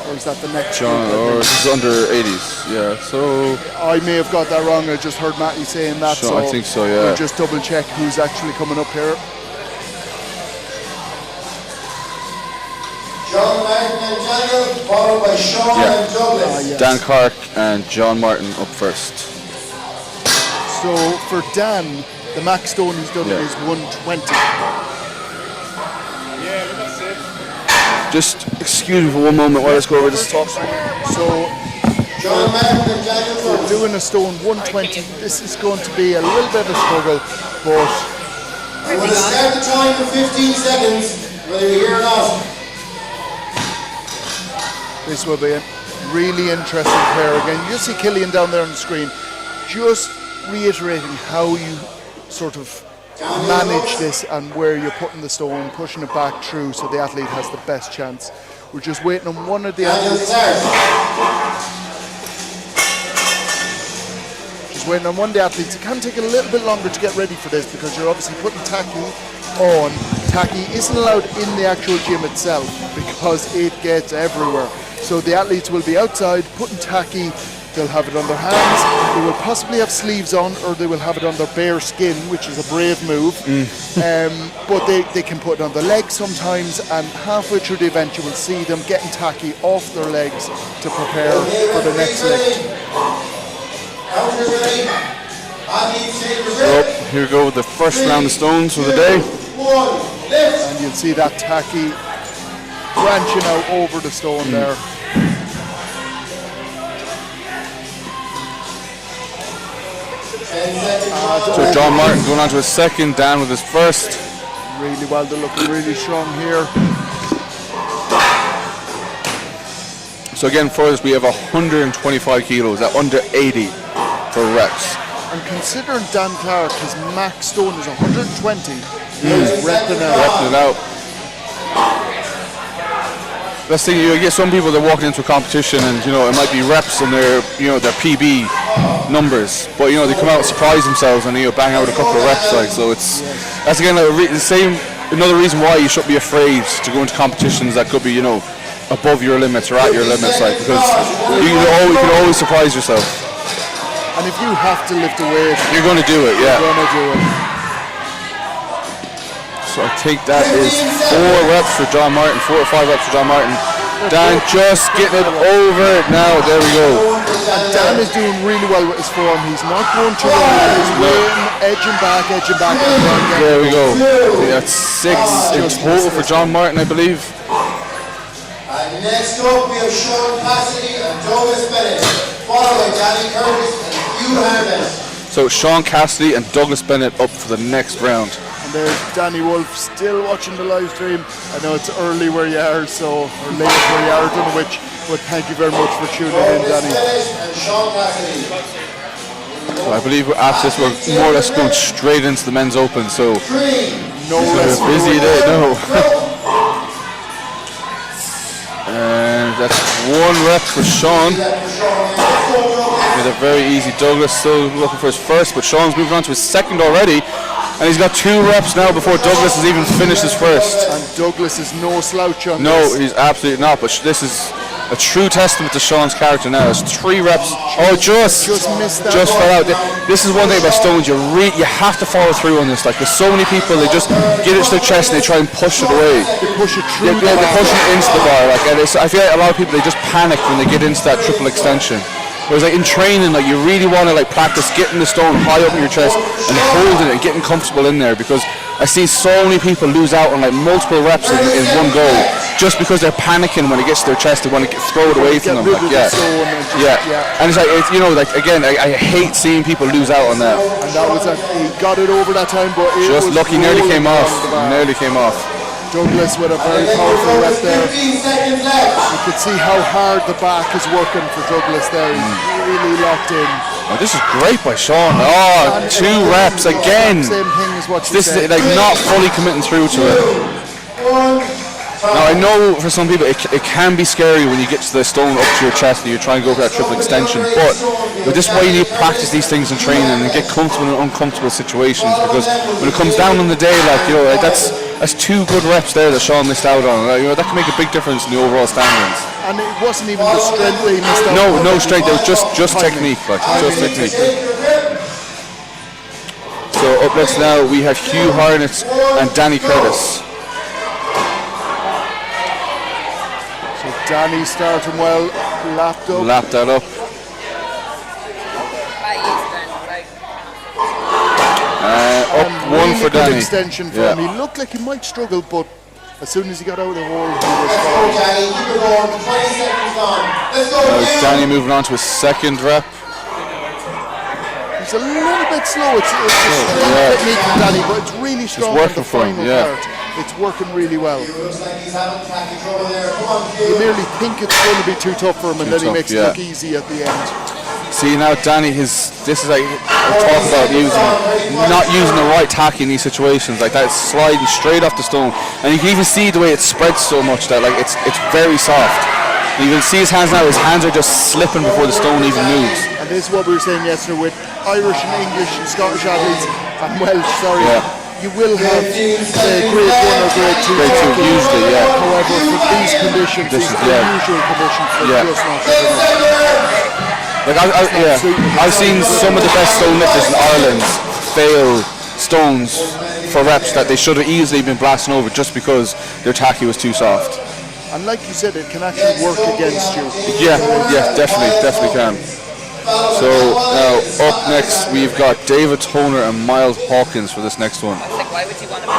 Or is that the next Sean, or this is under 80s, yeah. So I may have got that wrong. I just heard Matty saying that. Sean, I think so, yeah. We'll just double check who's actually coming up here. John Martin and Daniel, followed by Sean and Douglas. Yes. Dan Clark and John Martin up first. So for Dan, the max stone he's done is 120. Yeah, that's it. Just excuse me for one moment while I go over this talk. So John Martin and Daniel, we're doing a stone 120. This is going to be a little bit of a struggle, but I'm going to start the time for 15 seconds, whether you're here or not. this will be a really interesting pair again. You just see Killian down there on the screen, just reiterating how you sort of manage this and where you're putting the stone, pushing it back through so the athlete has the best chance. We're just waiting on one of the athletes. Just waiting on one of the athletes. It can take a little bit longer to get ready for this because you're obviously putting tacky on. Tacky isn't allowed in the actual gym itself because it gets everywhere. So the athletes will be outside putting tacky. They'll have it on their hands, they will possibly have sleeves on, or they will have it on their bare skin, which is a brave move. But they can put it on their legs sometimes, and halfway through the event you will see them getting tacky off their legs to prepare for the next lift. So here we go with the first round of stones for the day. And you'll see that tacky branching out over the stone there. So John Martin going on to his second, Dan with his first. Really well, they're looking really strong here. So again, for us, we have 125 kilos at under 80 for reps. And considering Dan Clark, his max stone is 120, he's repping it out. That's the thing, you get some people that walk into a competition and, you know, it might be reps and their, you know, their PB numbers, but, you know, they come out and surprise themselves and, you know, bang out a couple of reps, like, so it's, that's again, like, another reason why you shouldn't be afraid to go into competitions that could be, you know, above your limits or at your limits, like, because you can always surprise yourself. And if you have to lift a weight, you're going to do it, yeah. You're going to do it. So I think that is 4 reps for John Martin, 4 or 5 reps for John Martin. Dan just getting it over it now, there we go. And Dan is doing really well with his form. He's not going too long, he's waiting, edging back. There we go. That's 6 in total for John Martin, I believe. And next up we have Sean Cassidy and Douglas Bennett, followed by Danny Curtis and UKNS. So Sean Cassidy and Douglas Bennett up for the next round. And there's Danny Wolf still watching the live stream. I know it's early where you are, or late where you are, I don't know which, but thank you very much for tuning in, Danny. So I believe after this we're more or less going straight into the men's open, so no less busy day, no. And that's 1 rep for Sean. made it very easy. Douglas still looking for his first, but Sean's moving on to his second already. And he's got 2 reps now before Douglas has even finished his first. And Douglas is no slouch on No, this. he's absolutely not. But this is a true testament to Sean's character now. It's 3 reps. Oh, just missed that just one. fell out. This is one thing about stones. You have to follow through on this. Like, there's so many people, they just get it to their chest and they try and push it away. They push it through. They push it into the bar. Like, and I feel like a lot of people, they just panic when they get into that triple extension. Whereas like in training, like you really want to like practice getting the stone high up in your chest and holding it and getting comfortable in there, because I see so many people lose out on like multiple reps in one go just because they're panicking when it gets to their chest. They want to throw it away from them. Like, and it's like like again, I hate seeing people lose out on that. And that was he got it over that time, but it just was lucky, nearly came off. Douglas with a very powerful rep there. You could see how hard the back is working for Douglas there. He's really locked in. Oh, this is great by Sean. Oh, 2 reps again. Same thing as what you This said. is like not fully committing through to it. Now I know for some people it can be scary when you get to the stone up to your chest and you're trying to go for that triple extension, but this way you need to practice these things in training and get comfortable in uncomfortable situations, because when it comes down on the day, like that's 2 good reps there that Sean missed out on. That can make a big difference in the overall standings. And it wasn't even the strength that he missed out on. No strength. It was just technique, just technique. So up next now we have Hugh Harnett and Danny Curtis. So Danny starting well, lapped up. Lapped that up. Up one really for good Danny. extension for him. He looked like he might struggle, but as soon as he got out of the hole, he was fine. Now Danny moving on to his second rep. He's a little bit slow. It's a strong technique from Danny, but it's really strong on the final part. It's working really well. You nearly think it's going to be too tough for him, and then he makes it look easy at the end. See now, Danny, this is like I talk about not using the right tack in these situations. Like that, sliding straight off the stone, and you can even see the way it spreads so much that like it's very soft. And you can see his hands now. His hands are just slipping before the stone even moves. And this is what we were saying yesterday with Irish and English and Scottish athletes and Welsh. You will have grade 1 or grade 2. Usually, However, for these conditions, these unusual conditions, they're just not good enough. Like I've seen some of the best stone lifters in Ireland fail stones for reps that they should have easily been blasting over just because their tacky was too soft. And like you said, it can actually work against you. Yeah, definitely can. So now up next we've got David Toner and Miles Hawkins for this next one. Like, why would you want to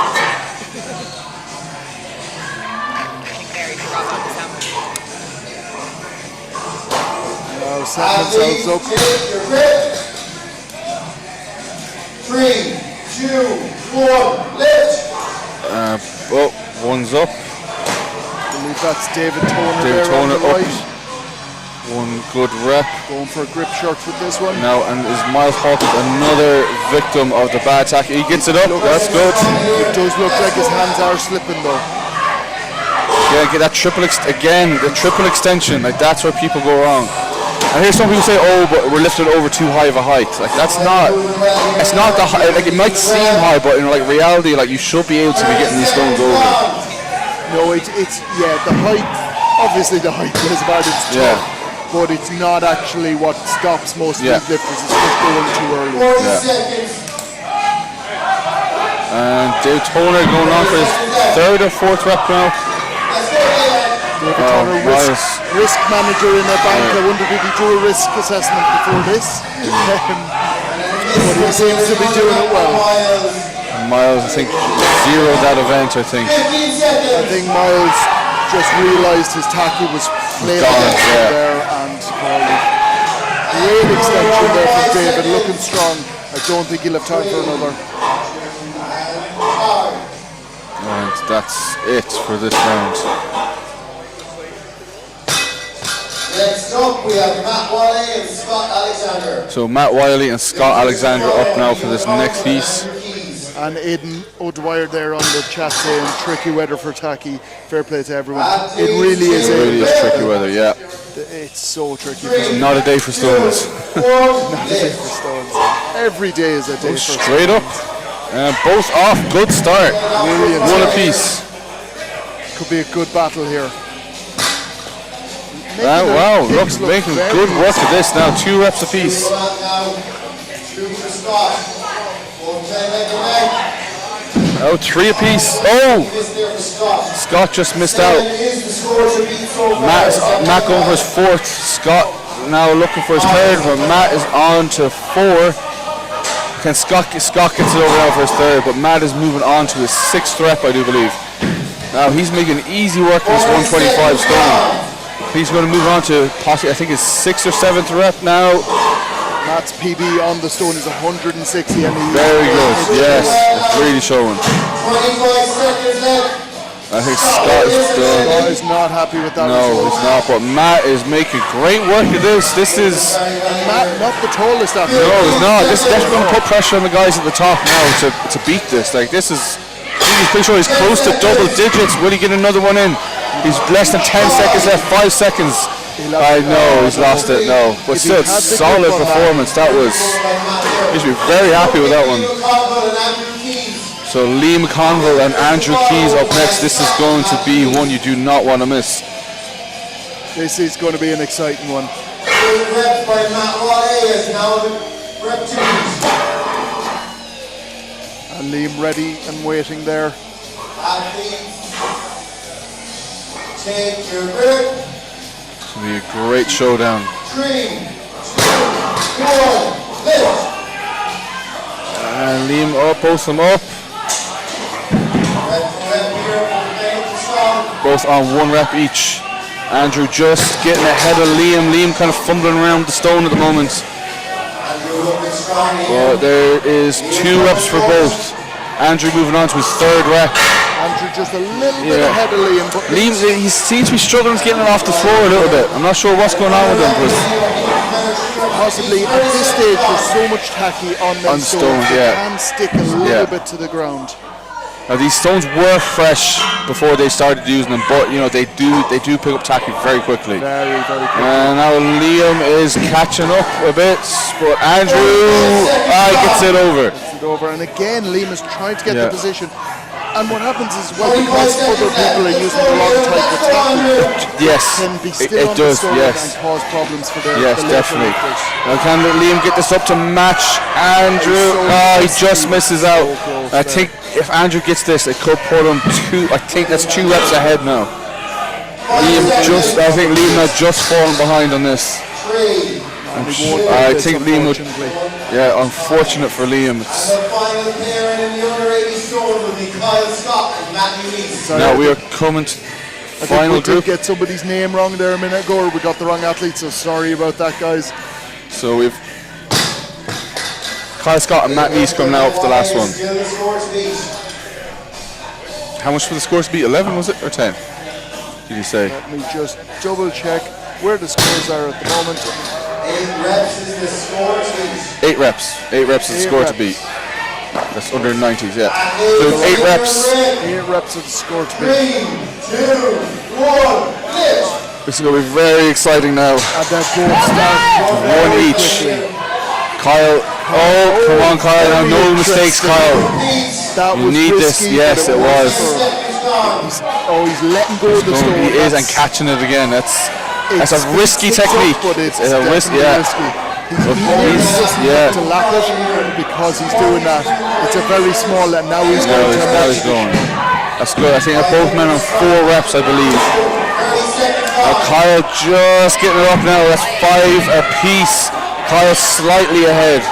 set themselves up. 3, 2, 1, lift. One's up. I believe that's David Toner. David Toner up. One good rep. Going for a grip shot with this one. Now, and is Miles Hawkins another victim of the bad tack? He gets it up. That's good. It does look like his hands are slipping though. Yeah, get that triple the triple extension. Like that's where people go wrong. I hear some people say, "Oh, but we're lifted over too high of a height." Like that's not. It's not the high. Like it might seem high, but in like reality, like you should be able to be getting these stones over. No, it's the height. Obviously, the height plays a part. It's tough, but it's not actually what stops most big lifters. It's just going too early. And Dave Toner going on for his 3rd or 4th rep now. David Toner, risk manager in a bank. I wonder did he do a risk assessment before this? But he seems to be doing it well. Miles, I think, zeroed that event, I think. I think Miles just realised his tacky was playing there and great extension there from David, looking strong. I don't think he'll have time for another. And that's it for this round. Next up, we have Matt Wiley and Scott Alexander. So Matt Wiley and Scott Alexander up now for this next piece. And Aidan O'Dwyer there on the chat saying tricky weather for tacky. Fair play to everyone. It really is. It really is tricky weather, yeah. It's so tricky. It's not a day for stones. Not a day for stones. Every day is a day for stones. Straight up. Both off. Good start. Brilliant. One apiece. Could be a good battle here. Wow, making good work of this now. 2 reps apiece. Oh, 3 apiece. Oh! Scott just missed out. Matt going for his 4th. Scott now looking for his 3rd, but Matt is on to 4. Scott gets it over now for his 3rd, but Matt is moving on to his 6th rep, I do believe. Now he's making easy work of this 125 stone. He's going to move on to possibly, I think, his 6th or 7th rep now. Matt's PB on the stone is 160, and very good. Yes, it's really showing. 25 seconds left. I think Scott is done. Scott is not happy with that. No, he's not. But Matt is making great work of this. This is Matt, not the tallest athlete. No, he's not. This is definitely going to put pressure on the guys at the top now to beat this. Like this is. He's pretty sure he's close to double digits. Will he get another one in? He's less than 10 seconds left. 5 seconds. I know he's lost it. No, but still, solid performance. That was. He should be very happy with that one. So Lee McConville and Andrew Keys up next. This is going to be one you do not want to miss. This is going to be an exciting one. And Liam ready and waiting there. Take your grip. It's going to be a great showdown. 3, 2, 1, lift. And Liam up, both of them up. Both on 1 rep each. Andrew just getting ahead of Liam. Liam kind of fumbling around the stone at the moment. But there is 2 reps for both. Andrew moving on to his 3rd rep. Andrew just a little bit ahead of Liam. But Liam, he seems to be struggling to get it off the floor a little bit. I'm not sure what's going on with him. But possibly at this stage there's so much tacky on them stones. They can stick a little bit to the ground. Now these stones were fresh before they started using them, but you know they do pick up tacky very quickly. Very quickly. And now Liam is catching up a bit, but Andrew gets it over. And again Liam is trying to get the position. And what happens is, well, because other people are using the wrong type of tackle, yes, can be still on the stone and cause problems for the definitely. Now can Liam get this up to match Andrew? He just misses out. I think if Andrew gets this, it could put him 2. I think that's 2 reps ahead now. I think Liam has just fallen behind on this. I think Liam would. Yeah, unfortunate for Liam. Now we are coming to final group. We did get somebody's name wrong there a minute ago, or we got the wrong athlete, so sorry about that, guys. So we've Kyle Scott and Matt Neese coming out for the last one. How much for the scores to beat? 11 was it, or 10? Did you say? Let me just double check where the scores are at the moment. 8 reps is the score to beat. 8 reps. 8 reps is the score to beat. That's under 90s, yeah. So 8 reps. 8 reps is the score to beat. 3, 2, 1, lift. This is going to be very exciting now. And they're both starting 1 each. Kyle. Oh, come on, Kyle. Now, no mistakes, Kyle. You need this. Yes, it was. He's letting go of the stone. He is, and catching it again. That's a risky technique. It's a risky, risky. He's to lap it because he's doing that. It's a very small let. Now he's going to match. That's good. I think they're both men on 4 reps, I believe. Kyle just getting it up now. That's 5 apiece. Kyle slightly ahead.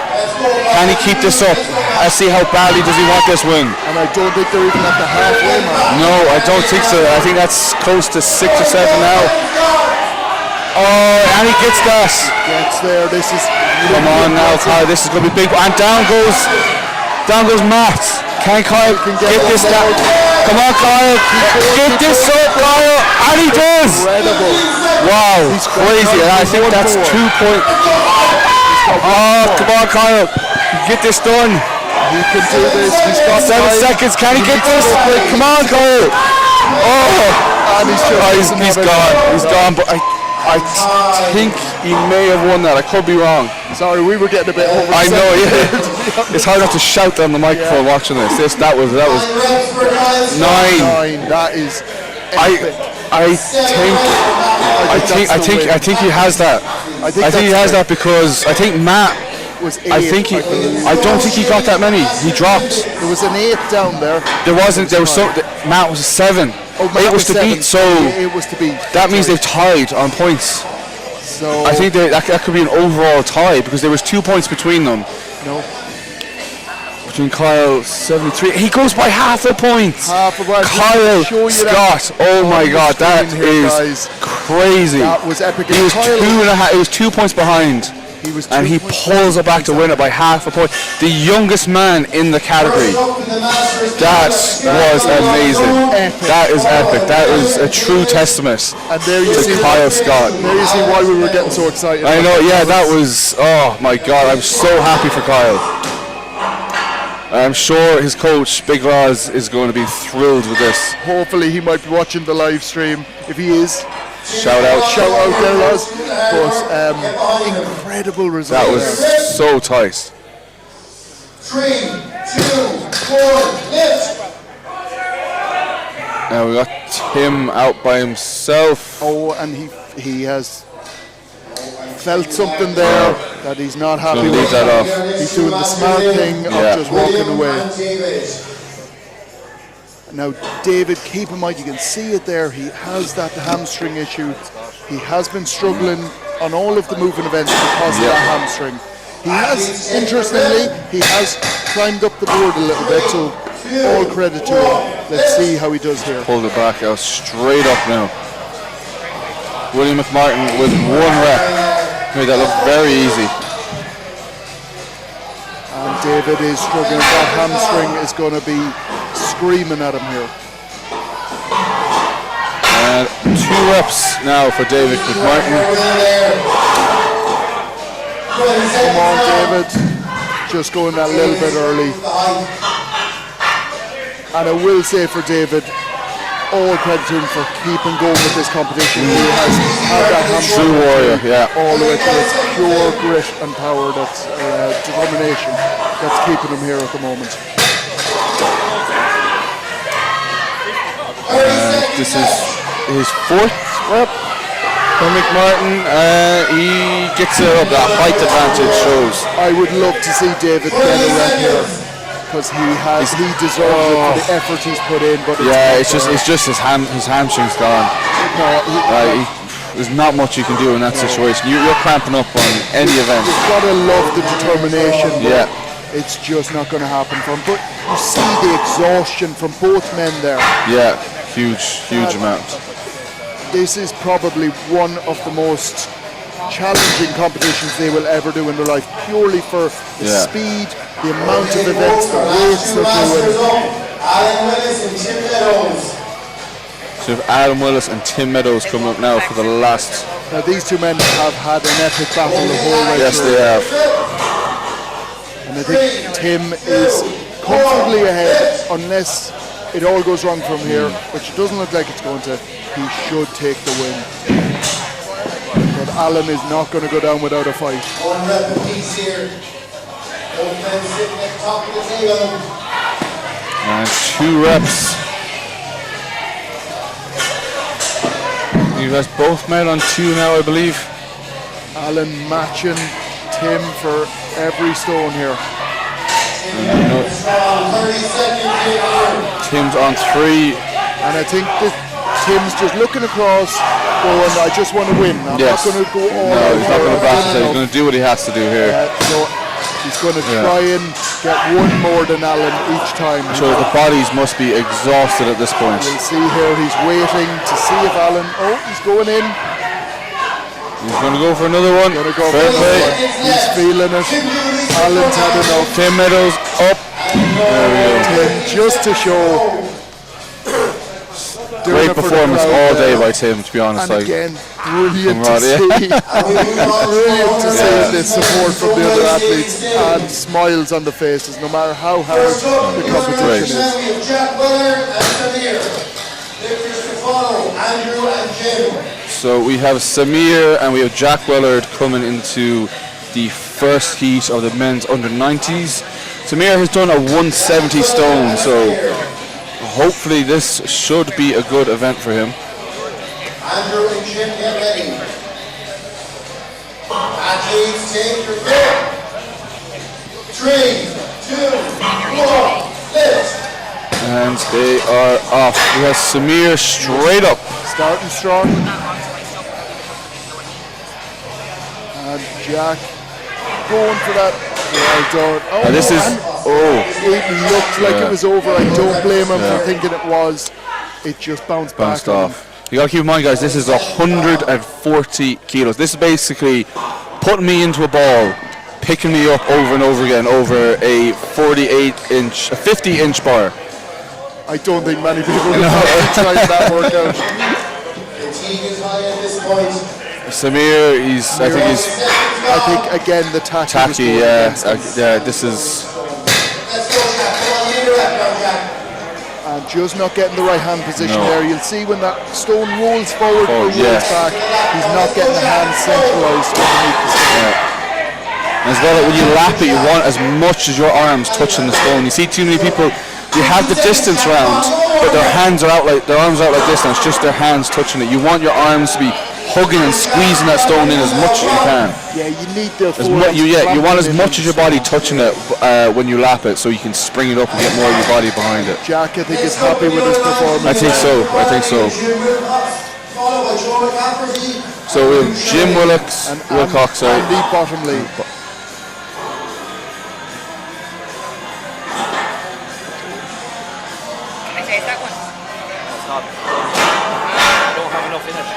Can he keep this up? Let's see how badly does he want this win. And I don't think they're even at the halfway mark. No, I don't think so. I think that's close to 6 or 7 now. Oh, and he gets that. Gets there. This is. Come on now, Kyle. This is going to be big. And down goes Matt. Can Kyle get this down? Come on, Kyle. Get this up, Kyle. And he does. Incredible. Wow, crazy. And I think that's 2 points. Oh, come on, Kyle. Get this done. He can do this. He's got 7 seconds. Can he get this? Come on, Kyle. Oh, and he's gone. He's gone. But I think he may have won that. I could be wrong. Sorry, we were getting a bit over. I know, yeah. It's hard not to shout on the microphone watching this. That was 9. That is epic. I think he has that. I think he has that because I think Matt was 8. I don't think he got that many. He dropped. There was an 8 down there. There wasn't. There was Matt was a 7. Oh, Matt 8 was to 7. beat. So 8 was to beat. That means they've tied on points. So I think that could be an overall tie because there was 2 points between them. No. Between Kyle 73. He goes by half a point. Half a point. Kyle Scott. Oh my God, that is crazy. That was epic. He was 2.5. It was 2 points behind. And he pulls it back to win it by half a point. The youngest man in the category. That was amazing. That is epic. That is a true testament to Kyle Scott. There you see why we were getting so excited. I know, yeah, that was, oh my God, I'm so happy for Kyle. I'm sure his coach, Big Roz, is going to be thrilled with this. Hopefully he might be watching the live stream. If he is, shout out there, Roz. But incredible result. That was so tight. 3, 2, 1, lift. Now we got Tim out by himself. Oh, and he has felt something there that he's not happy with. That off. He's doing the smart thing of just walking away. Now, David, keep in mind, you can see it there. He has that hamstring issue. He has been struggling on all of the moving events because of that hamstring. He has, interestingly, he has climbed up the board a little bit, so all credit to him. Let's see how he does here. Pulled it back out straight up now. William McMartin with 1 rep. Made that look very easy. And David is struggling. That hamstring is going to be screaming at him here. And 2 reps now for David McMartin. Come on, David. Just going that little bit early. And I will say for David, all credit to him for keeping going with this competition. He has had that hamstring true warrior, yeah. all the way through. It's pure grit and power, that's determination that's keeping him here at the moment. This is his 4th rep for McMartin. He gets it up. That height advantage shows. I would love to see David get a rep here because he deserves it for the effort he's put in. But it's just his hamstring's gone. There's not much you can do in that situation. You're cramping up on any event. You've got to love the determination. Yeah. It's just not going to happen for him. But you see the exhaustion from both men there. Yeah, huge amount. This is probably one of the most challenging competitions they will ever do in their life, purely for the speed, the amount of events, the weights they're doing. Adam Willis and Tim Meadows. So we have Adam Willis and Tim Meadows coming up now for the last. Now these two men have had an epic battle the whole way Yes, through. they have. And I think Tim is comfortably ahead unless it all goes wrong from here, which it doesn't look like it's going to. He should take the win. But Alan is not going to go down without a fight. 1 rep apiece here. Both men sitting at the top of the table. And 2 reps. You guys both made on 2 now, I believe. Alan matching Tim for every stone here. Tim's on 3. And I think that Tim's just looking across, going, I just want to win. I'm not going to go all out. No, he's not going to back it. He's going to do what he has to do here. So he's going to try and get 1 more than Alan each time. So the bodies must be exhausted at this point. We'll see here, he's waiting to see if Alan, he's going in. He's going to go for another one. Fair play. He's feeling it. Alan's had enough. Tim Meadows up. There we go. Tim, just to show. Great performance all day by Tim, to be honest. And again, brilliant to see. Brilliant to see the support from the other athletes and smiles on the faces, no matter how hard the competition is. We have Jack Willard and Samir. Victor Stefano, Andrew and Jim. So we have Samir and we have Jack Wellard coming into the first heat of the men's under 90s. Samir has done a 170 stone, so hopefully this should be a good event for him. Andrew and Jim, get ready. Athletes, take your pick. 3, 2, 1, lift. And they are off. We have Samir straight up. Starting strong. And Jack going for that. Well done. Oh, This is, it looked like it was over. I don't blame him for thinking it was. It just bounced back off. You gotta keep in mind, guys, this is 140 kilos. This is basically putting me into a ball, picking me up over and over again over a 50-inch bar. I don't think many people would have tried that workout. Fatigue is high at this point. Samir, I think again the tacky. This is. Let's go, Jack. Come on, lead her up now, Jack. And just not getting the right hand position there. You'll see when that stone rolls forward or rolls back, he's not getting the hands centralized underneath the stone. As well, when you lap it, you want as much as your arms touching the stone. You see too many people, you have the distance round, but their arms are out like this, and it's just their hands touching it. You want your arms to be hugging and squeezing that stone in as much as you can. Yeah, you need the you want as much as your body touching it when you lap it, so you can spring it up and get more of your body behind it. Jack, I think, is happy with his performance. I think so. So we have Jim Wilcox and Andy Bottomley. Can I taste that one? It's not. I don't have enough in it.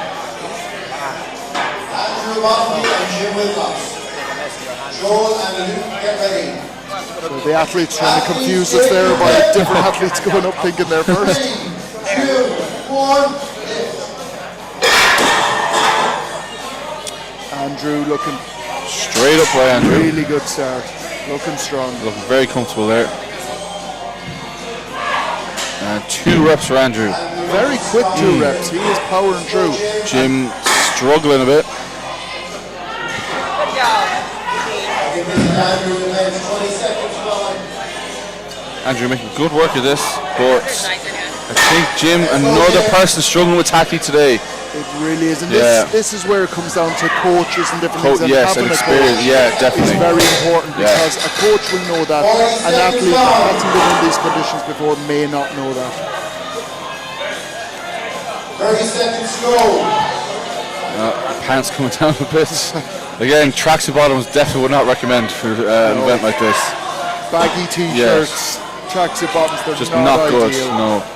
Andrew Bottomley and Jim Wilcox. Joel and Luke, get ready. So the athletes trying to confuse us there by different athletes going up thinking they're first. 3, 2, 1, lift. Andrew looking straight up by Andrew. Really good start. Looking strong. Looking very comfortable there. And 2 reps for Andrew. Very quick 2 reps. He is powering through. Jim struggling a bit. Andrew making good work of this, but I think Jim, another person struggling with tackling today. It really is, and this is where it comes down to coaches and different things. Yes, and experience. Definitely. It's very important because a coach will know that. An athlete that hasn't been in these conditions before may not know that. 30 seconds go. Pants coming down a bit. Again, tracksuit bottoms definitely would not recommend for an event like this. Baggy t-shirts, tracksuit bottoms, they're just not good. No. 15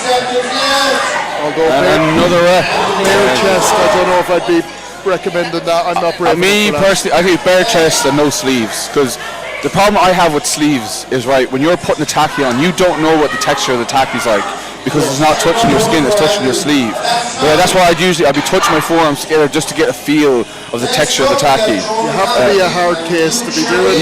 seconds left. Although another rep. Bare chest, I don't know if I'd be recommending that. I'm not brave. Me personally, I think bare chest and no sleeves, because the problem I have with sleeves is when you're putting the tacky on, you don't know what the texture of the tacky's like, because it's not touching your skin, it's touching your sleeve. That's why I'd be touching my forearms together just to get a feel of the texture of the tacky. You have to be a hard case to be doing.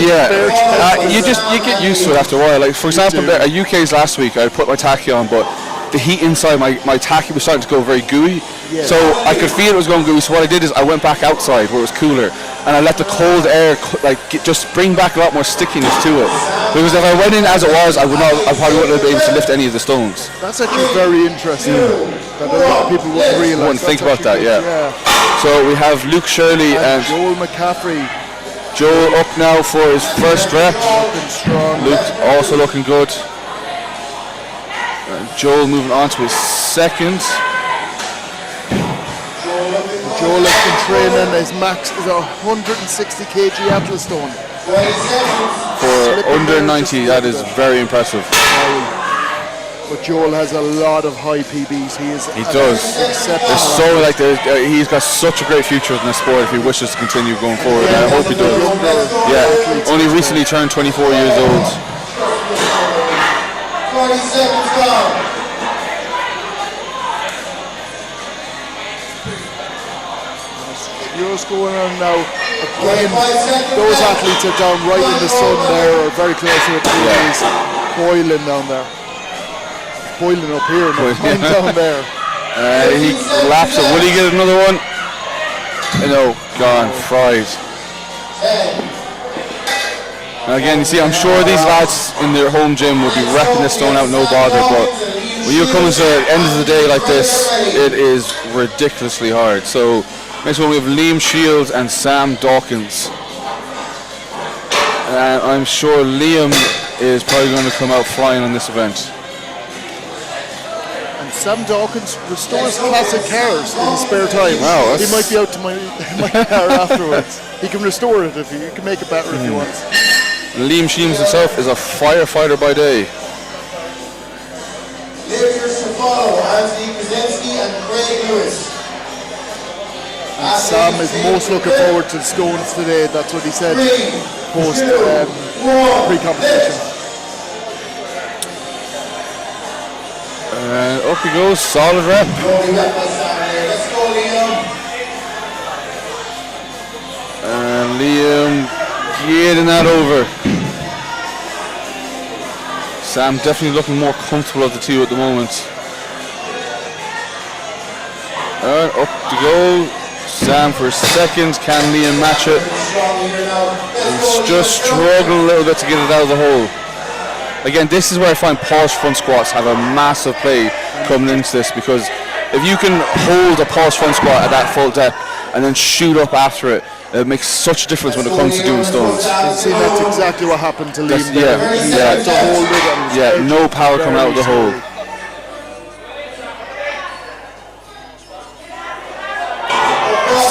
You get used to it after a while. Like for example, at UK's last week, I put my tacky on, but the heat inside my tacky was starting to go very gooey. So I could feel it was going gooey. So what I did is I went back outside where it was cooler, and I let the cold air just bring back a lot more stickiness to it. Because if I went in as it was, I probably wouldn't have been able to lift any of the stones. That's actually very interesting. That a lot of people wouldn't realise. Wouldn't think about that, So we have Luke Shirley and Joel McCaffrey. Joel up now for his first rep. Looking strong. Luke also looking good. Joel moving on to his second. Joel has been training. His max is 160 kg atlas stone. For under 90, that is very impressive. But Joel has a lot of high PBs. He does. There's he's got such a great future in this sport if he wishes to continue going forward. And I hope he does. Only recently turned 24 years old. 20 seconds gone. Just going on now. Again, those athletes are down right in the sun there, or very close to it. It's boiling down there. Boiling up here, not down there. He laps it. Will he get another one? No, gone, fried. Now again, you see, I'm sure these lads in their home gym would be repping this stone out no bother, but when you come to the end of the day like this, it is ridiculously hard. So next one we have Liam Shields and Sam Dawkins. And I'm sure Liam is probably going to come out flying on this event. And Sam Dawkins restores classic cars in his spare time. Wow, he might be out to my car afterwards. He can restore it if he can make it better if he wants. Liam Shields himself is a firefighter by day. Lifters to follow, Anthony Krasinski and Craig Lewis. And Sam is most looking forward to the stones today. That's what he said post pre-competition. And up he goes, solid rep. Let's go, Liam. And Liam getting that over. Sam definitely looking more comfortable of the two at the moment. And up to go. Sam for second. Can Liam match it? He's just struggling a little bit to get it out of the hole. Again, this is where I find paused front squats have a massive play coming into this, because if you can hold a paused front squat at that full depth and then shoot up after it, it makes such a difference when it comes to doing stones. You see, that's exactly what happened to Liam. He had to hold it. Yeah, no power coming out of the hole.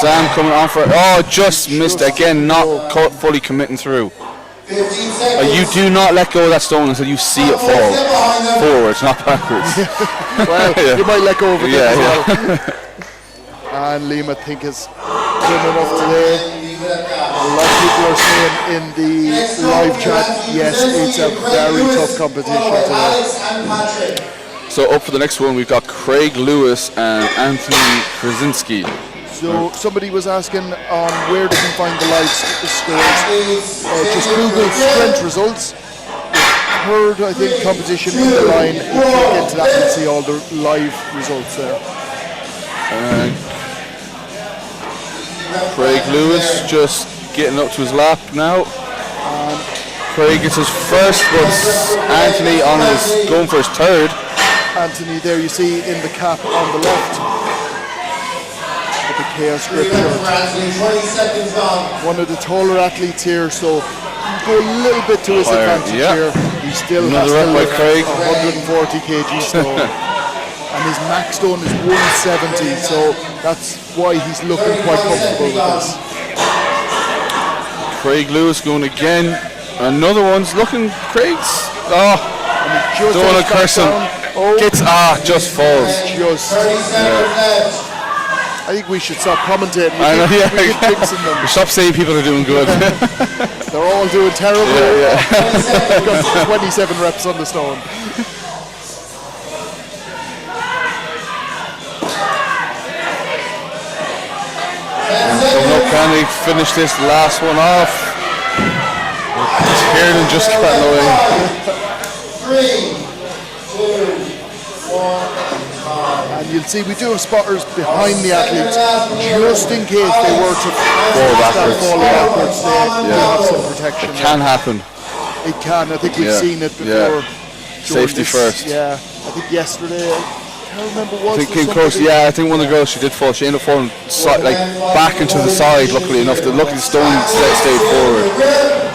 Sam coming on for it. Oh, just missed again, not fully committing through. You do not let go of that stone until you see it fall forwards, not backwards. Well, you might let go of it as well. And Liam, I think, has done enough today. A lot of people are saying in the live chat, yes, it's a very tough competition today. So up for the next one, we've got Craig Lewis and Anthony Krasinski. So somebody was asking on where they can find the live scores. Just Google sprint results. Third, I think, competition in the line. If you get into that, you'll see all the live results there. Craig Lewis just getting up to his lap now. Craig gets his first, but Anthony going for his third. Anthony there you see in the cap on the left. With the chaos grip shirt. One of the taller athletes here, so go a little bit to his advantage here. He still has to lift 140 kg stone. And his max stone is 170, so that's why he's looking quite comfortable with this. Craig Lewis going again. Another one's looking. Craig's. Oh, don't want to curse him. Gets just falls. I think we should stop commentating. We stop saying people are doing good. They're all doing terrible. They've got 27 reps on the stone. Can they finish this last one off? Kieran just got away. 3, 2, 1. And you'll see we do have spotters behind the athletes, just in case they were to fall backwards. They have some protection. It can happen. It can. I think we've seen it before. Safety first. Yeah, I think yesterday. I can't remember what. I think one of the girls, she did fall. She ended up falling back into the side. Luckily enough, the stone stayed forward.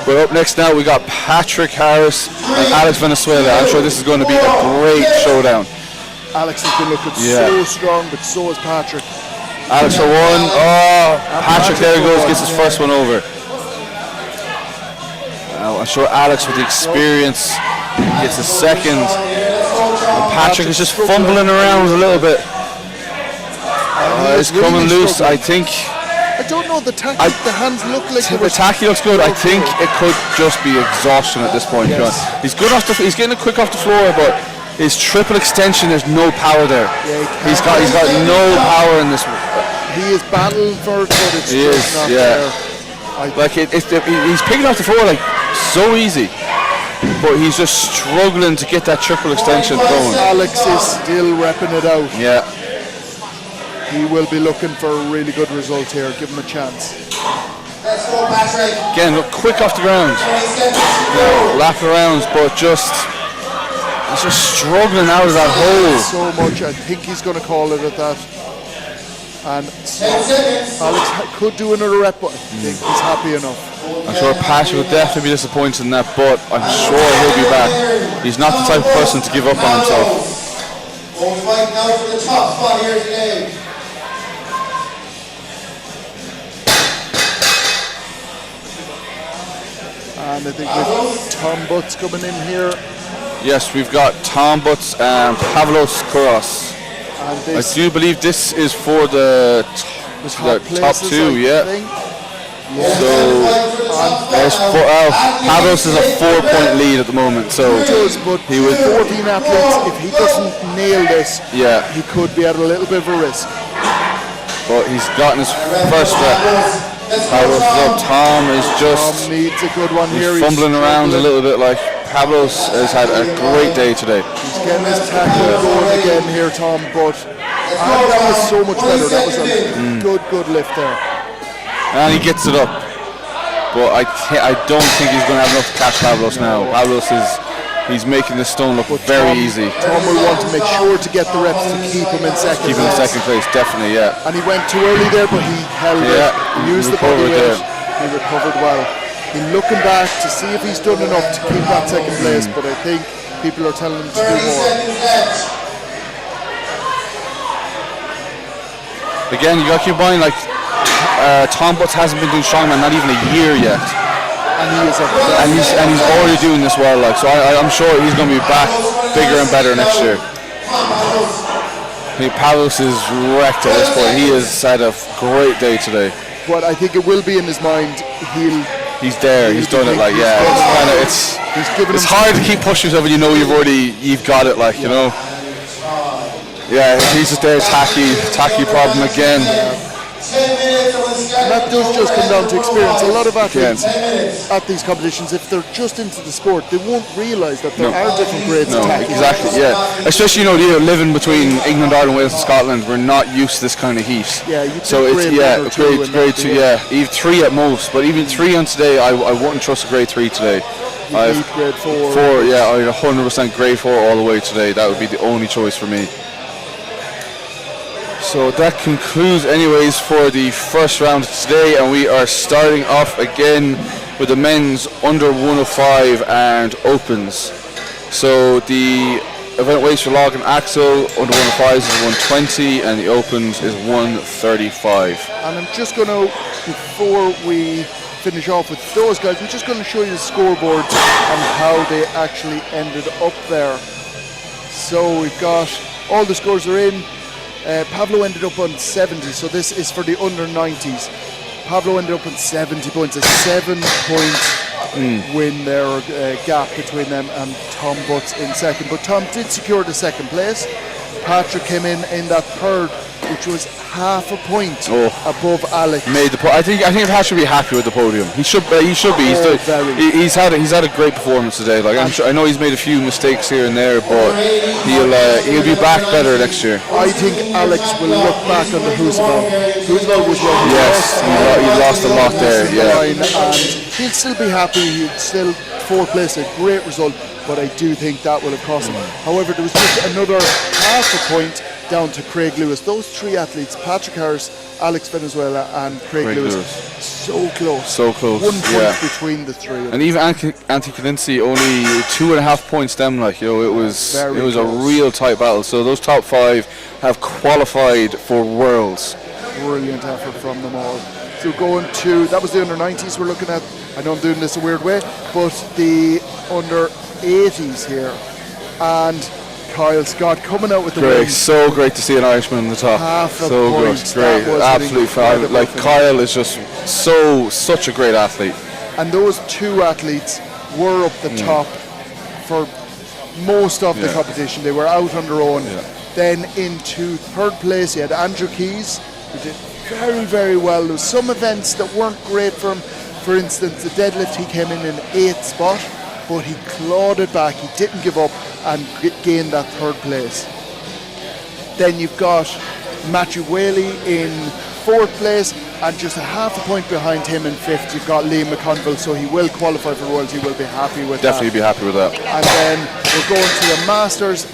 But up next now we got Patrick Harris and Alex Venezuela. I'm sure this is going to be a great showdown. Alex has been looking so strong, but so has Patrick. Alex for one. Oh, Patrick, there he goes, gets his first one over. I'm sure Alex with the experience gets a second. And Patrick is just fumbling around a little bit. It's coming loose, I think. I don't know, the hands look like the tacky looks good. I think it could just be exhaustion at this point. Yes. He's good off he's getting it quick off the floor, but his triple extension, there's no power there. Yeah, he's got no power in this one. He is battling for it, but it's just not there. He's picking off the floor so easy, but he's just struggling to get that triple extension going. Alex is still repping it out. Yeah. he will be looking for a really good result here. Give him a chance. Let's go, Patrick. Again, look quick off the ground. Lap around, but he's just struggling out of that hole. So much. I think he's going to call it at that. And Alex could do another rep, but I think he's happy enough. I'm sure Pat will definitely be disappointed in that, but I'm sure he'll be back. He's not the type of person to give up on himself. Both fight now for the top spot here today. And I think with Tom Butts coming in here. Yes, we've got Tom Butts and Pavlos Kouros. I do believe this is for the top two, yeah. So Pavlos is a 4-point lead at the moment. So he was 14 athletes. If he doesn't nail this, he could be at a little bit of a risk. But he's gotten his first rep. Pavlos is up. Tom needs a good one here. He's fumbling around a little bit. Like Pavlos has had a great day today. He's getting his tackle going again here, Tom. But that was so much better. That was a good lift there. And he gets it up. But I don't think he's going to have enough to catch Pavlos now. Pavlos he's making the stone look very easy. Tom will want to make sure to get the reps to keep him in second place. Keep him in second place, definitely, yeah. And he went too early there, but he held it. He used the body weight. He recovered well. He's looking back to see if he's done enough to keep that second place, but I think people are telling him to do more. Again, you got to keep in mind, like, Tom Butts hasn't been doing Strongman not even a year yet. And he's already doing this well, like, so I'm sure he's going to be back bigger and better next year. Pavlos is wrecked at this point. He has had a great day today. But I think it will be in his mind. He's there. He's done it. Like, yeah. It's hard to keep pushing yourself when you know you've got it. Like, you know. Yeah, he's just there. Tacky problem again. And that does just come down to experience. A lot of athletes at these competitions, if they're just into the sport, they won't realise that there are different grades of tackling. Exactly, yeah. Especially, you're living between England, Ireland, Wales and Scotland. We're not used to this kind of heat. Yeah, you so it's grade 2, even 3 at most. But even 3 on today, I wouldn't trust a grade 3 today. You need grade 4. 4, yeah, I'd 100% grade 4 all the way today. That would be the only choice for me. So that concludes anyways for the first round today, and we are starting off again with the men's under 105 and opens. So the event weights for log and axle under 105s is 120 and the opens is 135. And I'm just going to, before we finish off with those guys, we're just going to show you the scoreboards and how they actually ended up there. So we've got all the scores are in. Pavlo ended up on 70, so this is for the under 90s. Pavlo ended up on 70 points, a 7-point win there, gap between them and Tom Butts in second. But Tom did secure the second place. Patrick came in that third, which was half a point above Alex. Made the I think Pat should be happy with the podium. He should be. He's had a great performance today. Like I know he's made a few mistakes here and there, but he'll be back better next year. I think Alex will look back on the Husval. Husval was one. Yes, he lost a lot there. Yeah, and he'll still be happy. He'll still fourth place, a great result. But I do think that will have cost him. However, there was just another half a point down to Craig Lewis. Those 3 athletes, Patrick Harris, Alex Venezuela and Craig Lewis. So close. 1 point between the 3 of them. And even Antti Kalinski only 2.5 points down. Like, it was a real tight battle. So those top 5 have qualified for Worlds. Brilliant effort from them all. So going to, that was the under 90s we're looking at. I know I'm doing this a weird way, but the under 80s here, and Kyle Scott coming out with the win. So great to see an Irishman on the top. Half a so point. Good, great, absolutely fine. Like Kyle is just such a great athlete. And those 2 athletes were up the top for most of the competition. They were out on their own. Then into third place, you had Andrew Keys, who did very, very well. There was some events that weren't great for him. For instance, the deadlift, he came in 8th spot, but he clawed it back. He didn't give up and gained that third place. Then you've got Matthew Whaley in 4th place, and just a half a point behind him in 5th, you've got Liam McConville, so he will qualify for Worlds. He will be happy with Definitely that. be happy with that. And then we're going to the Masters,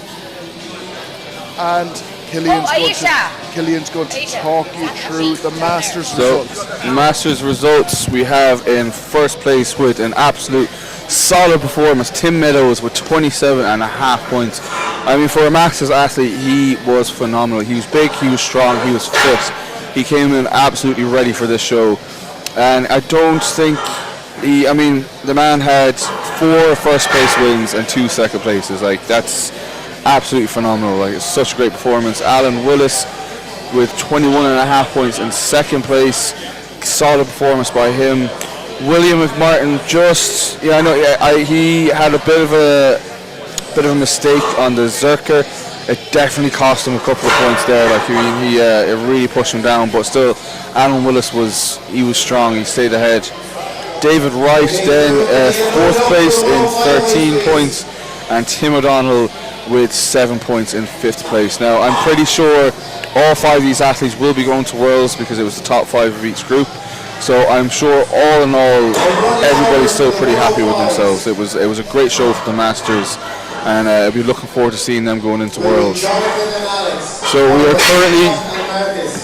and Killian's going to talk you through the Masters results. Masters results, we have in 1st place with an absolute solid performance, Tim Meadows with 27.5 points. I mean, for a Masters athlete, he was phenomenal. He was big, he was strong, he was fit. He came in absolutely ready for this show. And I don't think the man had 4 first place wins and 2 second places. Like, that's absolutely phenomenal. Like, it's such a great performance. Alan Willis with 21.5 points in 2nd place. Solid performance by him. William McMartin he had a bit of a mistake on the Zerker. It definitely cost him a couple of points there. Like, it really pushed him down, but still, Alan Willis was strong. He stayed ahead. David Wright then 4th place in 13 points, and Tim O'Donnell with 7 points in 5th place. Now, I'm pretty sure all 5 of these athletes will be going to Worlds because it was the top 5 of each group. So I'm sure all in all, everybody's still pretty happy with themselves. It was a great show for the Masters, and I'll be looking forward to seeing them going into Worlds. So we are currently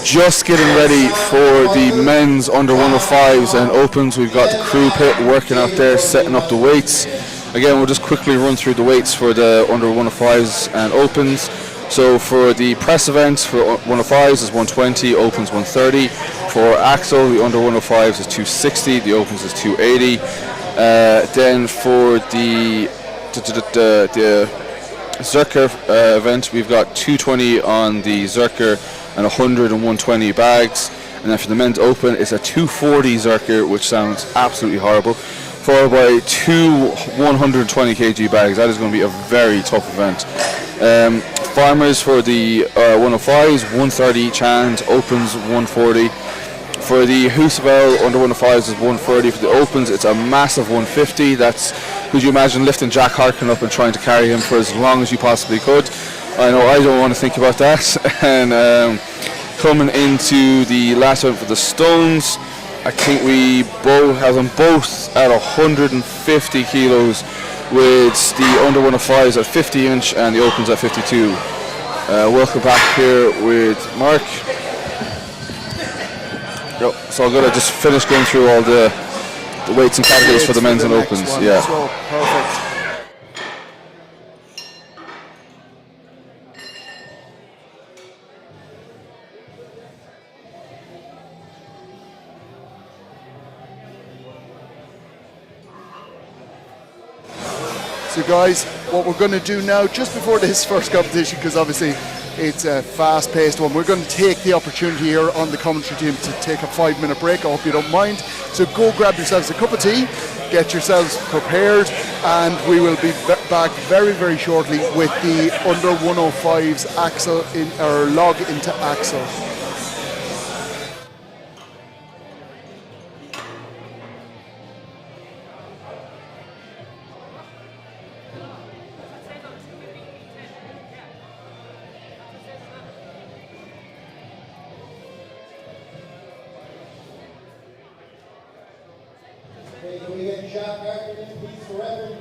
just getting ready for the men's under 105s and opens. We've got the crew pit working out there, setting up the weights. Again, we'll just quickly run through the weights for the under 105s and opens. So for the press events for 105s is 120, opens 130. For Axel, the under 105s is 260, the opens is 280. Then for the Zerker event, we've got 220 on the Zerker and 100 and 120 bags. And then for the men's open, it's a 240 Zerker, which sounds absolutely horrible, followed by 2 120 kg bags. That is going to be a very tough event. Farmers for the 105s, 130 each hand, opens 140. For the Husabel under 105s is 130. For the opens, it's a massive 150. Could you imagine lifting Jack Harkin up and trying to carry him for as long as you possibly could? I know I don't want to think about that. And coming into the last one for the stones, I think we both have them both at 150 kilos, with the under 105s at 50 inch and the opens at 52. Welcome back here with Mark. Yep, so I'm going to just finish going through all the weights and categories for the men's and opens. Yeah. So, perfect. So guys, what we're going to do now, just before this first competition, because obviously it's a fast-paced one, we're going to take the opportunity here on the commentary team to take a 5-minute break. I hope you don't mind. So go grab yourselves a cup of tea, get yourselves prepared, and we will be back very, very shortly with the under 105s Axel log into Axel. Can we get Jack Harkin in, please, for record?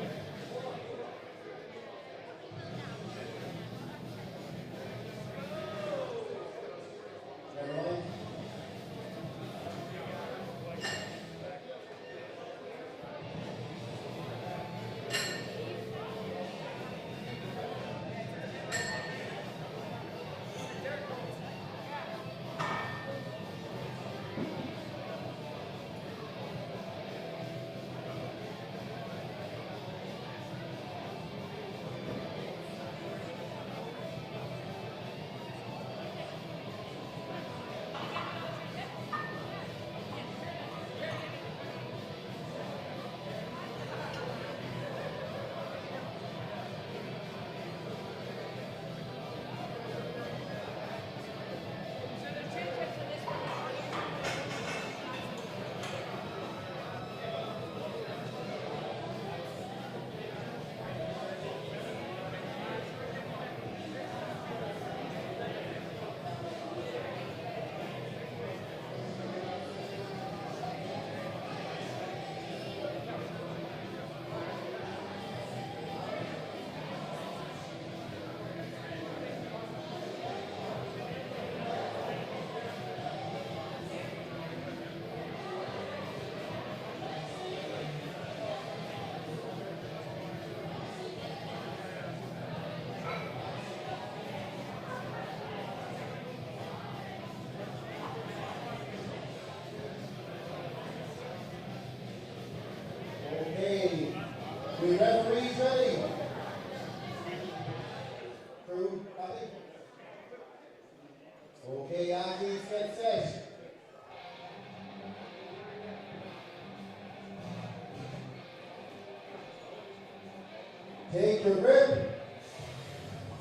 Take your grip.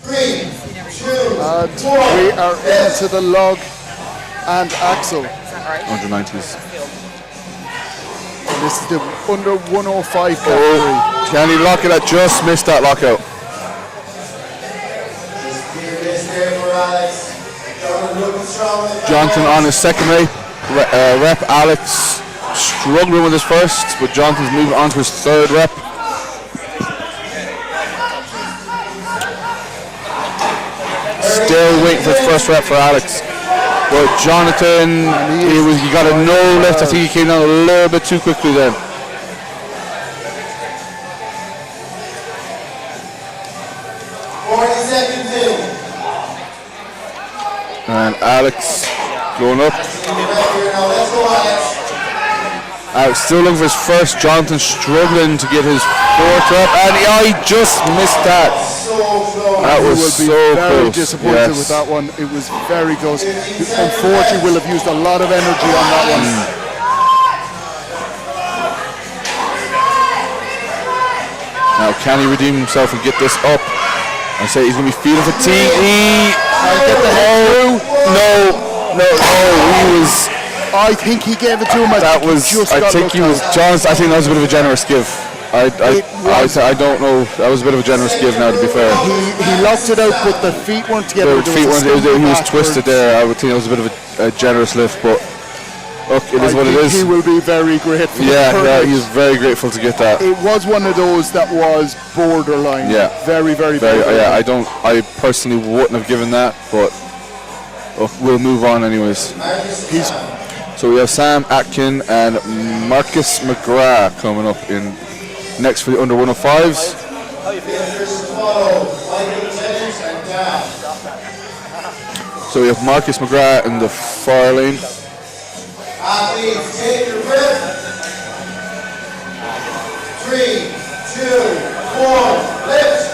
3, 2, And we are into the log and axle. 190s. And this is the under 105 category. Kenny Lockett just missed that lockout. Jonathan on his second rep. Alex struggling with his first, but Jonathan's moving on to his third rep. Still waiting for his first rep for Alex. But Jonathan, he got a no lift. I think he came down a little bit too quickly then. And Alex going up. Alex still looking for his first. Jonathan struggling to get his fourth rep, and he just missed that. That was so very close. disappointed with that one. It was very close. Unfortunately, will have used a lot of energy on that one. Now can he redeem himself and get this up? I say he's going to be feeling fatigue. Get the head through. No, he was. I think he gave it to him. I think that was a bit of a generous give. I don't know. That was a bit of a generous give now, to be fair. He locked it out, but the feet weren't together. He was twisted there. I would think it was a bit of a generous lift, but look, it is what it is. He will be very grateful. Yeah, he's very grateful to get that. It was one of those that was borderline. Yeah, very borderline. Yeah, I personally wouldn't have given that, but look, we'll move on anyways. So we have Sam Atkin and Marcus McGrath coming up in next for the under 105s. So we have Marcus McGrath in the far lane. Athletes, take your grip. 3, 2, 1, lift.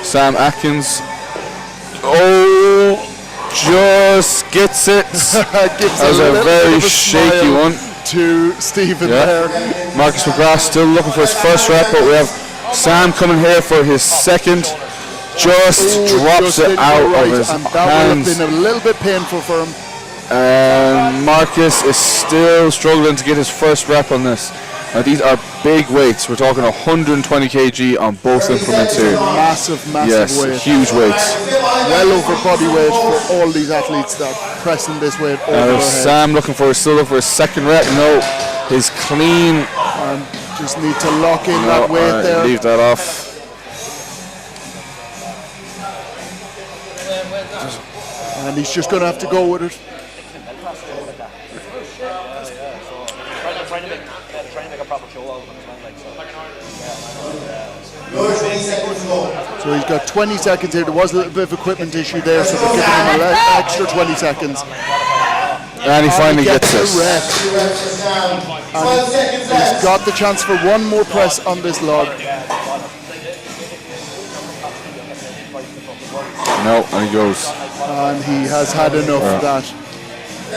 Sam Atkins. Just gets it. That was a very shaky one. To Stephen there. Marcus McGrath still looking for his first rep, but we have Sam coming here for his second. Just drops it out of his and that hands. would have been a little bit painful for him. And Marcus is still struggling to get his first rep on this. Now these are big weights. We're talking 120 kg on both implements here. Massive yes, weight. Huge weights. Well over body weight for all these athletes that are pressing this weight over their head. Sam still looking for his second rep. No, he's clean. And just need to lock in that weight there. Leave that off. And he's just going to have to go with it. So he's got 20 seconds here. There was a little bit of equipment issue there, so they're giving him an extra 20 seconds. And he finally gets this. And he's got the chance for one more press on this log. No, and he goes. And he has had enough of that.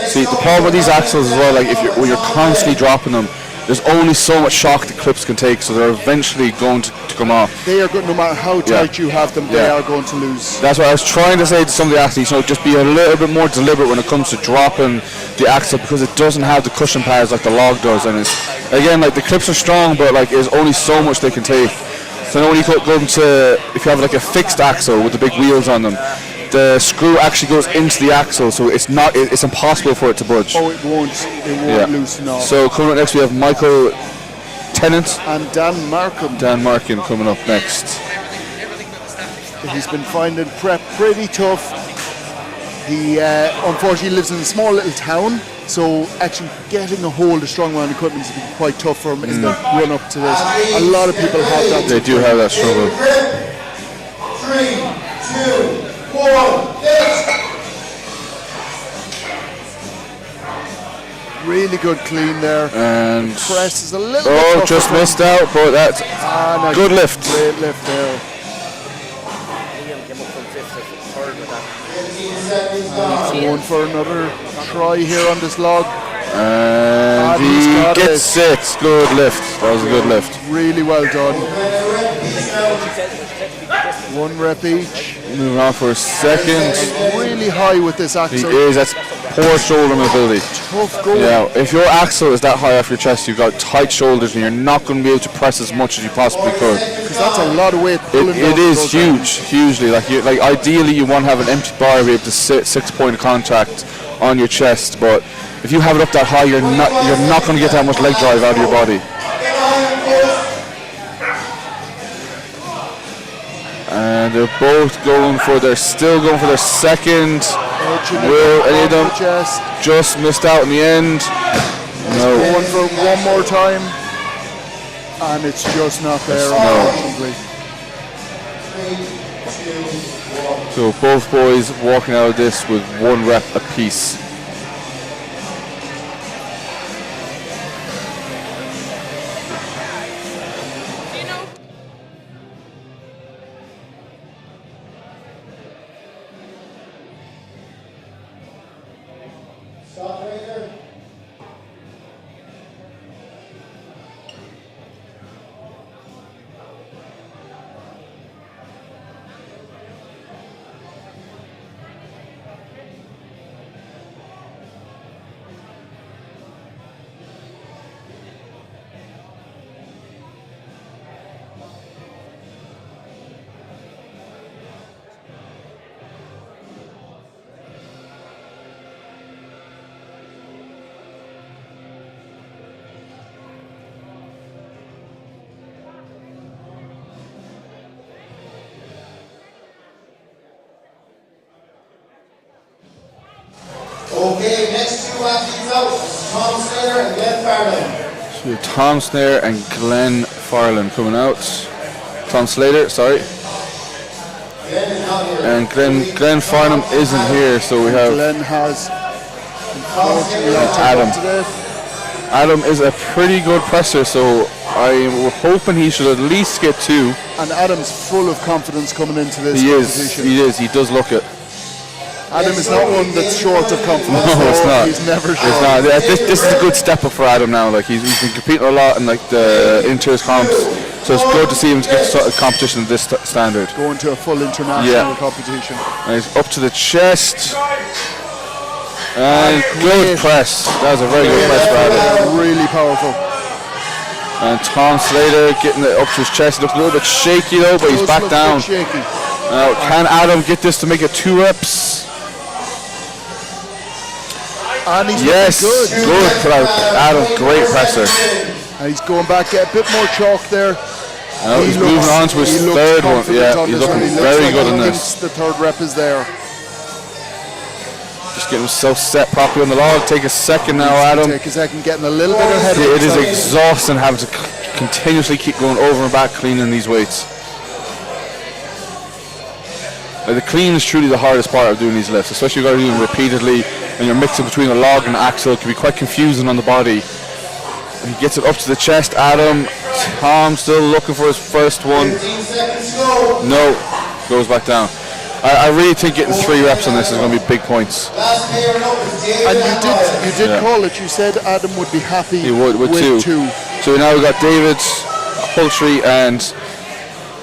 See, the problem with these axles as well, like when you're constantly dropping them, there's only so much shock the clips can take, so they're eventually going to come off. They are good, no matter how tight you have them, they are going to lose. That's what I was trying to say to some of the athletes, just be a little bit more deliberate when it comes to dropping the axle, because it doesn't have the cushion pads like the log does, and it's, again, like the clips are strong, but like there's only so much they can take. So when you go into, if you have like a fixed axle with the big wheels on them, the screw actually goes into the axle, so it's impossible for it to budge. Oh, it won't loosen off. So coming up next we have Michael Tennant and Dan Markham. Dan Markham coming up next. He's been finding prep pretty tough. He unfortunately lives in a small little town, so actually getting a hold of Strongman equipment has been quite tough for him in the run up to this. A lot of people have that. They do have that struggle. 3, 2, 1, lift. Really good clean there. And press is a little bit just missed out, but that's good lift. Great lift there. Going for another try here on this log. And he gets it. Good lift. That was a good lift. Really well done. 1 rep each. Moving on for a second. Really high with this He axle. is. That's poor shoulder mobility. Tough going. Yeah, if your axle is that high off your chest, you've got tight shoulders and you're not going to be able to press as much as you possibly could. Because that's a lot of weight pulling down It is those huge, hugely. Like ideally you want to have an empty bar, be able to sit 6 point of contact on your chest, but if you have it up that high, you're not going to get that much leg drive out of your body. And they're both still going for their second. Will any of them just missed out in the end? No. Going for it one more time, and it's just not there, unfortunately. So both boys walking out of this with 1 rep apiece. Okay, next 2 athletes out, Tom Slater and Glenn Farland. So Tom Snare and Glenn Farland coming out. Tom Slater, sorry. And Glenn Farnham isn't here, so we have Glenn has Adam. Adam is a pretty good presser, so I'm hoping he should at least get 2. And Adam's full of confidence coming into this competition. He is. He does look it. Adam is not one that's short of confidence. No, it's not. He's never short. It's not. This is a good step up for Adam now. Like he's been competing a lot in like the inter comps, so it's good to see him get a competition of this standard. Going to a full international competition. And he's up to the chest. And good press. That was a very good press for Adam. Really powerful. And Tom Slater getting it up to his chest. He looks a little bit shaky though, but he's back down. Now, can Adam get this to make it 2 reps? And he's yes, good for Adam. Great presser. And he's going back, get a bit more chalk there. He's moving on to his 3rd one. Yeah, he's looking very good in this. The 3rd rep is there. Just getting himself set properly on the log. Take a second now, Adam. Take a second, getting a little bit ahead of It is exhausting having to continuously keep going over and back cleaning these weights. The clean is truly the hardest part of doing these lifts, especially if you've got to do them repeatedly and you're mixing between a log and axle. It can be quite confusing on the body. And he gets it up to the chest. Adam, Tom still looking for his first one. No, goes back down. I really think getting 3 reps on this is going to be big points. And you did call it. You said Adam would be happy he would, with 2. So now we've got David Hultree and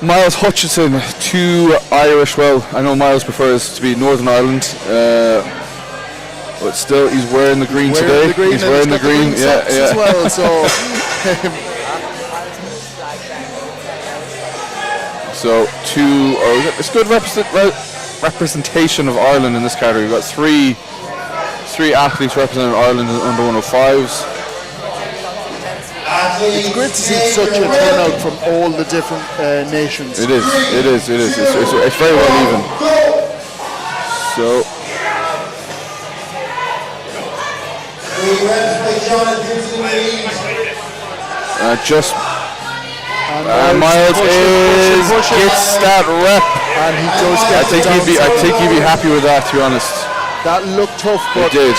Miles Hutchinson, 2 Irish. Well, I know Miles prefers to be Northern Ireland, but still he's wearing the green today. He's wearing the green, yeah. As well, so. So it's good representation of Ireland in this category. We've got 3 athletes representing Ireland under 105s. It's great to see such a turnout from all the different nations. It is. It's very well even. So. Miles gets that rep. And he does get I think he'd be happy with that, to be honest. That looked tough, but it did.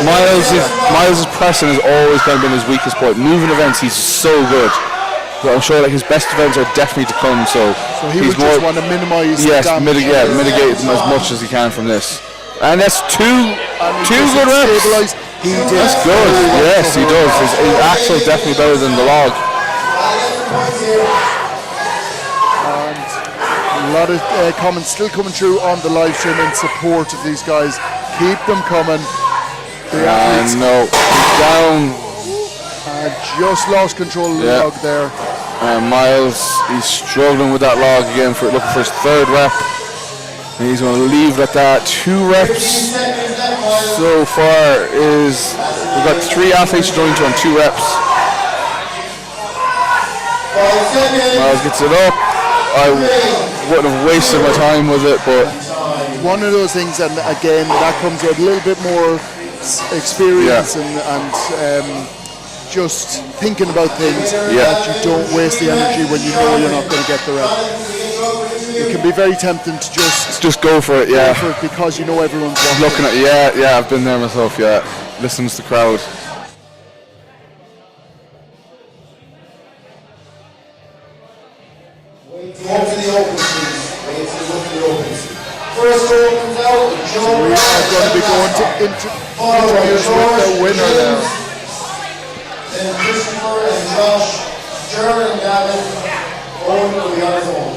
Miles' pressing has always kind of been his weakest point. Moving events, he's so good. But I'm sure like his best events are definitely to come. So he would just want to minimise. Yes, mitigate them as much as he can from this. And that's two good reps. He did. That's good. Yes, he does. His axle definitely better than the log. And a lot of comments still coming through on the live stream in support of these guys. Keep them coming. The athletes no, down. Just lost control of the log there. Miles, he's struggling with that log again, looking for his third rep. And he's going to leave it at that. 2 reps so far is, we've got 3 athletes joined on 2 reps. Miles gets it up. I wouldn't have wasted my time with it, but one of those things, and again, that comes with a little bit more experience and just thinking about things that you don't waste the energy when you know you're not going to get the rep. It can be very tempting to just go for it, go for it because you know everyone's watching. Looking at I've been there myself. Listens to the crowd. Wait to go to the opens, please. Wait to go to the opens. First opens out, Joe. We are going to be going to interviews with the winner there. Then Christopher and Josh, German and Gavin, Owen will be on his own.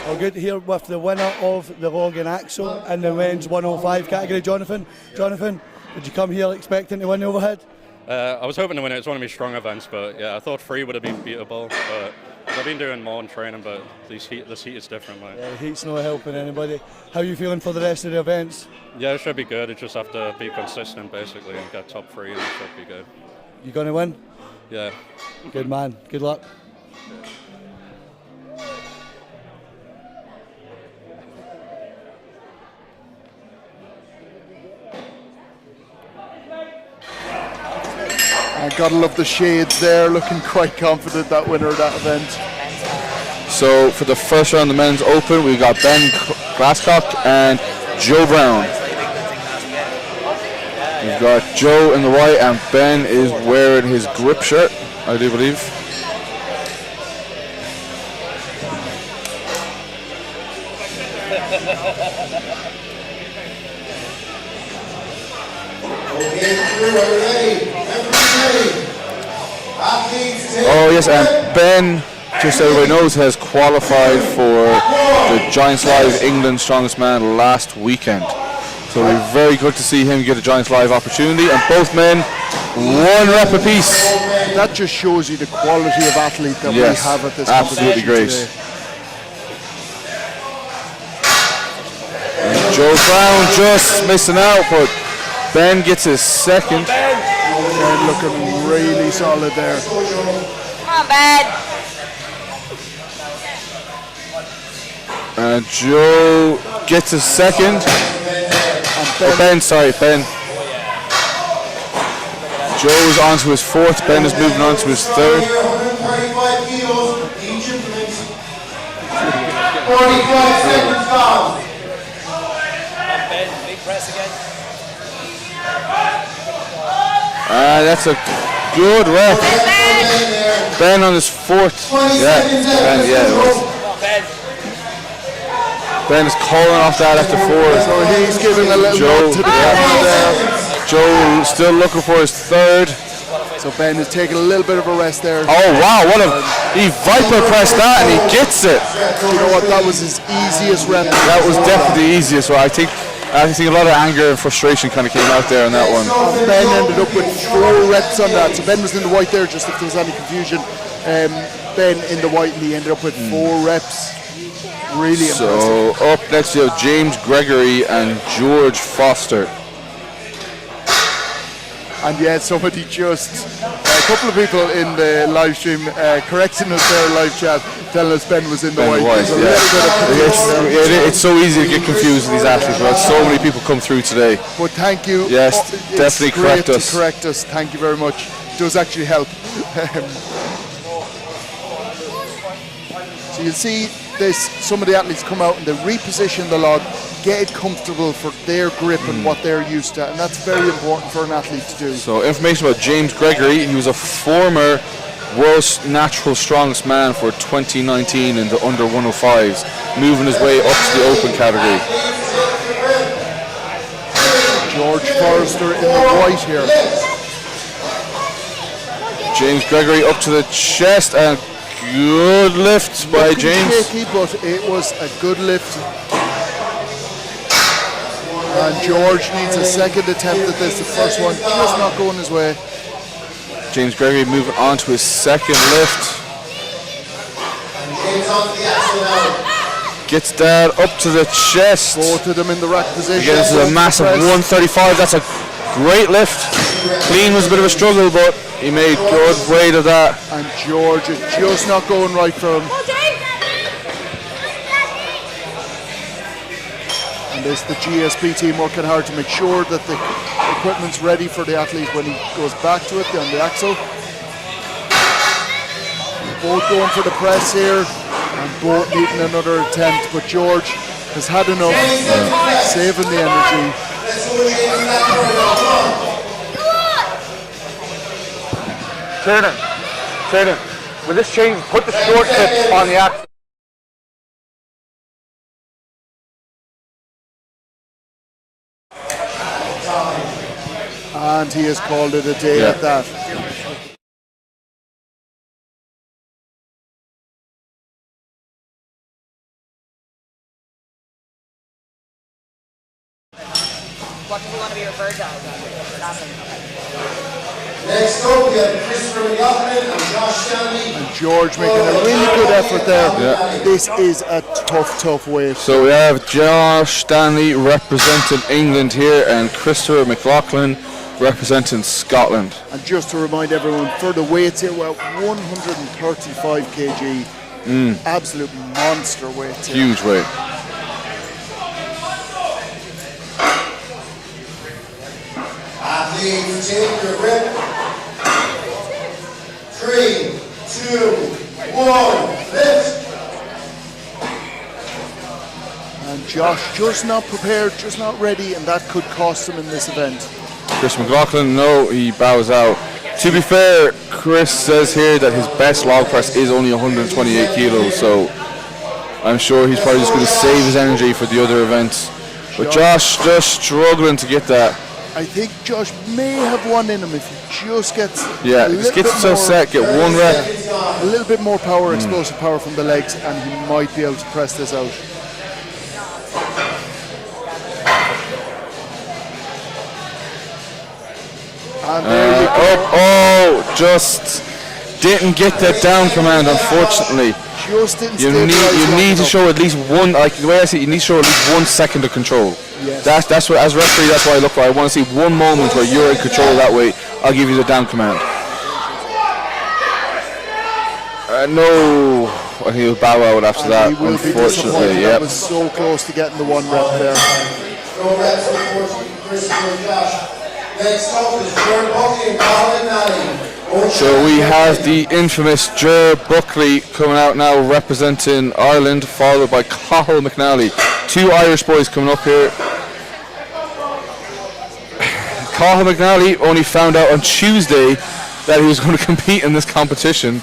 We're good here with the winner of the log and axle in the men's 105 category, Jonathan. Jonathan, did you come here expecting to win the overhead? I was hoping to win it. It's one of my strong events, but I thought 3 would have been beatable. But I've been doing more in training, but this heat is different. The heat's not helping anybody. How are you feeling for the rest of the events? Yeah, it should be good. It just have to be consistent, basically, and get top 3, and it should be good. You going to win? Yeah. Good man. Good luck. I gotta love the shades there, looking quite confident that winner of that event. So for the first round of the men's open, we've got Ben Glasscock and Joe Brown. We've got Joe in the white and Ben is wearing his grip shirt, I do believe. Oh yes, and Ben, just so everybody knows, has qualified for the Giants Live England Strongest Man last weekend. So it'll be very good to see him get a Giants Live opportunity, and both men 1 rep apiece. That just shows you the quality of athlete that we have at this absolutely great. Today. And Joe Brown just missing out, but Ben gets his second. Ben looking really solid there. Come on, Ben. And Joe gets his second. Ben. Joe is on to his 4th. Ben is moving on to his 3rd. 135 kilos each implement. 45 seconds down. Ben, big press again. That's a good rep. Ben on his 4th. Ben is calling off that after 4. So he's giving a little nod to the camera there. Joe still looking for his 3rd. So Ben is taking a little bit of a rest there. Oh wow, he viper pressed that and he gets it. Do you know what, that was his easiest rep. That was definitely the easiest one. I think a lot of anger and frustration kind of came out there in that one. Ben ended up with 4 reps on that. So Ben was in the white there, just if there was any confusion. Ben in the white, and he ended up with 4 reps. Really impressive. So up next you have James Gregory and George Foster. And somebody just, a couple of people in the live stream correcting us there live chat, telling us Ben was in the white. It's so easy to get confused with these athletes, but so many people come through today. But thank you. Yes, definitely correct us. Correct us. Thank you very much. It does actually help. So you'll see some of the athletes come out and they reposition the log, get it comfortable for their grip and what they're used to, and that's very important for an athlete to do. So information about James Gregory, he was a former World's Natural Strongest Man for 2019 in the under 105s, moving his way up to the open category. George Forrester in the white here. James Gregory up to the chest, and good lift by Looking James. shaky, but it was a good lift. And George needs a second attempt at this. The first one just not going his way. James Gregory moving on to his second lift. Gets that up to the chest. Both of them in the rack position. Again, this is a massive 135. That's a great lift. Clean was a bit of a struggle, but he made good weight of that. And George is just not going right for him. And this the GSP team working hard to make sure that the equipment's ready for the athlete when he goes back to it on the axle. Both going for the press here, and both needing another attempt, but George has had enough, saving the energy. Turn it. With this change, put the short clip on the axle. And he has called it a day at that. What do you want to be referred to as? Next up, we have Christopher McLaughlin and Josh Stanley. And George making a really good effort there. Yeah. This is a tough weight. So we have Josh Stanley representing England here, and Christopher McLaughlin representing Scotland. And just to remind everyone, for the weights here, well, 135 kg. Absolute monster weight here. Huge weight. Athletes, take your grip. 3, 2, 1, lift. And Josh just not prepared, just not ready, and that could cost him in this event. Chris McLaughlin, no, he bows out. To be fair, Chris says here that his best log press is only 128 kilos, so I'm sure he's probably just going to save his energy for the other events. But Josh just struggling to get that. I think Josh may have one in him if he just gets just gets himself set, get one rep. A little bit more power, explosive power from the legs, and he might be able to press this out. And there you go. Just didn't get that down command, unfortunately. Just didn't you need to show at least one, like the way I see it, you need to show at least 1 second of control. Yes. That's what, as referee, that's what I look for. I want to see one moment where you're in control that way. I'll give you the down command. No, I think he'll bow out after that, unfortunately. That was so close to getting the 1 rep there. No reps, unfortunately, Christopher and Josh. Next up is Ger Buckley and Colin Nally. So we have the infamous Ger Buckley coming out now representing Ireland, followed by Cathal McNally. 2 Irish boys coming up here. Cathal McNally only found out on Tuesday that he was going to compete in this competition.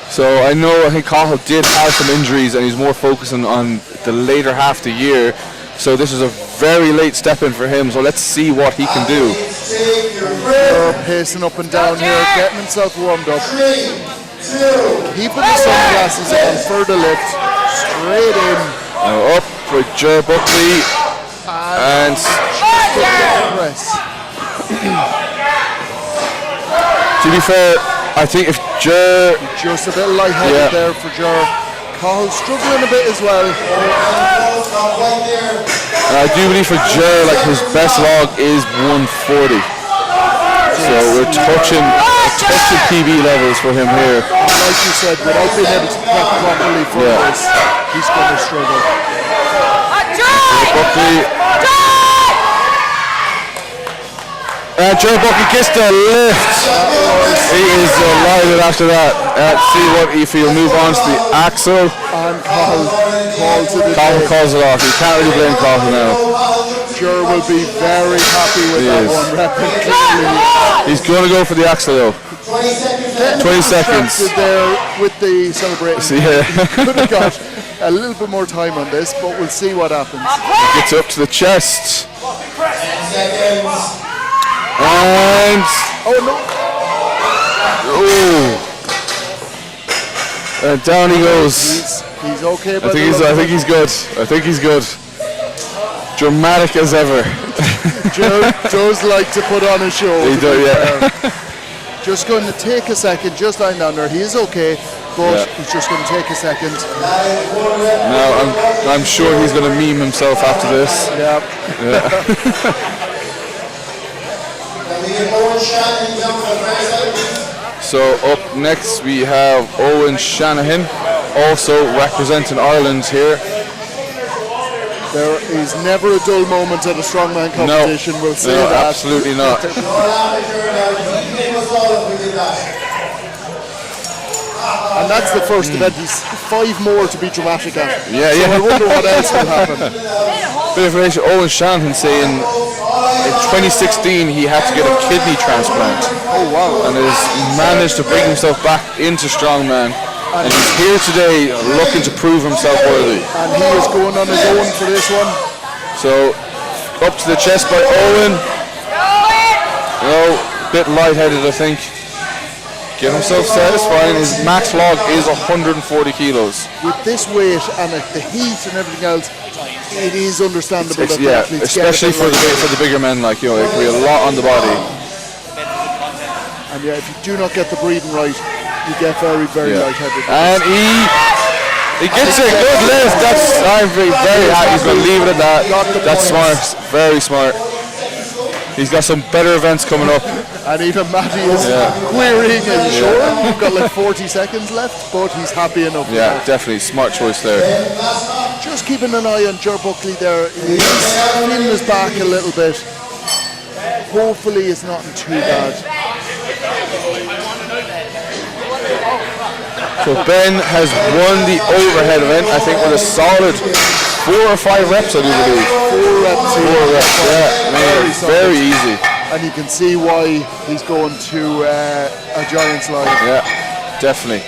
So I think Cathal did have some injuries and he's more focusing on the later half of the year. So this is a very late step in for him. So let's see what he can do. Pacing up and down here, getting himself warmed up. Keeping the sunglasses on for the lift. Straight in. Now up for Ger Buckley. And press. To be fair, I think if Ger... Just a bit lightheaded there for Ger. Cathal struggling a bit as well. And I do believe for Ger, like his best log is 140. So we're touching PB levels for him here. Like you said, without being able to prep properly for this, he's going to struggle. Ger Buckley gets the lift. He is delighted after that. Let's see if he'll move on to the axle. And Cathal calls it off. You can't really blame Cathal now. Ger will be very happy with that 1 rep. He's going to go for the axle though. 20 seconds. There with the celebration. Yeah. He could have got a little bit more time on this, but we'll see what happens. He gets up to the chest. seconds. And oh no! Oh, and down he goes. He's okay. I think he's good. I think he's good. Dramatic as ever. Joe does like to put on a show. He does, yeah. Just going to take a second, just lying down there. He is okay, but he's just going to take a second. Now I'm sure he's going to meme himself after this. Yeah. So up next we have Owen Shanahan, also representing Ireland here. There is never a dull moment at a strongman competition. We'll say that. Absolutely not. And that's the first event. He's 5 more to be dramatic at. Yeah, so I wonder what else will happen. Bit of information. Owen Shanahan saying in 2016 he had to get a kidney transplant. Oh wow! And has managed to bring himself back into strongman. And he's here today looking to prove himself worthy. And he is going on his own for this one. So, up to the chest by Owen. Bit lightheaded, I think. Get himself satisfying. His max log is 140 kilos. With this weight and the heat and everything else, it is understandable that the athletes especially for the bigger men, like, you know, it can be a lot on the body. And yeah, if you do not get the breathing right, you get very, very lightheaded. And he gets a good lift. I'm very happy. He's going to leave it at that. That's smart. Very smart. He's got some better events coming up. And even Matty is querying, are you sure? We've got like 40 seconds left, but he's happy enough. Yeah, definitely. Smart choice there. Just keeping an eye on Ger Buckley there. He's feeling his back a little bit. Hopefully it's not too bad. So Ben has won the overhead event, I think, with a solid 4 or 5 reps, I do believe. 4 reps. 4 reps, yeah. Man, very easy. And you can see why he's going to a Giants line. Yeah, definitely.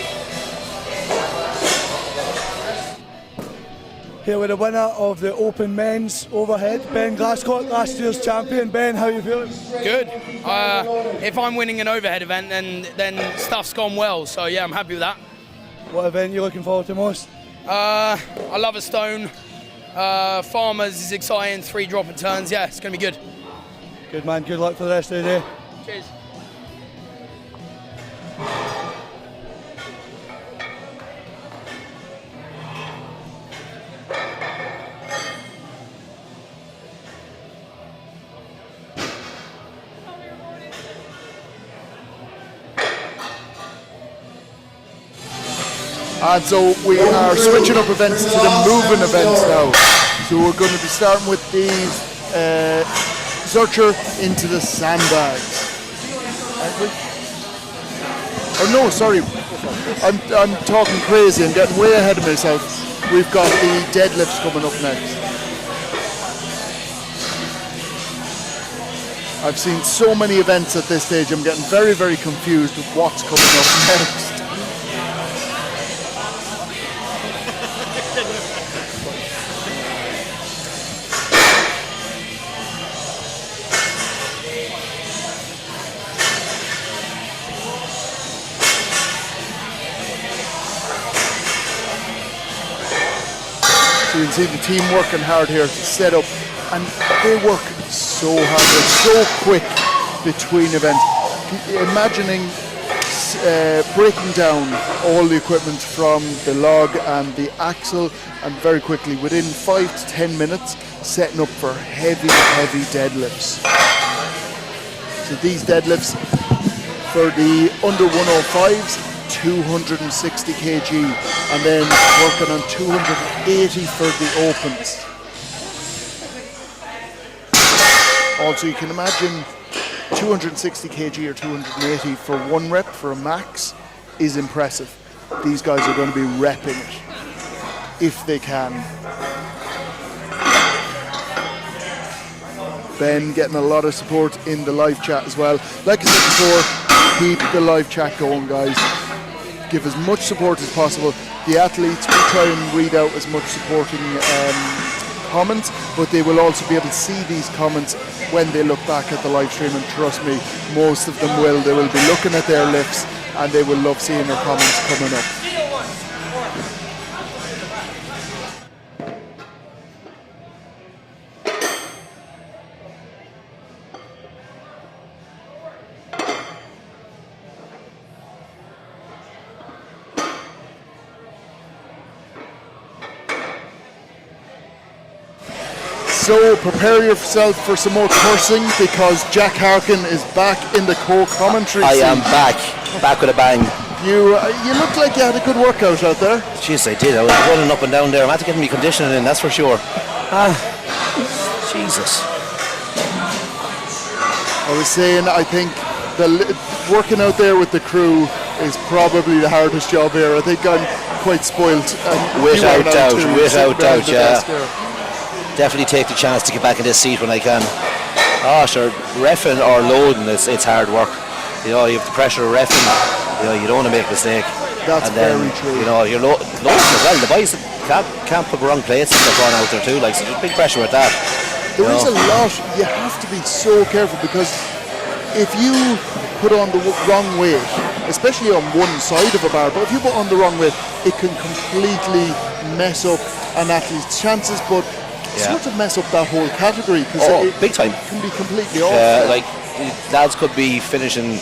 Here with the winner of the Open Men's Overhead, Ben Glasscock, last year's champion. Ben, how are you feeling? Good. If I'm winning an overhead event, then stuff's gone well. So yeah, I'm happy with that. What event are you looking forward to most? I love a stone. Farmers is exciting. 3 drop and turns. Yeah, it's going to be good. Good man. Good luck for the rest of the day. Cheers. And so we are switching up events to the moving events now. So we're going to be starting with the Zurcher into the sandbags. Oh no, sorry. I'm talking crazy. I'm getting way ahead of myself. We've got the deadlifts coming up next. I've seen so many events at this stage. I'm getting very, very confused with what's coming up next. So you can see the team working hard here to set up, and they work so hard. They're so quick between events. Imagining breaking down all the equipment from the log and the axle, and very quickly, within 5 to 10 minutes, setting up for heavy, heavy deadlifts. So these deadlifts for the under 105s, 260 kg, and then working on 280 for the opens. Also, you can imagine 260 kg or 280 for 1 rep for a max is impressive. These guys are going to be repping it if they can. Ben getting a lot of support in the live chat as well. Like I said before, keep the live chat going, guys. Give as much support as possible. The athletes, we try and read out as much supporting comments, but they will also be able to see these comments when they look back at the live stream, and trust me, most of them will. They will be looking at their lifts and they will love seeing their comments coming up. So prepare yourself for some more cursing, because Jack Harkin is back in the co-commentary I scene. am back with a bang. You look like you had a good workout out there. Jeez, I did. I was running up and down there. I'm had to get me conditioning in, that's for sure. Jesus. I was saying, I think working out there with the crew is probably the hardest job here. I think I'm quite spoilt. Without doubt, yeah. There. Definitely take the chance to get back in this seat when I can. Oh, sure, reffing or loading, it's hard work. You know, you have the pressure of reffing. You know, you don't want to make a mistake. That's and then, very true. You know, you're loading as well. The boys can't put wrong plates and stuff on out there too. Like, so there's big pressure with that. There is a lot. You have to be so careful, because if you put on the wrong weight, especially on one side of a bar, but if you put on the wrong weight, it can completely mess up an athlete's chances, but sort of mess up that whole category, because big time. Can be completely off. Like, lads could be finishing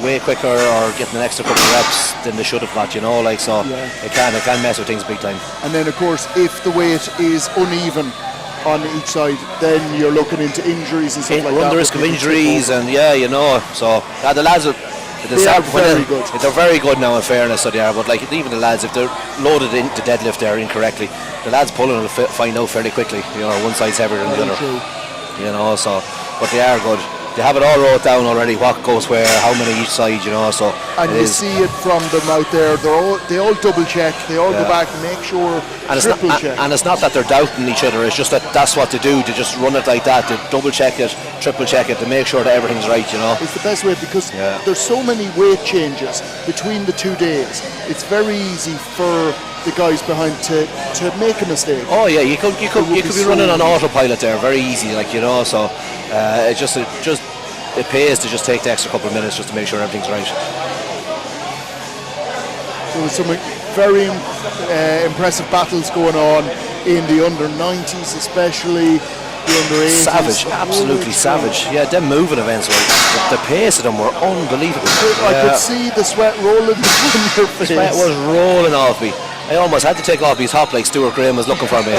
way quicker or getting an extra couple of reps than they should have got, you know, like, so it can mess with things big time. And then of course, if the weight is uneven on each side, then you're looking into injuries and stuff like that. Run the risk of injuries, and you know, so the lads are very good. They're very good now, in fairness, so they are. But like, even the lads, if they're loaded into deadlift there incorrectly, the lads pulling will find out fairly quickly. You know, one side's heavier than the other. True. You know, so but they are good. They have it all wrote down already, what goes where, how many each side, you know, so. And you see it from them out there. They all double check. They all go back and make sure, triple check. And it's not that they're doubting each other. It's just that that's what they do. They just run it like that. They double check it, triple check it to make sure that everything's right, you know. It's the best way, because there's so many weight changes between the 2 days. It's very easy for the guys behind to make a mistake. Oh yeah, you could be running on autopilot there, very easy, like, you know. So it pays to just take the extra couple of minutes just to make sure everything's right. There was some very impressive battles going on in the under 90s, especially the under 80s. Savage, absolutely savage. Yeah, them moving events were, the pace of them were unbelievable. I could see the sweat rolling down your face. The sweat was rolling off me. I almost had to take off his hop like Stuart Graham was looking for me.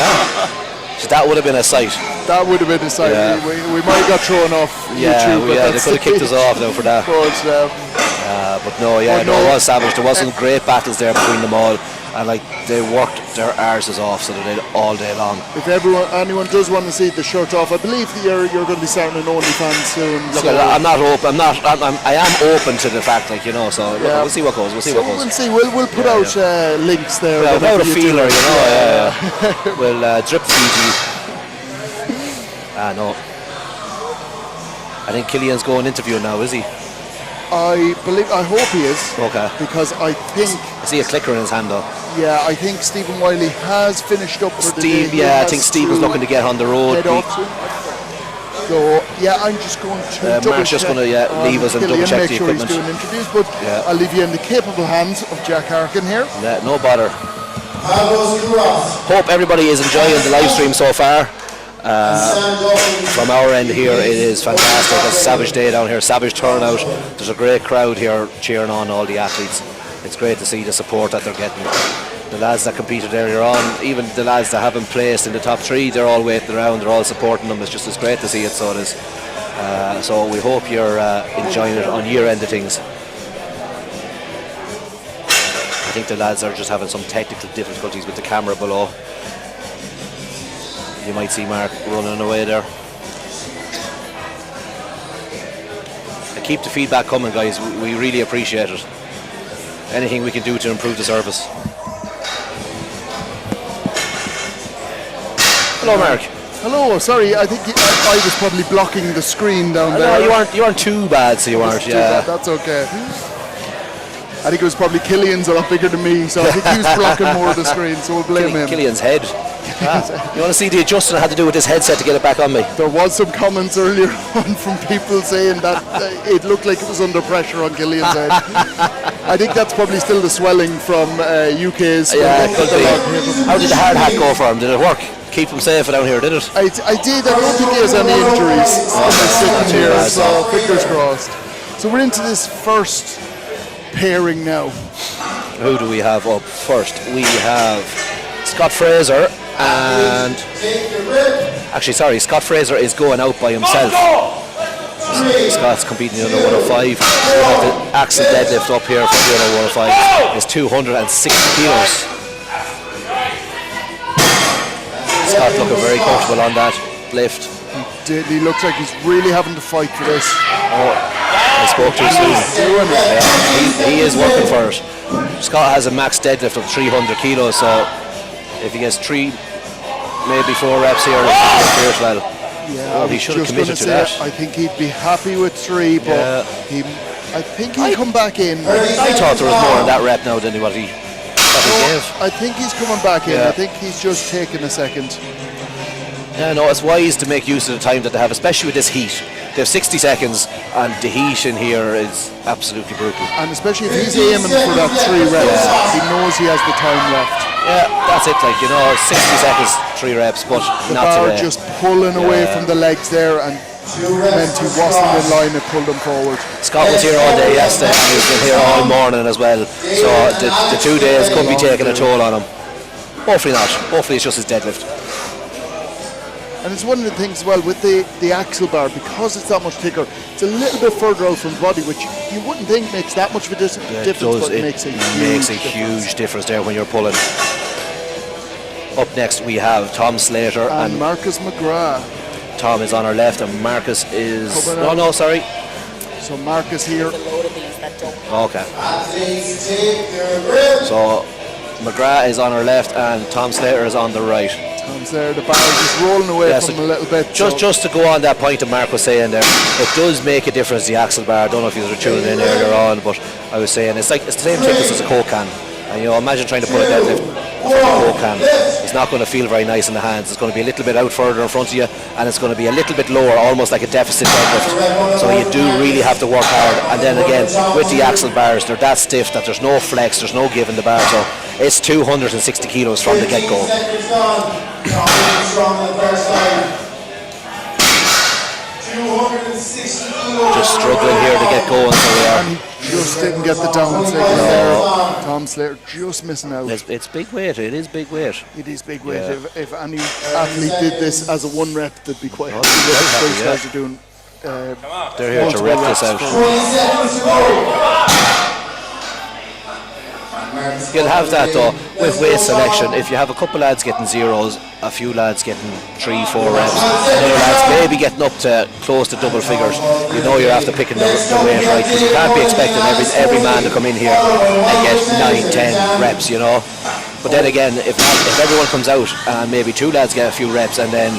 So that would have been a sight. That would have been a sight. Yeah. We might have got thrown off YouTube. They could have kicked us off now for that. But no, it was savage. There was some great battles there between them all, and like, they worked their arses off, so they did all day long. If anyone does want to see the shirt off, I believe that you're going to be starting an OnlyFans soon. Look, I'm not open. I am open to the fact, like, you know. So we'll see what goes. We'll see. We'll put out links there. Without a feeler, you know. We'll drip feed you. No. I think Killian's going interview now, is he? I hope he is. Okay. Because I think... I see a clicker in his hand though. Yeah, I think Stephen Wiley has finished up for the day. Yeah, I think Steve was looking to get on the road. So, I'm just going to double Mark's just going to leave us and double check the equipment. Make sure he's doing interviews, but I'll leave you in the capable hands of Jack Harkin here. Yeah, no bother. Hope everybody is enjoying the live stream so far. From our end here, it is fantastic. It's a savage day down here, savage turnout. There's a great crowd here cheering on all the athletes. It's great to see the support that they're getting. The lads that competed earlier on, even the lads that haven't placed in the top 3, they're all waiting around, they're all supporting them. It's great to see it, so it is. So we hope you're enjoying it on your end of things. I think the lads are just having some technical difficulties with the camera below. You might see Mark running away there. Keep the feedback coming, guys. We really appreciate it. Anything we can do to improve the service. Hello, Mark. Hello. Sorry, I think I was probably blocking the screen down there. No, you weren't too bad, so you weren't. Yeah, that's okay. I think it was probably Killian's a lot bigger than me, so I think he was blocking more of the screen, so we'll blame him. Killian's head. You want to see the adjustment I had to do with this headset to get it back on me? There was some comments earlier on from people saying that it looked like it was under pressure on Gillian's head. I think that's probably still the swelling from UK's. Yeah, it could be. How did the hard hat go for him? Did it work? Keep him safe down here, did it? I did. I don't think he has any injuries. Sitting here, so fingers crossed. So we're into this first pairing now. Who do we have up first? We have Scott Fraser and... Actually, sorry, Scott Fraser is going out by himself. Scott's competing in the 105. We have the axle deadlift up here for the 105. It's 260 kilos. Scott looking very comfortable on that lift. He looks like he's really having to fight for this. I spoke too soon. Yeah, he is working for it. Scott has a max deadlift of 300 kilos, so if he gets 3, maybe 4 reps here, he'll as well. Yeah, he should have committed to that. I think he'd be happy with 3, but I think he'll come back in. I thought there was more in that rep now than what he gave. I think he's coming back in. I think he's just taking a second. Yeah, no, it's wise to make use of the time that they have, especially with this heat. They have 60 seconds, and the heat in here is absolutely brutal. And especially if he's aiming for that 3 reps, he knows he has the time left. Yeah, that's it, 60 seconds, 3 reps, but the not bar today. just pulling away from the legs there, and meant he wasn't in line, it pulled him forward. Scott was here all day yesterday, and he's been here all morning as well, so the 2 days could be taking a toll on him. Hopefully not. Hopefully it's just his deadlift. And it's one of the things as well with the axle bar, because it's that much thicker, it's a little bit further out from the body, which you wouldn't think makes that much of a difference, but it makes a huge difference there when you're pulling. Up next we have Tom Slater and Marcus McGrath. Tom is on our left and Marcus is... sorry. So Marcus here. Okay. So McGrath is on our left and Tom Slater is on the right. Tom's there, the bar is just rolling away from him a little bit. Just to go on that point that Mark was saying there, it does make a difference, the axle bar. I don't know if you were tuning in earlier on, but I was saying it's the same thickness as a Coke can. And imagine trying to put a deadlift from a Coke can. It's not going to feel very nice in the hands. It's going to be a little bit out further in front of you, and it's going to be a little bit lower, almost like a deficit deadlift. So you do really have to work hard. And then again, with the axle bars, they're that stiff that there's no flex, there's no give in the bar. So it's 260 kilos from the get-go. Just struggling here to get going, so we are. And he just didn't get the down taken there. Tom Slater just missing out. It's big weight. It is big weight. It is big weight. If any athlete did this as a 1 rep, they'd be quite happy. Those guys are doing. They're here to rep this out. You'll have that though with weight selection. If you have a couple lads getting zeros, a few lads getting 3-4 reps, other lads maybe getting up to close to double figures, you know you're after picking the weight right, because you can't be expecting every man to come in here and get 9-10 reps, But then again, if everyone comes out and maybe 2 lads get a few reps and then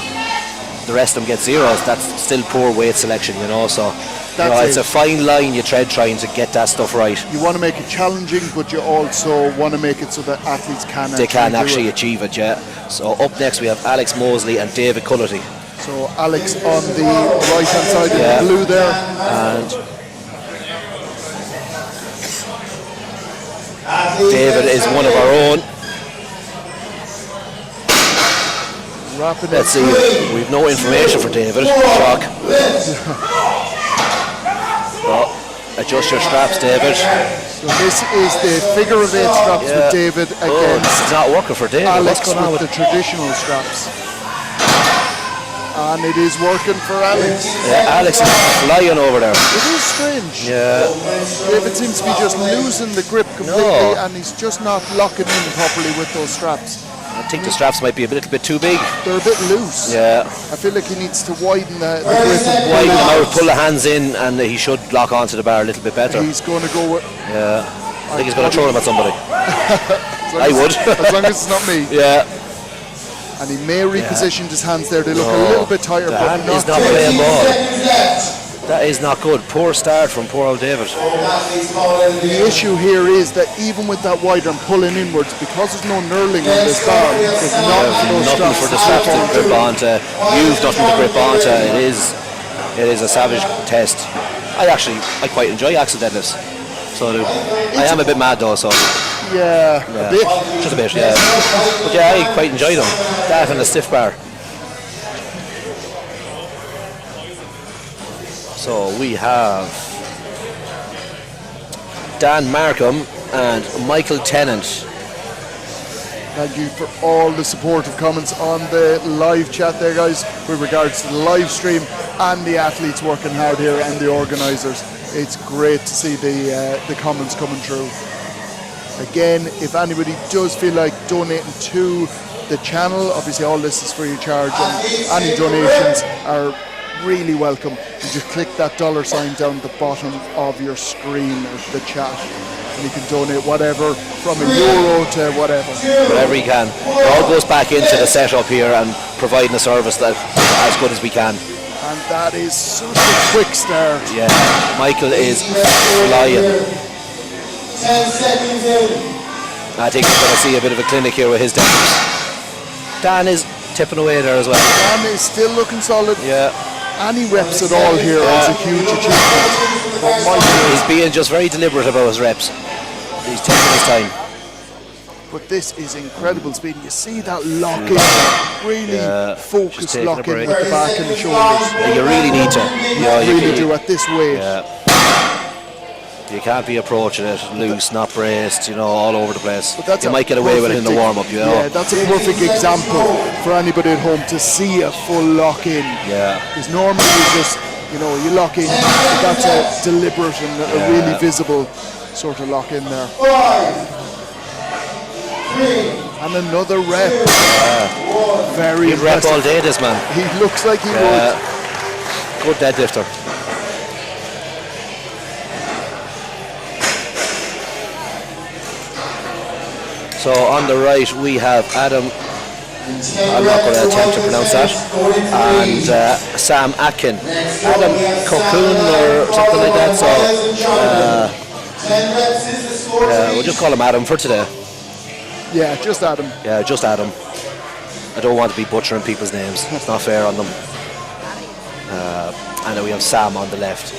the rest of them get zeros, that's still poor weight selection, so it's a fine line you tread trying to get that stuff right. You want to make it challenging, but you also want to make it so that athletes can actually achieve it, yeah. So up next we have Alex Mosley and David Cullity. So Alex on the right hand side in the blue there. And David is one of our own. Let's see, we've no information for David. Shock. Adjust your straps, David. So this is the figure of 8 straps with David against this is not working for David. Alex with the traditional straps. And it is working for Alex. Yeah, Alex is flying over there. It is strange. Yeah. David seems to be just losing the grip completely, and he's just not locking in properly with those straps. I think the straps might be a little bit too big. They're a bit loose. Yeah. I feel like he needs to widen the grip. Widen them out, pull the hands in, and he should lock onto the bar a little bit better. He's going to go with... Yeah. I think he's going to throw them at somebody. I would. As long as it's not me. Yeah. And he may reposition his hands there. They look a little bit tighter, but he's not playing ball. That That is not good. Poor start from poor old David. The issue here is that even with that wide arm pulling inwards, because there's no knurling on this bar, there's Nothing for the straps to grip onto. You've nothing to grip onto. It is a savage test. I quite enjoy axle deadlifts. So I am a bit mad though. So yeah, a bit. Just a bit, yeah. But yeah, I quite enjoy them. That and a stiff bar. So we have Dan Markham and Michael Tennant. Thank you for all the supportive comments on the live chat there, guys, with regards to the live stream and the athletes working hard here and the organisers. It's great to see the comments coming through. Again, if anybody does feel like donating to the channel, obviously all this is free of charge, and any donations are really welcome. You just click that $sign down at the bottom of your screen of the chat, and you can donate whatever, from €1 to whatever. Whatever you can. It all goes back into the setup here and providing a service that as good as we can. And that is such a quick start. Yeah, Michael is flying. 10 seconds in. I think we're going to see a bit of a clinic here with his deadlifts. Dan is tipping away there as well. Dan is still looking solid. Yeah. Any reps at all here is a huge achievement. But Michael, he's being just very deliberate about his reps. He's taking his time. But this is incredible speed. You see that lock in, really focused lock in with the back and the shoulders. You really need to. You really do at this weight. Yeah. You can't be approaching it loose, not braced, all over the place. You might get away with it in the warm-up, Yeah, that's a perfect example for anybody at home to see a full lock in. Yeah. Because normally you just, you lock in, but that's a deliberate and a really visible sort of lock in there. 5, 3, and another rep. Very He'd rep all day, this man. He looks like he would. Good deadlifter. So on the right we have Adam, I'm not going to attempt to pronounce that, and Sam Atkin. Adam Cocoon or something like that, so we'll just call him Adam for today. Yeah, just Adam. Yeah, just Adam. I don't want to be butchering people's names, it's not fair on them. And then we have Sam on the left.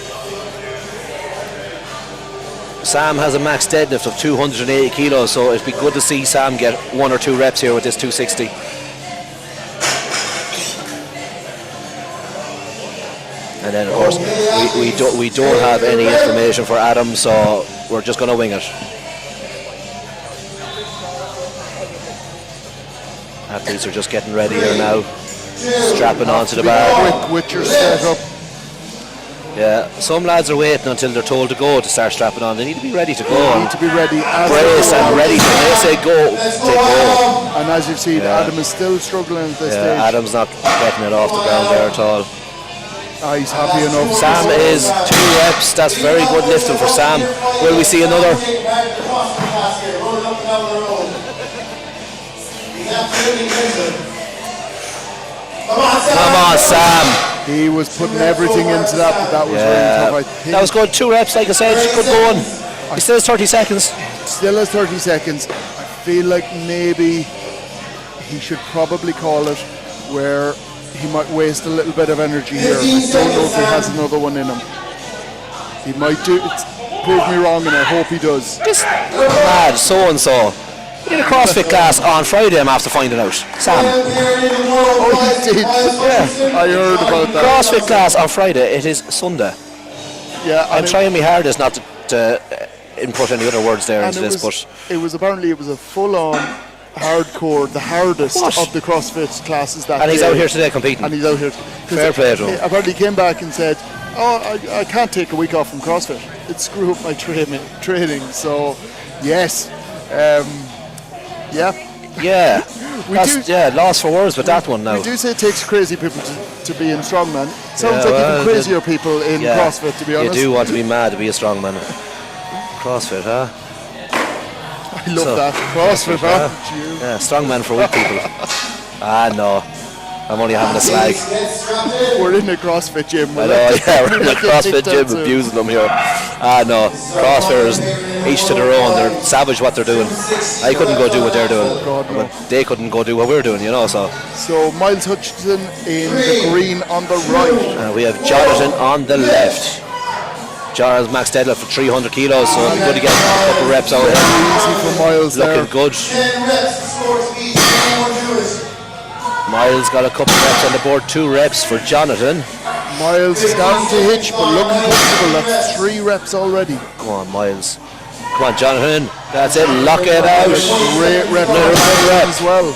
Sam has a max deadlift of 280 kilos, so it'd be good to see Sam get 1 or 2 reps here with this 260. And then of course we don't have any information for Adam, so we're just going to wing it. Athletes are just getting ready here now, strapping onto the bar. Quick with your setup. Yeah, some lads are waiting until they're told to go to start strapping on. They need to be ready to go. They need to be ready. Brace and ready. When they say go, they go. And as you've seen, Adam is still struggling at this stage. Adam's not getting it off the ground there at all. He's happy enough. Sam is 2 reps. That's very good lifting for Sam. Will we see another? Come on, Sam. He was putting everything into that, but that was really tough. That was good. 2 reps, like I said, good going. He still has 30 seconds. Still has 30 seconds. I feel like maybe he should probably call it where he might waste a little bit of energy here. I don't know if he has another one in him. He might do. Prove me wrong, and I hope he does. This lad, so-and-so. He did a CrossFit class on Friday, I'm after finding out. Sam. Oh, he did. Yeah, I heard about that. CrossFit class on Friday. It is Sunday. Yeah, I'm trying my hardest not to input any other words there into this, but it was a full-on hardcore, the hardest of the CrossFit classes that and he's day. out here today competing. And he's out here. Fair play to him. Apparently he came back and said, I can't take a week off from CrossFit. It screw up my training. So, yes. Lost for words with that one now. We do say it takes crazy people to be in Strongman. Sounds like even crazier people in CrossFit, to be honest. You do want to be mad to be a strongman. CrossFit, huh? I love that. CrossFit, huh? Yeah, strongman for weak people. No. I'm only having a slag. We're in a CrossFit gym. I know, yeah, we're in a CrossFit gym abusing them here. No, CrossFitters, each to their own. They're savage what they're doing. I couldn't go do what they're doing, but they couldn't go do what we're doing, So Miles Hutchinson in the green on the right. We have Jonathan on the left. Jonathan's max deadlift for 300 kilos, so it'll be good to get a couple reps out here. Easy for Miles Looking there. good. 10 reps, score to These, anyone do it. Miles got a couple reps on the board, 2 reps for Jonathan. Miles starting to hitch, but looking comfortable. That's 3 reps already. Come on, Miles. Come on, Jonathan. That's it. Lock it out. Great rep as well.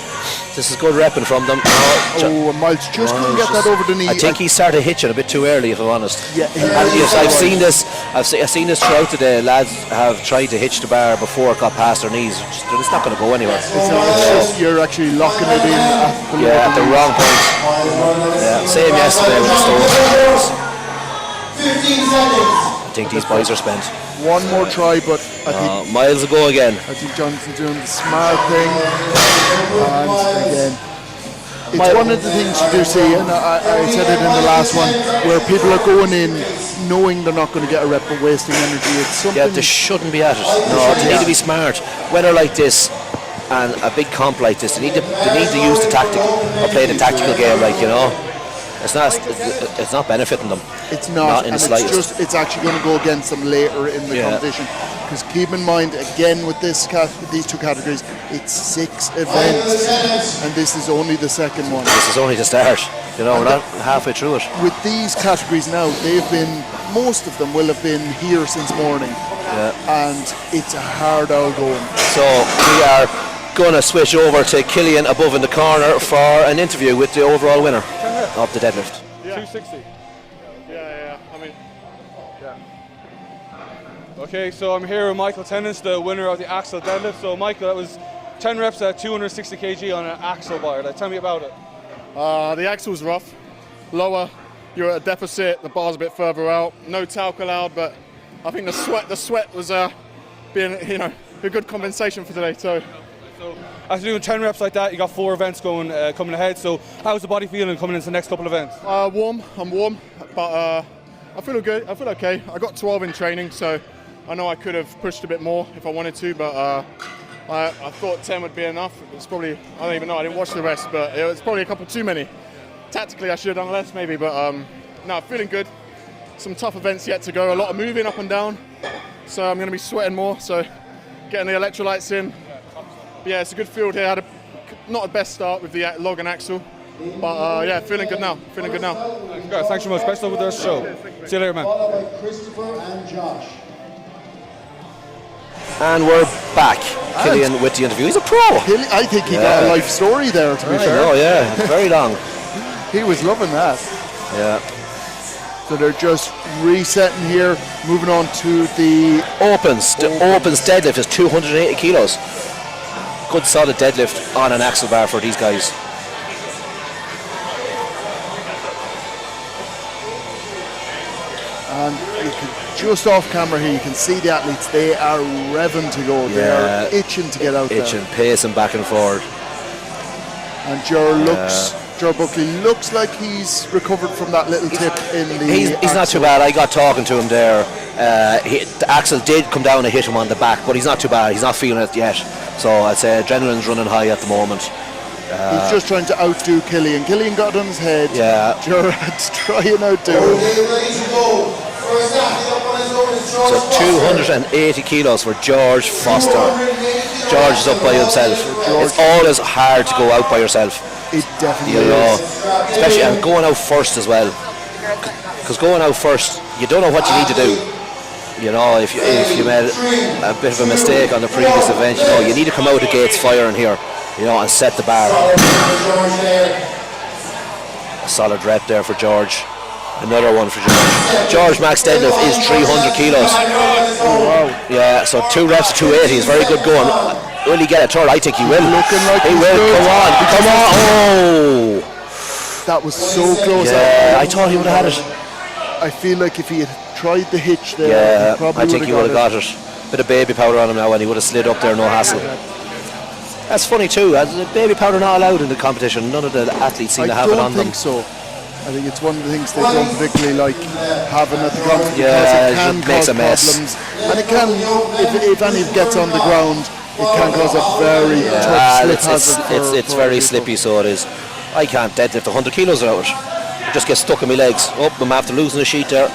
This is good repping from them. And Miles just couldn't get that over the knee. I think he started hitching a bit too early, if I'm honest. Yeah, and yes, I've seen this. I've seen this throughout today. Lads have tried to hitch the bar before it got past their knees. It's not going to go anywhere. It's just you're actually locking it in at the wrong point. Yeah, same yesterday with the stone. 15 seconds. I think these boys are spent. One more try, but I think Miles will go again. I think Jonathan's doing the smart thing. And again, it's one of the things you do see, and I said it in the last one, where people are going in knowing they're not going to get a rep but wasting energy. It's something. Yeah, they shouldn't be at it. No, they need to be smart. Whether like this and a big comp like this, they need to use the tactic or play the tactical game, It's not benefiting them. It's not in the and slightest. it's actually going to go against them later in the competition. Because keep in mind, again, with these 2 categories, it's 6 events, and this is only the second one. This is only the start. We're not halfway through it. With these categories now, most of them will have been here since morning, and it's a hard old going. So we are going to switch over to Killian above in the corner for an interview with the overall winner of the deadlift. 260. Okay, so I'm here with Michael Tennant, the winner of the axle deadlift. So Michael, that was 10 reps at 260 kg on an axle bar. Tell me about it. The axle was rough, lower. You're at a deficit. The bar's a bit further out. No talc allowed, but I think the sweat was being a good compensation for today. So after doing 10 reps like that, you got 4 events coming ahead. So how's the body feeling coming into the next couple of events? Warm. I'm warm, but I feel good. I feel okay. I got 12 in training, so I know I could have pushed a bit more if I wanted to, but I thought 10 would be enough. It's probably, I don't even know, I didn't watch the rest, but it was probably a couple too many. Tactically, I should have done less maybe, but no, feeling good. Some tough events yet to go, a lot of moving up and down, so I'm going to be sweating more, so getting the electrolytes in. But yeah, it's a good field here. I had not the best start with the log and axle, but yeah, feeling good now. Guys, thanks so much. Best of luck with the show. See you later, man. Followed by Christopher and Josh. And we're back. Killian with the interview. He's a pro. I think he got a life story there, to be fair. Oh yeah, very long. He was loving that. Yeah. So they're just resetting here, moving on to the opens. The opens deadlift is 280 kilos. Good solid deadlift on an axle bar for these guys. And you can, just off camera here, you can see the athletes. They are revving to go. They are itching to get out there. Itching, pacing back and forward. And Joe Buckley looks like he's recovered from that little tip in the. He's not too bad. I got talking to him there. The axle did come down and hit him on the back, but he's not too bad. He's not feeling it yet. So I'd say adrenaline's running high at the moment. He's just trying to outdo Killian. Killian got on his head. Yeah. Gerard's trying to outdo him. So 280 kilos for George Foster. George is up by himself. It's always hard to go out by yourself. It definitely is. Especially and going out first as well. Because going out first, you don't know what you need to do. If you made a bit of a mistake on the previous event, you need to come out the gates firing here, and set the bar. A solid rep there for George. Another one for George. George max deadlift is 300 kilos. Oh wow. Yeah, so 2 reps of 280 is very good going. Will he get a third? I think he will. Looking like he will. Come on. Oh! That was so close. Yeah, I thought he would have had it. I feel like if he had tried the hitch there, I think he would have got it. Bit of baby powder on him now, and he would have slid up there, no hassle. That's funny too. Baby powder not allowed in the competition. None of the athletes seem to have it on them. I don't think so. I think it's one of the things they don't particularly like having at the ground because Yeah, it can it makes cause a mess. problems. And it can, if any gets on the ground, it can cause a very tough slip hazard. It's very slippy, so it is. I can't deadlift 100 kilos without it. It just gets stuck in my legs. Oh, I'm after losing a sheet there.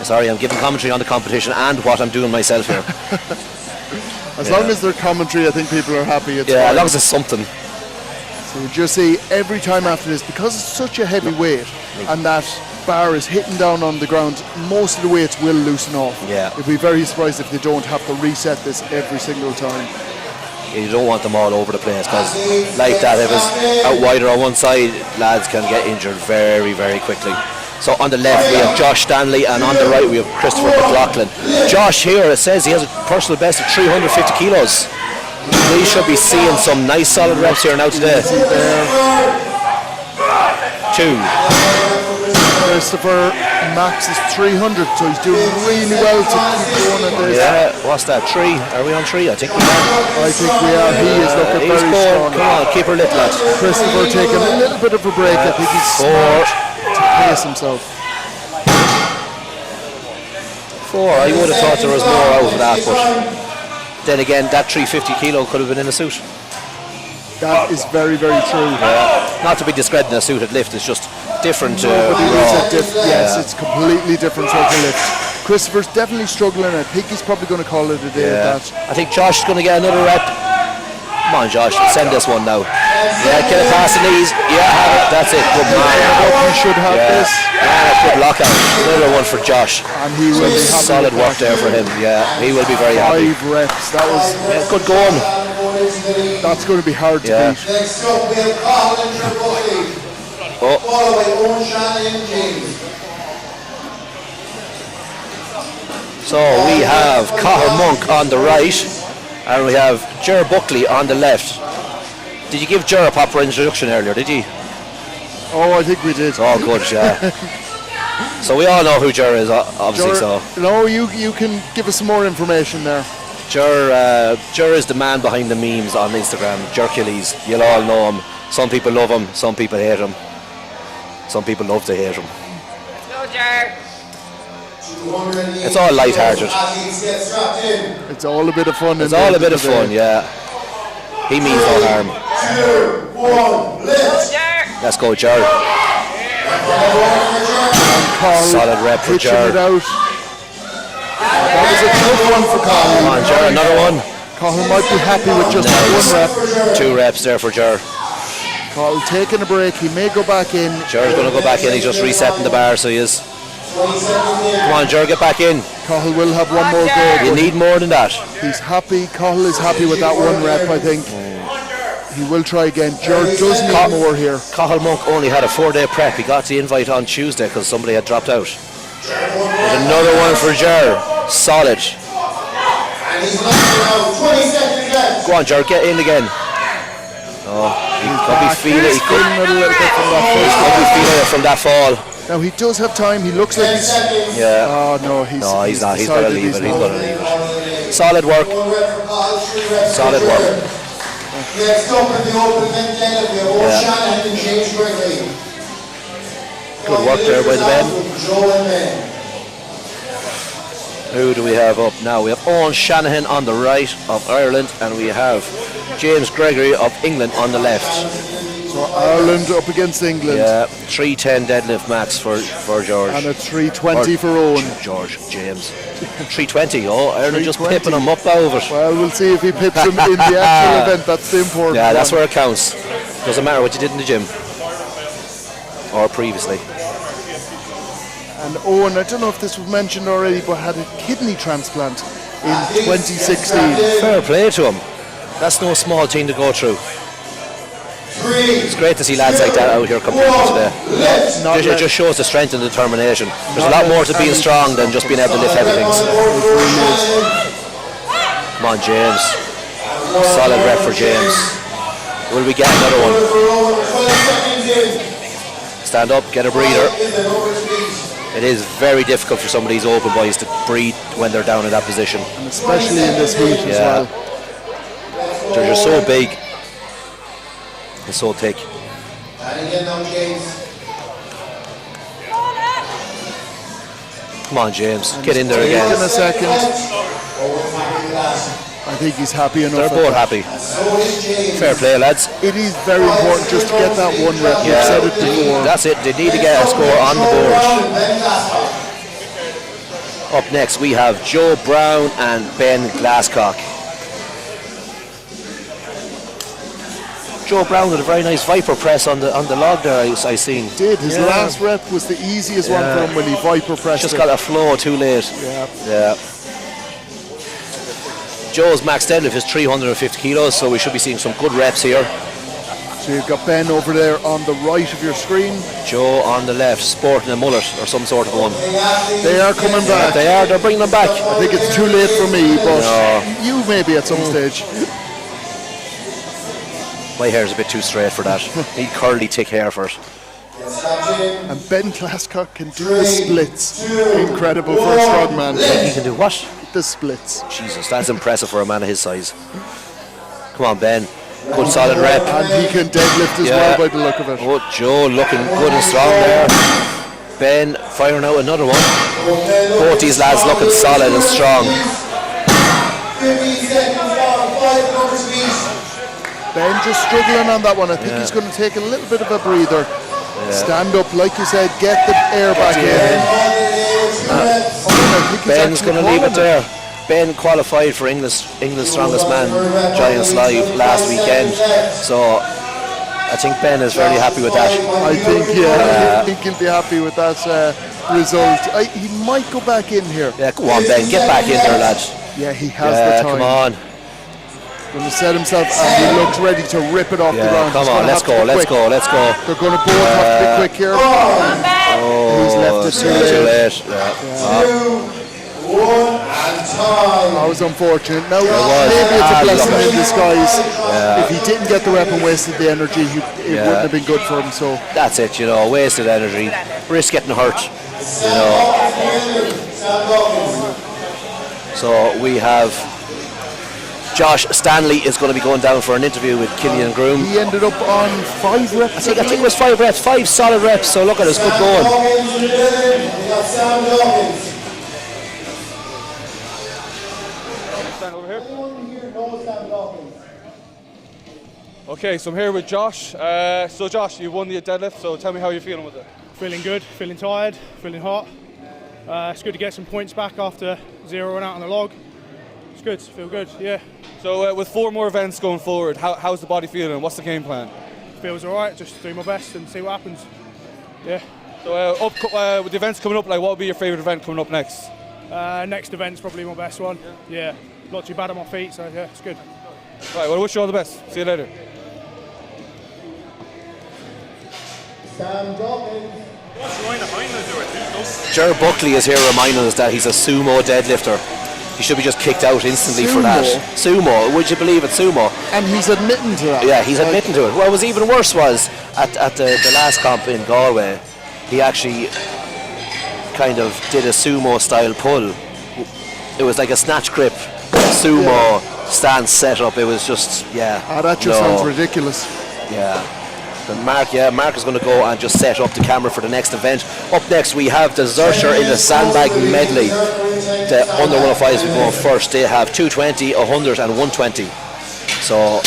Sorry, I'm giving commentary on the competition and what I'm doing myself here. As long as they're commentary, I think people are happy. It's fine. As long as it's something. So we just see every time after this, because it's such a heavy weight and that bar is hitting down on the ground, most of the weights will loosen off. Yeah. You'd be very surprised if they don't have to reset this every single time. You don't want them all over the place because like that, if it's out wider on one side, lads can get injured very, very quickly. So on the left we have Josh Stanley and on the right we have Christopher McLaughlin. Josh here, it says he has a personal best of 350 kilos. We should be seeing some nice solid reps here now today. 2. Christopher max is 300, so he's doing really well to keep going at this. Yeah, what's that, 3? Are we on 3? I think we are. I think we are. He is looking very strong. Come on, keep her lit, lad. Christopher taking a little bit of a break. I think he's 4. smart to pace himself. 4. I would have thought there was more out of that, but then again, that 350 kilo could have been in a suit. That is very, very true. Not to be discrediting a suited lift, it's just different. Yes, it's completely different sort of lift. Christopher's definitely struggling. I think he's probably going to call it a day at that. I think Josh is going to get another rep. Come on, Josh, send this one now. Yeah, get it past the knees. Yeah, have it. That's it. Good man. He should have this. Yeah, good lockout. Another one for Josh. And he will be happy. Solid work there for him. Yeah, he will be very happy. 5 reps. That was good going. That's going to be hard to beat. Next up, we have Carl and Triple C. Followed by Owen Shannon and James. So we have Cathal Monk on the right, and we have Ger Buckley on the left. Did you give Ger a proper introduction earlier, did you? Oh, I think we did. Oh, good, yeah. So we all know who Ger is, obviously. No, you can give us some more information there. Ger is the man behind the memes on Instagram, Jercules. You'll all know him. Some people love him, some people hate him. Some people love to hate him. Go, Ger. It's all light-hearted. It's all a bit of fun. It's all a bit of fun, yeah. He means no harm. 2, 1, lift. Let's go, Ger. Solid rep for Ger. That was a tough one for Cathal. Come on, Ger, another one. Cathal might be happy with just 1 rep. 2 reps there for Ger. Cathal taking a break. He may go back in. Ger's going to go back in. He's just resetting the bar, so he is. Come on, Ger, get back in. Cathal will have one more go. You need more than that. He's happy. Cathal is happy with that 1 rep, I think. He will try again. Ger does need more here. Cathal Monk only had a 4-day prep. He got the invite on Tuesday because somebody had dropped out. There's another one for Ger. Solid. Go on, Ger, get in again. Oh, he could be feeling it. He could be feeling it from that fall. Now he does have time. He looks like he's. Yeah. Oh no, he's not. He's got to leave it. He's got to leave it. Solid work. Solid work. Next up in the open event then, we have Owen Shannon and James Gregory. Good work there by the men. Who do we have up now? We have Owen Shanahan on the right of Ireland, and we have James Gregory of England on the left. So Ireland up against England. Yeah, 310 deadlift max for George. And a 320 for Owen. James. 320, Ireland just pipping him up over. Well, we'll see if he pips him in the actual event. That's the important Yeah, that's one. where it counts. Doesn't matter what you did in the gym. Or previously. And Owen, I don't know if this was mentioned already, but had a kidney transplant in 2016. Fair play to him. That's no small thing to go through. It's great to see lads like that out here competing today. It just shows the strength and determination. There's a lot more to being strong than just being able to lift heavy things. Come on, James. Solid rep for James. Will we get another one? Stand up, get a breather. It is very difficult for some of these open boys to breathe when they're down in that position. And especially in this heat as well. They're just so big and so thick. And again now, James. Come on, James, get in there again. In a second. I think he's happy enough. They're both happy. Fair play, lads. It is very important just to get that one rep. We've said it before. That's it. They need to get a score on the board. Up next, we have Joe Brown and Ben Glasscock. Joe Brown did a very nice Viper press on the log there. I seen. Did his last rep was the easiest one for him when he Viper pressed. Just got a flow too late. Yeah. Joe's max deadlift is 350 kilos, so we should be seeing some good reps here. So you've got Ben over there on the right of your screen. Joe on the left, sporting a mullet or some sort of one. They are coming back. They're bringing them back. I think it's too late for me, but you maybe at some stage. My hair's a bit too straight for that. Need curly, thick hair for it. And Ben Glasscock can do the splits. Incredible for a strongman. He can do what? The splits. Jesus, that's impressive for a man of his size. Come on, Ben. Good solid rep. And he can deadlift as well by the look of it. Oh, Joe looking good and strong there. Ben firing out another one. Both these lads looking solid and strong. Ben just struggling on that one. I think he's going to take a little bit of a breather. Stand up, like you said, get the air back in. Ben's going to leave it there. Ben qualified for England's Strongest Man Giants Live last weekend, so I think Ben is very happy with that. I think, I think he'll be happy with that result. He might go back in here. Yeah, go on, Ben, get back in there, lads. Yeah, he has the time. Come on. Going to set himself, and he looks ready to rip it off the ground. Come on, let's go. They're going to both have to be quick here. He's left it too late. That was unfortunate. Now, maybe it's a blessing in disguise. If he didn't get the rep and wasted the energy, it wouldn't have been good for him. So that's it, wasted energy, risk getting hurt. So we have Josh Stanley is going to be going down for an interview with Killian Groom. He ended up on 5 reps. I think it was 5 reps, 5 solid reps. So look at us, good going. Stand over here. Okay, so I'm here with Josh. So Josh, you won the deadlift, so tell me how you're feeling with it. Feeling good, feeling tired, feeling hot. It's good to get some points back after zeroing out on the log. It's good, feel good, yeah. So with 4 more events going forward, how's the body feeling? What's the game plan? Feels alright, just do my best and see what happens. Yeah. So with the events coming up, what would be your favourite event coming up next? Next event's probably my best one. Yeah. Not too bad on my feet, so yeah, it's good. Right, well I wish you all the best. See you later. Ger Buckley is here reminding us that he's a sumo deadlifter. He should be just kicked out instantly for that. Sumo, would you believe it, sumo? And he's admitting to that. Yeah, he's admitting to it. What was even worse was, at the last comp in Galway, he actually kind of did a sumo style pull. It was like a snatch grip, sumo stance setup. It was just, that just sounds ridiculous. Yeah. But Mark is going to go and just set up the camera for the next event. Up next we have the Zercher in the sandbag medley. The under 105s will go first. They have 220, 100 and 120. So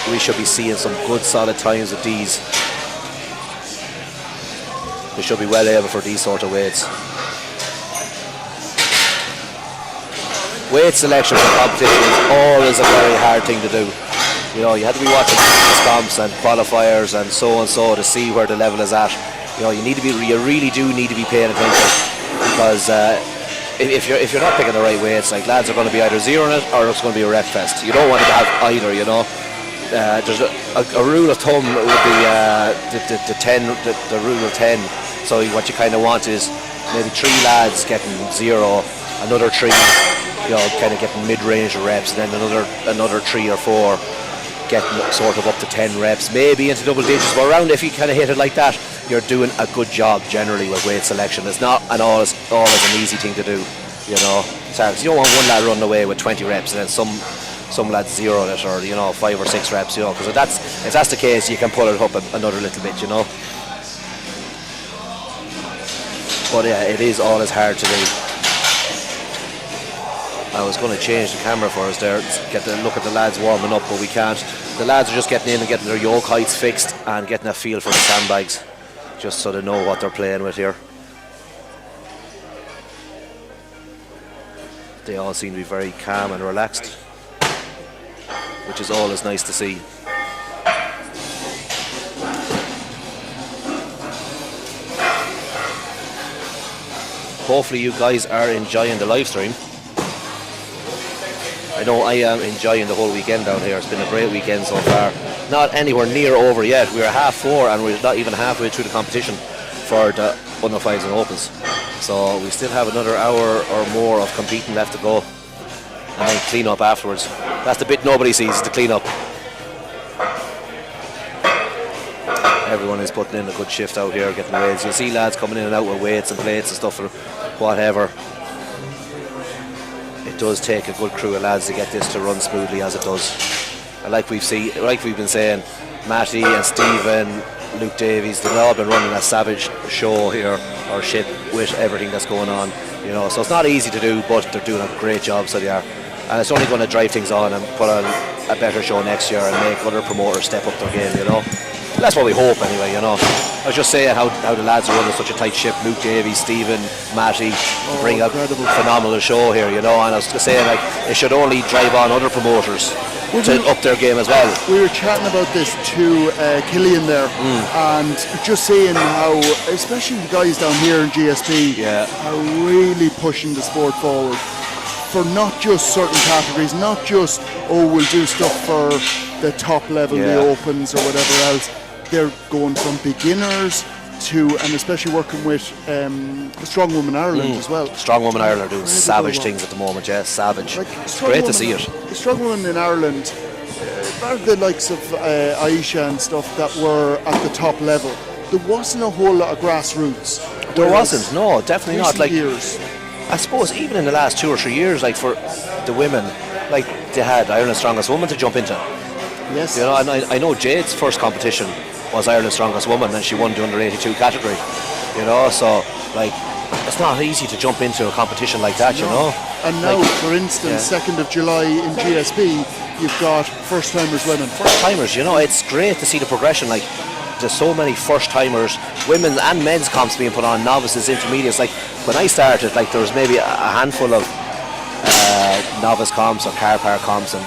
we should be seeing some good solid times with these. They should be well able for these sort of weights. Weight selection for competition is always a very hard thing to do. You have to be watching comps and qualifiers and so to see where the level is at. You really do need to be paying attention, because if you're not picking the right weights, like lads are going to be either zeroing it or it's going to be a rep fest. You don't want to have either. There's a rule of thumb would be the rule of 10. So what you kind of want is maybe 3 lads getting 0, another 3 kind of getting mid-range reps, and then another 3 or 4 getting sort of up to 10 reps, maybe into double digits, but around, if you kind of hit it like that, you're doing a good job generally with weight selection. It's not always an easy thing to do, you know. So you don't want one lad running away with 20 reps and then some lads zero it, or, you know, 5 or 6 reps, you know, because if that's the case, you can pull it up another little bit, you know. But yeah, it is always hard to do. I was going to change the camera for us there, get a look at the lads warming up, but we can't. The lads are just getting in and getting their yoke heights fixed and getting a feel for the sandbags, just so they know what they're playing with here. They all seem to be very calm and relaxed, which is always nice to see. Hopefully you guys are enjoying the live stream. I know I am enjoying the whole weekend down here. It's been a great weekend so far. Not anywhere near over yet. We're 4:30 and we're not even halfway through the competition for the under 5s and opens. So we still have another hour or more of competing left to go, and then clean up afterwards. That's the bit nobody sees, the clean up. Everyone is putting in a good shift out here, getting weights. You'll see lads coming in and out with weights and plates and stuff or whatever. It does take a good crew of lads to get this to run smoothly as it does. And like we've been saying, Matty and Stephen, Luke Davies, they've all been running a savage show here, or ship, with everything that's going on. You know, so it's not easy to do, but they're doing a great job, so they are. And it's only going to drive things on and put on a better show next year and make other promoters step up their game, you know. That's what we hope anyway, you know. I was just saying how the lads are running such a tight ship. Luke Davies, Stephen, Matty, bring a phenomenal show here, you know. And I was just saying, like, it should only drive on other promoters to up their game as well. We were chatting about this to Killian there, and just saying how, especially the guys down here in GSP, are really pushing the sport forward for not just certain categories, not just, we'll do stuff for the top level, the opens or whatever else. They're going from beginners to, and especially working with Strongwoman Ireland as well. Strongwoman Ireland are doing savage things at the moment, savage. Like, it's great to see it. The Strongwoman in Ireland, are the likes of Aisha and stuff that were at the top level. There wasn't a whole lot of grassroots. There wasn't, no, definitely not. Like, years. I suppose even in the last 2 or 3 years, like for the women, like they had Ireland's Strongest Woman to jump into. Yes. You know, and I know Jade's first competition was Ireland's Strongest Woman, and she won the under 82 category. You know, so like it's not easy to jump into a competition like that. You know. And now, like, for instance, 2nd of July in GSP, you've got first timers women. First timers, you know, it's great to see the progression. Like, there's so many first timers, women and men's comps being put on, novices, intermediates. Like when I started, like there was maybe a handful of novice comps or car park comps, and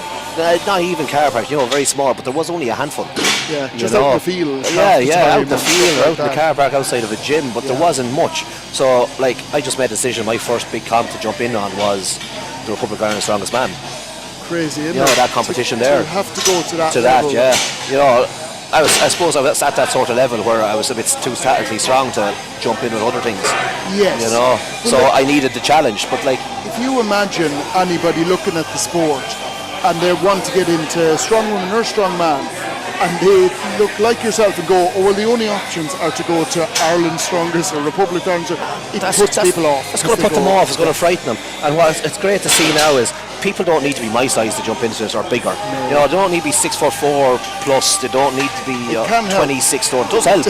not even car park, you know, very small, but there was only a handful. Yeah, just out in the field. Out in the field, or out in the car park outside of a gym, but there wasn't much. So like I just made a decision. My first big comp to jump in on was the Republic of Ireland's Strongest Man. Crazy, isn't it? You know, that competition there. To have to go to that level. You know, I suppose I was at that sort of level where I was a bit too statically strong to jump in with other things. Yes. You know, so I needed the challenge. But like, if you imagine anybody looking at the sport and they want to get into Strongwoman or Strongman, and they look like yourself and go, well, the only options are to go to Ireland's Strongest or Republic of Ireland, it puts people off. It's going to put them off, it's going to frighten them. And what it's great to see now is people don't need to be my size to jump into this, or bigger. No. You know, they don't need to be 6'4" plus, they don't need to be 26 stone. It does help,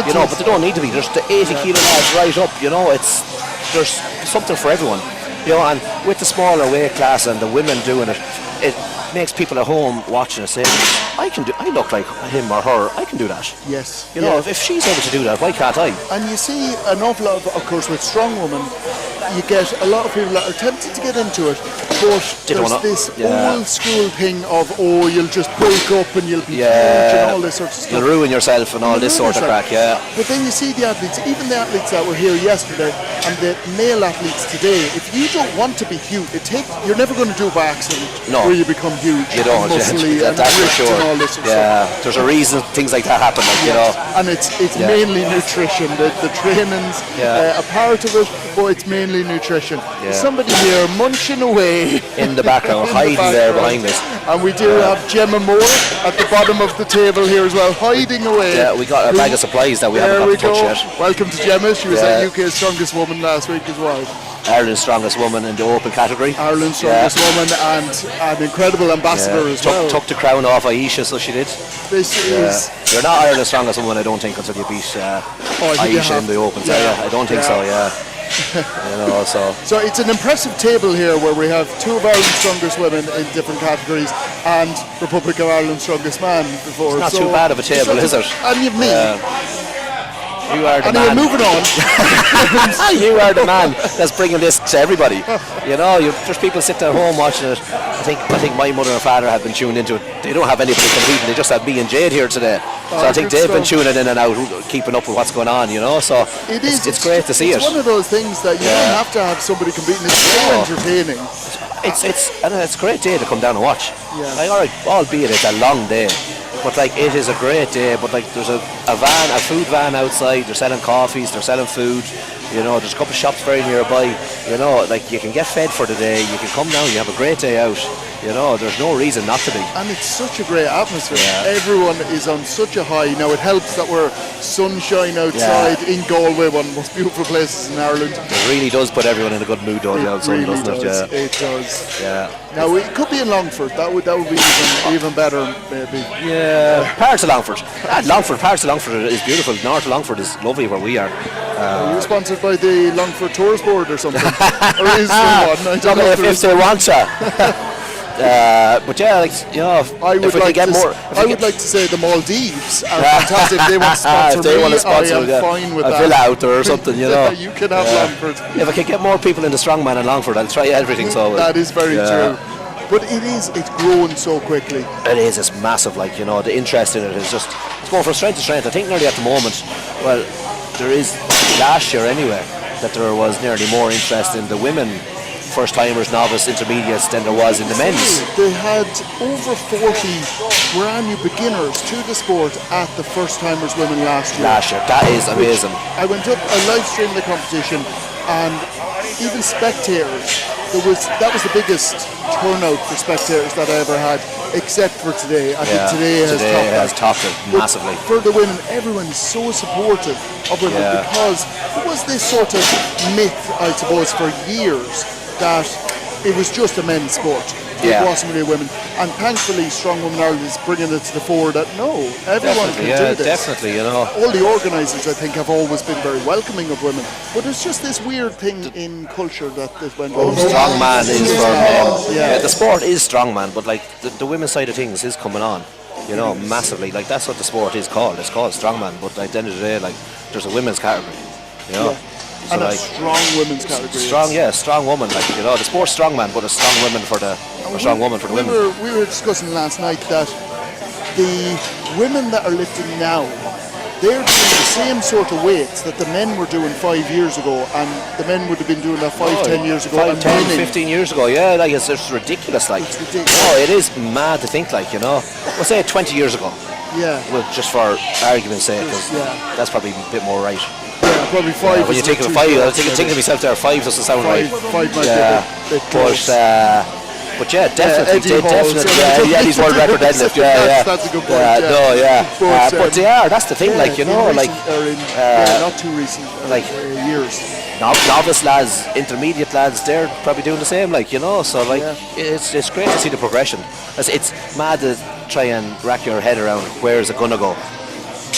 you know, but they don't need to be. There's the 80 kilo lads right up, you know, there's something for everyone. You know, and with the smaller weight class and the women doing it, it makes people at home watching it saying, I look like him or her, I can do that. Yes. You know, if she's able to do that, why can't I? And you see an awful lot of course, with Strongwoman, you get a lot of people that are tempted to get into it, but there's this old school thing of, you'll just bulk up and you'll be huge and all this sort of stuff. You'll ruin yourself and all this sort of crack, But then you see the athletes, even the athletes that were here yesterday, and the male athletes today, if you don't want to be huge, you're never going to do it by accident, where you become huge. You don't, that's for sure. And all this sort of stuff. There's a reason things like that happen, like, you know. And it's mainly nutrition, the training's a part of it, but it's mainly nutrition. There's somebody here munching away in the background, hiding there behind us. And we do have Gemma Moore at the bottom of the table here as well, hiding away. Yeah, we got a bag of supplies that we haven't got to touch yet. Welcome to Gemma. She was at UK's Strongest Woman last week as well. Ireland's Strongest Woman in the open category. Ireland's Strongest Woman and an incredible ambassador as well. Took the crown off Aisha, so she did. This is... You're not Ireland's Strongest Woman, I don't think, until you beat Aisha in the open. I don't think so, So it's an impressive table here where we have two of Ireland's strongest women in different categories and Republic of Ireland's strongest man before. It's not too bad of a table, is it? And you've me. You are the anyway, man. moving on. You are the man that's bringing this to everybody. There's people sitting at home watching it. I think my mother and father have been tuned into it. They don't have anybody competing. They just have me and Jade here today. So I think they've been tuning in and out, keeping up with what's going on. So it's great to see it. It's one of those things that you don't have to have somebody competing. It's so entertaining. It's a great day to come down and watch. Albeit it's a long day. But it is a great day. But there's a food van outside. They're selling coffees. They're selling food. There's a couple of shops very nearby. You can get fed for the day. You can come down. You have a great day out. There's no reason not to be. And it's such a great atmosphere. Everyone is on such a high. Now it helps that we're sunshine outside in Galway, one of the most beautiful places in Ireland. It really does put everyone in a good mood though, doesn't it? It does. Yeah. Now it could be in Longford. That would be even better, maybe. Yeah. Parts of Longford. Parts of Longford is beautiful. North of Longford is lovely where we are. Are you sponsored by the Longford Tours Board or something? Or is there one? I don't know if they want to. But I would like to say the Maldives are fantastic. If they want to sponsor me, I am fine with that. A villa out there or something, You can have Longford. If I can get more people into Strongman in Longford, I'll try everything. So that is very true. But it's grown so quickly. It is. It's massive. The interest in it is just it's going from strength to strength. I think nearly at the moment, there is last year anyway that there was nearly more interest in the women first timers, novice, intermediates than there was in the men's. They had over 40 brand new beginners to the sport at the first timers women last year. That is amazing. I went up, I live streamed the competition, and even spectators, that was the biggest turnout for spectators that I ever had, except for today. I think today has topped it massively. For the women, everyone is so supportive of women because there was this sort of myth, I suppose, for years that it was just a men's sport. It wasn't really women. And thankfully, Strongwoman Ireland is bringing it to the fore that everyone can do this. Definitely, All the organisers, I think, have always been very welcoming of women. But there's just this weird thing in culture that this went on. Strongman is for men. The sport is strongman, but the women's side of things is coming on. Massively. That's what the sport is called. It's called strongman, but at the end of the day, there's a women's category. And a strong women's category. Strong woman. The sport's strongman, but a strong woman for the women. We were discussing last night that the women that are lifting now, they're doing the same sort of weights that the men were doing 5 years ago, and the men would have been doing that 10 years ago. 15 years ago, it's ridiculous. It's ridiculous. It is mad to think, we'll say 20 years ago. Yeah. Well, just for argument's sake, because that's probably a bit more right. Yeah, probably 5. When you think of 5, I think to myself there, 5 doesn't sound right. 5 might be a bit close. But definitely, Eddie's world record deadlift. That's a good point. But they are. That's the thing. Not too recent. Years. Novice lads, intermediate lads, they're probably doing the same. So it's great to see the progression. It's mad to try and rack your head around where is it gonna go.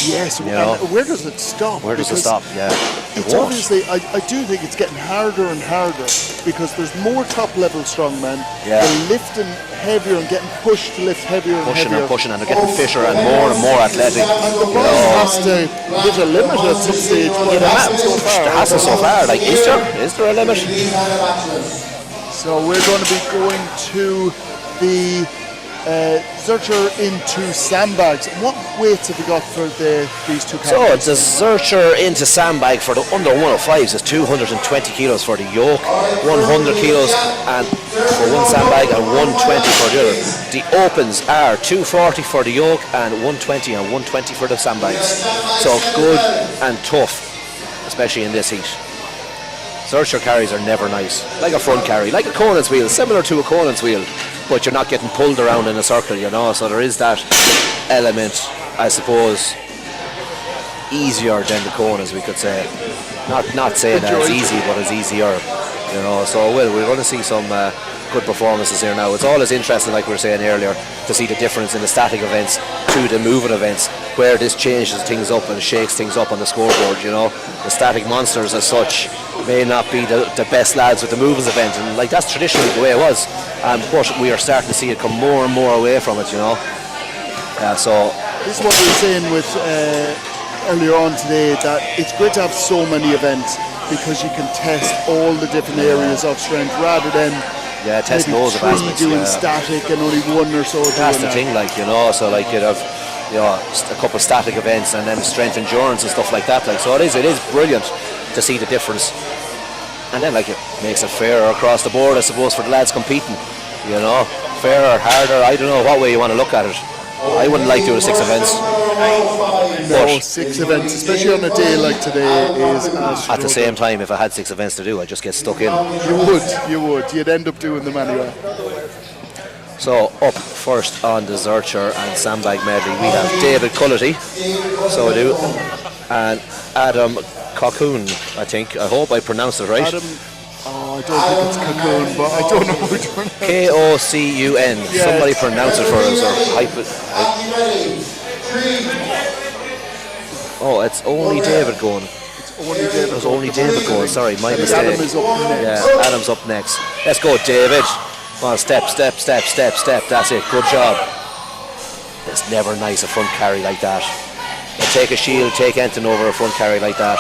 Yes, and where does it stop? It's obviously, I do think it's getting harder and harder because there's more top-level strongmen. They're lifting heavier and getting pushed to lift heavier and heavier. Pushing and they're getting fitter and more athletic. And the body has to hit a limit at some stage, but it hasn't so far. It hasn't so far. Is there a limit? So we're going to be going to the Zercher into sandbags. What weights have we got for these two categories? So the Zercher into sandbag for the under 105s is 220 kilos for the yoke, 100 kilos and for one sandbag and 120 for the other. The opens are 240 for the yoke and 120 and 120 for the sandbags. So good and tough, especially in this heat. Zercher carries are never nice, like a front carry, like a Conan's wheel, similar to a Conan's wheel. but you're not getting pulled around in a circle, you know. So there is that element, I suppose, easier than the cone, as we could say. Not saying that it's easy, but it's easier, you know. So we're going to see some good performances here now. It's always interesting, like we were saying earlier, to see the difference in the static events to the moving events, where this changes things up and shakes things up on the scoreboard, you know. The static monsters as such may not be the best lads with the movers event, and like that's traditionally the way it was, but we are starting to see it come more and more away from it, you know. So this is what we were saying with earlier on today, that it's great to have so many events because you can test all the different areas of strength rather than test loads of aspects, doing static and only one or so. That's the thing, like, you know. So like you'd have, you know, a couple of static events and then strength endurance and stuff like that. Like, so it is brilliant to see the difference. And then like it makes it fairer across the board, I suppose, for the lads competing. You know, fairer, harder. I don't know what way you want to look at it. I wouldn't like doing 6 events. No, 6 events, especially on a day like today, is at the same time, if I had 6 events to do, I'd just get stuck in. You would. You'd end up doing them anyway. So up first on the Zurcher and sandbag medley, we have David Cullity, so we do, and Adam Cocoon, I think. I hope I pronounced it right. Adam, I don't think it's Cocoon, but I don't know how to pronounce it. K-O-C-U-N. Yeah, somebody pronounce it for us. Oh, it's only David going. It's only David going. Sorry, my mistake. Adam is up next. Yeah, Adam's up next. Let's go, David. Come on, step. That's it. Good job. It's never nice, a front carry like that. Now take a shield, take anything over a front carry like that.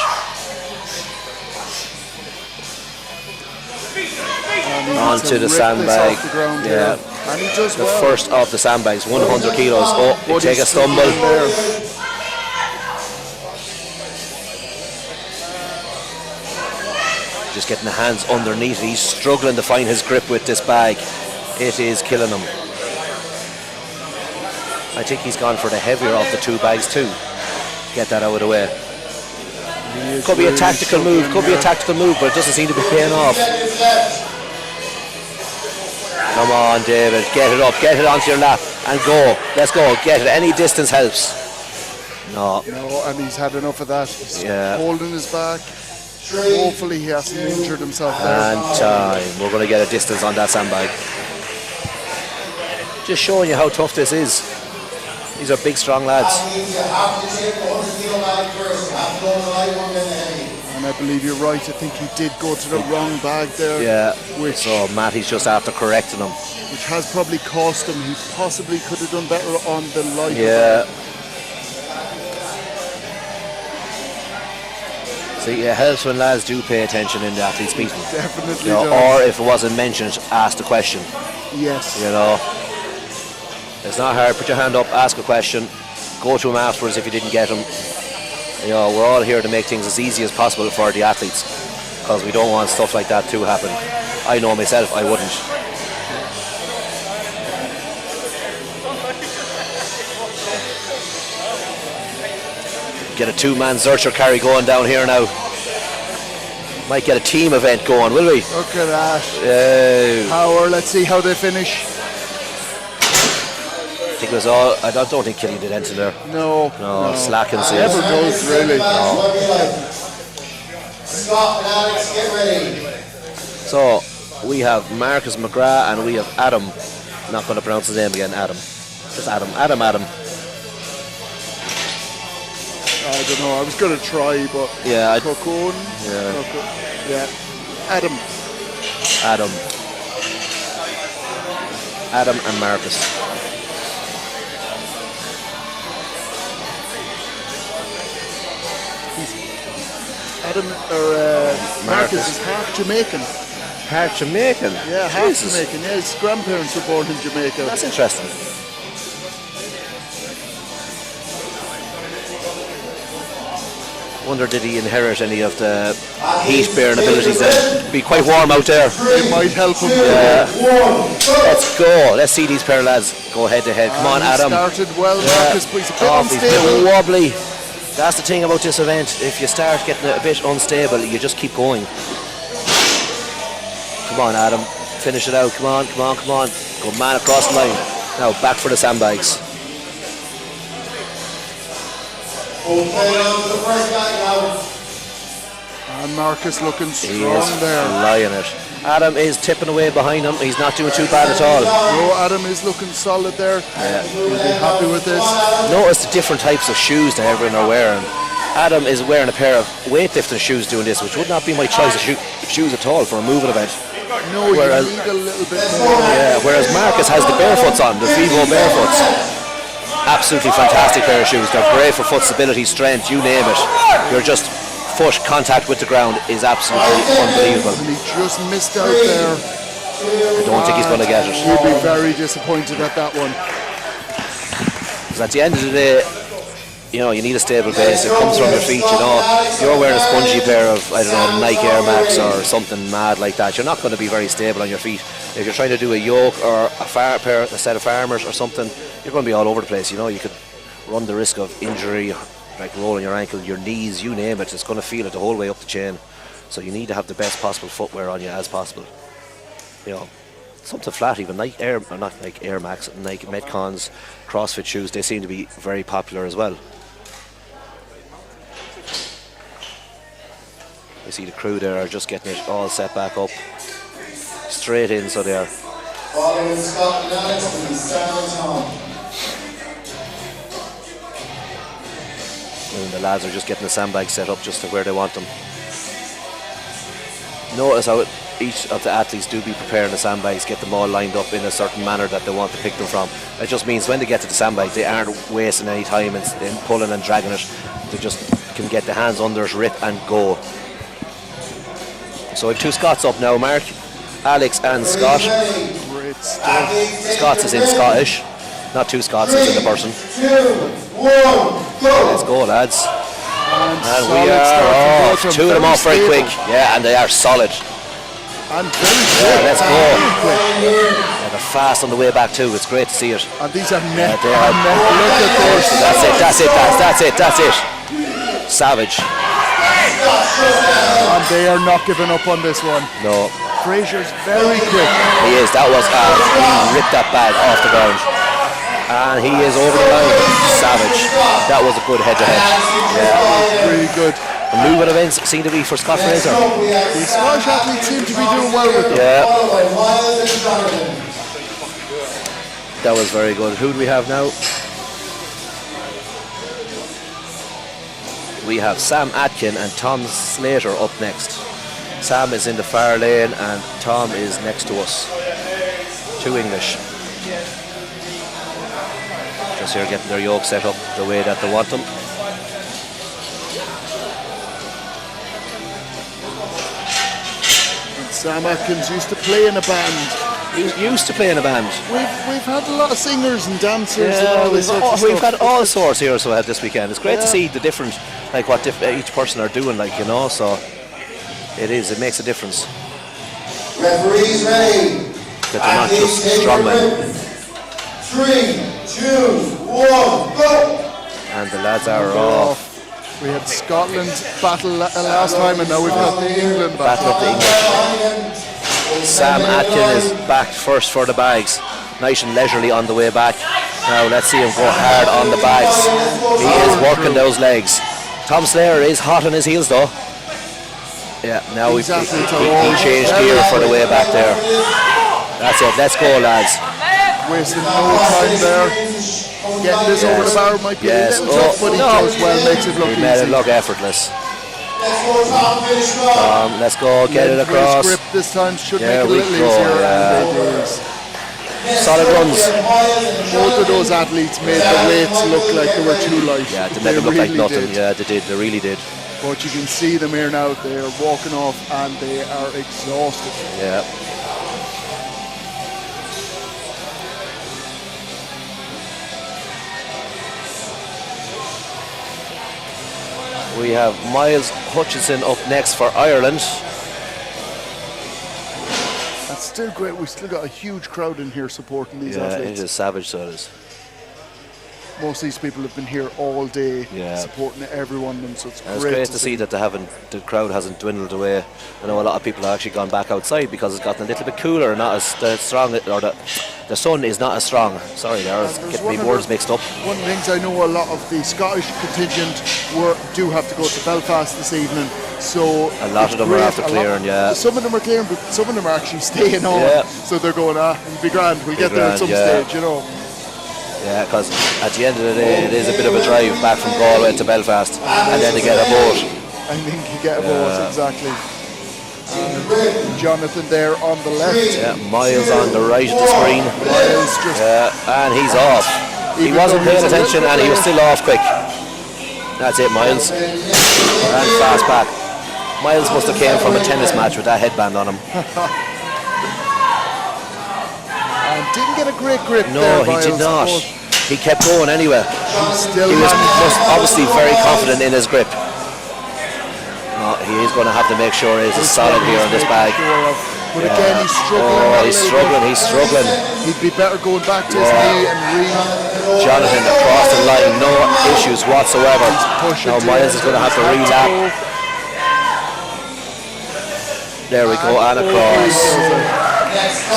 Onto the sandbag. And he does the well. first of the sandbags, 100 kilos. Oh, you take a stumble. Just getting the hands underneath. He's struggling to find his grip with this bag. It is killing him. I think he's gone for the heavier of the 2 bags too. Get that out of the way. Could be a tactical move, but it doesn't seem to be paying off. Come on, David, get it up, get it onto your lap and go. Let's go, get it. Any distance helps. No, and he's had enough of that. He's holding his back. Hopefully he hasn't injured himself there. And time. We're going to get a distance on that sandbag. Just showing you how tough this is. These are big, strong lads. And I believe you're right. I think he did go to the wrong bag there. Yeah. So Matty's just after correcting him. Which has probably cost him. He possibly could have done better on the lighter. Yeah. See, it helps when lads do pay attention in the athlete's meeting. Definitely does. Or if it wasn't mentioned, ask the question. Yes. You know. It's not hard. Put your hand up, ask a question, go to him afterwards if you didn't get him. You know, we're all here to make things as easy as possible for the athletes because we don't want stuff like that to happen. I know myself, I wouldn't. Get a 2-man Zurcher carry going down here now. Might get a team event going, will we? Look at that. Power, let's see how they finish. I think it was all. I don't think Killian did anything there. No. Slacking. Never does, really. Scott and Alex, get ready. So we have Marcus McGrath and we have Adam. I'm not going to pronounce his name again. Adam. Just Adam. Adam. I don't know. I was going to try, but yeah. Cocoon. Yeah. Adam and Marcus. Marcus is half Jamaican. Half Jamaican? Yeah, half Jamaican. Yeah, his grandparents were born in Jamaica. That's interesting. Wonder did he inherit any of the heat-bearing abilities there? It'd be quite warm out there. It might help him. Yeah. Let's go. Let's see these pair of lads go head to head. Come on, Adam. Started well, Marcus, but he's a bit unstable. He's a bit wobbly. That's the thing about this event. If you start getting a bit unstable, you just keep going. Come on, Adam. Finish it out. Come on, come on, come on. Good man across the line. Now back for the sandbags. And Marcus looking He strong is there. flying it. Adam is tipping away behind him. He's not doing too bad at all. No, Adam is looking solid there. He'll be happy with this. Notice the different types of shoes that everyone are wearing. Adam is wearing a pair of weightlifting shoes doing this, which would not be my choice of shoes at all for a moving event. No, you need a little bit more. Yeah, whereas Marcus has the barefoots on, the Vivo barefoots. Absolutely fantastic pair of shoes. They're great for foot stability, strength, you name it. You're just foot contact with the ground is absolutely unbelievable. And he just missed out there. I don't think he's going to get it. He'll be very disappointed at that one. Because at the end of the day, you know, you need a stable base. It comes from your feet, you know. You're wearing a spongy pair of, I don't know, Nike Air Max or something mad like that. You're not going to be very stable on your feet. If you're trying to do a yoke or a set of farmers or something, you're going to be all over the place. You know, you could run the risk of injury, like rolling your ankle, your knees, you name it. It's going to feel it the whole way up the chain. So you need to have the best possible footwear on you as possible. You know, something flat, even Nike Air, or not Nike Air Max, Nike Metcons, CrossFit shoes, they seem to be very popular as well. You see the crew there are just getting it all set back up. Straight in, so they are. Following Scotland, Alex, please stand on time. And the lads are just getting the sandbags set up just to where they want them. Notice how each of the athletes do be preparing the sandbags, get them all lined up in a certain manner that they want to pick them from. It just means when they get to the sandbags, they aren't wasting any time in pulling and dragging it. They just can get the hands under it, rip and go. So we have two Scots up now, Mark, Alex and Scott. Great stuff. Scots is in Scottish, not two Scots, it's in the person. 2, 1, go! Let's go, lads. And we solid start from are both off. of them. Two of them off very Very quick. Yeah, and they are solid. And very quick. Let's go. Yeah, they're fast on the way back too. It's great to see it. And these are neck they are. and neck. Look at this. That's it. Savage. And they are not giving up on this one. No. Fraser's very quick. He is. That was he ripped that bag off the ground. And he is over the line. Savage. That was a good head-to-head. Yeah, really good. The moving events seem to be for Scott Fraser. The Scottish athletes seem to be doing well with them. Yeah. That was very good. Who do we have now? We have Sam Atkin and Tom Slater up next. Sam is in the far lane and Tom is next to us. Two English. Just here getting their yoke set up the way that they want them. And Sam Atkins used to play in a band. He used to play in a band. We've had a lot of singers and dancers and Yeah, all this sort of we've stuff. got all sorts here so this weekend. It's great to see the different, like what each person are doing, like, you know, so it makes a difference. Referees ready. That they're not just strongmen. 3, 2, 1, go! And the lads are off. We had Scotland battle last time and now we've got the England Battle of the English. Sam Atkin is back first for the bags. Nice and leisurely on the way back. Now let's see him go hard on the bags. He is working those legs. Tom Slater is hot on his heels though. Yeah, now he changed gear for the way back there. That's it, let's go lads. Wasting no time there. Getting this over the bar might be a little tough, but he does well, makes it look He made it easy. look effortless. Let's go, get it across. Grip this time should There make it a we little go, easier, yeah. and it is. Solid runs. Both of those athletes made the weights look like they were too light. Yeah, they made them look like really nothing. did. Yeah, they did. They really did. But you can see them here now. They are walking off and they are exhausted. Yeah. We have Miles Hutchinson up next for Ireland. That's still great. We've still got a huge crowd in here supporting these Yeah, athletes. it is savage, so it is. most of these people have been here all day, Yeah. supporting everyone, and so it's And it's great, great to see that the crowd hasn't dwindled away. I know a lot of people have actually gone back outside because it's gotten a little bit cooler, not as strong, or the sun is not as strong. Sorry, there, I was getting my words mixed up. One of the things I know, a lot of the Scottish contingent do have to go to Belfast this evening, so A lot of them are after clearing, yeah. Some of them are clearing, but some of them are actually staying on. Yeah. So they're going, it'll be grand. We'll get there at some stage, you know. Yeah, because at the end of the day, it is a bit of a drive back from Galway to Belfast, and then to get a boat. I think you get a boat, exactly. And Jonathan there on the left. Yeah, Miles on the right of the screen. Miles just and he's off. He wasn't paying attention, and he was still off quick. That's it, Miles. And fast back. Miles must have came from a tennis match with that headband on him. And didn't get a great grip No, there, he Miles, did not. but He kept going anyway. still He was managed. obviously very confident in his grip. No, he is going to have to make sure he's solid here on this bag. But again, he's struggling. Oh, he's struggling, he's struggling. He'd be better going back to his knee and Jonathan across the line, no issues whatsoever. Now Miles is going to have to relap. There we go, and across.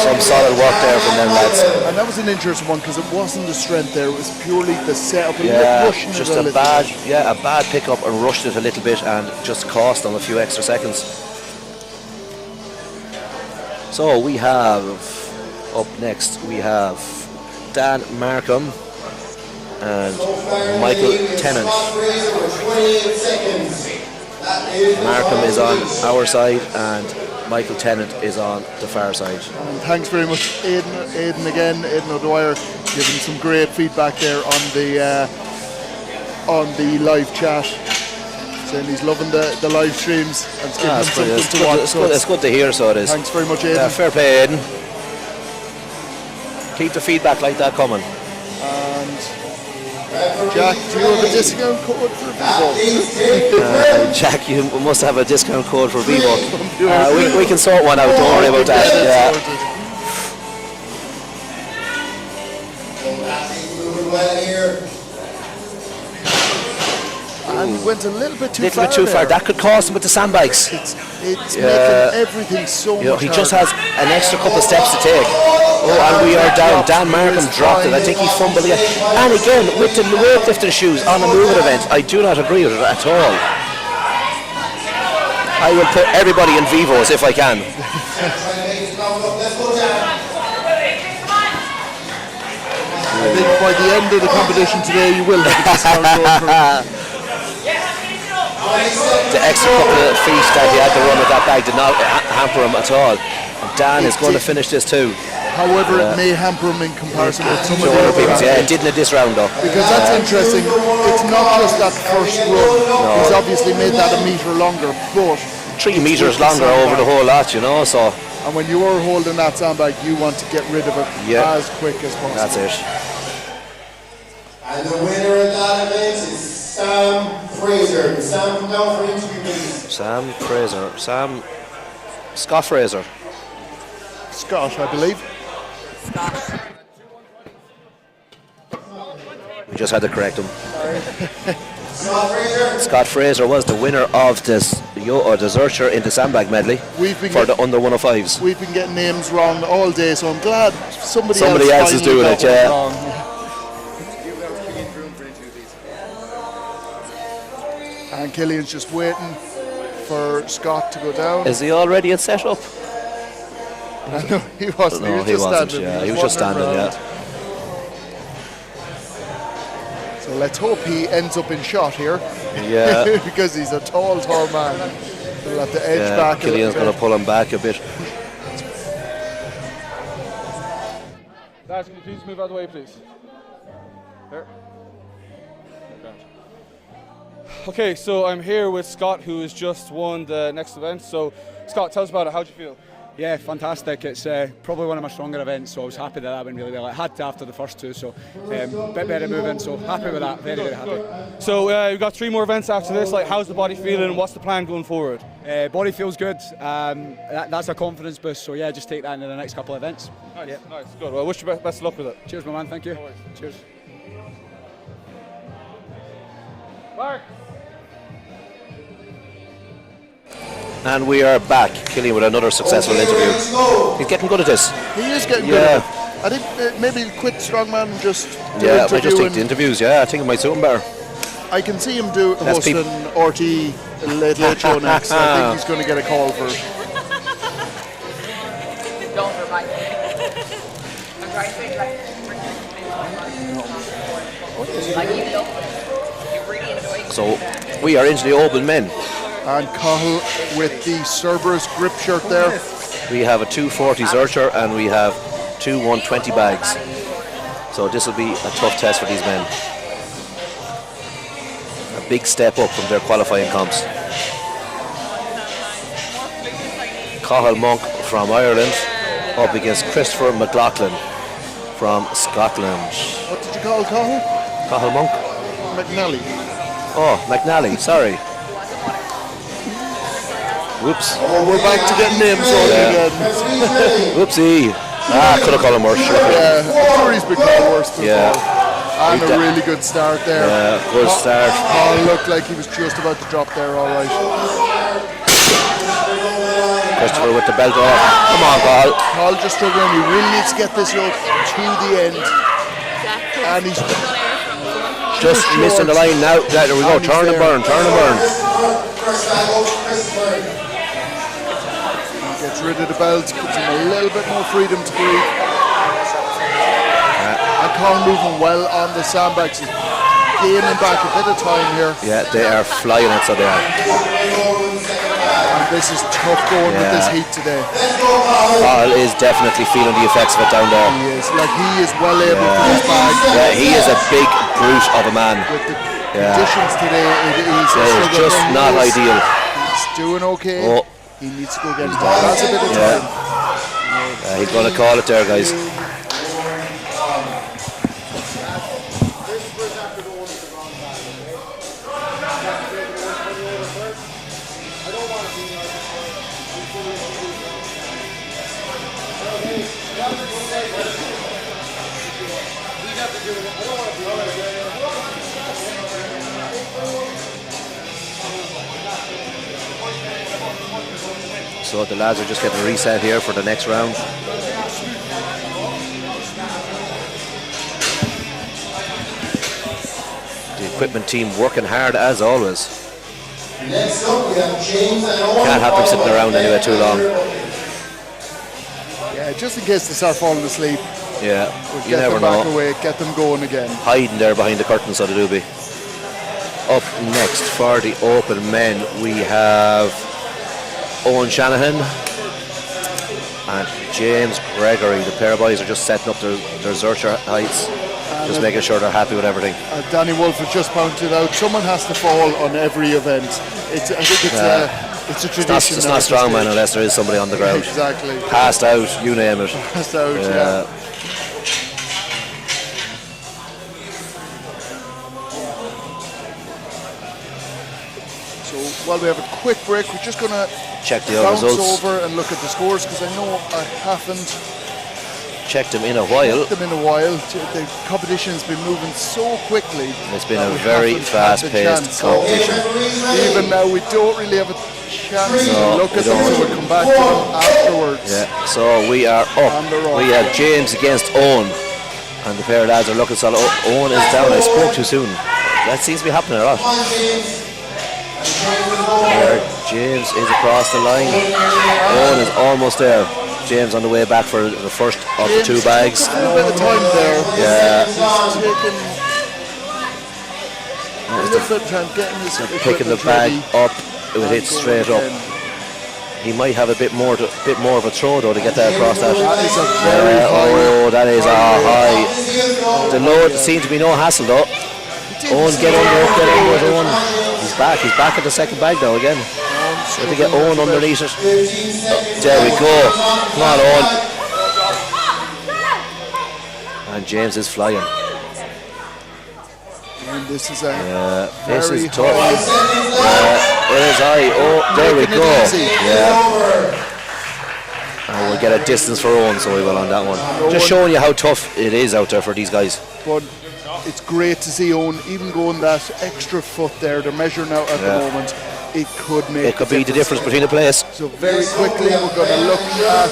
Some solid work there from them lads. And that was an interesting one because it wasn't the strength there, it was purely the setup and Yeah, rushing just it a little bad, bit. a bad pickup and rushed it a little bit and just cost them a few extra seconds. So we have up next we have Dan Markham and Michael Tennant. Markham is on our side and Michael Tennant is on the far side. And thanks very much, Aidan again, Aidan O'Dwyer, giving some great feedback there on the live chat, saying he's loving the live streams and it's giving him something to watch. It's good to hear, so it is. Thanks very much, Aidan. Fair play, Aidan. Keep the feedback like that coming. And Jack, do you have a discount code for Vivo? Jack, you must have a discount code for Vivo. We can sort one out, don't worry about that. And went a little bit too far. There. That could cost him with the sandbags. It's making everything so much He just harder. has an extra couple of steps to take. Oh, and we are down. Dan Markham dropped it. I think he fumbled again. And again, with the weightlifting shoes on a moving event, I do not agree with it at all. I will put everybody in Vivos if I can. I think by the end of the competition today, you will have a discount code for the extra couple of feet that he had to run with that bag did not hamper him at all. And Dan is going to finish this too. However, it may hamper him in comparison with some of the other other people. Yeah, it athletes. didn't at this round though. Because that's interesting. It's not just that first run. He's obviously made that a metre longer, but 3 metres longer over the whole lot, you know. So. And when you are holding that sandbag, you want to get rid of it as quick as possible. That's it. And the winner of that event is Sam Fraser. Sam, come down for interview, please. Sam Fraser. Scott Fraser. Scott, I believe. We just had to correct him. Scott Fraser was the winner of this deserter in the sandbag medley for the under 105s. We've been getting names wrong all day, so I'm glad somebody else is doing it, yeah. Wrong. And Killian's just waiting for Scott to go down. Is he already at set up? No, he wasn't. No, he was just wasn't. standing. Yeah, he was just standing. around. Yeah. So let's hope he ends up in shot here. Yeah. Because he's a tall man. We'll have to edge back. Killian's going to pull him back a bit. Guys, can you please move out of the way, please? There. Okay, so I'm here with Scott, who has just won the next event. So, Scott, tell us about it. How'd you feel? Yeah, fantastic. It's probably one of my stronger events, so I was happy that went really well. I had to after the first two, so bit better moving, so happy with that. Very, very happy. So we've got 3 more events after this. Like, how's the body feeling? What's the plan going forward? Body feels good. That's a confidence boost, so yeah, just take that into the next couple of events. Nice, nice, good. Well, I wish you best of luck with it. Cheers, my man. Thank you. Cheers. And we are back, Killian, with another successful interview. He's getting good at this. He is getting good at it. I think maybe he'll quit Strongman and just do I might just take interviewing. the interviews. I think it might suit him better. I can see him hosting RT Late Show next. I think he's going to get a call for it. Don't remind me. I'm trying to So we are into the open men. And Cahill with the Cerberus grip shirt there. We have a 240 Zercher and we have two 120 bags. So this will be a tough test for these men. A big step up from their qualifying comps. Cahill Monk from Ireland up against Christopher McLaughlin from Scotland. What did you call Cahill? Cahill Monk? McNally. Oh, McNally, sorry. Whoops. Oh, we're back to getting names wrong again. Whoopsie. Could have called him worse. Yeah, I'm sure he's been called worse before. Yeah. And a really good start there. Yeah, good start. Paul looked like he was just about to drop there, all right. Christopher with the belt off. Come on, Paul. Paul just struggling. He really needs to get this rope to the end. And he's just missing the line now. There we go. Turn and burn. Turn and burn. Gets rid of the belt, gives him a little bit more freedom to breathe. And Colin moving well on the sandbags, gaining back a bit of time here. Yeah, they are flying it, so they are. And this is tough going with this heat today. Paul is definitely feeling the effects of it down there. He is, like he is well able for this bag. Yeah, he is a big brute of a man. With the conditions today, it is just not ideal. He's doing okay. Oh. He needs to go get that's a bit of time. He's going to call it there, guys. So the lads are just getting reset here for the next round. The equipment team working hard as always. Next up, we have James and Can't have them sitting around anyway too long. Yeah, just in case they start falling asleep. Yeah, we'll you get never them back know. away, get them going again. Hiding there behind the curtain, so they do be. Up next for the open men, we have Owen Shanahan and James Gregory. The pair of boys are just setting up their Zercher heights, just making sure they're happy with everything. Danny Wolf has just pointed out someone has to fall on every event. I think it's a tradition. It's not Strongman unless there is somebody on the ground. Exactly. Passed out, you name it. Passed out, yeah. So while we have a quick break, we're just going to check the bounce results. over and look at the scores because I know I haven't checked them in a while. The competition's been moving so quickly. It's been a very fast-paced competition. Even now, we don't really have a chance to look at them, so we'll come back to them afterwards. Yeah. So we are up. We have James against Owen, and the pair of lads are looking solid. Owen is down. I spoke too soon. That seems to be happening a lot. There, James is across the line. Owen is almost there. James on the way back for the first of the two bags. A little bit of time there. Yeah. He's taking a little bit of time getting his picking the bag up. It would hit straight up. He might have a bit more of a throw though to get that across that. That is a very high. Oh, that is a high. The load seems to be no hassle though. Owen, get under, Owen. He's back at the second bag now again. Have to get Owen underneath it. There we go. Come on, Owen. And James is flying. And this is this is tough. It is high. Oh, there we go. Yeah. And we'll get a distance for Owen, so we will on that one. Just showing you how tough it is out there for these guys. But it's great to see Owen even going that extra foot there. They're measuring out at the moment. It could make it could be the difference between a place. So very quickly we're going to look at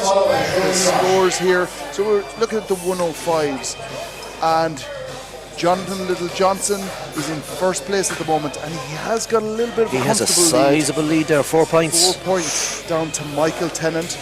the scores here. So we're looking at the 105s, and Jonathan Little Johnson is in first place at the moment, and he has got a little bit of He a has a comfortable sizable lead there, 4 points. 4 points down to Michael Tennant.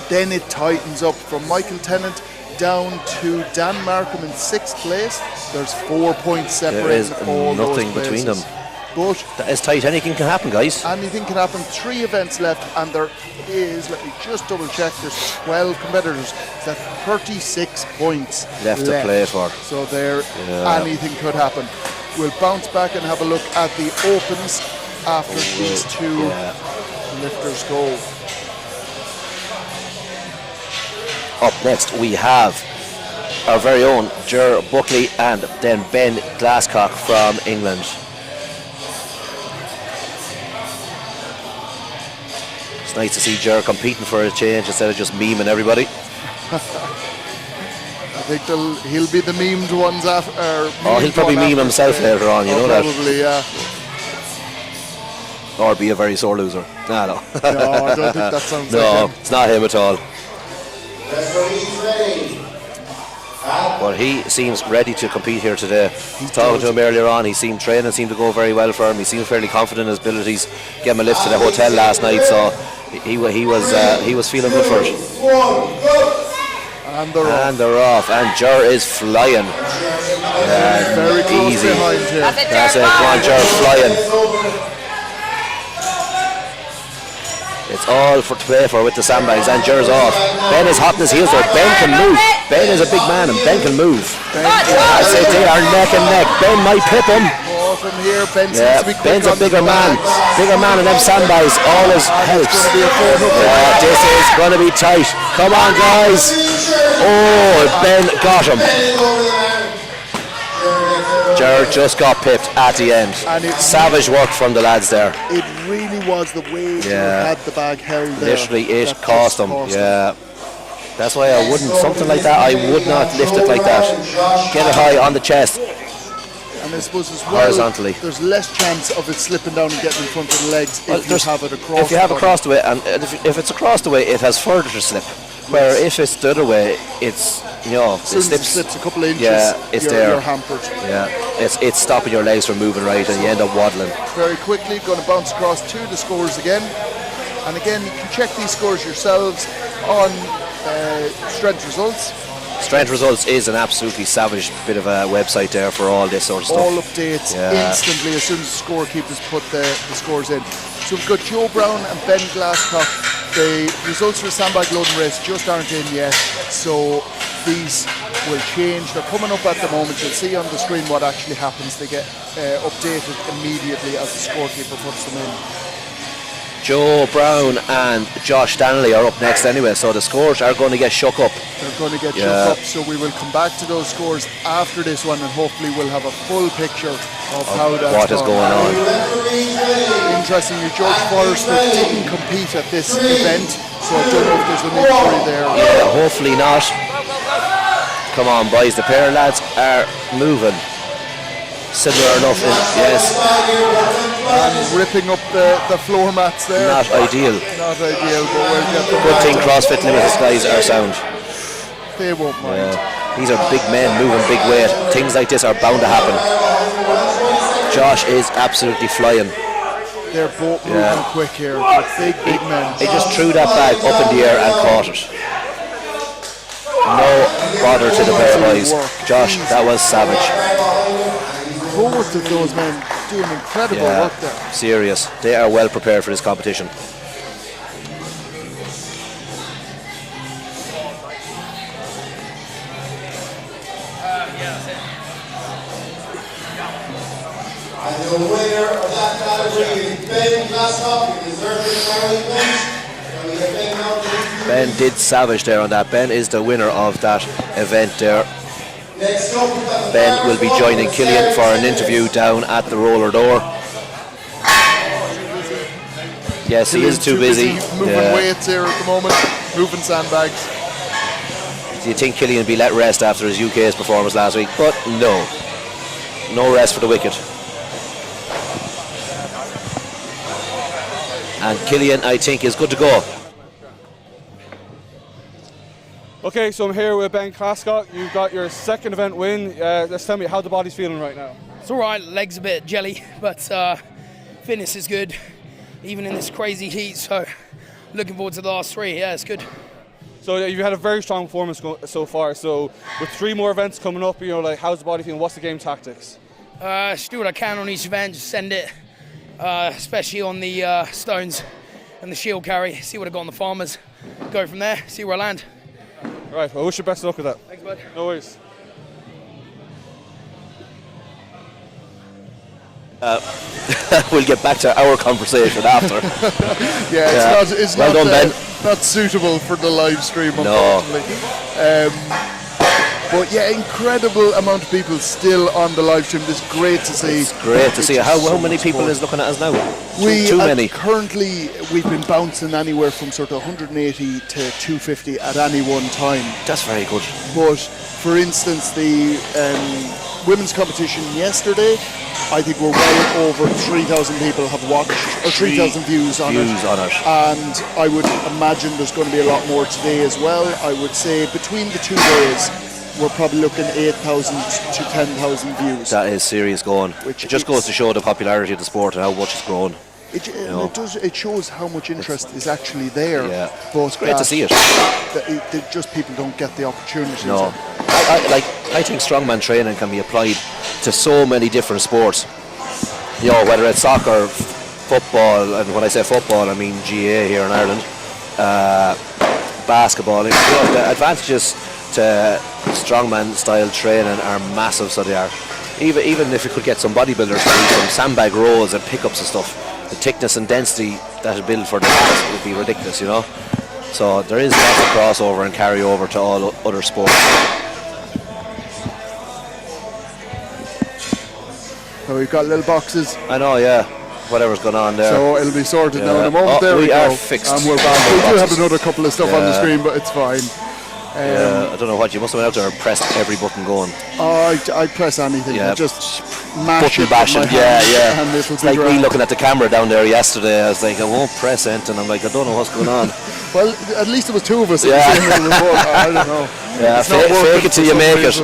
Then it tightens up from Michael Tennant down to Dan Markham in 6th place. There's 4 points separating There is all nothing those between them. places. But that is tight. Anything can happen, guys. Anything can happen. 3 events left, and there is, let me just double check, there's 12 competitors. That's 36 points Left to play for. So there, anything could happen. We'll bounce back and have a look at the opens after these 2 lifters go. Up next we have our very own Ger Buckley and then Ben Glasscock from England. It's nice to see Ger competing for a change instead of just memeing everybody. I think he'll be the memed ones after. He'll probably meme himself later on, you know that. Probably, yeah. Or be a very sore loser. No. No, I don't think that sounds like No, him. it's not him at all. But he seems ready to compete here today. Talking to him earlier on, training seemed to go very well for him. He seemed fairly confident in his abilities. Gave him a lift to the hotel last night, so he was feeling good for it. And they're off. And Ger is flying. Very close easy. behind him. That's it. Come on, Ger, flying. It's all to play for with the sandbags, and Ger's off. Ben is hot in his heels there. Ben can move. Ben is a big man and Ben can move. I say they are neck and neck. Ben might pip him. From here, Ben seems to be quick Ben's a on the bigger man. bags. Bigger man, and them sandbags always helps. This is going to be tight. Come on, guys. Oh, Ben got him. Ger just got pipped at the end. Savage work from the lads there. It really was the way he had the bag held there. Literally, it cost him. Yeah. That's why I wouldn't, something like that, I would not lift it like that. Get it high on the chest. And I suppose as well, horizontally. there's less chance of it slipping down and getting in front of the legs if you have it across. If you have the across the way, and if it's across the way, it has further to slip. Where if it's the other way, it's, it slips a couple of inches, it's there. You're hampered. Yeah, it's stopping your legs from moving right, and you end up waddling. Very quickly, going to bounce across to the scores again. And again, you can check these scores yourselves on Strength Results. Strength Results is an absolutely savage bit of a website there for all this sort of stuff. All updates instantly as soon as the scorekeepers put the scores in. So we've got Joe Brown and Ben Glasscock. The results for the sandbag loading race just aren't in yet, so these will change. They're coming up at the moment. You'll see on the screen what actually happens. They get updated immediately as the scorekeeper puts them in. Joe Brown and Josh Stanley are up next anyway, so the scores are going to get shook up. They're going to get shook up, so we will come back to those scores after this one, and hopefully we'll have a full picture of how that's what is going on. Interestingly, George Forrester didn't compete at this event, so I don't know if there's an injury there. Yeah, hopefully not. Come on, boys, the pair of lads are moving. Similar enough, yes. And ripping up the floor mats there. Not ideal. Not ideal, but we'll get them. Good thing CrossFit Limited guys are sound. They won't mind. These are big men moving big weight. Things like this are bound to happen. Josh is absolutely flying. They're both moving quick here. They're big men. He just threw that bag up in the air and caught it. No bother to the pair of boys. Josh, that was savage. Both of those men doing incredible work there. Serious. They are well prepared for this competition. And the winner of that category is Ben Glasscock. He deserves it very much. Ben did savage there on that. Ben is the winner of that event there. Ben will be joining Killian for an interview down at the roller door. Yes, he is too busy. Moving weights here at the moment, moving sandbags. Do you think Killian will be let rest after his UK's performance last week? But no. No rest for the wicked. And Killian, I think, is good to go. Okay, so I'm here with Ben Clascott. You've got your second event win. Let's tell me how the body's feeling right now. It's all right, legs a bit jelly, but fitness is good, even in this crazy heat, so looking forward to the last 3. Yeah, it's good. So you've had a very strong performance so far. So with 3 more events coming up, like, how's the body feeling? What's the game tactics? Just do what I can on each event, just send it, especially on the stones and the shield carry, see what I got on the farmers, go from there, see where I land. All right, well, I wish you best of luck with that. Thanks, bud. No worries. We'll get back to our conversation after. It's well not, done, Ben. Not suitable for the live stream, No. unfortunately. But yeah, incredible amount of people still on the live stream. It's great to see. It's great to see. How many people is looking at us now? Too many. Currently, we've been bouncing anywhere from sort of 180 to 250 at any one time. That's very good. But for instance, the women's competition yesterday, I think we're well over 3,000 people have watched, or 3,000 views on it. And I would imagine there's going to be a lot more today as well. I would say between the 2 days, we're probably looking 8,000 to 10,000 views. That is serious going. It just goes to show the popularity of the sport and how much it's grown. It shows how much interest is actually there. Yeah. But it's great to see it. Just people don't get the opportunity. No. I think strongman training can be applied to so many different sports. Whether it's soccer, football, and when I say football, I mean GA here in Ireland, basketball. The advantages to strongman style training are massive, so they are. Even if you could get some bodybuilders to do some sandbag rows and pickups and stuff, the thickness and density that is built for the mass would be ridiculous, So there is lots of crossover and carryover to all other sports. So we've got little boxes. I know, yeah. Whatever's going on there. So it'll be sorted now in a moment. There we are go. Fixed. And we're back. We do have another couple of stuff on the screen, but it's fine. I don't know what, you must have went out there and pressed every button going. I press anything. I just mash it bashing. with my hand, and It's like me looking at the camera down there yesterday. I was like, I won't press anything. I'm like, I don't know what's going on. Well, at least it was 2 of us. Yeah. I don't know. Yeah, fake it till you make it.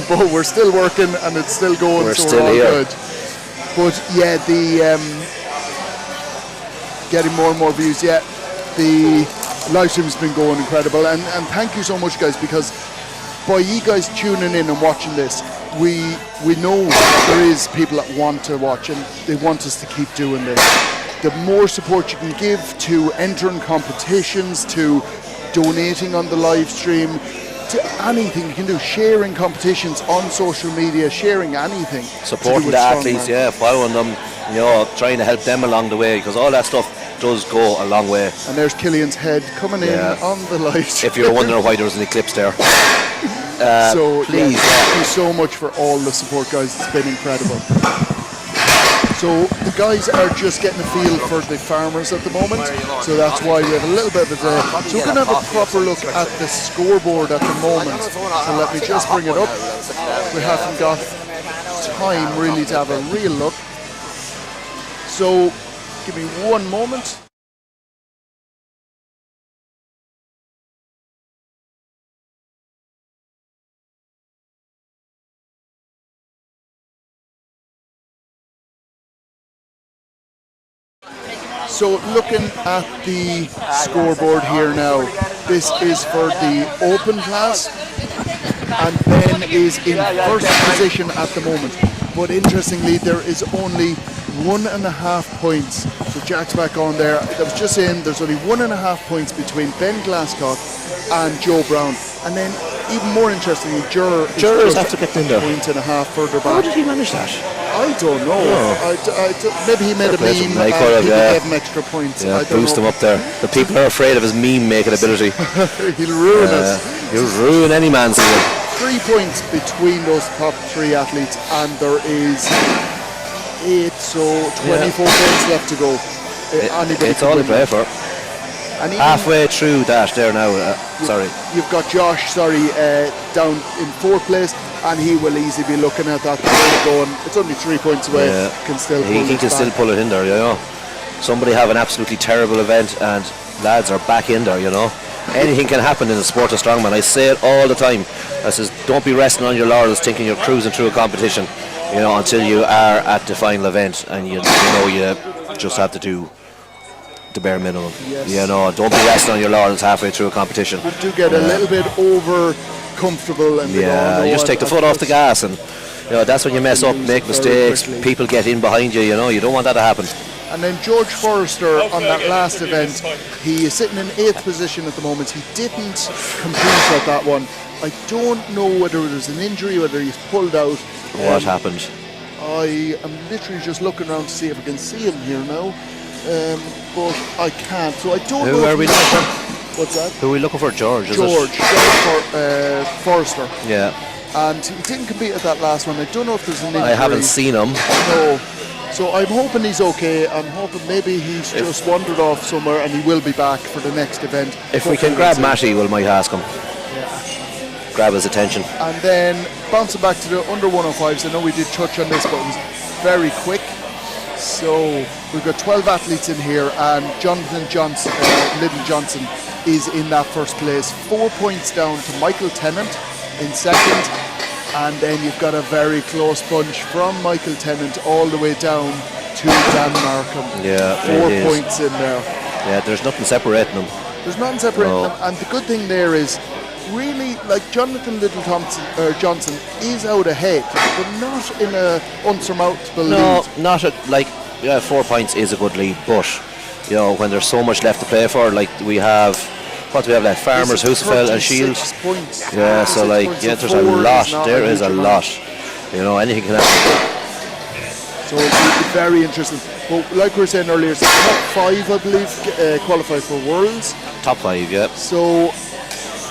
But we're still working and it's still going. We're so still we're all here. Good. But yeah, the getting more and more views. Yeah, the live stream's been going incredible, and thank you so much, guys, because by you guys tuning in and watching this, we know that there is people that want to watch and they want us to keep doing this. The more support you can give to entering competitions, to donating on the live stream, to anything you can do, sharing competitions on social media, sharing anything. Supporting the athletes, following them, trying to help them along the way, because all that stuff does go a long way. And there's Killian's head coming in on the light. If you're wondering why there was an eclipse there. So please. Thank you so much for all the support, guys. It's been incredible. So the guys are just getting a feel for the farmers at the moment, so that's why we have a little bit of a delay. So we're going to have a proper look at the scoreboard at the moment. So let me just bring it up. We haven't got time really to have a real look. So give me one moment. So looking at the scoreboard here now, this is for the open class, and Ben is in first position at the moment. But interestingly, there is only 1.5 points. So Jack's back on there. I was just saying there's only 1.5 points between Ben Glasscock and Joe Brown. And then even more interestingly, Jurors have to get in there. 1.5 further back. How did he manage that? I don't know. Maybe he made a meme and people gave him extra points. Yeah, I don't boost know. him up there. The people are afraid of his meme making ability. He'll ruin us. He'll ruin any man's season. 3 points between those top 3 athletes, and there is 8, so 24 points left to go. It's all to play for. And even halfway through that there now. You've got Josh, down in 4th place, and he will easily be looking at that going. It's only 3 points away. Can still pull he can still pull it in there. You know, somebody have an absolutely terrible event, and lads are back in there. You know, anything can happen in the sport of strongman. I say it all the time. I says, don't be resting on your laurels, thinking you're cruising through a competition. You know, until you are at the final event, and you just have to do the bare minimum. Yes. You know, don't be resting on your laurels halfway through a competition. You do get a little bit over comfortable, and you just take the foot off the gas, and that's when you mess up, make mistakes. People get in behind you. You know, you don't want that to happen. And then George Forrester on that last event, he is sitting in 8th position at the moment. He didn't compete at that one. I don't know whether it was an injury, whether he's pulled out. What happened? I am literally just looking around to see if I can see him here now, but I can't. So I don't know. Who are we looking for? What's that? Who are we looking for? George. Forrester. Yeah. And he didn't compete at that last one. I don't know if there's an injury. I haven't seen him. No. So I'm hoping he's okay. I'm hoping maybe he's just wandered off somewhere, and he will be back for the next event. If we can grab Matty, we might ask him. Grab his attention. And then bouncing back to the under 105s, I know we did touch on this, but it was very quick. So we've got 12 athletes in here, and Jonathan Johnson, Lyndon Johnson, is in that first place. 4 points down to Michael Tennant in second, and then you've got a very close bunch from Michael Tennant all the way down to Dan Markham. Yeah, 4 points in there. Yeah, there's nothing separating them. There's nothing separating them, and the good thing there is, really, like Jonathan Johnson is out ahead, but not in a unsurmountable lead. Not 4 points is a good lead, but when there's so much left to play for, like we have, what do we have left? Farmers, Husafeld and Shield. Points. Yeah, so there's a lot. There is a lot. Anything can happen. So it'll be very interesting. But like we were saying earlier, the top 5, I believe, qualify for Worlds. Top 5, yeah. So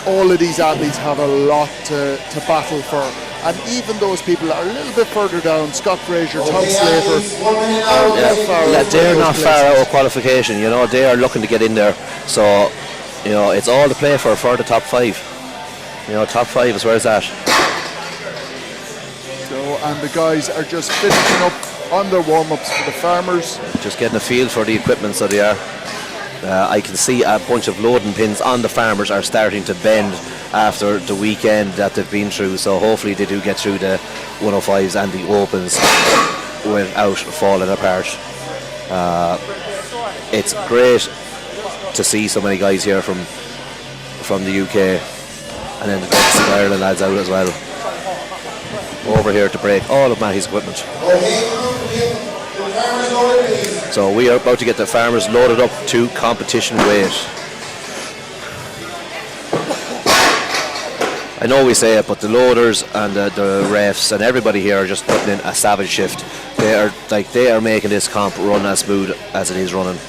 all of these athletes have a lot to battle for, and even those people are a little bit further down, Scott Fraser, Tom Slater, they're not far out of qualification. They are looking to get in there, so it's all to play for the top 5. Top 5 is where it's at. So, and the guys are just finishing up on their warm-ups for the farmers, just getting a feel for the equipment, so they are. I can see a bunch of loading pins on the farmers are starting to bend after the weekend that they've been through, so hopefully they do get through the 105s and the opens without falling apart. It's great to see so many guys here from the UK, and then the Ireland lads out as well, over here to break all of Matty's equipment. So we are about to get the farmers loaded up to competition weight. I know we say it, but the loaders and the refs and everybody here are just putting in a savage shift. They are making this comp run as smooth as it is running.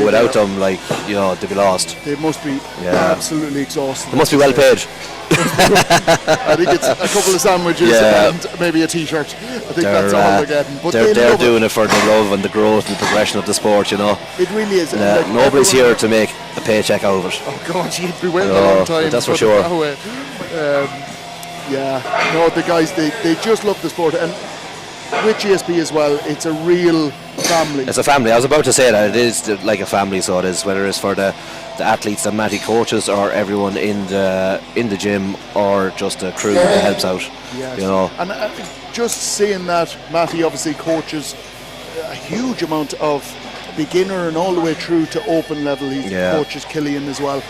Without them, they'd be lost. They must be absolutely exhausted. They must be well paid. I think it's a couple of sandwiches and maybe a t-shirt. I think that's all they're getting. But they're doing it for the love and the growth and the progression of the sport, It really is. Nobody's here to make a paycheck out of it. Oh God, you'd be waiting a long time. That's for sure. The guys, they just love the sport, and with GSP as well, it's a real family. It's a family. I was about to say that it is like a family, so it is, whether it's for the athletes and Matty coaches, or everyone in the gym, or just the crew that helps out. Yes. And just seeing that Matty obviously coaches a huge amount of beginner and all the way through to open level. He coaches Killian as well.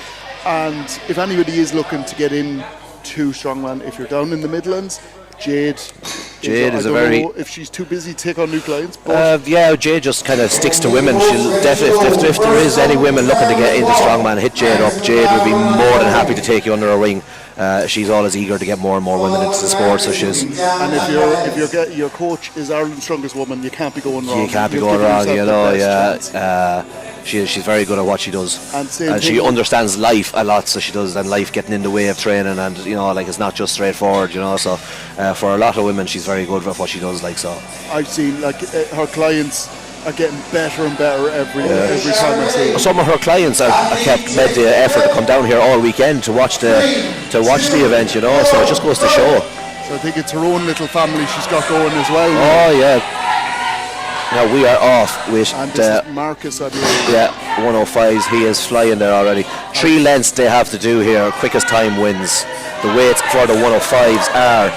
And if anybody is looking to get in to Strongman, if you're down in the Midlands, Jade is a very. I don't know if she's too busy to take on new clients. But Jade just kind of sticks to women. She'll definitely, if there is any women looking to get into Strongman, hit Jade up. Jade would be more than happy to take you under her wing. She's always eager to get more and more women into the sport. So she's. And if your coach is Ireland's strongest woman, you can't be going wrong. You can't be going wrong. She's very good at what she does, and she understands life a lot. So she does, and life getting in the way of training, and it's not just straightforward. So for a lot of women, she's very good at what she does. So I've seen her clients are getting better and better every time I see them. Some of her clients have kept made the effort to come down here all weekend to watch the event, you know. So it just goes to show. So I think it's her own little family she's got going as well. Oh yeah. Now we are off with and this is Marcus, I believe. Yeah, 105s. He is flying there already. 3 lengths they have to do here. Quickest time wins. The weights for the 105s are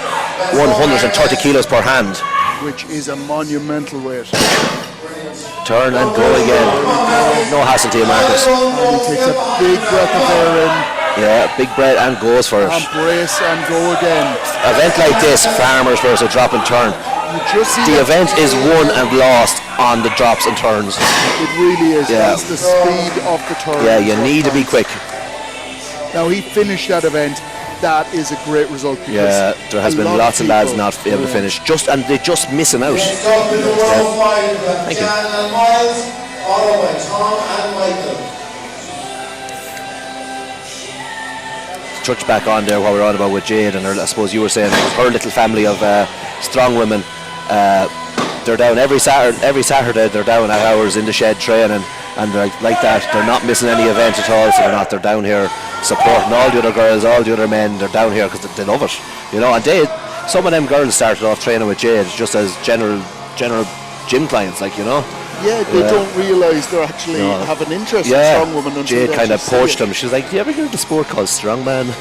130 kilos per hand, which is a monumental weight. Turn and go again. No hassle to you, Marcus. And he takes a big breath of air in. Yeah, big breath and goes for it. And brace and go again. Event like this, farmers versus drop and turn. The event is won and lost on the drops and turns. It really is. Yeah. That's the speed of the turn. Yeah, you need to be quick. Now he finished that event. That is a great result. Yeah, there has been lots of lads not able to finish, and they're just missing out. Yeah. Thank you. Touch back on there what we were on about with Jade, and I suppose you were saying it was her little family of strong women. They're down every Saturday. They're down at hours in the shed training, and like that, they're not missing any event at all. So they're down here supporting all the other girls, all the other men. They're down here because they love it, you know. And some of them girls started off training with Jade just as general gym clients, like, you know. Yeah, they don't realise they actually have an interest in strong women until Jade kind of poached them. She's like, "Do you ever hear of the sport called Strongman?"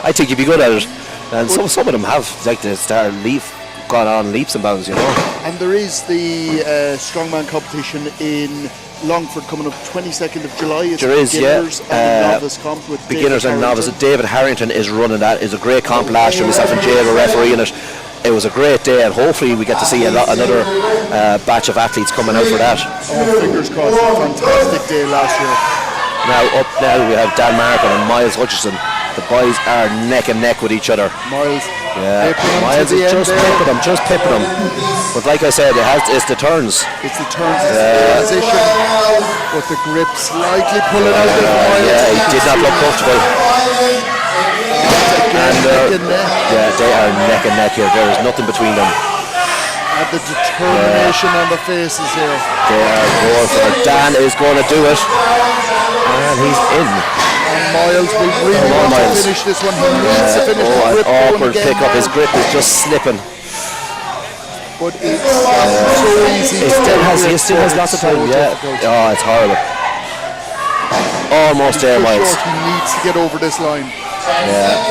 I think you'd be good at it. And some of them have, like, they started gone on leaps and bounds, you know. And there is the strongman competition in Longford coming up 22nd of July. It's there is, beginners yeah. and novice comp with beginners and novice. David Harrington is running that. It's a great comp last year. Myself and Jay were refereeing it. It was a great day, and hopefully we get to see another batch of athletes coming out for that. Oh, fingers crossed! A fantastic day last year. Now we have Dan Markin and Miles Hutchison. The boys are neck and neck with each other. Miles, Miles is just pipping them. But like I said, it's the turns. It's the turns, it's the position, but the grip slightly pulling out there for Miles. Yeah, he did not look comfortable. And they are neck and neck here. There is nothing between them. And the determination on the faces here. They are going for it. Dan is going to do it. And he's in. And Miles will really want to finish this one. He needs to finish the grip. Awkward pick up. His grip is just slipping. But it's so easy. He still has lots of time. Yeah. Oh, it's horrible. Almost there, Miles. He needs to get over this line. Yeah.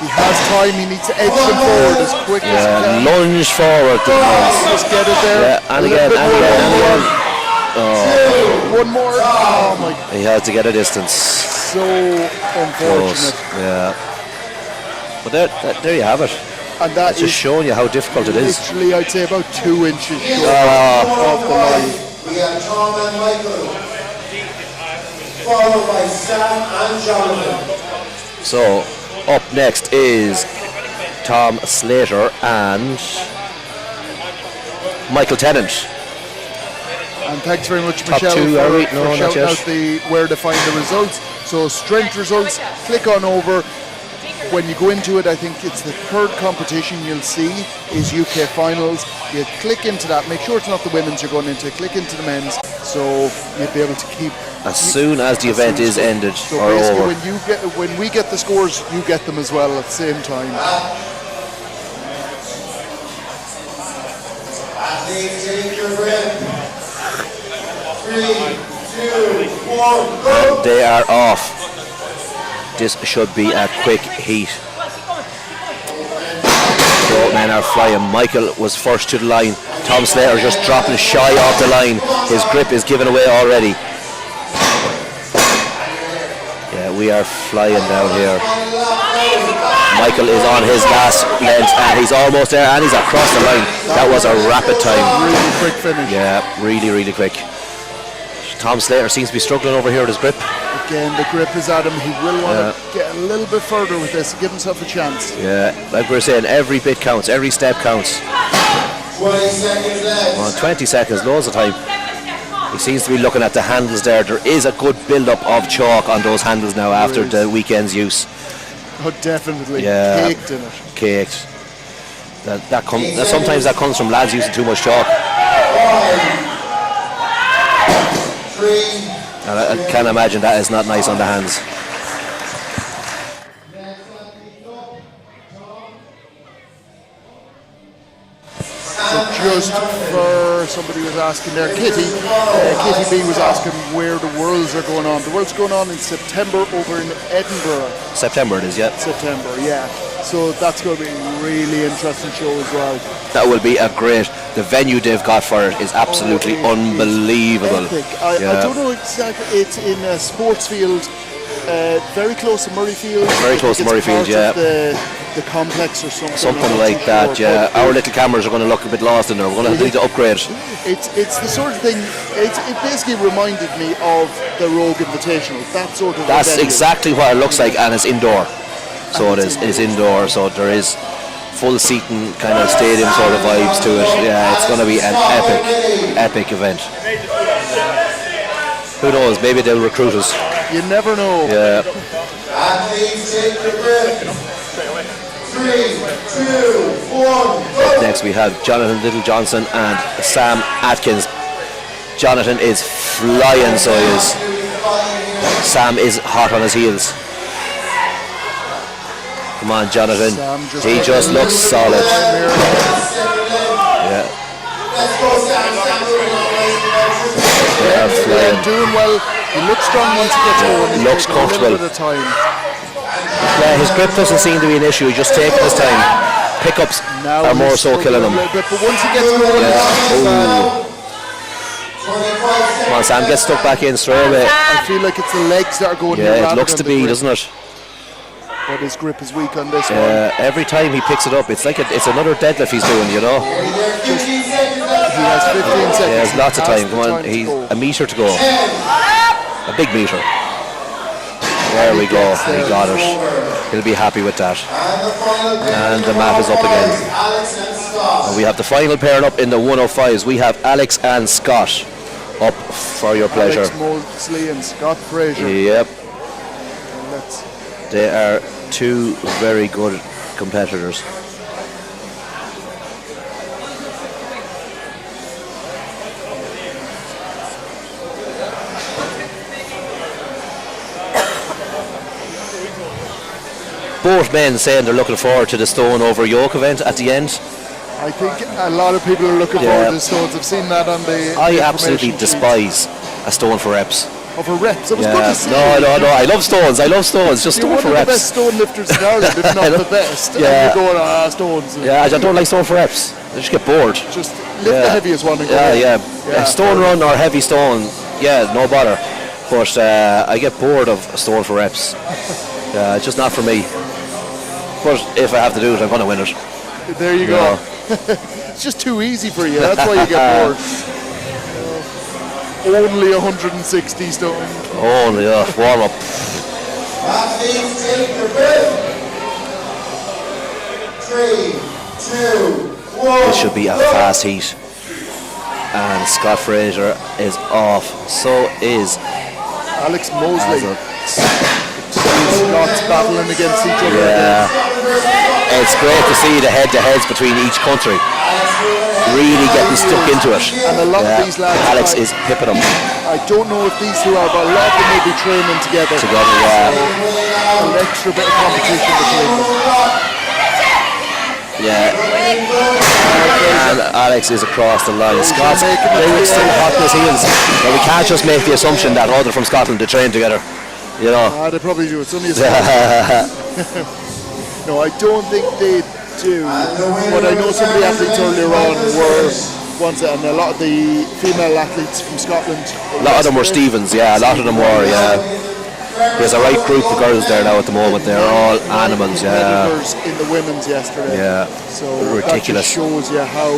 He has time. He needs to edge them forward as quick as he can. Lunge forward. Just get it there. Yeah, and again. Oh. One more. Oh my God. He has to get a distance. So unfortunate. Close. Yeah. But there you have it. And that is just showing you how difficult it is. Literally, I'd say about 2 inches short of the line. We have Tom and Michael, followed by Sam and Jonathan. So, up next is Tom Slater and Michael Tennant. And thanks very much, Top Michelle, two, for no, shouting out where to find the results. So, strength results, click on over. When you go into it, I think it's the third competition you'll see is UK finals. You click into that, make sure it's not the women's you're going into, click into the men's, so you'll be able to keep as soon as the event is ended so or over. When we get the scores, you get them as well at the same time. Take your breath. 3, 2, 1, go! They are off. This should be a quick heat. Both men are flying. Michael was first to the line. Tom Slater just dropping shy off the line. His grip is given away already. Yeah, we are flying down here. Michael is on his last length and he's almost there and he's across the line. That was a rapid time. Really quick finish. Yeah, really quick. Tom Slater seems to be struggling over here with his grip. Again, the grip is at him. He will want to get a little bit further with this, give himself a chance. Yeah, like we were saying, every bit counts, every step counts. 20 seconds left. On 20 seconds, loads of time. He seems to be looking at the handles there. There is a good build-up of chalk on those handles now after the weekend's use. Oh, definitely. Yeah, caked in it. Caked. Sometimes that comes from lads using too much chalk. And I can't imagine that is not nice on the hands. So just for somebody was asking there, Kitty B was asking where the Worlds are going on. The Worlds going on in September over in Edinburgh. September it is, yeah. September, yeah. So that's going to be a really interesting show as well. That will be a great. The venue they've got for it is absolutely unbelievable. I don't know exactly. It's in a sports field, very close to Murrayfield. Very close to Murrayfield, yeah. The complex or something. Something like that, yeah. Our little cameras are going to look a bit lost in there. We're going to need to upgrade. It's the sort of thing. It basically reminded me of the Rogue Invitational. That sort of. That's venue. exactly what it looks like, and it's indoor. So it is. It's indoor. So there is full seating kind of stadium sort of vibes to it. Yeah, it's going to be an epic event. Who knows? Maybe they'll recruit us. You never know. Yeah. Up next we have Jonathan Little-Johnson and Sam Atkins. Jonathan is flying, so he is. Sam is hot on his heels. Come on, Jonathan. He just looks solid. Yeah. They are flying. Doing well. He looks strong once he gets going. He looks comfortable. Yeah, his grip doesn't seem to be an issue. He's just taking his time. Pickups are more so killing him. But once he gets going, come on, Sam, get stuck back in straight away. I feel like it's the legs that are going. Yeah, it looks to be, doesn't it? But his grip is weak on this one. Every time he picks it up, it's like it's another deadlift he's doing, you know. He has 15 seconds. He has lots of time. Come on, he's a metre to go. A big metre. There we go. He got it. He'll be happy with that. And the mat is up again. And we have the final pair up in the 105s. We have Alex and Scott up for your pleasure. Alex Mosley and Scott Fraser. Yep. They are two very good competitors. Both men saying they're looking forward to the stone over yoke event at the end. I think a lot of people are looking forward to the stones. I've seen that on the. I absolutely despise a stone for reps. Over reps, it was good to see. No, I love stones. Just stone for reps. You're one of the best stone lifters in Ireland, if not the best. Yeah. And you're going, stones. Yeah, I don't like stone for reps. I just get bored. Just lift the heaviest one and go. Yeah. Stone run or heavy stone, no bother. But I get bored of stone for reps. It's just not for me. But if I have to do it, I'm going to win it. There you go. It's just too easy for you. That's why you get bored. Only 160 stone. Only, warm up. This should be a fast heat. And Scott Fraser is off. So is Alex Mosley. Scott's battling against each other. Yeah. It's great to see the head-to-heads between each country. Really getting stuck into it. And a lot of these lads, Alex is pipping them. I don't know if these two are, but a lot of them will be training together. Yeah. So an extra bit of competition between them. Yeah. And Alex is across the line. Scott's still hot in his heels. But we can't just make the assumption that they're from Scotland to train together. You know. They probably do. It's only a No, I don't think they do. But I know some of the athletes earlier on were ones that, and a lot of the female athletes from Scotland. A lot of them were Stevens, a lot of them were, There's a right group of girls there now at the moment. They're all animals, In the women's yesterday. Yeah. So ridiculous. That just shows you how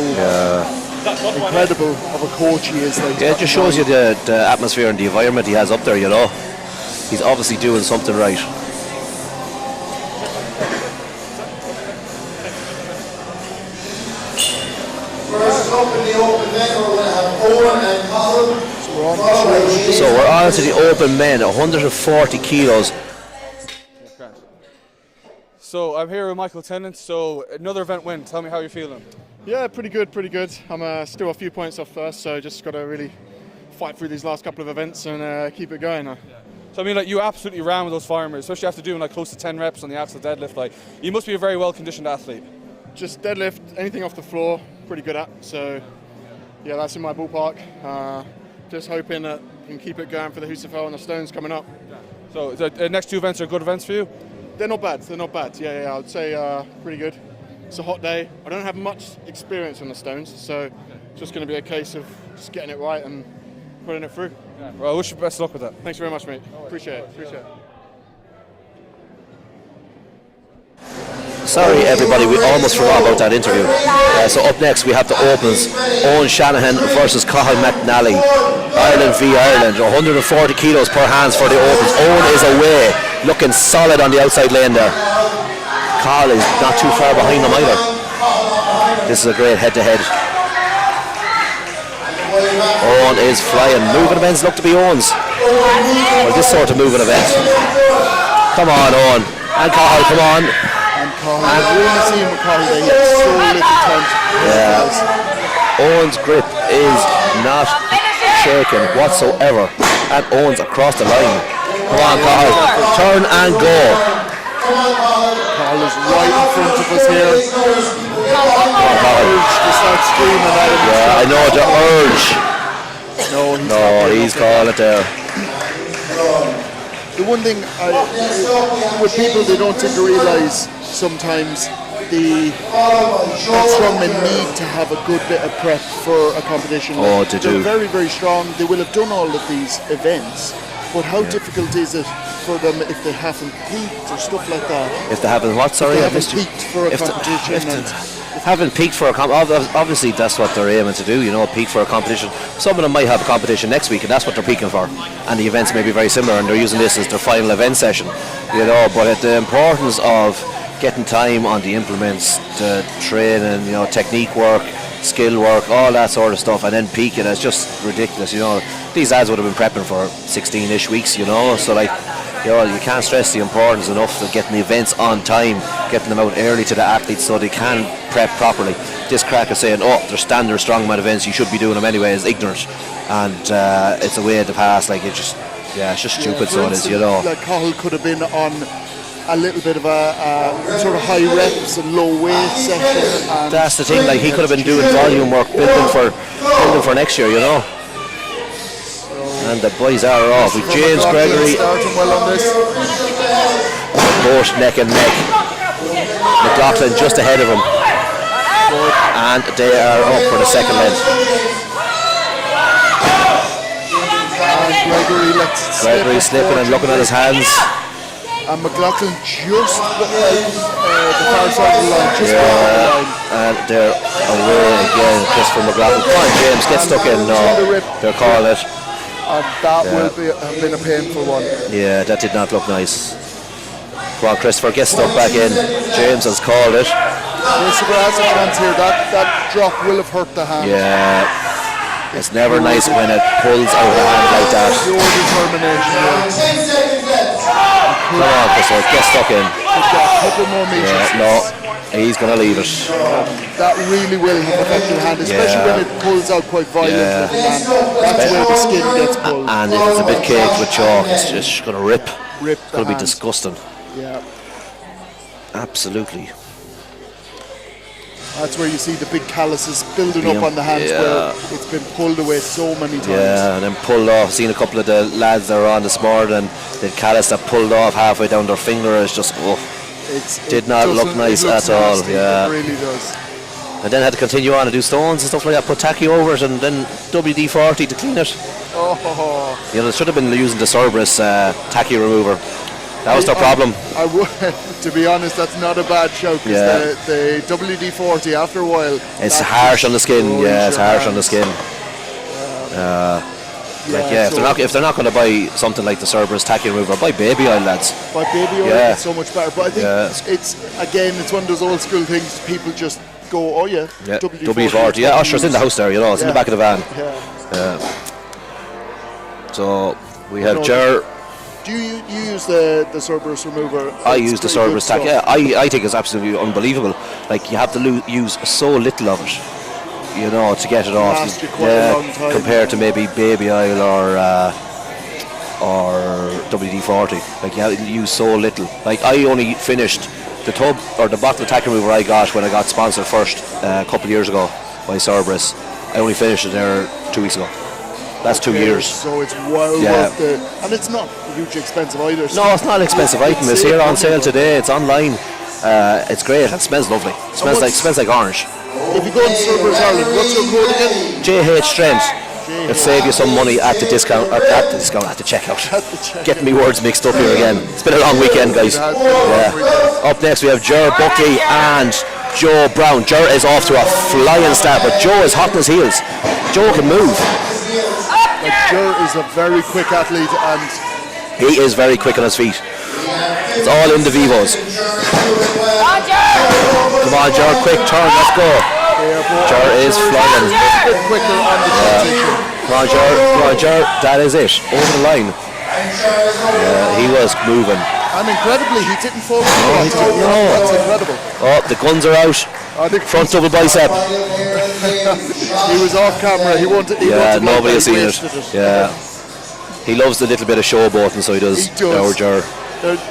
incredible of a coach he is. It just shows you the atmosphere and the environment he has up there, you know. He's obviously doing something right. First up in the open men, we're going to have Owen and Colin. So we're on to the open men, 140 kilos. So I'm here with Michael Tennant. So another event win. Tell me how you're feeling. Yeah, pretty good. I'm still a few points off first, so just got to really fight through these last couple of events and keep it going. So I mean, like, you absolutely ran with those farmers, especially after doing like close to 10 reps on the axle deadlift. Like, you must be a very well-conditioned athlete. Just deadlift, anything off the floor, pretty good at. So yeah, that's in my ballpark. Just hoping that we can keep it going for the Husafel and the Stones coming up. So the next 2 events are good events for you? They're not bad. Yeah, I would say pretty good. It's a hot day. I don't have much experience on the Stones, so it's just going to be a case of just getting it right and putting it through. Yeah. Well, I wish you best of luck with that. Thanks very much, mate. Appreciate it. Sorry everybody, we almost forgot about that interview. So up next we have the Opens, Owen Shanahan versus Cathal McNally. Ireland v Ireland, 140 kilos per hands for the Opens. Owen is away, looking solid on the outside lane there. Cathal is not too far behind him either. This is a great head-to-head. Owen is flying. Moving events look to be Owen's. Well, this sort of moving event. Come on, Owen. And Cathal, come on. And Cathal, I've really seen with Cathal, they have so little time to play. Yeah. Owen's grip is not shaken whatsoever. And Owen's across the line. Come on, Cathal. Turn and go. Cathal is right in front of us here. Urge to start screaming at him. Yeah, I know the urge. No, he's calling it there. The one thing with people, they don't seem to realise sometimes that strongmen need to have a good bit of prep for a competition. Oh, they do. They're very, very strong. They will have done all of these events, but how difficult is it for them if they haven't peaked or stuff like that? If they haven't what? Sorry, if they haven't peaked for a competition. Haven't peaked for a obviously that's what they're aiming to do, peak for a competition. Some of them might have a competition next week and that's what they're peaking for, and the events may be very similar and they're using this as their final event session, but the importance of getting time on the implements, the training, technique work, skill work, all that sort of stuff, and then peaking is just ridiculous. These lads would have been prepping for 16-ish weeks, so you can't stress the importance enough of getting the events on time, getting them out early to the athletes so they can prep properly. This crack is saying, they're standard strongman events, you should be doing them anyway, is ignorant, and it's a way of the past. It's just stupid. So it is, Like Cathal could have been on a little bit of a sort of high reps and low weight session. And that's the thing. He could have been doing volume work, building for next year, And the boys are off with James Gregory. Starting well on this. Both neck and neck. McLaughlin just ahead of him. And they are up for the second leg. And Gregory slipping and looking at his hands. And McLaughlin just the far side of the line. And they're away again. Christopher McLaughlin. Come on, James, get stuck in. No, they're calling it. And that will have been a painful one. Yeah, that did not look nice. Come on, Christopher, get stuck back in. James has called it. Christopher has a chance here. That drop will have hurt the hand. Yeah. It's never nice when it pulls out of the hand like that. Pure determination. Come on, Christopher, get stuck in. We've got a couple more meters. Yeah, no, he's going to leave it. That really will have affected the hand, especially when it pulls out quite violently. That's where the skin gets pulled. And if it's a bit caked with chalk, it's just going to rip. It's going to be disgusting. Yeah. Absolutely. That's where you see the big calluses building up on the hands where it's been pulled away so many times. Yeah, and then pulled off. I've seen a couple of the lads that were on this morning, the callus that pulled off halfway down their finger is just, did not look nice at all. Nasty. Yeah. It really does. And then had to continue on and do stones and stuff like that, put tacky over it and then WD-40 to clean it. Oh. They should have been using the Cerberus tacky remover. That was their problem. I would, to be honest, that's not a bad shout because the WD-40 after a while. It's harsh on the skin. Yeah, it's harsh on the skin. If they're not going to buy something like the Cerberus tacky remover, buy baby oil, lads. Buy baby oil, it's so much better. But I think it's one of those old school things. People just go, WD-40. Yeah, Usher's in the house there. It's in the back of the van. So we have Ger. Do you use the Cerberus remover? I use the Cerberus tack. Yeah, I think it's absolutely unbelievable. You have to use so little of it. you know, to get it off. Last you quite a long time. Compared to maybe baby oil or WD-40. Like you use so little. Like I only finished the tub or the bottle of tack remover I got when I got sponsored first a couple of years ago by Cerberus. I only finished it there 2 weeks ago. That's 2 years. So it's well worth it. And it's not hugely expensive either. No, it's not an expensive item. It's here on sale today. It's online. It's great. It smells lovely. It smells like orange. If you go on Cerberus Ireland, what's your code again? JH Strength. It'll save you some money at the discount, at the checkout. Getting me words mixed up here again. It's been a long weekend, guys. Yeah. Up next we have Ger Buckley and Joe Brown. Ger is off to a flying start, but Joe is hot on his heels. Joe can move. Ger is a very quick athlete and he is very quick on his feet. It's all in the vivos. Come on, Ger, quick turn, let's go. Ger is flying. Quicker on the transition. Come on, Ger, that is it. Over the line. Yeah, he was moving. And incredibly, he didn't fall. No, he didn't. No. That's incredible. Oh, the guns are out. Front double bicep. He was off camera. He wanted. Nobody has seen it. Yeah. He loves a little bit of showboating, so he does. Our Ger.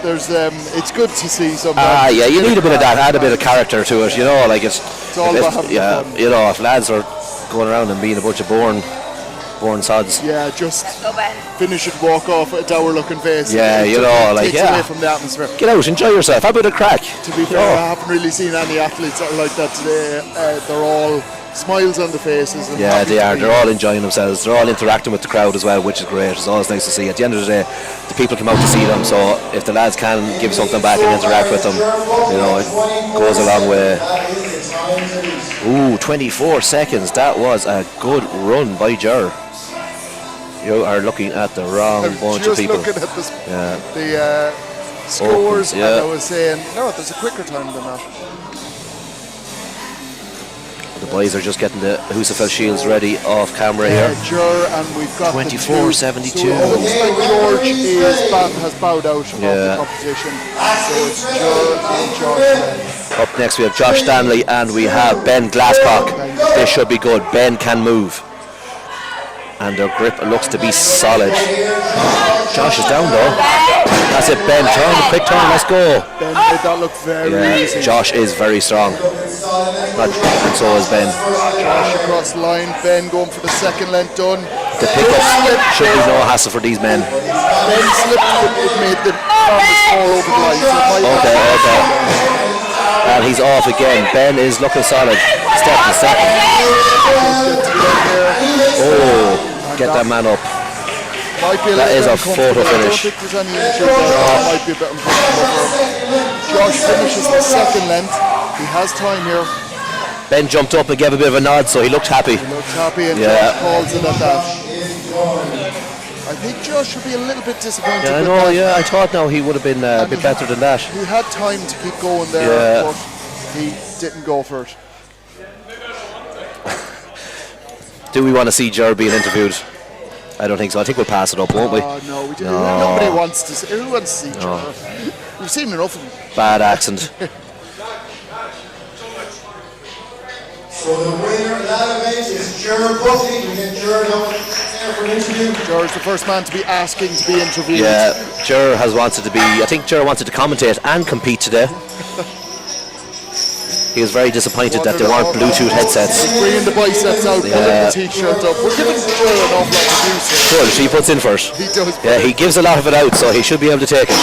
There's it's good to see sometimes. Yeah, you need a bit of that, add a bit of character to it, you know, like it's all about having fun. You know, if lads are going around and being a bunch of boring sods. Yeah, just finish it, walk off with a dour looking face. Yeah, you know, like takes away from the atmosphere. Get out, enjoy yourself, have a bit of crack. To be fair, I haven't really seen any athletes that are like that today. They're all smiles on the faces. And yeah, they are. They're all enjoying themselves. They're all interacting with the crowd as well, which is great. It's always nice to see. At the end of the day, the people come out to see them. So if the lads can give something back and interact with them, you know, it goes a long way. Ooh, 24 seconds. That was a good run by Ger. You are looking at the wrong bunch of people. Just looking at the scores, and I was saying, no, there's a quicker time than that. The boys are just getting the Husafell shields ready off camera here. Ger, and we've got 24-72. So it looks like George has bowed out of the competition. So it's Ger and Josh. Up next we have Josh Stanley and we have Ben Glasscock. This should be good. Ben can move. And their grip looks to be solid. Josh is down though. That's it, Ben. Turn, quick turn, let's go. Ben made that look very easy. Josh is very strong. And so is Ben. Josh across the line. Ben going for the second length done. The pickup should be no hassle for these men. Ben slipped, it made the farmers fall over the line. So okay. And he's off again. Ben is looking solid. Step to step. Oh, get that man up. That is a photo finish. I don't think there's any injury there. That might be a bit uncomfortable. Josh finishes the second length. He has time here. Ben jumped up and gave a bit of a nod, so he looked happy. He looked happy and Josh calls it at that. I think Josh should be a little bit disappointed. Yeah, I know, I thought now he would have been a bit better than that. He had time to keep going there, but he didn't go for it. Do we want to see Ger being interviewed? I don't think so. I think we'll pass it up, won't we? No, we do. Nobody wants to see. Who wants to see Ger? We've seen enough of him. Bad accent. So the winner of that event is Ger Buckley. We get Ger down there for an interview. Ger is the first man to be asking to be interviewed. Yeah, Ger has wanted to be. I think Ger wanted to commentate and compete today. He was very disappointed that there weren't Bluetooth headsets. Bringing the biceps out, putting the t-shirt up. We're giving Ger an awful lot to do so. Good, he puts in first. He does. Yeah, he gives a lot of it out, so he should be able to take it.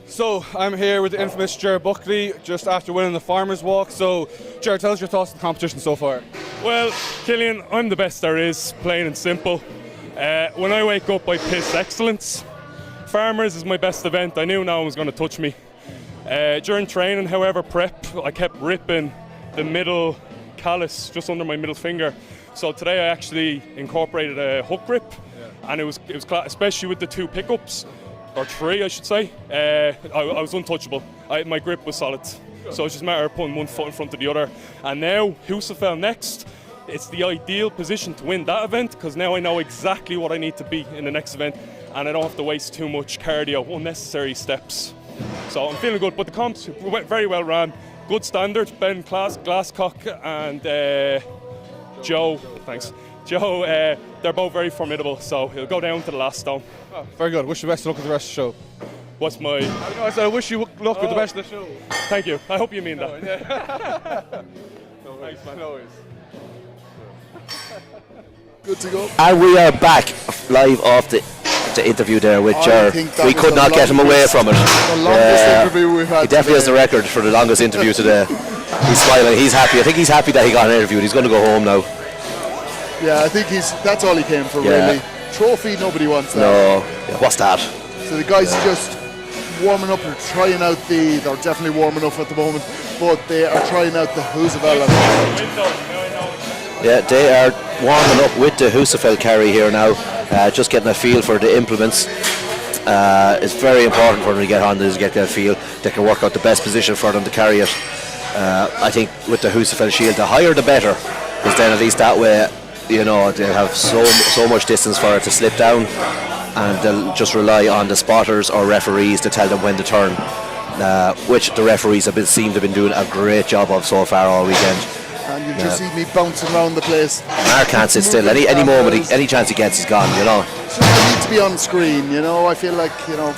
So I'm here with the infamous Ger Buckley just after winning the Farmers Walk. So Ger, tell us your thoughts on the competition so far. Well, Killian, I'm the best there is, plain and simple. When I wake up, I piss excellence. Farmers is my best event. I knew no one was going to touch me. During training, however, prep, I kept ripping the middle callus just under my middle finger. So today I actually incorporated a hook grip, and it was especially with the two pickups, or three I should say. I was untouchable. My grip was solid. So it's just a matter of putting one foot in front of the other. And now Husafell next. It's the ideal position to win that event because now I know exactly what I need to be in the next event, and I don't have to waste too much cardio, unnecessary steps. So I'm feeling good. But the comps went very well ran. Good standards. Ben Glasscock and Joe. Thanks. Joe, they're both very formidable, so he'll go down to the last stone. Oh, very good. Wish you the best of luck with the rest of the show. What's my... I said I wish you luck with the rest of the show. Thank you. I hope you mean that. No worries, man. No worries. Good to go. And we are back live off the interview there with Ger. We could not get him away from it. The longest interview we've had. He definitely has the record for the longest interview today. He's smiling. He's happy. I think he's happy that he got an interview. He's going to go home now. Yeah, I think that's all he came for, really. Trophy, nobody wants that. No. Yeah, what's that? So the guys are just warming up or trying out they're definitely warming up at the moment, but they are trying out the Husafell. Yeah, they are warming up with the Husafell carry here now, just getting a feel for the implements. It's very important for them to get on this, get a feel. They can work out the best position for them to carry it. I think with the Husafell shield, the higher the better, because then at least that way, you know, they'll have so much distance for it to slip down, and they'll just rely on the spotters or referees to tell them when to turn, which the referees seem to have been doing a great job of so far all weekend. And you just see me bouncing around the place. Mark can't sit still. Any moment, any chance he gets, he's gone, you know. So I need to be on screen, you know. I feel like, you know,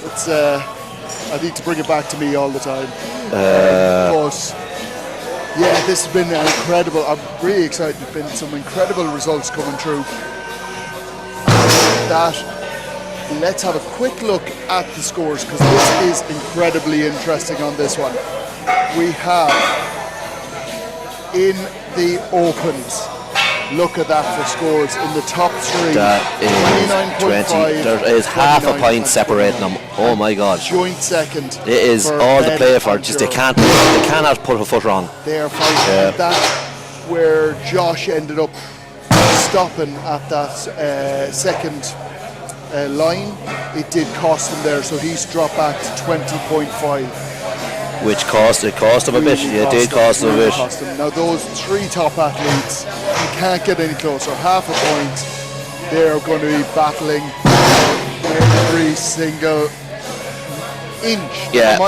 it's I need to bring it back to me all the time. But yeah, this has been incredible. I'm really excited. There's been some incredible results coming through. Let's have a quick look at the scores, because this is incredibly interesting on this one. We have in the opens, look at that for scores in the top three. That is 20. There is half a point separating them. Oh my God. Joint second. It is all to play for. Just they cannot put a foot wrong. They are fighting. Yeah. And that's where Josh ended up stopping at that second line. It did cost him there, so he's dropped back to 20.5. Which cost him a bit. Yeah, it did cost him a bit. Now those three top athletes, you can't get any closer. Half a point. They're going to be battling every single inch. Yeah,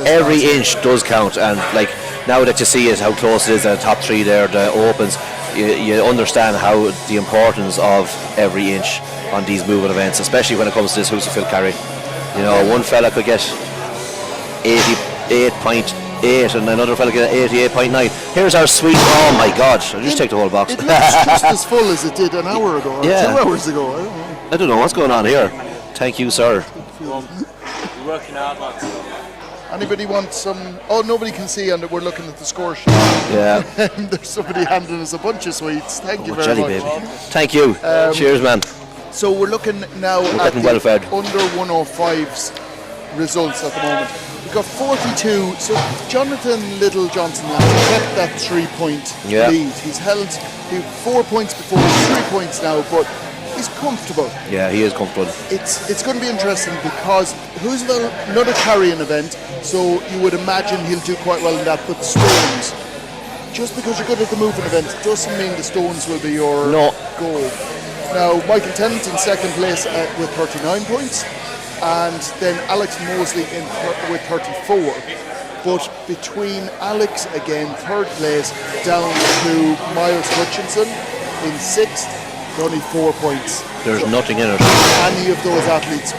every inch does count, and like now that you see it, how close it is at the top three there, the opens, you understand how the importance of every inch on these moving events, especially when it comes to this Husafell carry. You know, one fella could get 88.8 and another fella get 88.9. Here's our sweet. Oh my God! I'll just take the whole box. It looks just as full as it did an hour ago, or 2 hours ago. I don't know what's going on here. Thank you, sir. You're working hard, lads. Anybody want some? Oh, nobody can see, and we're looking at the score sheet. Yeah. There's somebody handing us a bunch of sweets. Thank you very jelly, much. Baby. Thank you. Cheers, man. So we're looking now at well fed. under 105's results at the moment. We've got 42. So Jonathan Little Johnson has kept that 3-point lead. He's held 4 points before, 3 points now, but he's comfortable. Yeah, he is comfortable. It's going to be interesting because Husafell, another carrying event, so you would imagine he'll do quite well in that. But stones, just because you're good at the moving event doesn't mean the stones will be your goal. Now, Michael Tennant in second place with 39 points, and then Alex Mosley with 34. But between Alex again, third place, down to Miles Hutchinson in sixth, only 4 points. There's nothing in it. Any of those athletes,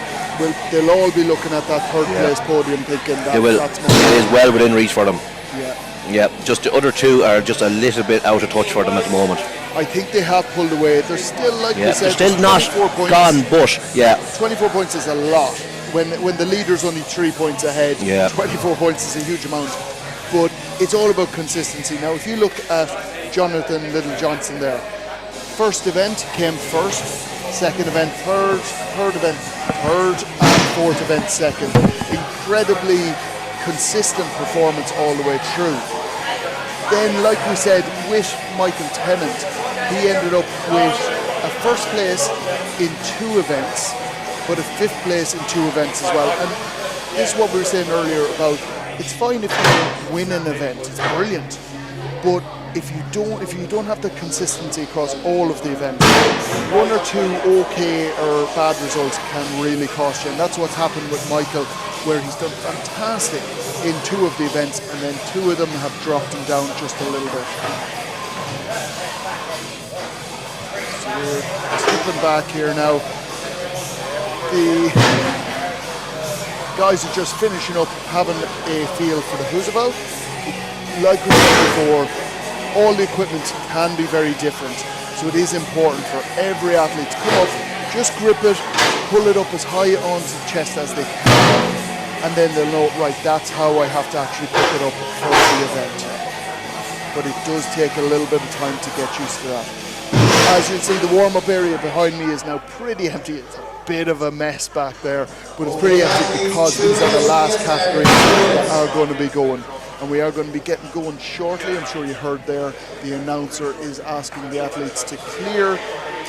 they'll all be looking at that third place podium thinking They will. that's It is well within reach for them. Yeah. Yeah, just the other two are just a little bit out of touch for them at the moment. I think they have pulled away. They're still, like we said, they're still not 24 points. gone, but yeah. 24 points is a lot. When the leader's only 3 points ahead, 24 points is a huge amount. But it's all about consistency. Now, if you look at Jonathan Little Johnson there, first event came first, second event third, third event third, and fourth event second. Incredibly consistent performance all the way through. Then, like we said, with Michael Tennant, he ended up with a first place in 2 events, but a 5th place in 2 events as well. And this is what we were saying earlier about, it's fine if you win an event, it's brilliant, but if you don't have the consistency across all of the events, one or two okay or bad results can really cost you, and that's what's happened with Michael, where he's done fantastic in 2 of the events, and then 2 of them have dropped him down just a little bit. So we're slipping back here now. The guys are just finishing up having a feel for the Roosevelt. Like we said before, all the equipment can be very different, so it is important for every athlete to come up, just grip it, pull it up as high onto the chest as they can, and then they'll know, right, that's how I have to actually pick it up for the event. But it does take a little bit of time to get used to that. As you'll see, the warm-up area behind me is now pretty empty. It's a bit of a mess back there, but it's pretty empty because these are the last categories that are going to be going. And we are going to be getting going shortly. I'm sure you heard there, the announcer is asking the athletes to clear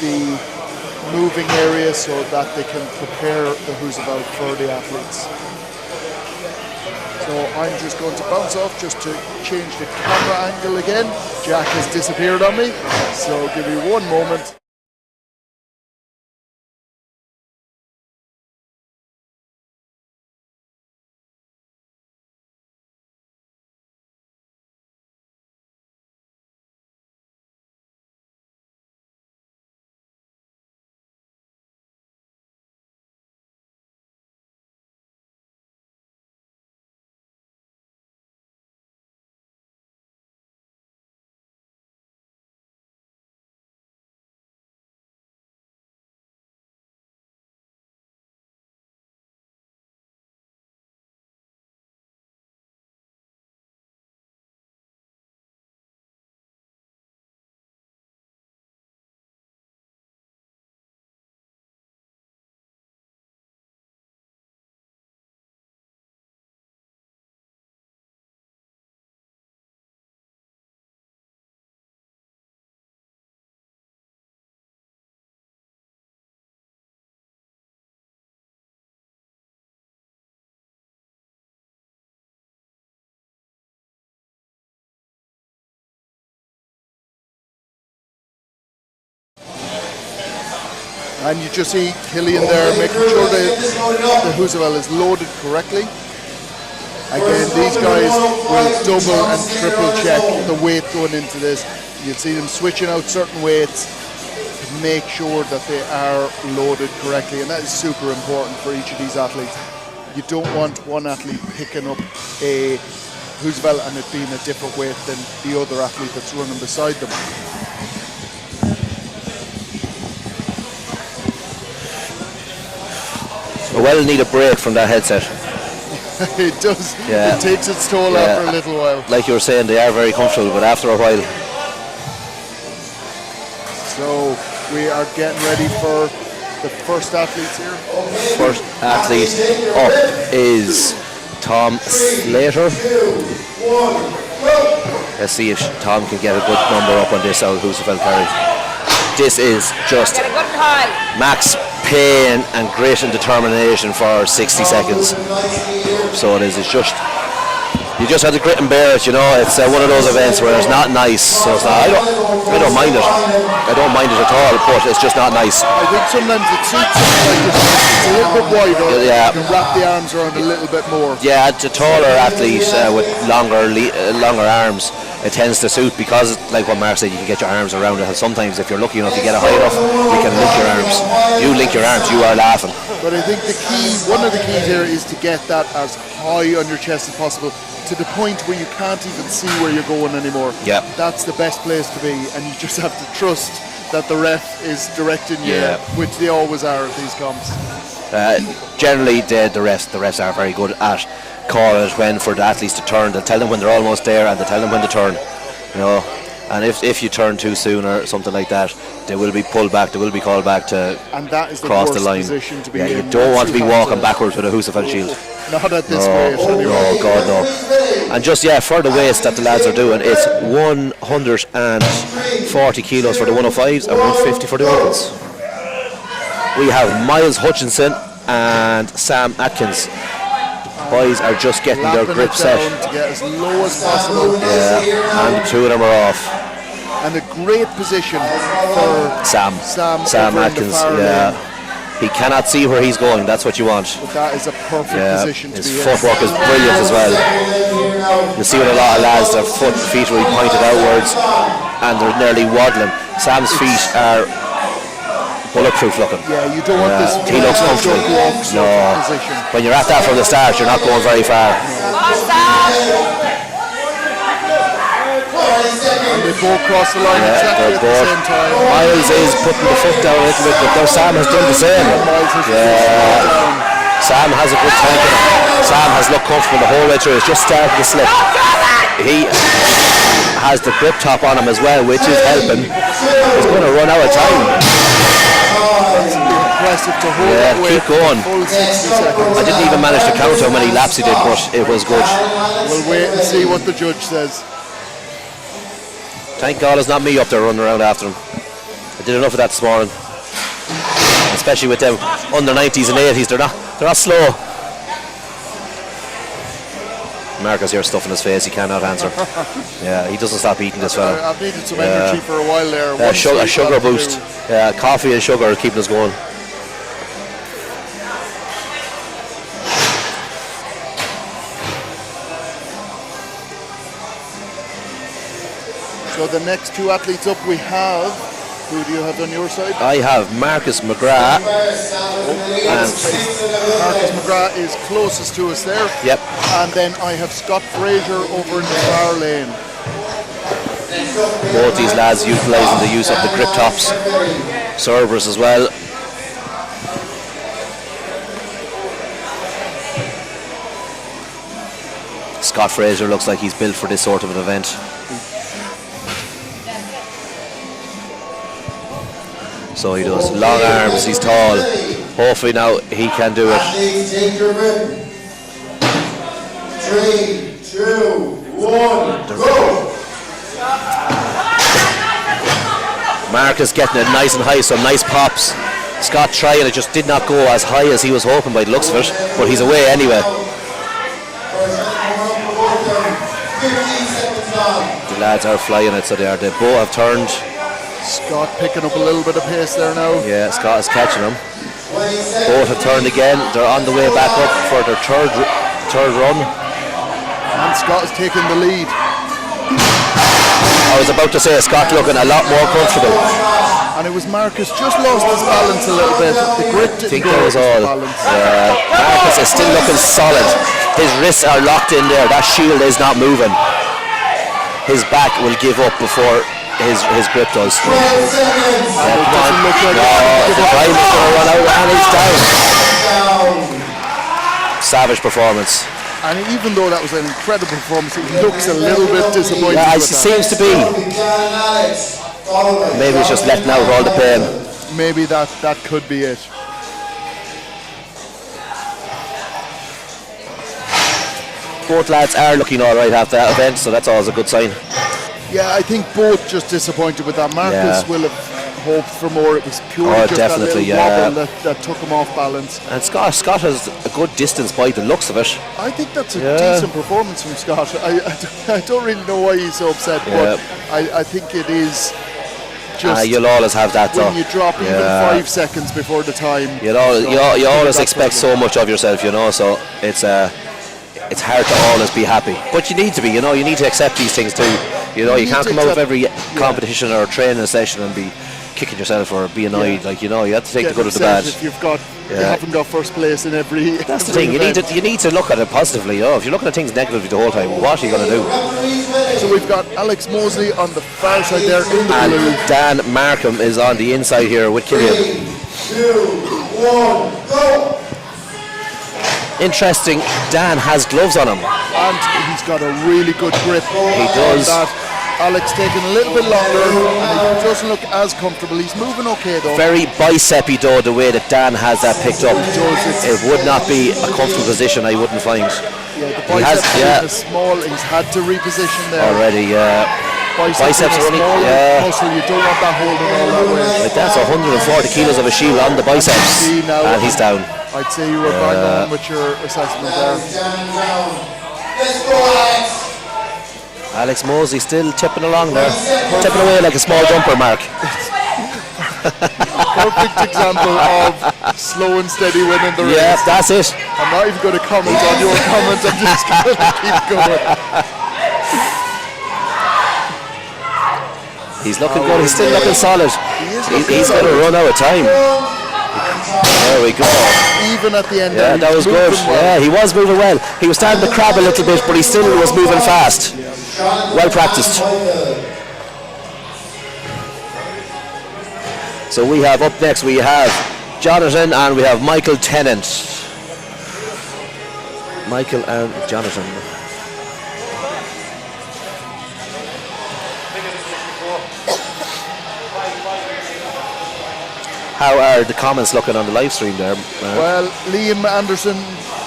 the moving area so that they can prepare the Roosevelt for the athletes. So I'm just going to bounce off just to change the camera angle again. Jack has disappeared on me, so give me one moment. And you just see Killian there making sure the Roosevelt is loaded correctly. Again, these guys will double and triple check the weight going into this. You'll see them switching out certain weights to make sure that they are loaded correctly, and that is super important for each of these athletes. You don't want one athlete picking up a Roosevelt and it being a different weight than the other athlete that's running beside them. So we'll need a break from that headset. It does. Yeah. It takes its toll after a little while. Like you were saying, they are very comfortable, but after a while. So we are getting ready for the first athletes here. First athlete up is Tom Slater. Let's see if Tom can get a good number up on this out Roosevelt carry. This is just max pain and grit and determination for 60 seconds. So it is. It's just, you just have to grit and bear it. You know, it's one of those events where it's not nice. So it's not, I don't mind it. I don't mind it at all, but it's just not nice. I think sometimes it suits it, like it's a little bit wider. Yeah. You can wrap the arms around a little bit more. Yeah, it's a taller athlete with longer arms. It tends to suit because, like what Mark said, you can get your arms around it. And sometimes, if you're lucky enough to get it high enough, you can link your arms. You link your arms, you are laughing. But I think the key, one of the keys here, is to get that as high on your chest as possible, to the point where you can't even see where you're going anymore. Yeah. That's the best place to be, and you just have to trust that the ref is directing you, which they always are at these comps. Generally, the refs are very good at calling it when for the athletes to turn. They'll tell them when they're almost there, and they'll tell them when to turn. You know, and if you turn too soon or something like that, they will be pulled back. They will be called back to and that is cross the the line. Position to be you in. don't want to be walking backwards with a Roosevelt shield. Not at this weight, anyway. No, God, no. And just for the weights that the lads are doing, it's 140 kilos for the 105s and 150 for the opens. We have Miles Hutchinson and Sam Atkins. Boys are just getting their Lapping grip it set. down to get as low as possible. Yeah, and the two of them are off. And a great position for Sam over in the Atkins. far Yeah. lane. He cannot see where he's going. That's what you want. But that is a perfect position to his be in. footwork is brilliant as well. You see with a lot of lads, their feet are really pointed outwards and they're nearly waddling. Sam's feet are bulletproof looking. Yeah, you don't want this. He looks comfortable. No, Position. when you're at that from the start, you're not going very far. And they both cross the line exactly at the same time. Miles is putting the foot down a little bit, but now Sam has done the same. Sam has a good tank in him. Sam has looked comfortable the whole way through. It's just starting to slip. He has the grip top on him as well, which is helping. He's going to run out of time. Impressive to hold that way keep going. Full 60 seconds. I didn't even manage to count how many laps he did, but it was good. We'll wait and see what the judge says. Thank God it's not me up there running around after him. I did enough of that this morning. Especially with them under 90s and 80s, they're not slow. Marcus here stuffing his face, he cannot answer. Yeah, he doesn't stop eating this fella. I've needed some energy for a while there. A sugar boost. Yeah, coffee and sugar are keeping us going. So the next two athletes up we have, who do you have on your side? I have Marcus McGrath. Marcus McGrath is closest to us there. Yep. And then I have Scott Fraser over in the far lane. Both these lads utilising the use of the grip tops. Servers as well. Scott Fraser looks like he's built for this sort of an event. So he does. Long arms, he's tall. Hopefully now he can do it. Take your grip. 3, 2, 1, go! Marcus getting it nice and high, some nice pops. Scott trying it, just did not go as high as he was hoping by the looks of it, but he's away anyway. The lads are flying it, so they both have turned. Scott picking up a little bit of pace there now. Yeah, Scott is catching them. Both have turned again. They're on the way back up for their third run. And Scott is taking the lead. I was about to say Scott looking a lot more comfortable. And it was Marcus just lost his balance a little bit. The grip didn't I think go that was with his all. balance. Marcus is still looking solid. His wrists are locked in there. That shield is not moving. His back will give up before his grip does. It doesn't look like the time is going to run out and he's down. Savage performance. And even though that was an incredible performance, he looks a little bit disappointed. Yeah, it with that. seems to be. Maybe he's just letting out all the pain. Maybe that could be it. Both lads are looking all right after that event, so that's always a good sign. Yeah, I think both just disappointed with that. Marcus will have hoped for more. It was purely just definitely, that little wobble that took him off balance. And Scott has a good distance by the looks of it. I think that's a decent performance from Scott. I don't really know why he's so upset, but I think it is just you'll always have that when though. you drop even 5 seconds before the time. You always expect so much of yourself, so it's hard to always be happy. But you need to be, you need to accept these things too. You can't come out of every competition or training session and be kicking yourself or be annoyed. You have to take the good with the bad. If you haven't got first place in every. That's the thing. You need to look at it positively. If you're looking at things negatively the whole time, what are you going to do? So we've got Alex Mosley on the far side there in the blue. Dan Markham is on the inside here with Killian. 3, 2, 1, go! Interesting, Dan has gloves on him. And he's got a really good grip. He does. Alex taking a little bit longer and he doesn't look as comfortable. He's moving okay though. Very bicep-y though, the way that Dan has that picked up. It would not be a comfortable position, I wouldn't find. Yeah, the biceps is small. He's had to reposition there. Already, biceps are only, muscle. You don't want that holding all that way. Like that's 140 kilos of a shield on the biceps. And he's down. I'd say you were bang on with your assessment there. Let's go, Alex. Alex Mosey still tipping along there, tipping away like a small jumper, Mark. Perfect example of slow and steady winning the race. Yeah, that's it. I'm not even going to comment on your comment, I'm just going to keep going. He's looking good, he's still looking solid. He's going to run out of time. There we go. Even at the end. Yeah, that was good. Well. Yeah, he was moving well. He was starting to crab a little bit, but he still was moving fast. Well practiced. So we have up next, we have Jonathan and we have Michael Tennant. Michael and Jonathan. How are the comments looking on the live stream there? Well, Liam Anderson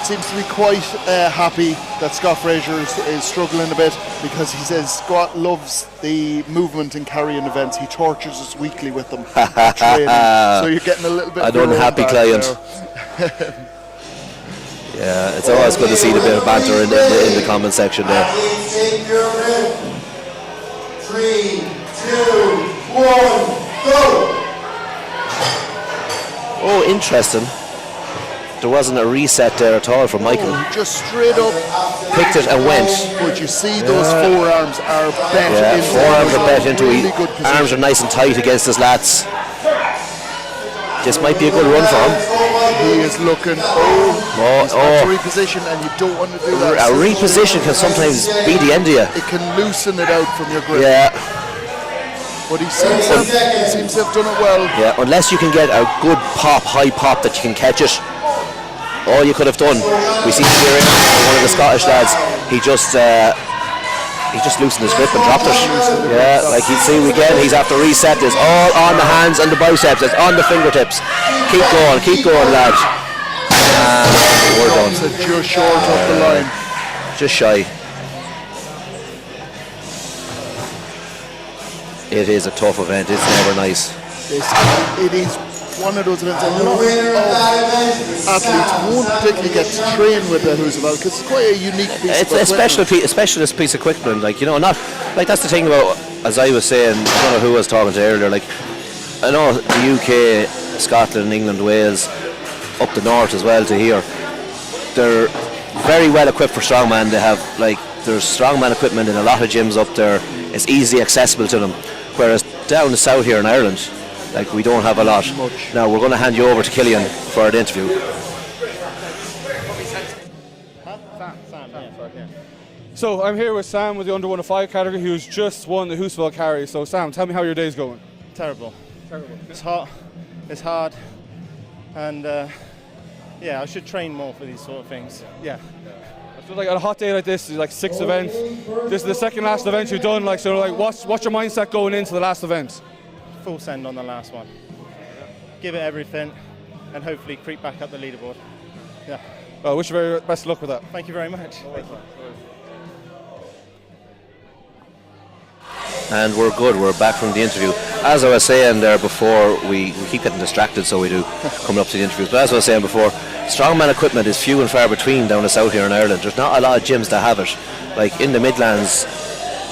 seems to be quite happy that Scott Fraser is struggling a bit, because he says Scott loves the movement and carrying events. He tortures us weekly with them. Training. So you're getting a little bit an unhappy client. Yeah, it's always good to see the bit of banter in the comment section there. Take your grip. 3, 2, 1, go! Oh, interesting. There wasn't a reset there at all for Michael. Oh, just straight up picked it and went. But you see those forearms are bent into. Forearms are bent into. Really good position. Arms are nice and tight against his lats. This might be a good run for him. He is looking. He's got to reposition, and you don't want to do that. A reposition can sometimes be the end of you. It can loosen it out from your grip. Yeah. But he seems to have done it well. Yeah, unless you can get a good pop, high pop that you can catch it. All you could have done. We see here one of the Scottish lads. He just loosened his grip and dropped it. Yeah, like you see again, he's after reset. It's all on the hands and the biceps. It's on the fingertips. Keep going, lads. And we're done. Just short of the line. Just shy. It is a tough event. It's never nice. It is one of those events a lot of athletes won't particularly get to train with the Husabel, because it's quite a unique piece of equipment. A specialist piece of equipment. Like, you know, not like that's the thing about, as I was saying, I don't know who I was talking to earlier. Like, I know the UK, Scotland, England, Wales, up the north as well to here. They're very well equipped for strongman. They have there's strongman equipment in a lot of gyms up there. It's easily accessible to them. Whereas down the south here in Ireland, we don't have a lot. Now we're going to hand you over to Killian for the interview. So I'm here with Sam with the under 105 category, who's just won the Husabel carry. So Sam, tell me how your day's going. Terrible. It's hot, it's hard, and I should train more for these sort of things. Yeah. So on a hot day like this, is 6 events. This is the second last event you've done. What's your mindset going into the last event? Full send on the last one. Give it everything, and hopefully creep back up the leaderboard. Yeah. Well, I wish you very best of luck with that. Thank you very much. Thank you. And we're good, we're back from the interview. As I was saying there before, we keep getting distracted, so we do, coming up to the interviews. But as I was saying before, strongman equipment is few and far between down the south here in Ireland. There's not a lot of gyms that have it. Like in the Midlands,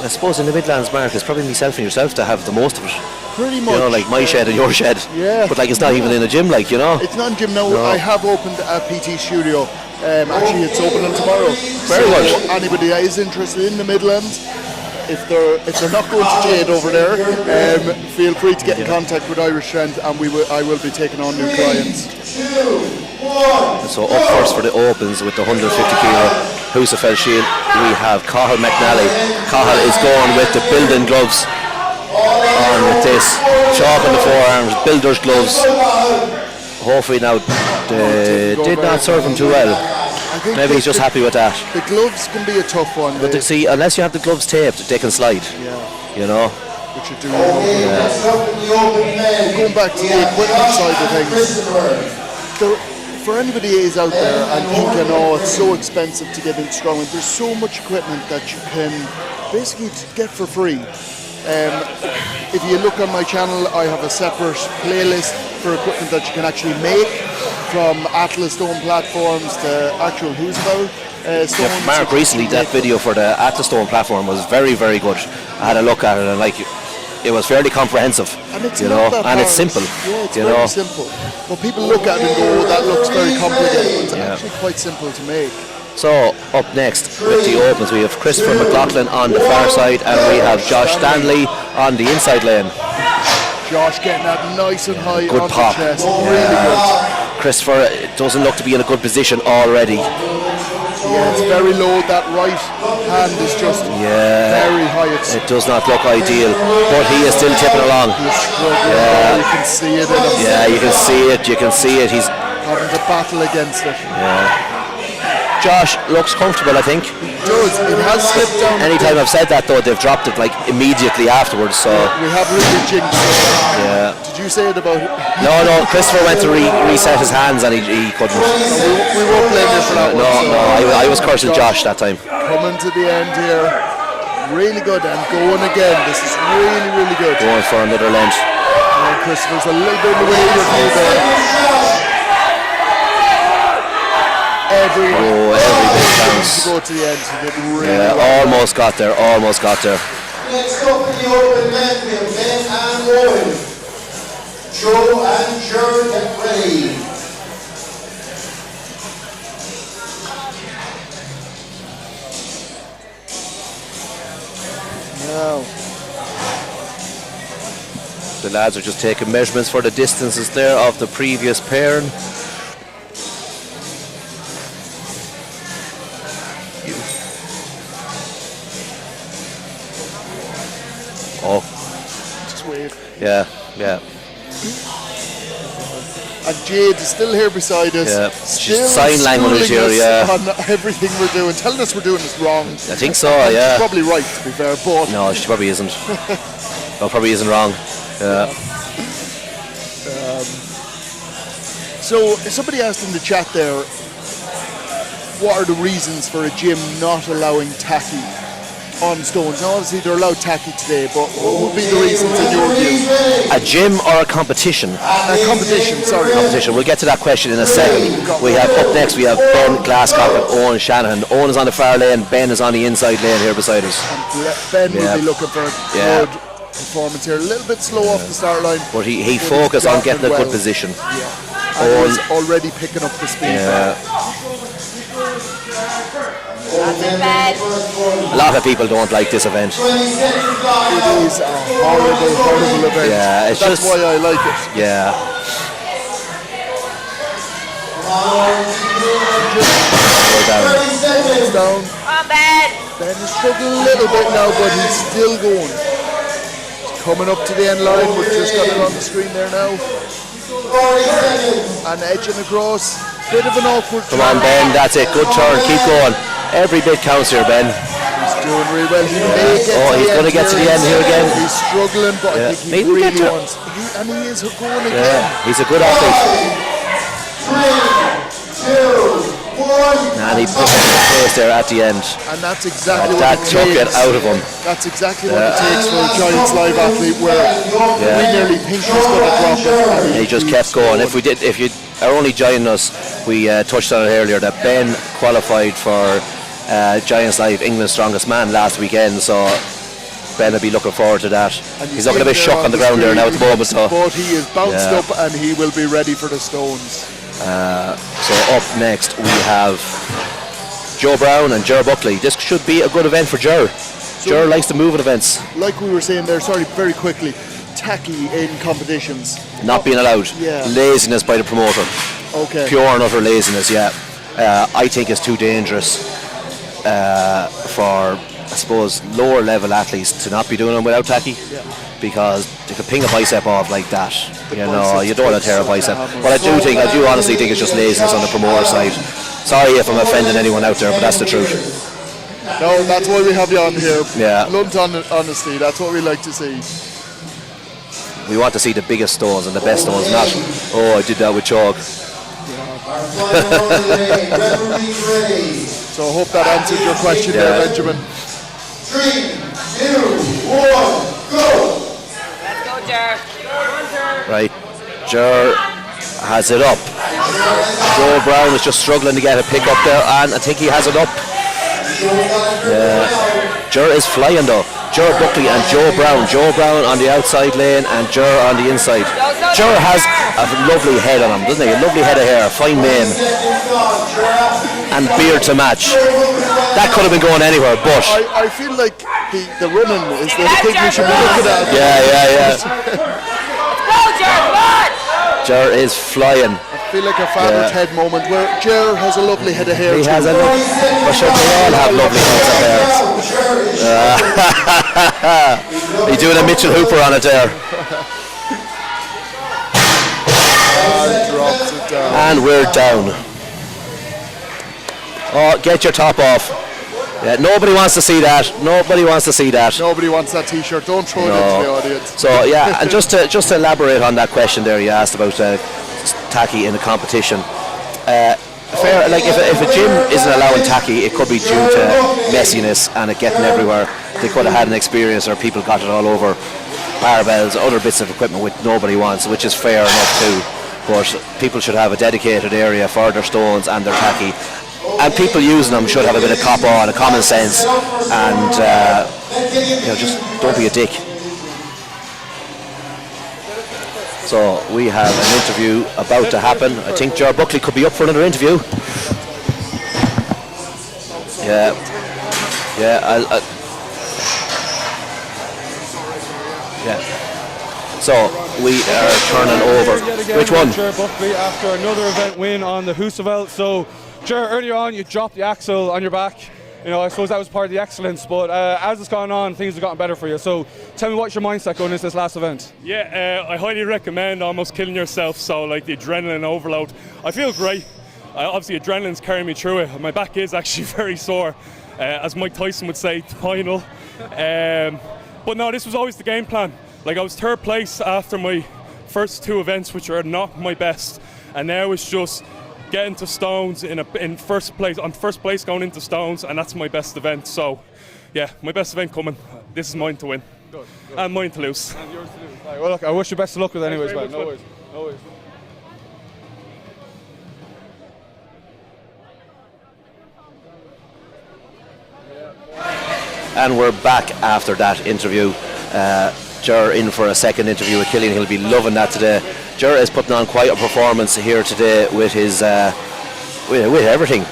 I suppose in the Midlands, Mark, it's probably myself and yourself to have the most of it. Pretty much. You know, like my shed and your shed. Yeah. But it's not even in a gym, you know. It's not in a gym now. No. I have opened a PT studio. Actually, it's opening tomorrow. Very good. Anybody that is interested in the Midlands, if they're not going to Jade over there, feel free to get in contact with Irish Strength, and I will be taking on new clients. So up first for the opens with the 150 kilo Husafell Shield, we have Cathal McNally. Cathal is going with the building gloves on with this, chalk on the forearms, builder's gloves. Hopefully now they did not serve him too well. Maybe he's just happy with that. The gloves can be a tough one. But see, unless you have the gloves taped, they can slide. Yeah. You know. Which you do. Going back to the equipment side of things, for anybody who is out there and thinking, oh, it's so expensive to get into strongman, there's so much equipment that you can basically get for free. If you look on my channel, I have a separate playlist for equipment that you can actually make. from Atlas stone platforms to actual who's about stones. Mark, recently that video for the Atlas stone platform was very, very good. I had a look at it and it was fairly comprehensive, and it's you not know, that and it's hard. simple. Yeah, it's you very know. simple. But people look at it and go, oh, that looks very complicated. It's actually quite simple to make. So up next with the opens, we have Christopher McLaughlin on the far side, and we have Josh Stanley on the inside lane. Josh getting that nice and high Good on pop. the chest, really good. Christopher doesn't look to be in a good position already. Yeah, it's very low. That right hand is just very high. It does not look ideal, but he is still tipping along. He's struggling. You can see it in him. Yeah, you can see it. You can see it. He's having to battle against it. Yeah. Josh looks comfortable, I think. He does. It has slipped down. Anytime I've said that, though, they've dropped it like immediately afterwards. So we have really jinxed it. Yeah. Did you say it about? No. Christopher went to reset his hands and he couldn't. We won't blame you for that one. No. I was cursing Josh that time. Coming to the end here, really good, and going again. This is really, really good. Going for another length. And Christopher's a little bit in the way of you there. Every bit counts. To go to the end, he did really well. Almost got there. Next up in the open men, we have Ben and Owen. Joe and Jer, get ready. Now. The lads are just taking measurements for the distances there of the previous pair. Oh. Just wave. Yeah. And Jade is still here beside us. Yeah. Still Sign language here, yeah. on everything we're doing, telling us we're doing this wrong. I think so, and yeah. She's probably right, to be fair, but No, she probably isn't. No, probably isn't wrong. Yeah. So somebody asked in the chat there, what are the reasons for a gym not allowing tacky on stones? Now obviously they're allowed tacky today, but what would be the reasons in your view? A gym or a competition? A competition, sorry. Competition. We'll get to that question in a second. We have up next, we have Ben Glasscock and Owen Shanahan. Owen is on the far lane, Ben is on the inside lane here beside us. Ben will be looking for a good performance here. A little bit slow off the start line. But he focused on getting a good position. Yeah. And he's already picking up the speed. Yeah. A lot of people don't like this event. It is a horrible event. Yeah, it's That's why I like it. Yeah. He's down. Ben is struggling a little bit now, but he's still going. He's coming up to the end line. We've just got it on the screen there now. And edging across. Bit of an awkward Come on, Ben, that's it. Good turn. Keep going. Every bit counts here, Ben. He's doing really well. He may get he's going to get to the end here again. He's struggling, but I think he Maybe really wants. And he is going again. Yeah, he's a good athlete. 3, 2, 1. And he put it in place there at the end. And that's exactly that what it took takes. it out of him. That's exactly what it takes for a Giants live athlete, where we nearly think he's going to drop it. And he just kept going. If you are only joining us, we touched on it earlier that Ben qualified for Giants Live England's Strongest Man last weekend, so Ben will be looking forward to that. He's looking a bit shook on the ground there now at the moment. So. But he is bounced up and he will be ready for the stones. So up next we have Joe Brown and Ger Buckley. This should be a good event for Ger. Ger likes to move at events. Like we were saying there, sorry, very quickly, tacky in competitions. Not being allowed. Yeah. Laziness by the promoter. Okay. Pure and utter laziness, yeah. I think it's too dangerous for, I suppose, lower level athletes to not be doing them without tacky. Yeah. Because they could ping a bicep off like that. You don't want to tear a bicep. But I do honestly think it's just laziness on the promoter side. Sorry if I'm offending anyone out there, but that's the truth. No, that's why we have you on here. Yeah. Blunt honesty, that's what we like to see. We want to see the biggest stones and the best stones, not, I did that with chalk. So I hope that answered your question there, Benjamin. 3, 2, 1, go! Let's go, Jer. Right, Ger has it up. Joe Brown is just struggling to get a pick up there, and I think he has it up. Ger is flying though. Ger Buckley and Joe Brown. Joe Brown on the outside lane and Ger on the inside. Ger has a lovely head on him, doesn't he? A lovely head of hair, fine mane, and beard to match. That could have been going anywhere, but I feel like the running is the thing we should be looking at. Yeah. Ger is flying. I feel like a Father's Head moment where Ger has a lovely head of hair. He has a look. But sure, they all have lovely heads of hair. He's doing a Mitchell Hooper on it there. And drops it down. And we're down. Oh, get your top off. Yeah, nobody wants to see that. Nobody wants to see that. Nobody wants that T-shirt. Don't throw it into the audience. So yeah, and just to elaborate on that question there, you asked about tacky in the competition. Fair, like if a gym isn't allowing tacky, it could be due to messiness and it getting everywhere. They could have had an experience, or people got it all over barbells, other bits of equipment which nobody wants, which is fair enough too. But people should have a dedicated area for their stones and their tacky. And people using them should have a bit of cop on, a common sense, and just don't be a dick. So we have an interview about to happen. I think Ger Buckley could be up for another interview. Yeah. So we are turning over. Which one? Ger Buckley after another event win on the Husavelt. So Ger, earlier on you dropped the axle on your back. You know, I suppose that was part of the excellence, but as it's gone on, things have gotten better for you. So tell me, what's your mindset going into this last event? Yeah, I highly recommend almost killing yourself. So like the adrenaline overload. I feel great. Obviously adrenaline's carrying me through it. My back is actually very sore, as Mike Tyson would say, final. But no, this was always the game plan. Like I was third place after my first two events, which are not my best, and now it's just getting to stones in first place. I'm first place going into stones, and that's my best event. So, yeah, my best event coming. This is mine to win, good. And mine to lose. And yours to lose. Right, well, look, I wish you best of luck with it, anyways, man. No worries. And we're back after that interview. Ger in for a second interview with Killian. He'll be loving that today. Ger is putting on quite a performance here today with his with everything,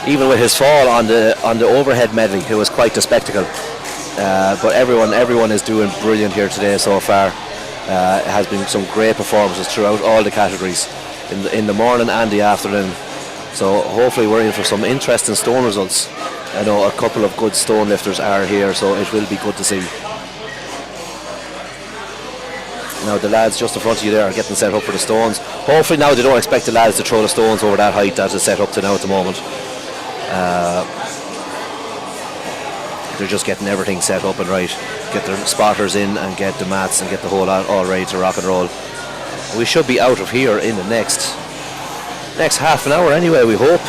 even with his fall on the overhead medley. It was quite the spectacle. But everyone is doing brilliant here today so far. It has been some great performances throughout all the categories in the morning and the afternoon. So hopefully we're in for some interesting stone results. I know a couple of good stone lifters are here, so it will be good to see. Now the lads just in front of you there are getting set up for the stones. Hopefully now they don't expect the lads to throw the stones over that height that is set up to now at the moment. They're just getting everything set up and right. Get their spotters in and get the mats and get the whole lot all ready to rock and roll. We should be out of here in the next half an hour anyway, we hope.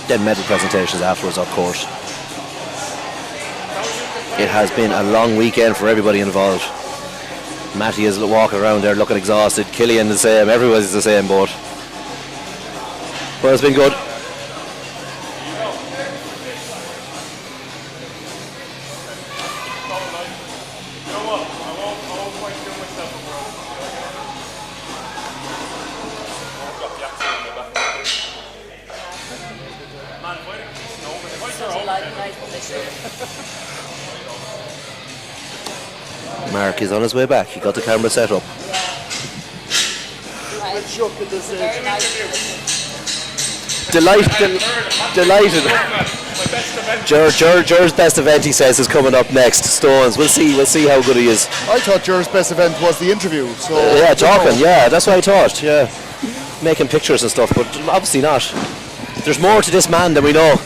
Then medal presentations afterwards, of course. It has been a long weekend for everybody involved. Matty is walking around there looking exhausted. Killian the same. Everybody's the same boat. But it's been good. Mark is on his way back. He got the camera set up. Delighted. Ger's best event, he says, is coming up next. Stones. We'll see how good he is. I thought Ger's best event was the interview. So yeah, talking. Yeah, that's what I thought. Yeah, making pictures and stuff, but obviously not. There's more to this man than we know.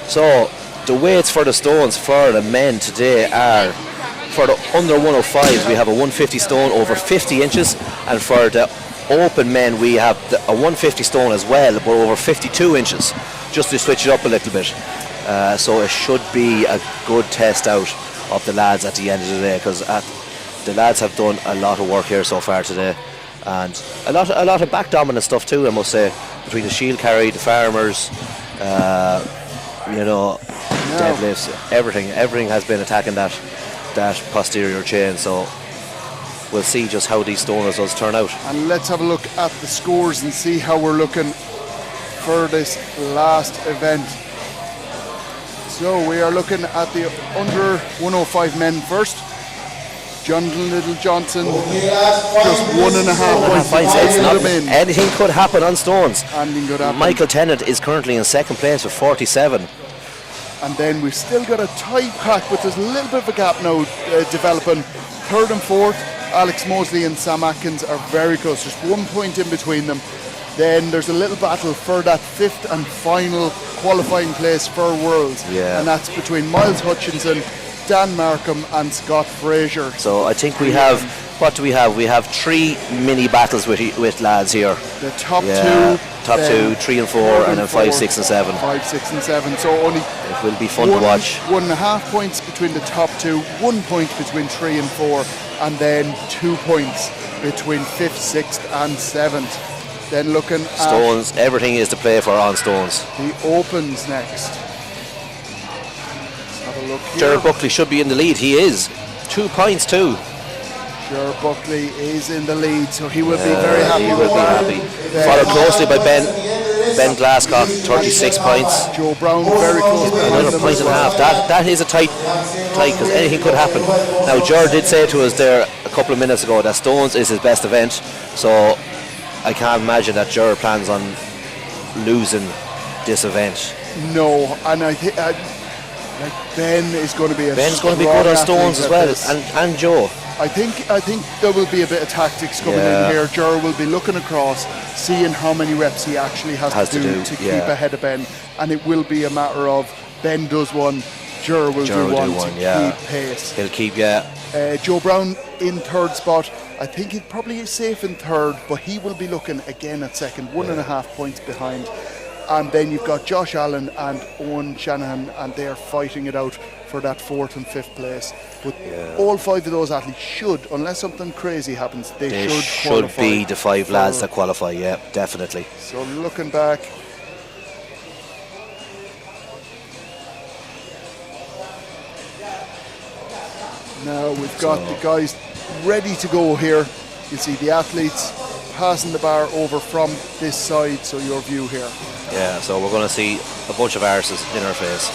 So the weights for the stones for the men today are, for the under 105s we have a 150 stone over 50 inches, and for the open men, we have a 150 stone as well, but over 52 inches, just to switch it up a little bit. So it should be a good test out of the lads at the end of the day, because the lads have done a lot of work here so far today, and a lot of back dominant stuff too, I must say, between the shield carry, the farmers, deadlifts, everything has been attacking that posterior chain. So we'll see just how these stone results turn out. And let's have a look at the scores and see how we're looking for this last event. So we are looking at the under 105 men first. Jonathan Little-Johnson, just 1.5 points. Anything could happen on stones. Anything could happen. Michael Tennant is currently in second place with 47. And then we've still got a tight pack, but there's a little bit of a gap now developing. Third and fourth, Alex Mosley and Sam Atkins are very close. There's 1 point in between them. Then there's a little battle for that fifth and final qualifying place for Worlds. Yeah. And that's between Miles Hutchinson, Dan Markham and Scott Fraser. So I think we have, what do we have? We have 3 mini battles with lads here. The top two. Top 2, 3 and 4, and then 5, 6 and 7. 5, 6 and 7. So only it will be fun to watch. 1.5 points between the top 2, 1 point between 3 and 4, and then 2 points between 5th, 6th and 7th. Then looking at stones, everything is to play for on stones. The opens next. Let's have a look here. Gerard Buckley should be in the lead. He is. 2 points too. Gerard Buckley is in the lead, so he will be very happy with that. Followed closely by Ben Glascock, 36 points. Joe Brown very close. Another point and a half. That is a tight, because anything could happen. Now, Gerard did say to us there a couple of minutes ago that stones is his best event, so I can't imagine that Gerard plans on losing this event. No, and I think Ben is going to be Ben's going to be good on stones as well, and Joe. I think there will be a bit of tactics coming in here. Ger will be looking across, seeing how many reps he actually has to do to keep ahead of Ben, and it will be a matter of Ben does one, Ger will do one to keep pace. He'll keep, Joe Brown in third spot. I think he probably is safe in third, but he will be looking again at second, 1.5 points behind. And then you've got Josh Allen and Owen Shanahan, and they're fighting it out for that 4th and 5th place. But all 5 of those athletes should, unless something crazy happens, they should qualify. Be the 5 lads that qualify, yeah, definitely. So looking back, now we've got the guys ready to go here. You see the athletes passing the bar over from this side, so your view here. Yeah, so we're going to see a bunch of arses in our face.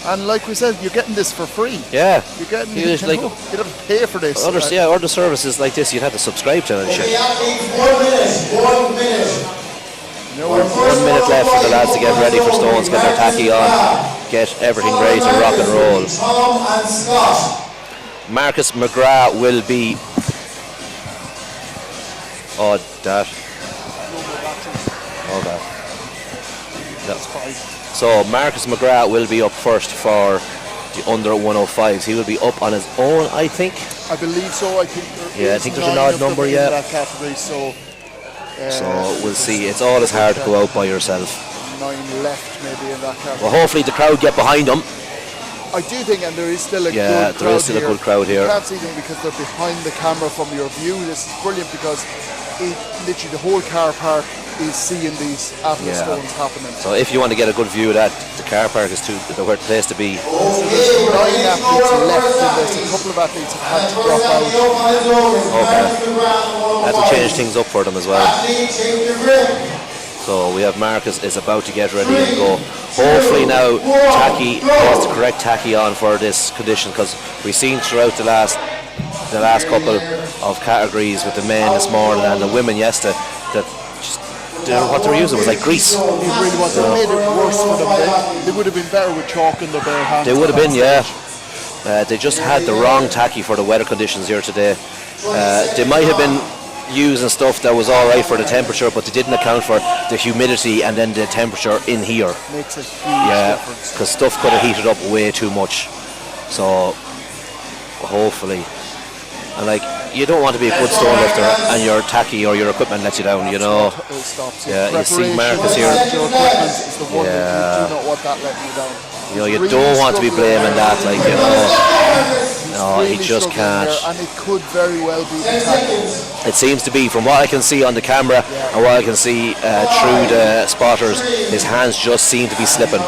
And like we said, you're getting this for free. Yeah. You're getting, you don't have to pay for this. Other services like this, you'd have to subscribe to it and shit. 1 minute. 1 minute left for the lads to get ready for stones, get their tacky on, get everything ready to rock and roll. Tom and Scott. Marcus McGrath will be. Oh, that. Okay. That's fine. So Marcus McGrath will be up first for the under 105s. He will be up on his own, I think. I believe so. I think there's an odd number, in that category, so we'll see. It's always hard to go out by yourself. 9 left maybe in that category. Well, hopefully the crowd get behind them. I do think, and there is still a good crowd here. There is still a good crowd here. You can't see them because they're behind the camera from your view. This is brilliant because literally the whole car park is seeing these athlete stones happening. So if you want to get a good view of that, the car park is the place to be. So there's 9 athletes left in this. A couple of athletes have had to drop out. Okay. That'll change things up for them as well. So we have Marcus is about to get ready and go. Hopefully now tacky has the correct tacky on for this condition, because we've seen throughout the last couple of categories with the men this morning and the women yesterday that just what they were using was like grease. It really was. It made it worse for them. They would have been better with chalk in their bare hands. They would have been, they just had the wrong tacky for the weather conditions here today. They might have been using stuff that was alright for the temperature, but they didn't account for the humidity and then the temperature in here. Makes a huge difference. Because stuff could have heated up way too much. So hopefully, and like you don't want to be a good stone lifter and your tacky or your equipment lets you down, you know. Stops. Yeah, you see Marcus here. Your equipment is the one that you do not want that letting you down. You know, you don't want to be blaming that, like, you know. No, he just can't. And it could very well be the tackle. It seems to be, from what I can see on the camera and what I can see through the spotters, his hands just seem to be slipping.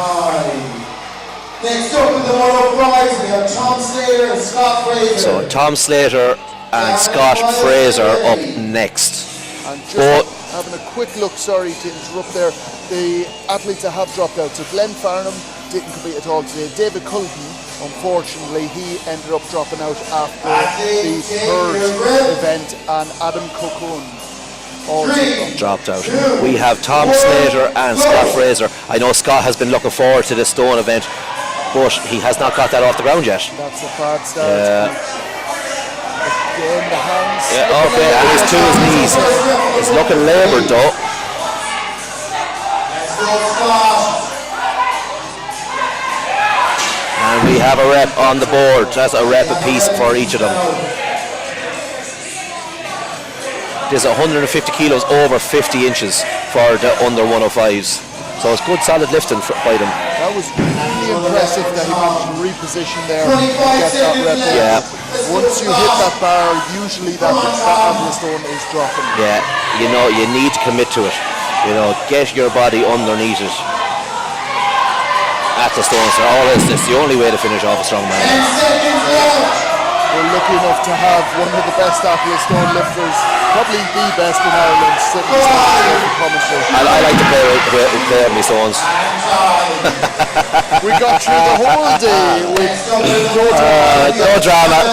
Next up with the 105, we have Tom Slater and Scott Fraser. So Tom Slater and Scott Fraser up next. And just having a quick look, sorry to interrupt there, the athletes that have dropped out. So Glenn Farnham didn't compete at all today. David Cullen, unfortunately, he ended up dropping out after the third event, and Adam Cocoon also dropped out. We have Tom Slater and Scott Fraser. I know Scott has been looking forward to this stone event, but he has not got that off the ground yet. That's a bad start. Again, the hands. Yeah, okay, and he's to his knees. He's looking laboured though. And we have a rep on the board. That's a rep apiece for each of them. There's 150 kilos over 50 inches for the under 105s. So it's good solid lifting by them. That was really impressive that he managed to reposition there and get that rep. Yeah. Once you hit that bar, usually that anvil stone is dropping. Yeah, you know, you need to commit to it. You know, get your body underneath it at the stones. It's the only way to finish off a strong man. We're lucky enough to have one of the best athlete stone lifters, probably the best in Ireland, sitting in commentary. I like to play on my stones. We got through the whole day with no drama.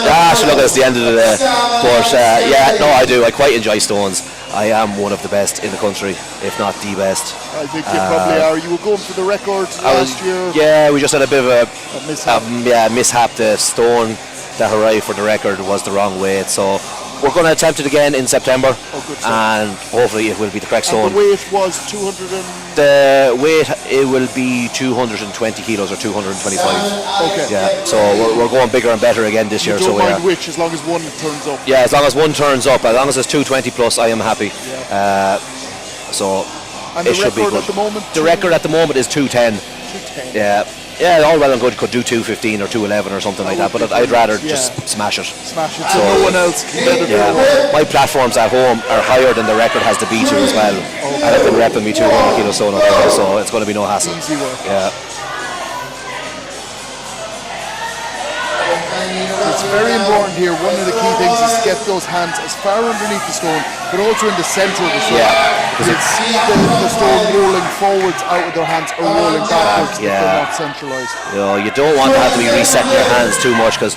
Look, it's the end of the day. But yeah, no, I do. I quite enjoy stones. I am one of the best in the country, if not the best. I think you probably are. You were going for the record last year. Yeah, we just had a bit of a mishap. The stone that arrived for the record was the wrong weight, so we're going to attempt it again in September, and hopefully it will be the correct stone. And the weight was 200 and... The weight, it will be 220 kilos or 225. Okay. Yeah, so we're going bigger and better again this year. You don't so mind which, as long as one turns up. Yeah, as long as one turns up, as long as it's 220 plus, I am happy. Yeah. So and it the should be record good. at the moment? The record at the moment is 210. 210. Yeah. Yeah, all well and good, could do 215 or 211 or something like that, but I'd rather just smash it. Smash it so no one else can get it. Yeah, my platforms at home are higher than the record has the B2 as well. And I've been repping me 200 kilos stone up there, so it's going to be no hassle. Easy work. Yeah. It's very important here. One of the key things is to get those hands as far underneath the stone, but also in the centre of the stone. Yeah. You see the stone rolling forwards out of their hands or rolling backwards if they're not centralised. You know, you don't want to have to be resetting your hands too much, because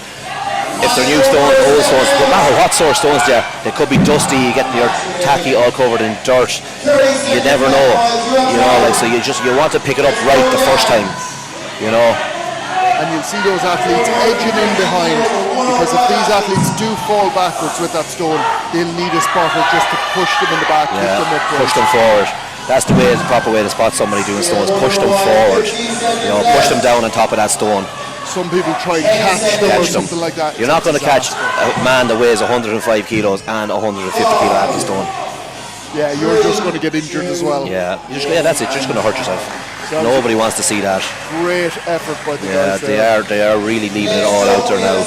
if they're new stones, old stones, no matter what sort of stones they are, they could be dusty, getting your tacky all covered in dirt. You never know. You know, like, so you want to pick it up right the first time. You know. And you'll see those athletes edging in behind, because if these athletes do fall backwards with that stone, they'll need a spotter just to push them in the back, keep them upright. Push them forward. That's the proper way to spot somebody doing stones. Push them forward. You know, push them down on top of that stone. Some people try and catch them or something like that. You're not going to catch a man that weighs 105 kilos and 150 kilo athlete stone. Yeah, you're just going to get injured as well. Yeah, that's it. You're just going to hurt yourself. Nobody wants to see that. Great effort by the guys there. Yeah, they are really leaving it all out there now.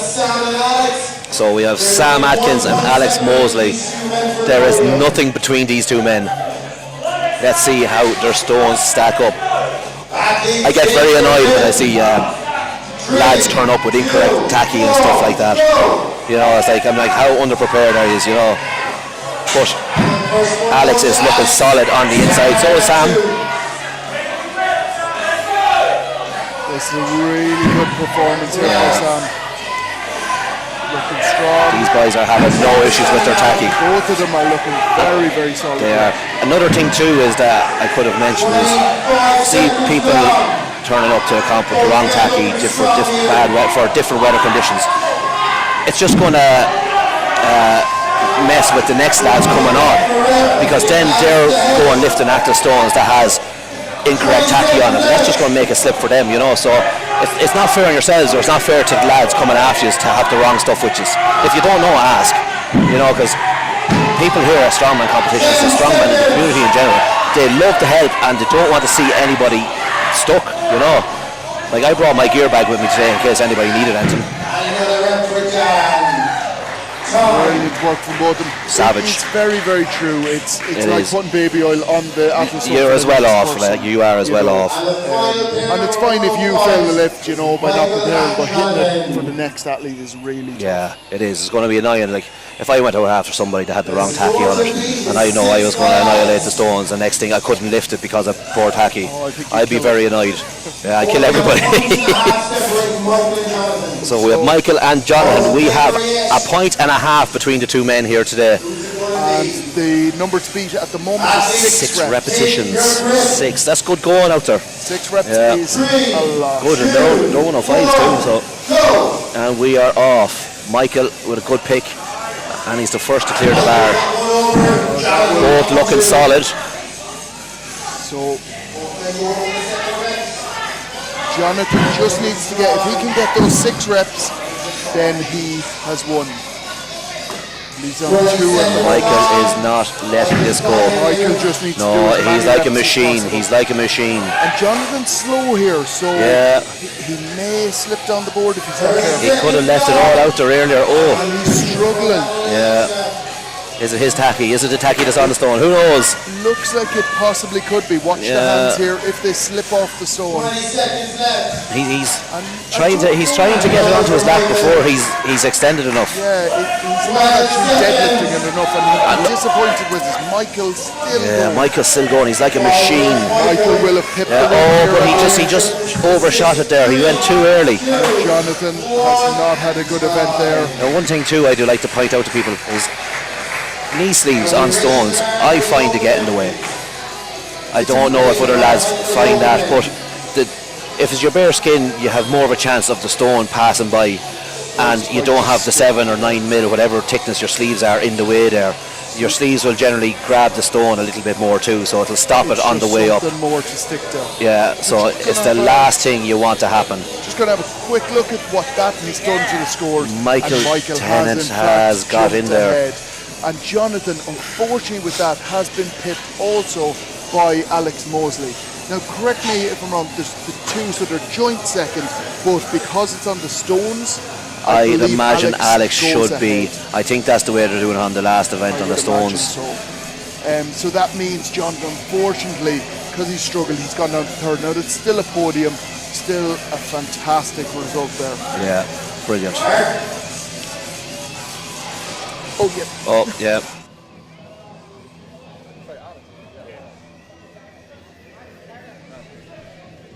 So we have Sam Atkins and Alex Mosley. There is nothing between these two men. Let's see how their stones stack up. I get very annoyed when I see lads turn up with incorrect tacky and stuff like that. You know, I'm like, how underprepared are you? You know. But Alex is looking solid on the inside. So is Sam. It's a really good performance here by Sam. Looking strong. These guys are having no issues with their tacky. Both of them are looking very, very solid. They are. Another thing too is that I could have mentioned is, see people turning up to a comp with the wrong tacky for different weather conditions. It's just going to mess with the next lads coming on, because then they're going lifting active stones that has incorrect tacky on it, and that's just going to make a slip for them, you know. So it's not fair on yourselves, or it's not fair to the lads coming after you to have the wrong stuff with you. If you don't know, ask. You know, because people here at strongman competitions, the strongmen in the community in general, they love to help and they don't want to see anybody stuck, you know. Like I brought my gear bag with me today in case anybody needed anything. Brilliant work from both of them. Savage. It's very, very true. It's It like is. putting baby oil on the after. You're as well off, like, you are as well off. And it's fine if you fail the lift, you know, by not preparing, but hitting it for the next athlete is really tough. Yeah, it is. It's going to be annoying. Like if I went out after somebody that had the wrong tacky on it, and I know I was going to annihilate the stones, and next thing I couldn't lift it because of poor tacky, I'd be very annoyed. Yeah, I'd kill everybody. So we have Michael and Jonathan. We have a point and a half between the two men here today. And the number to beat at the moment is 6 reps. repetitions. 6. That's good going out there. 6 reps is a lot. good, and they're 105s too. So, and we are off. Michael with a good pick, and he's the first to clear the bar. Both looking solid. So Jonathan just needs to get, if he can get those 6 reps, then he has won. He's on 2 at the Michael is not letting this go. Michael just needs to do No, as many he's like a reps as machine. possible. He's like a machine. And Jonathan's slow here, so Yeah. he may slip down the board if he's not careful. He could have left it all out there earlier. Oh. And he's struggling. Yeah. Is it his tacky? Is it the tacky that's on the stone? Who knows? Looks like it possibly could be. Watch the Yeah. hands here if they slip off the stone. He's trying to get it onto his lap before he's extended enough. Yeah, he's not actually deadlifting it enough, and I'm disappointed with this. Michael's still Yeah, going. Michael's still going. He's like a machine. Michael will have pipped Yeah, the oh, but he just overshot it there. He went too early. Jonathan has not had a good event there. Now, one thing too I do like to point out to people is knee sleeves on stones, I find to get in the way. I don't know if other lads find that, but if it's your bare skin, you have more of a chance of the stone passing by, and you don't have the 7 or 9 mil or whatever thickness your sleeves are in the way there. Your sleeves will generally grab the stone a little bit more too, so it'll stop it on the way up. Something more to stick to. Yeah, so it's the last thing you want to happen. Just going to have a quick look at what that has done to the scores. Michael and Tennant in fact has got in jumped there. ahead. And Jonathan, unfortunately with that, has been pipped also by Alex Mosley. Now correct me if I'm wrong, there's the 2 sort of joint second, but because it's on the stones, I'd imagine Alex goes should be. ahead. I think that's the way they're doing it on the last event on the stones. So that means Jonathan, unfortunately, because he's struggled, he's gone down to 3rd. Now that's still a podium, still a fantastic result there. Yeah, brilliant. Oh yeah. Oh yeah.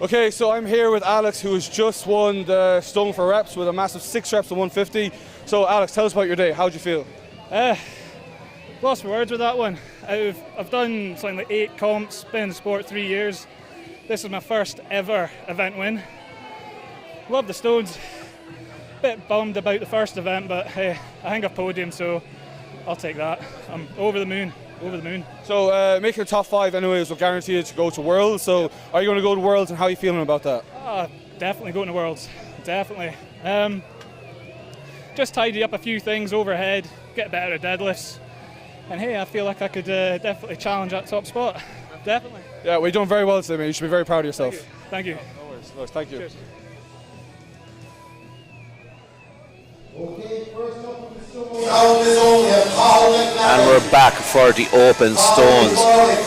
Okay, so I'm here with Alex, who has just won the Stone for Reps with a massive 6 reps of 150. So Alex, tell us about your day. How'd you feel? Lost for words with that one. I've done something like 8 comps, been in the sport 3 years. This is my first ever event win. Love the stones. Bit bummed about the first event, but hey, I think I've podium, so I'll take that. I'm over the moon. Over the moon. So making your top 5 anyways will guarantee you to go to Worlds. So are you going to go to Worlds, and how are you feeling about that? Definitely going to Worlds. Definitely. Just tidy up a few things overhead, get better at deadlifts, and hey, I feel like I could definitely challenge that top spot. Definitely. Yeah, well, you're doing very well today, mate. You should be very proud of yourself. Thank you. No worries. No worries. Thank you. Cheers. And we're back for the open stones.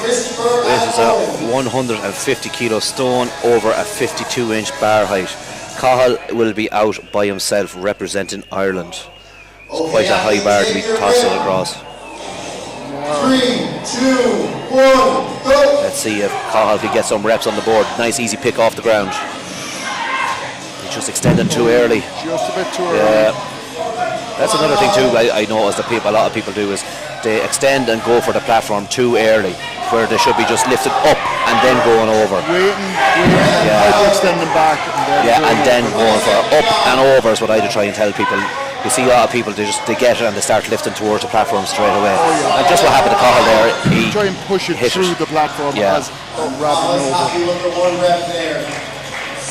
This is a 150 kilo stone over a 52-inch bar height. Cahill will be out by himself representing Ireland. It's quite a high bar to be tossing across. 3, 2, 1, go! Let's see if Cahill can get some reps on the board. Nice easy pick off the ground. He just extended too early. Just a bit too early. Yeah. That's another thing too I notice that a lot of people do is they extend and go for the platform too early, where they should be just lifted up and then going over. Waiting and extending back. And then going for up and over is what I do try and tell people. You see a lot of people, they get it and they start lifting towards the platform straight away. And just what happened to Cahill there, he try and push it through the platform as rather than over.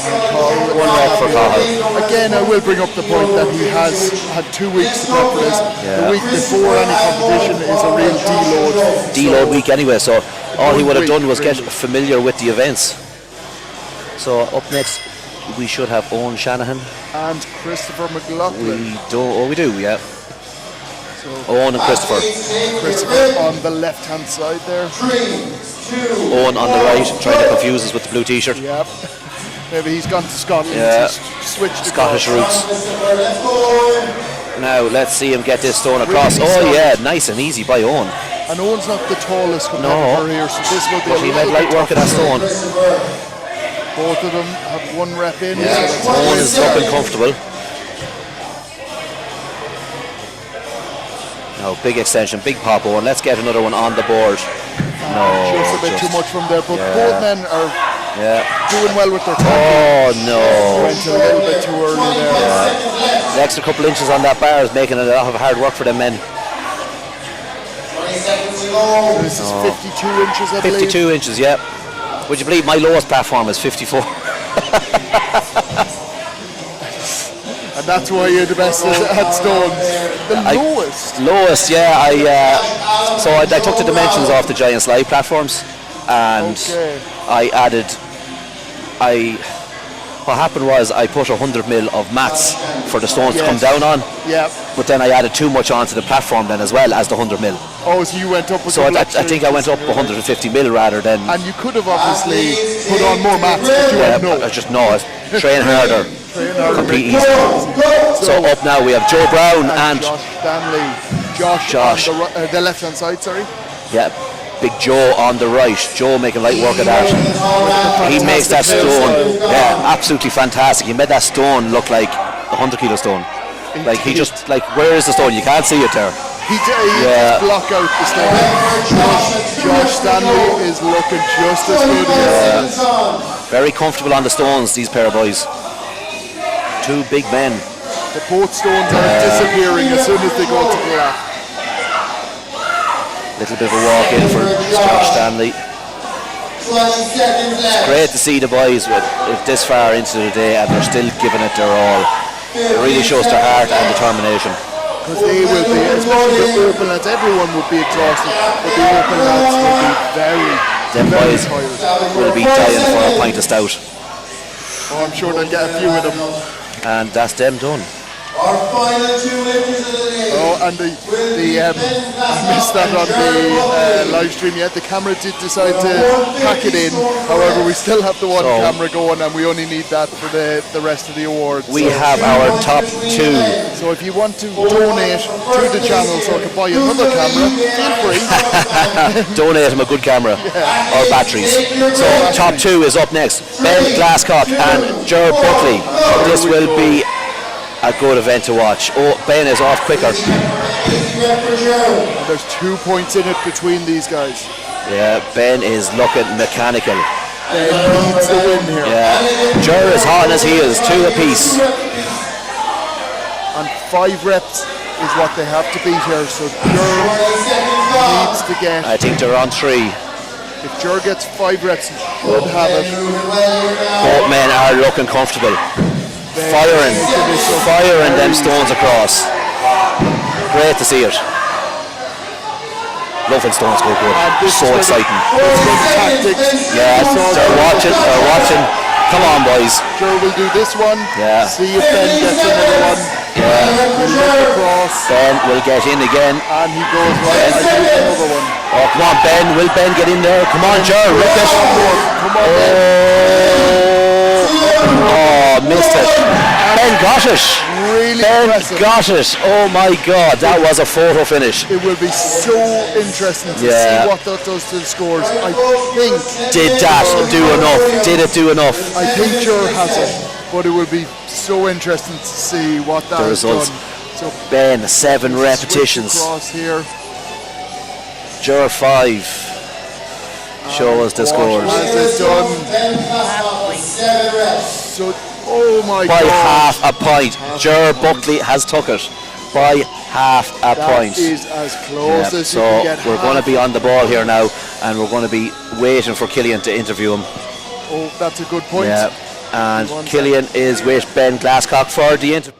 1 rep for Cahill. Again, I will bring up the point that he has had 2 weeks to prep for this. Yeah. The week before any competition is a real deload. Deload week anyway, so all he would have done was get familiar with the events. So up next, we should have Owen Shanahan. And Christopher McLaughlin. We do, yeah. So Owen and Christopher. Christopher on the left-hand side there. Owen on the right, trying to confuse us with the blue t-shirt. Yep. Maybe he's gone to Scotland. Yeah. Switched Scottish across. roots. Now let's see him get this stone across. Oh yeah, nice and easy by Owen. And Owen's not the tallest competitor here, so this will be but he made light work of that stone. Both of them have 1 rep in. Yeah. So Owen is looking comfortable. No, big extension, big pop Owen. Let's get another one on the board. No, just a bit too much from there, but both men are doing well with their time. Oh no. Went a little bit too early there. Yeah. The extra couple inches on that bar is making it a lot of hard work for them men. This is 52 inches, I believe. 52 inches, yeah. Would you believe my lowest platform is 54? And that's why you're the best at stones. The lowest? Lowest, yeah. I took the dimensions off the Giant Slide platforms, and I added. What happened was I put 100 mil of mats for the stones to come down on. Yeah. But then I added too much onto the platform then as well as the 100 mil. Oh, so you went up with So I think I went up 150 mil rather than. And you could have obviously put on more mats, but you had no. I just know it. Train harder. Compete easier. So up now we have Joe Brown and Josh Stanley. Josh. On the left-hand side, sorry. Yeah, Big Joe on the right. Joe making light work of that. He makes that stone, absolutely fantastic. He made that stone look like a 100 kilo stone. Like he just, where is the stone? You can't see it there. He just block out the stone. Josh Stanley is looking just as good here. Very comfortable on the stones, these pair of boys. 2 big men. The both stones are disappearing as soon as they go to the left. Little bit of a walk in for Josh Stanley. It's great to see the boys with this far into the day and they're still giving it their all. It really shows their heart and determination. Because they will be, especially the open lads, everyone would be exhausted, but the open lads will be Them boys tired. will be dying for a pint of stout. Oh, I'm sure they'll get a few of them. And that's them done. Our final 2 lifters of the day. Oh, and I missed that on the live stream yet. The camera did decide to pack it in. However, we still have the one camera going, and we only need that for the rest of the awards. We have our top 2. So if you want to donate to the channel so I can buy another camera, feel free. Donate him a good camera or batteries. So top 2 is up next. Ben Glasscock and Gerard Buckley. This will be a good event to watch. Oh, Ben is off quicker. There's 2 points in it between these guys. Yeah, Ben is looking mechanical. Ben needs the win here. Yeah, Ger is hot on his heels, 2 apiece. And 5 reps is what they have to beat here. So Ger needs to get. I think they're on 3. If Ger gets 5 reps, he should have it. Both men are looking comfortable. Firing them stones across. Great to see it. Loving stones go good. So exciting. Yeah, they're watching. Come on, boys. Ger will do this one. Yeah. See if Ben gets another one. Yeah. Across. Ben will get in again. And he goes right. I do another one. Oh, come on, Ben. Will Ben get in there? Come on, Ger. Rip it. Come on, Ben. Oh, missed it. Ben got it. Really Ben impressive. got it. Oh my God, that was a photo finish. It will be so interesting to see what that does to the scores. I think. Did that do enough? Did it do enough? I think Ger has it, but it will be so interesting to see what that The has results. done. So Ben, 7 repetitions. across here. Ger 5. Show us the scores. Has it done? So, oh my By God. half a point. Ger Buckley has took it. By half a point. That is as close as so you can get. we're going to be on the ball here now, and we're going to be waiting for Killian to interview him. Oh, that's a good point. Yeah. and Killian is with Ben Glasscock for the interview.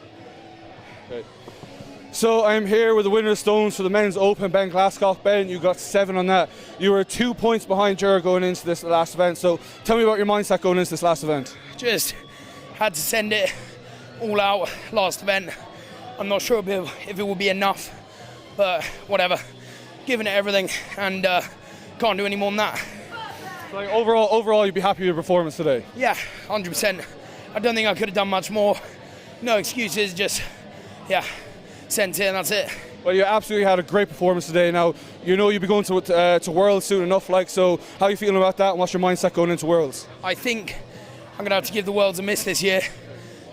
So I'm here with the winner of stones for the men's open, Ben Glasscock. Ben, you got 7 on that. You were 2 points behind Ger going into this last event. So tell me about your mindset going into this last event. Just had to send it all out last event. I'm not sure if it will be enough, but whatever. Giving it everything, and can't do any more than that. So like overall, you'd be happy with your performance today? Yeah, 100%. I don't think I could have done much more. No excuses, just, yeah, sent it and that's it. Well, you absolutely had a great performance today. Now, you know you'll be going to Worlds soon enough, so how are you feeling about that, and what's your mindset going into Worlds? I think I'm going to have to give the Worlds a miss this year,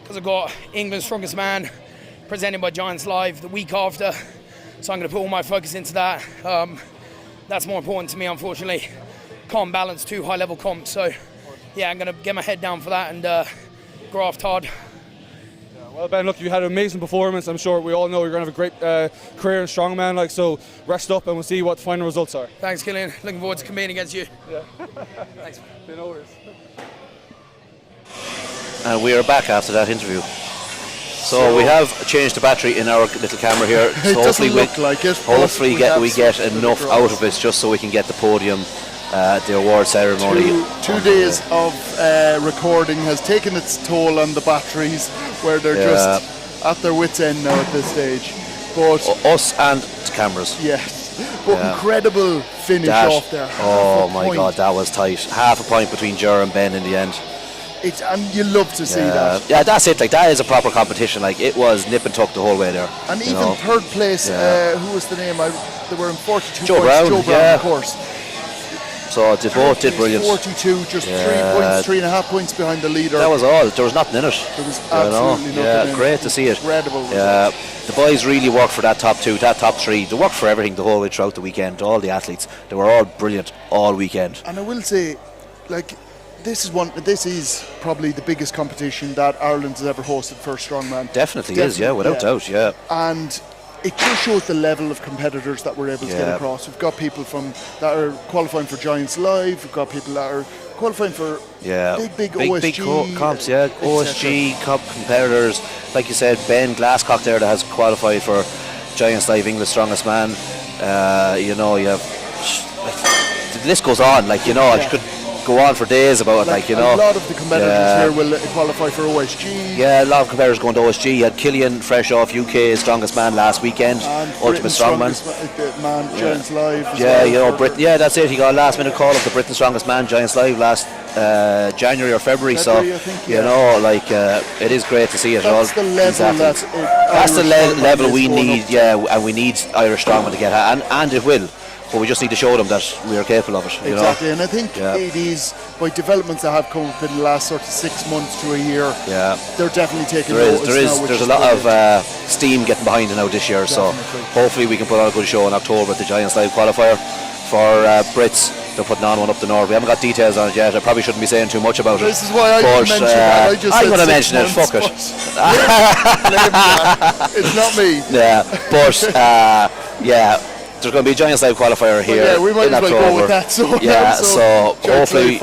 because I've got England's Strongest Man presented by Giants Live the week after, so I'm going to put all my focus into that. That's more important to me, unfortunately. Can't balance 2 high-level comps, so yeah, I'm going to get my head down for that and graft hard. Well, Ben, look, you had an amazing performance. I'm sure we all know you're going to have a great career in Strongman. So rest up and we'll see what the final results are. Thanks, Killian. Looking forward to competing against you. Yeah. Thanks. No worries. And we are back after that interview. So we have changed the battery in our little camera here. It doesn't look like it. Hopefully we get enough out of it just so we can get the podium at the award ceremony. Two days of recording has taken its toll on the batteries, where they're just at their wits' end now at this stage. But us and the cameras. Yes, but incredible finish off there. Oh my God, that was tight. Half a point between Ger and Ben in the end. And you love to see that. Yeah, that's it. Like, that is a proper competition. Like, it was nip and tuck the whole way there. And even third place, who was the name? They were in 42 Joe points. Brown, Joe Brown, of course. So they both did brilliant. 42, just 3 points, 3.5 points behind the leader. That was all. There was nothing in it. There was absolutely nothing in it. Great to see it. Incredible. The boys really worked for that top 2, that top 3. They worked for everything the whole way throughout the weekend. All the athletes, they were all brilliant all weekend. And I will say, like, this is probably the biggest competition that Ireland has ever hosted for Strongman. Definitely is, without doubt, And it just shows the level of competitors that we're able to get across. We've got people that are qualifying for Giants Live. We've got people that are qualifying for big OSG comps, OSG Cup competitors. Like you said, Ben Glasscock there that has qualified for Giants Live, England's Strongest Man. You have the list goes on. Like, I could go on for days about it. A lot of the competitors here will qualify for OSG. Yeah, a lot of competitors going to OSG. You had Killian fresh off UK's Strongest Man last weekend, and Ultimate Strongman. Giants Live. Britain. Yeah, that's it. He got a last minute call up to Britain's Strongest Man Giants Live last January or February. I think, it is great to see it. That's the level that's the level we need. And we need Irish Strongmen to get at, and it will. But we just need to show them that we are capable of it. Exactly, and I think it is by developments that have come up in the last sort of 6 months to a year. They're definitely taking notice now. There's a lot of steam getting behind it now this year. So hopefully we can put on a good show in October at the Giants Live qualifier for Brits. They're putting on one up the north. We haven't got details on it yet. I probably shouldn't be saying too much about it. This is why I didn't mention that. I'm going to mention it. Fuck it. It's not me. There's going to be a Giants Live qualifier here we might in as well October. go with that. So Hopefully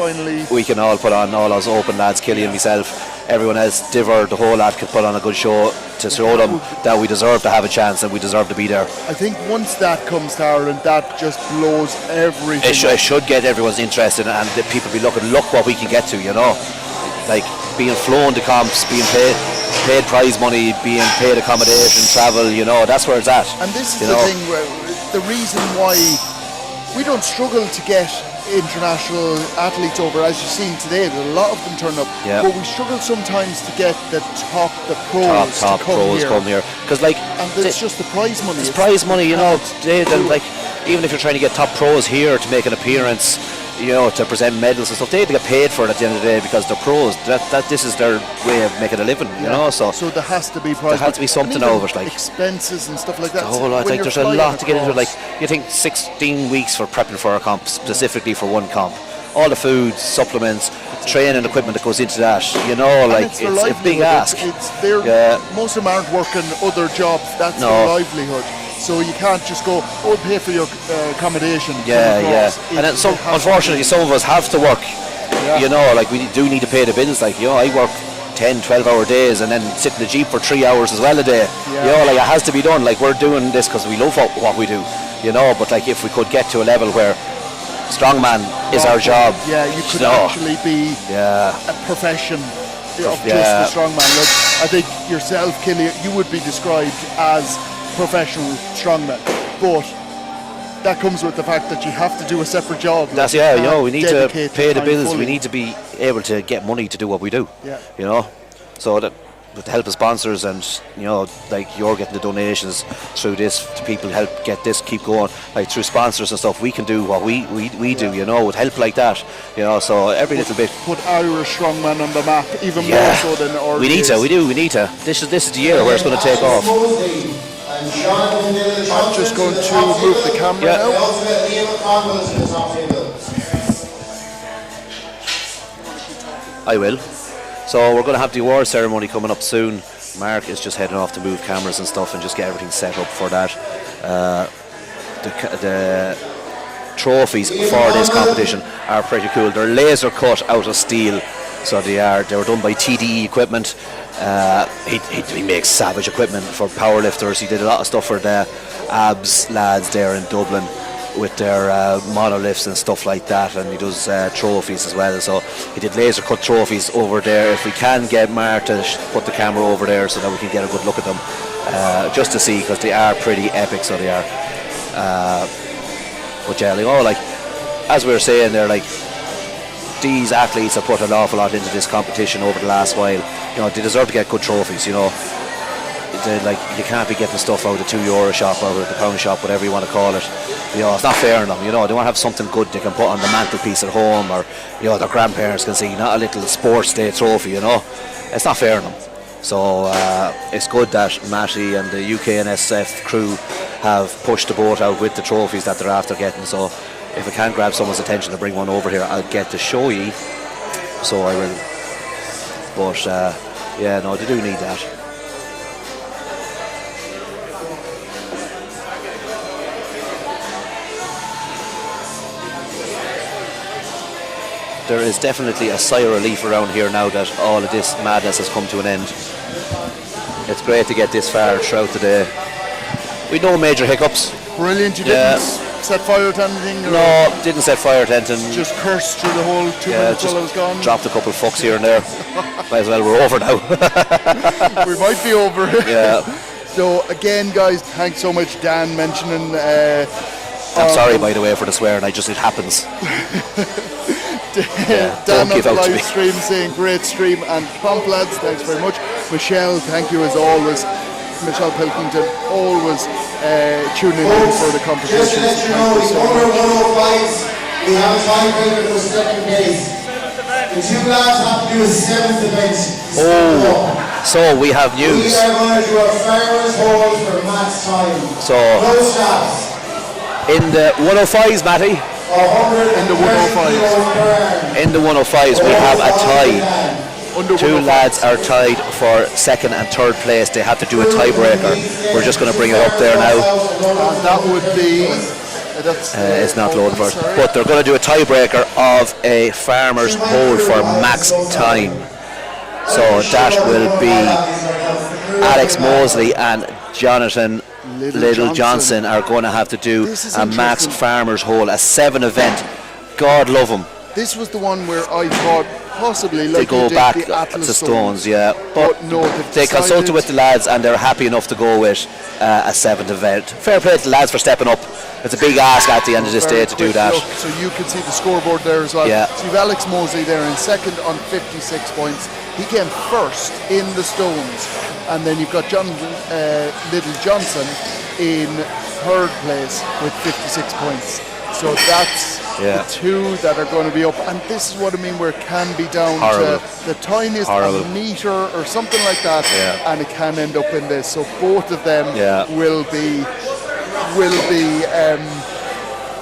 we can all put on, all those open lads, Killian, myself, everyone else, Diver, the whole lot could put on a good show to show them that we deserve to have a chance and we deserve to be there. I think once that comes to Ireland, that just blows everything. It should get everyone's interested, and the people be looking, look what we can get to, like being flown to comps, being paid prize money, being paid accommodation, travel, that's where it's at. And this is the thing where the reason why we don't struggle to get international athletes over, as you've seen today, a lot of them turn up, but we struggle sometimes to get the pros top pros come here, because and it's just the prize money. It's prize money, even if you're trying to get top pros here to make an appearance, to present medals and stuff, they get paid for it at the end of the day because they're pros. This is their way of making a living, So there has to be prize. There has to be something over it, expenses and stuff like that. The whole lot, there's a lot to get into. You think 16 weeks for prepping for a comp, specifically for one comp. All the food, supplements, training equipment that goes into that. It's a big ask. Most of them aren't working other jobs. That's their livelihood. So you can't just go, pay for your accommodation. And then unfortunately, some of us have to work You know, like we do need to pay the bills. Like, you know, I work 10, 12-hour days and then sit in the Jeep for 3 hours as well a day. You know, like it has to be done. Like we're doing this because we love what we do. You know, but like if we could get to a level where strongman is our job. Yeah, you could actually be a profession of just the strongman. Like, I think yourself, Killian, you would be described as professional strongman, but that comes with the fact that you have to do a separate job. That's you know, we need to pay the bills. We need to be able to get money to do what we do. Yeah. You know, so that with the help of sponsors and, you know, like you're getting the donations through this to people, help get this keep going, like through sponsors and stuff, we can do what we do, you know, with help like that, you know, so every little bit. Put Irish strongman on the map even more so than our we need to. This is the year where it's going to take off. I'm just going to move the camera now. I will. So we're going to have the award ceremony coming up soon. Mark is just heading off to move cameras and stuff and just get everything set up for that. The trophies for this competition are pretty cool. They're laser cut out of steel, so they were done by TDE equipment. He makes savage equipment for powerlifters. He did a lot of stuff for the abs lads there in Dublin with their monoliths and stuff like that, and he does trophies as well. So he did laser cut trophies over there. If we can get Mark to put the camera over there so that we can get a good look at them, just to see, because they are pretty epic, so they are. But yeah, like, like as we were saying there, like these athletes have put an awful lot into this competition over the last while. You know, they deserve to get good trophies, you know. Like, you can't be getting stuff out of the €2 shop or the pound shop, whatever you want to call it. You know, it's not fair on them. You know, they want to have something good they can put on the mantelpiece at home, or, you know, their grandparents can see, not a little sports day trophy, you know. It's not fair on them. So it's good that Matty and the UKNS crew have pushed the boat out with the trophies that they're after getting. So if I can grab someone's attention to bring one over here, I'll get to show you. So I will. But yeah, no, they do need that. There is definitely a sigh of relief around here now that all of this madness has come to an end. It's great to get this far throughout the day. We no major hiccups. Brilliant, you didn't set fire to anything? No, didn't set fire to anything. Just cursed through the whole 2 minutes while I was gone? Dropped a couple of fucks here and there. Might as well, we're over now. We might be over. Yeah. So again, guys, thanks so much, Dan, mentioning... I'm sorry, by the way, for the swearing. It happens. Dan on the live stream saying great stream, and Pomp lads, thanks very much. Michelle, thank you as always. Michelle Pilkington, always tuning in for the competition. Just to let you know, the under 105s, we have a tiebreaker for second place. The two lads have to do a 7th event. So we have news. We are going to do a farmer's hall for max time. So no stops. In the 105s, Matty. In the 105s, we have a tie. Two lads are tied for second and third place. They have to do a tiebreaker. We're just going to bring it up there now. That would be... it's not loaded for it. But they're going to do a tiebreaker of a farmer's hole for max time. So that will be Alex Mosley and Jonathan Little Johnson are going to have to do a max farmer's hole, a 7 event. God love them. This was the one where I thought possibly like they go back to Stones, yeah. But no, they consulted with the lads and they're happy enough to go with a 7th event. Fair play to the lads for stepping up. It's a big ask at the end of this day to do that. Look, so you can see the scoreboard there as well. Yeah. So you've Alex Mosley there in second on 56 points. He came first in the Stones. And then you've got Little Johnson in third place with 56 points. So that's the two that are going to be up. And this is what I mean, where it can be down to the tiniest meter or something like that. Yeah. And it can end up in this. So both of them will be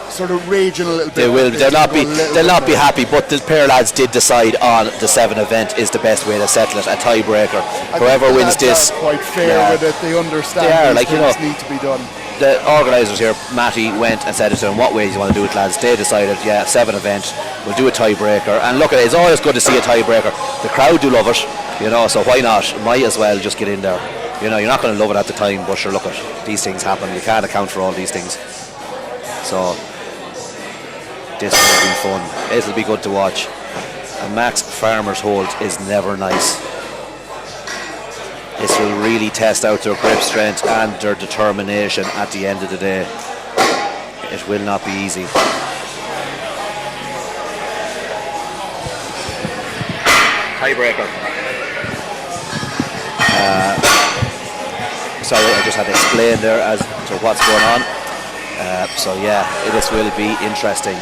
sort of raging a little bit. They will. They'll not be happy. But the pair of lads did decide on the 7 event is the best way to settle it. A tiebreaker. Whoever wins this. Quite fair with it. They understand these things need to be done. the organisers here, Matty, went and said it to them, what way do you want to do it, lads? They decided, yeah, 7 event, we'll do a tiebreaker. And look, it's always good to see a tiebreaker. The crowd do love it, you know, so why not? Might as well just get in there. You know, you're not going to love it at the time, but sure, look, these things happen. You can't account for all these things. So, this will be fun. It'll be good to watch. And Max Farmer's hold is never nice. This will really test out their grip strength and their determination at the end of the day. It will not be easy. Tiebreaker. Sorry, I just had to explain there as to what's going on. So yeah, this will be interesting.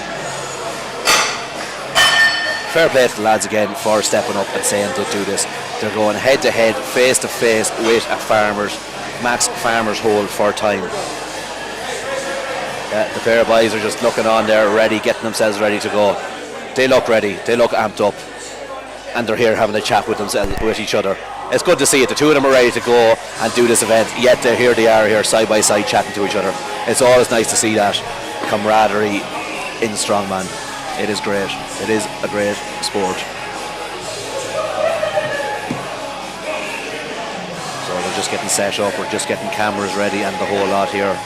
Fair play to the lads again for stepping up and saying they'll do this. They're going head to head, face to face with a Max Farmer's hold for time. The pair of boys are just looking on there, ready, getting themselves ready to go. They look ready, they look amped up, and they're here having a chat with themselves, with each other. It's good to see it. The two of them are ready to go and do this event, yet here they are here side by side chatting to each other. It's always nice to see that camaraderie in Strongman. It is great. It is a great sport. So we're just getting set up, we're just getting cameras ready and the whole lot here.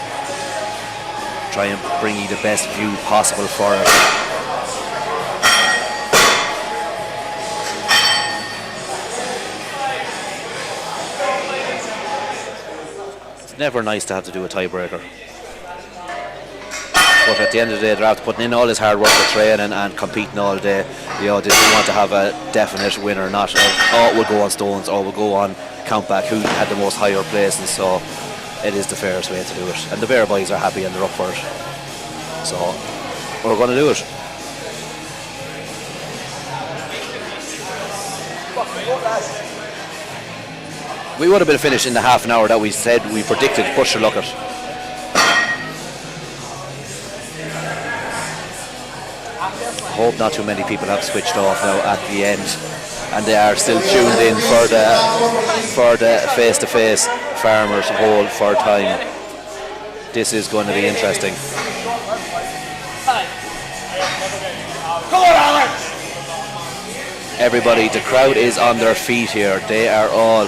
Try and bring you the best view possible for it. Never nice to have to do a tiebreaker, but at the end of the day, they're after putting in all this hard work for training and competing all day. You know, they don't want to have a definite winner, not oh, we'll go on stones or we'll go on count back who had the most higher places. So it is the fairest way to do it, and the Bear boys are happy and they're up for it. So we're going to do it. We would have been finished in the half an hour that we said we predicted, but sure, look at. I hope not too many people have switched off now at the end, and they are still tuned in for the face-to-face farmers hold for time. This is going to be interesting. Come on, Alex! Everybody, the crowd is on their feet here. They are all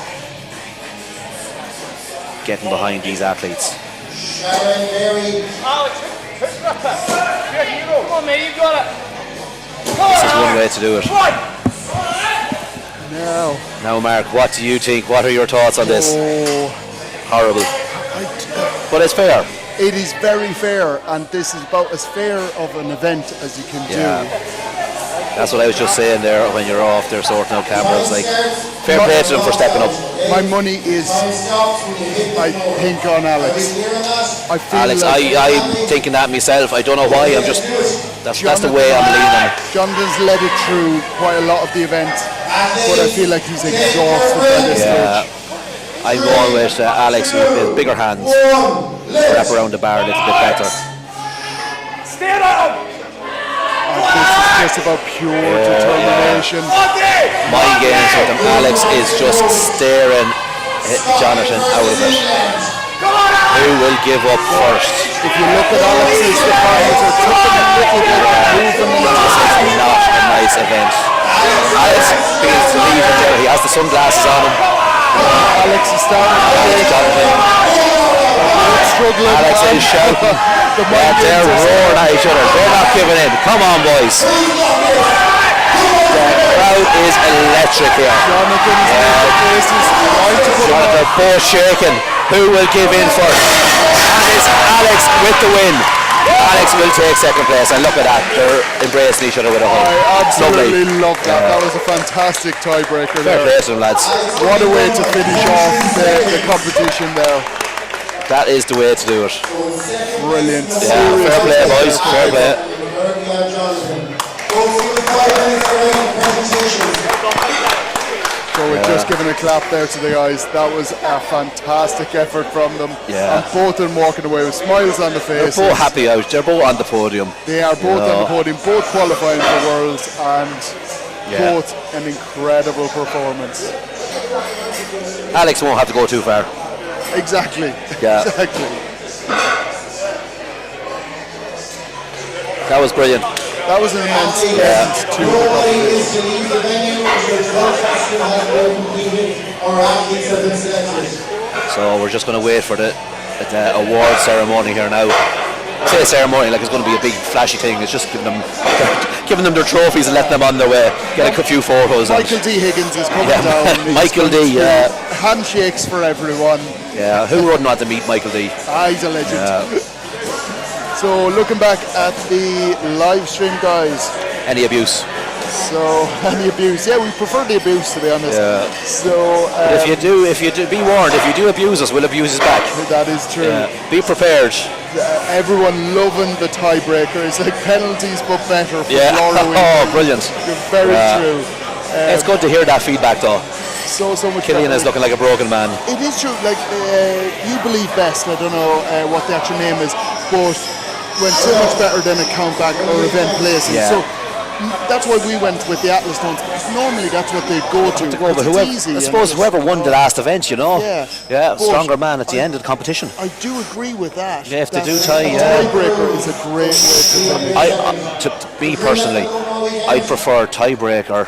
getting behind these athletes. Alex, come on, mate, you got it. This is one way to do it. Now, Mark, what do you think? What are your thoughts on this? Horrible. But it's fair. It is very fair, and this is about as fair of an event as you can do. That's what I was just saying there when you're off there sorting out cameras. Like, fair play to them for stepping up. My money is, I think, on Alex. I feel Alex, like I'm thinking that myself. I don't know why. I'm just that's the way I'm leaning. Jonathan's led it through quite a lot of the event, but I feel like he's exhausted by this stage. I'm going with Alex with his bigger hands. Wrap around the bar a little bit better. Stand up! This is just about pure determination. My games with him, Alex is just staring Jonathan out of it. Who will give up first? If you look at Alex's, the farmers are taking a little bit of moving. This is not a nice event. Alex feels to leave it there. He has the sunglasses on him. Alex is starting struggling. Alex is shouting. They're roaring at each other. They're not giving in. Come on, boys. The crowd is electric here. Jonathan both shaking. Who will give in first? And it's Alex with the win. Alex will take second place, and look at that. They're embracing each other with a hug. I absolutely love that. That was a fantastic tiebreaker there. Fair play to them, lads. What a way to finish off the competition there. That is the way to do it. Brilliant. Yeah, fair play, boys. Fair play. So we're just giving a clap there to the guys. That was a fantastic effort from them. Yeah. And both of them walking away with smiles on the faces. They're both happy out. They're both on the podium. They are both on the podium, both qualifying for Worlds, and both an incredible performance. Alex won't have to go too far. Exactly. Yeah. Exactly. That was brilliant. That was an immense end to the Nobody competition. is to leave the venue until drug testing has been completed or athletes have been selected. So we're just going to wait for the award ceremony here now. Say ceremony like it's going to be a big flashy thing. It's just giving them their trophies and letting them on their way. Get a few photos. Michael D. Higgins is coming down. He's Michael going D. to handshakes for everyone. Yeah, who wouldn't want to meet Michael D? He's a legend. So looking back at the live stream, guys. Any abuse? So any abuse? Yeah, we prefer the abuse, to be honest. Yeah. So but if you do, be warned. If you do abuse us, we'll abuse us back. That is true. Be prepared. Everyone loving the tiebreaker. It's like penalties but better for Laura Whelan. Oh, brilliant. Very true. It's good to hear that feedback, though. So much. Killian is looking like a broken man. It is true. Like you believe best. I don't know what the actual name is, but went so much better than a countback or event places. Yeah. So that's why we went with the Atlas ones, because normally that's what they go to. Whoever, easy. I suppose whoever won the last event, you know. Yeah. Stronger man at the end of the competition. I do agree with that. Yeah, if they do tie, tiebreaker is a great way to to me personally, I'd prefer tiebreaker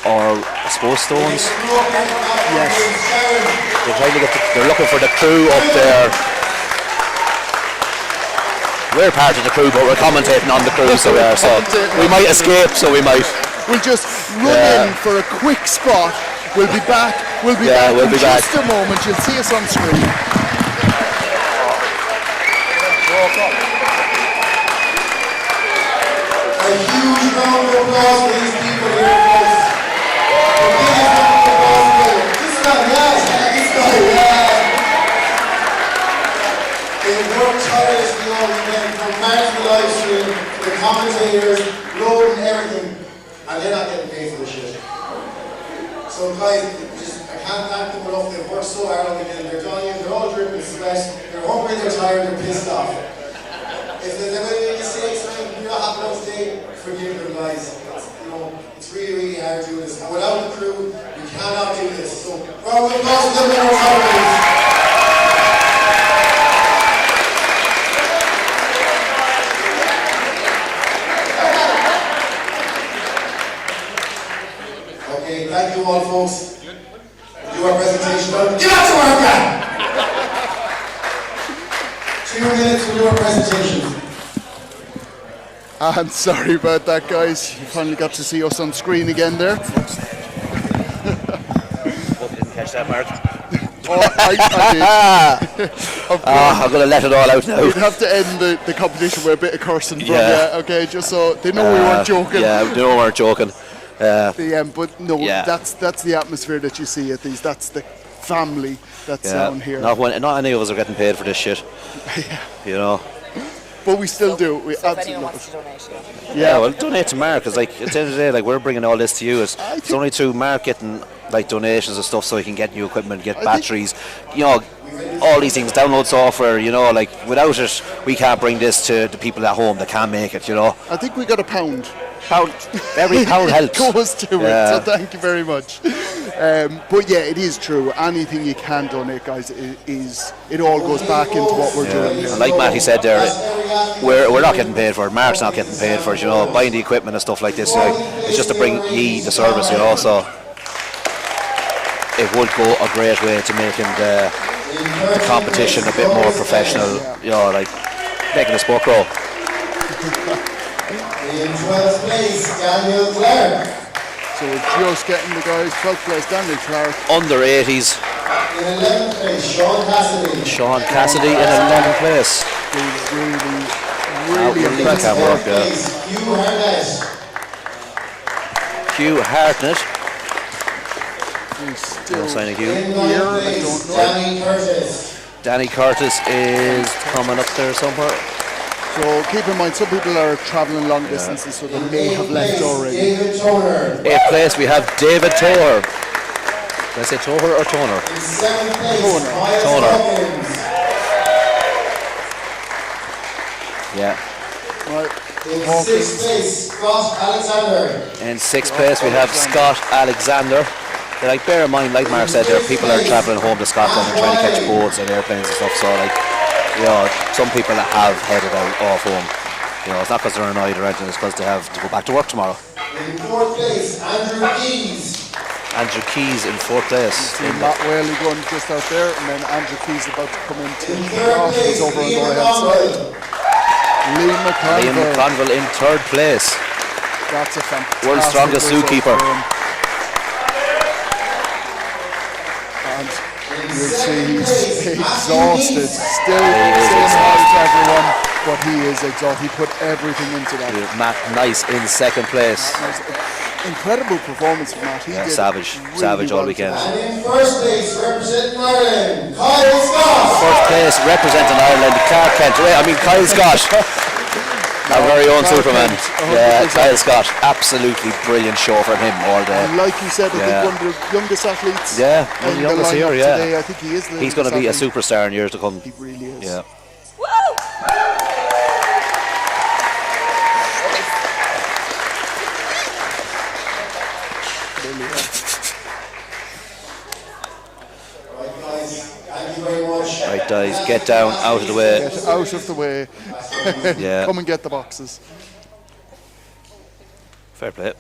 or I suppose stones. Yes. They're looking for the crew up there. We're part of the crew, but we're commentating on the crew, so we might escape, so we might. We'll just run in for a quick spot. We'll be back. We'll be back in just a moment. You'll see us on screen. A huge round of applause for these people here, folks. The biggest round of applause for them. This guy. They worked tirelessly all weekend from Mark the live stream, the commentators, loading everything, and they're not getting paid for the shit. So guys, I can't thank them enough. They've worked so hard all weekend. They're dying, they're all dripping sweat, they're hungry, they're tired, they're pissed off. If there's any mistakes or anything you're not happy enough today, forgive them, guys. It's really, really hard doing this. And without the crew, we cannot do this. So, round of applause for them one more time, please. Okay, thank you all, folks. Do our presentation. Get out to work, man! 2 minutes to do our presentation. I'm sorry about that, guys. You finally got to see us on screen again there. Hope you didn't catch that, Mark. I did. I'm going to let it all out now. We'd have to end the competition with a bit of cursing from you, okay, just so they know we weren't joking. Yeah, they know we weren't joking. But no, that's the atmosphere that you see at these. That's the family that's down here. Not any of us are getting paid for this shit. You know. But we still do. We so if anyone wants to donate, yeah, well, donate to Mark, because like at the end of the day, like we're bringing all this to you. It's only through Mark getting like donations and stuff, so he can get new equipment, get batteries, you know, all these things, download software. You know, like without it, we can't bring this to the people at home that can't make it. You know. I think we got a pound. Every pound helps. Goes to it, so thank you very much. But yeah, it is true. Anything you can donate, guys, it all goes back into what we're doing here. Like Matty said there, we're not getting paid for it. Mark's not getting paid for it. You know, buying the equipment and stuff like this. Like, it's just to bring ye the service. You know, so it would go a great way to making the competition a bit more professional. You know, like making us book grow. In 12th place, Daniel Clark. So we're just getting the guys. 12th place, Daniel Clark. Under 80s. In 11th place, Sean Cassidy. Sean Cassidy in 11th place. Really impressive work. Hugh Hartnett. Hugh Hartnett. He's still signing Hugh. In 9th place, Danny Curtis. Danny Curtis is coming up there somewhere. So keep in mind, some people are travelling long distances, so they may have left already. David Toner. 8th place, we have David Toner. Did I say Toner or Toner? In 7th place, Miles Toner. Hawkins. Yeah. In 6th place, Scott Alexander. In 6th place, we have Scott Alexander. Like, bear in mind, like Mark said, there people are travelling home to Scotland and trying to catch boats and airplanes and stuff. So, like, you know, some people have headed out off home. You know, it's not because they're annoyed or anything, it's because they have to go back to work tomorrow. In fourth place, Andrew Keys in fourth place. See Matt Whaley going just out there, and then Andrew Keys about to come into he's over on the right-hand side. Liam McConville in third place. That's a fantastic world's strongest zookeeper. And you'll see he's exhausted. Still saying hi to everyone, but he is exhausted. He put everything into that. Matt Nice in second place. Incredible performance from Matt. He did savage really all weekend. And in first place, representing Ireland, Kyle Scott. First place representing Ireland, Kyle Scott. Our very own Superman. Yeah, Kyle Scott. Absolutely brilliant show from him all day. And like you said, I think one of the youngest athletes. Yeah, one of the youngest here, today. I think he is. He's going to be a superstar in years to come. He really is. Yeah. Right, guys, get down, out of the way. Get out of the way. Yeah. Come and get the boxes. Fair play.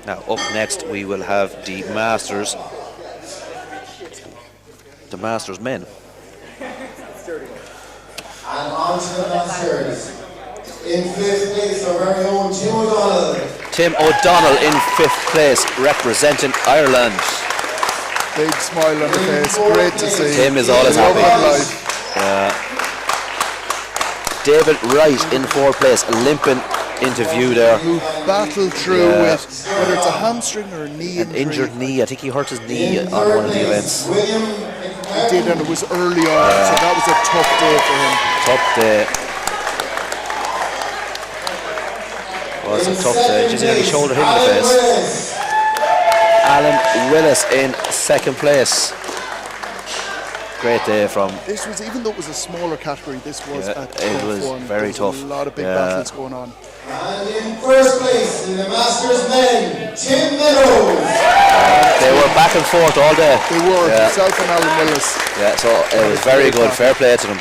Now, up next, we will have the Masters. The Masters men. And on to the Masters. In fifth place, our very own Tim O'Donnell. Tim O'Donnell in fifth place, representing Ireland. Big smile on the face, great to see. Tim is always happy. David Wright in fourth place, limping into view there. Who battled through with whether it's a hamstring or a knee injury. An injured knee, I think he hurt his knee on one of the events. He did, and it was early on, so that was a tough day for him. Tough day. Well, it's a tough day. Just nearly shouldered him in the face. Alan Willis in second place. Great day from. This was, even though it was a smaller category, this was a tough it was one. very tough. A lot of big battles going on. And in first place in the Masters men, Tim Meadows. They were back and forth all day. They were, himself and Alan Willis. Yeah, so it was very good. Fair play to them.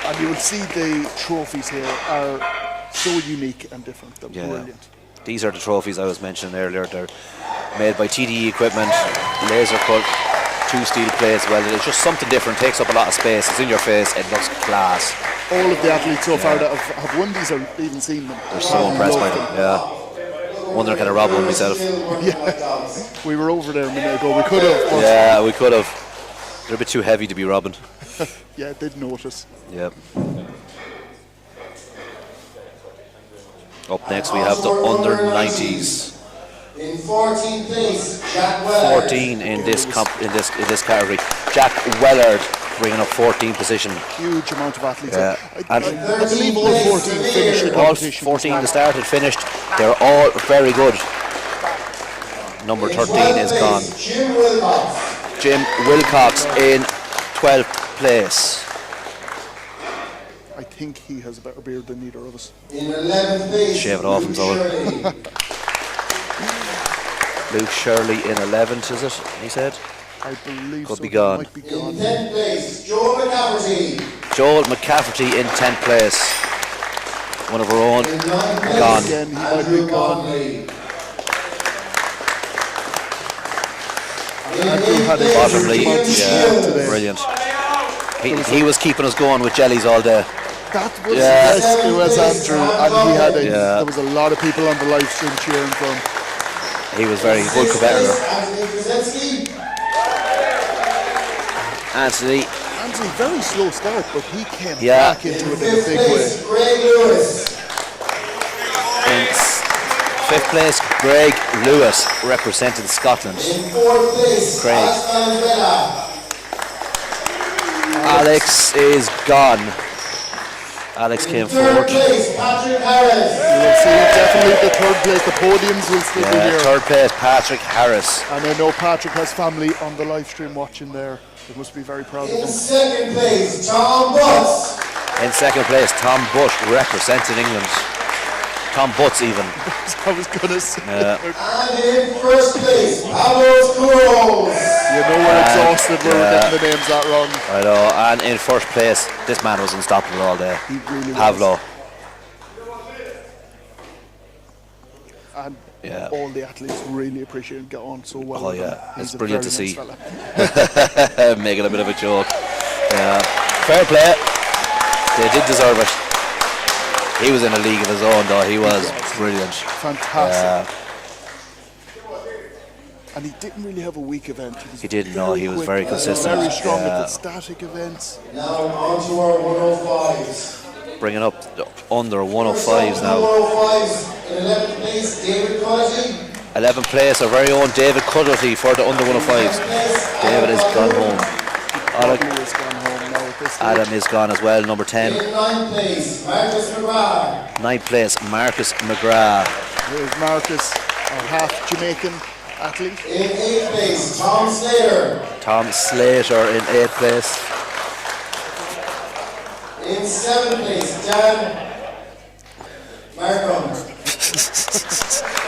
And you will see the trophies here are so unique and different. They're brilliant. These are the trophies I was mentioning earlier. They're made by TDE equipment, laser cut, 2 steel plates welded. It's just something different, takes up a lot of space, it's in your face, it looks class. All of the athletes so far that have won these or even seen them. They're so impressed by them, Wonder can I rob one myself. We were over there a minute ago, we could have. Yeah, we could have. They're a bit too heavy to be robbing. Yeah, did notice. Yep. Up next we have the under 90s. In 14th place, Jack Wellard. 14 in this category. Jack Wellard bringing up 14th position. Huge amount of athletes. Yeah. I believe all 14 finished the competition. All 14 that started finished. They're all very good. Number 13 is gone. Jim Wilcox in 12th place. I think he has a better beard than either of us. In 11th place, shave it off himself. Luke Shirley in 11th, is it? He said. I believe could so. be gone. Might be gone. In 10th place, Joel McCafferty. Joel McCafferty in 10th place. One of our own gone. Again, he might be gone. Andrew had a bottom lead. Brilliant. He was keeping us going with jellies all day. That was, yes, it was Andrew, and he had there was a lot of people on the live stream cheering for him. He was very good competitor. Anthony, very slow start, but he came back into it in a big way. In 5th place, Greg Lewis, representing Scotland. In 4th place, Craig. Alex is gone. Alex came forward. Third place, Patrick Harris. You will see definitely the third place. The podiums will still be here. Third place, Patrick Harris. And I know Patrick has family on the live stream watching there. They must be very proud of him. In second place, Tom Bush. In second place, Tom Bush, representing England. Tom Butts even. I was gonna say. Yeah. And in first place, Pablos Kuros. You know we're exhausted when we're getting the names that wrong. I know. And in first place, this man was unstoppable all day. He really Pavlo. was. And all the athletes really appreciate and get on so well. Oh with yeah, him. it's He's a brilliant to very see. nice fella. Making a bit of a joke. Yeah. Fair play. They did deserve it. He was in a league of his own though. He was brilliant. Fantastic. And he didn't really have a weak event. He didn't know. He was very consistent. Very strong at the static events. Now on to our 105s. Bringing up under 105s now. 105s in 11th place, David Cuddy. 11th place, our very own David Cuddy for the under 105s. David is gone home. Adam is gone as well, number 10. In 9th place, Marcus McGrath. 9th place, Marcus McGrath. Here's Marcus, our half Jamaican athlete. In 8th place, Tom Slater. Tom Slater in 8th place. In 7th place, Dan Markham.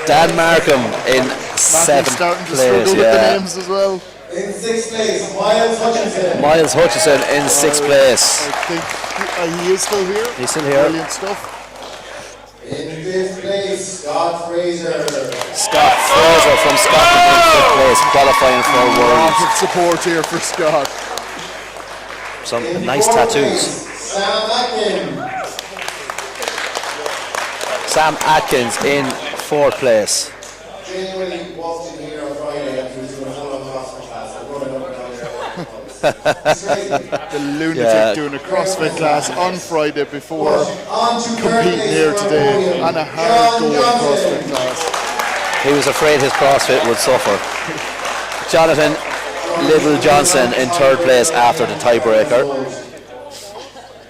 Dan Markham in 7th starting to place. struggle with the names as well. In 6th place, Miles Hutchinson. Miles Hutchison in 6th place. I think he is still here. He's still here. Brilliant stuff. In 5th place, Scott Fraser. Scott Fraser from Scotland in 5th place, qualifying for A lot Worlds. of support here for Scott. Some In nice 4th tattoos. place, Sam Atkins. Sam Atkins in 4th place. Genuinely walked in here on Friday and he was doing a full-on CrossFit class. I'm running up and down there. The lunatic doing a CrossFit class on Friday before competing here today, and a hard-going CrossFit class. He was afraid his CrossFit would suffer. Jonathan Little Johnson in 3rd place after the tiebreaker.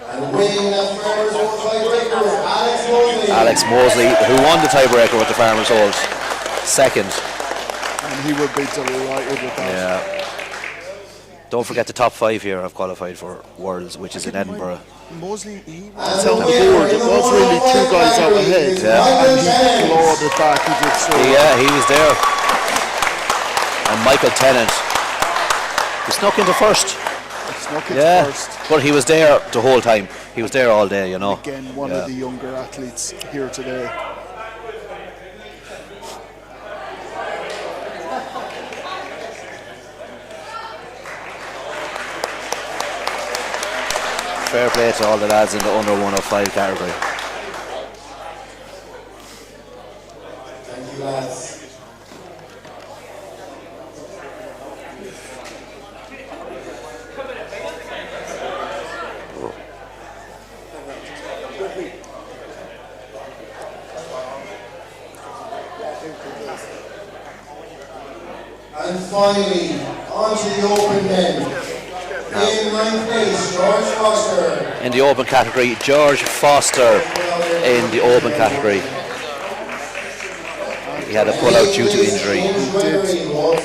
And winning that Farmers Hold tiebreaker was Alex Mosley. Alex Mosley, who won the tiebreaker with the Farmers Hold, 2nd. And he would be delighted with that. Yeah. Don't forget the top 5 here have qualified for Worlds, which is in Edinburgh. Mosley, he was on the board. It was really 2 guys out ahead. Yeah. And he clawed it back. He did so Yeah, he was there. And Michael Tennant, he snuck into 1st. Snuck into 1st. But he was there the whole time. He was there all day, you know. Again, one of the younger athletes here today. Fair play to all the lads in the under 105 category. Thank you, lads. And finally, on to the open men. In 9th place, George Foster. In the open category, George Foster in the open category. He had a pull-out due to injury. He did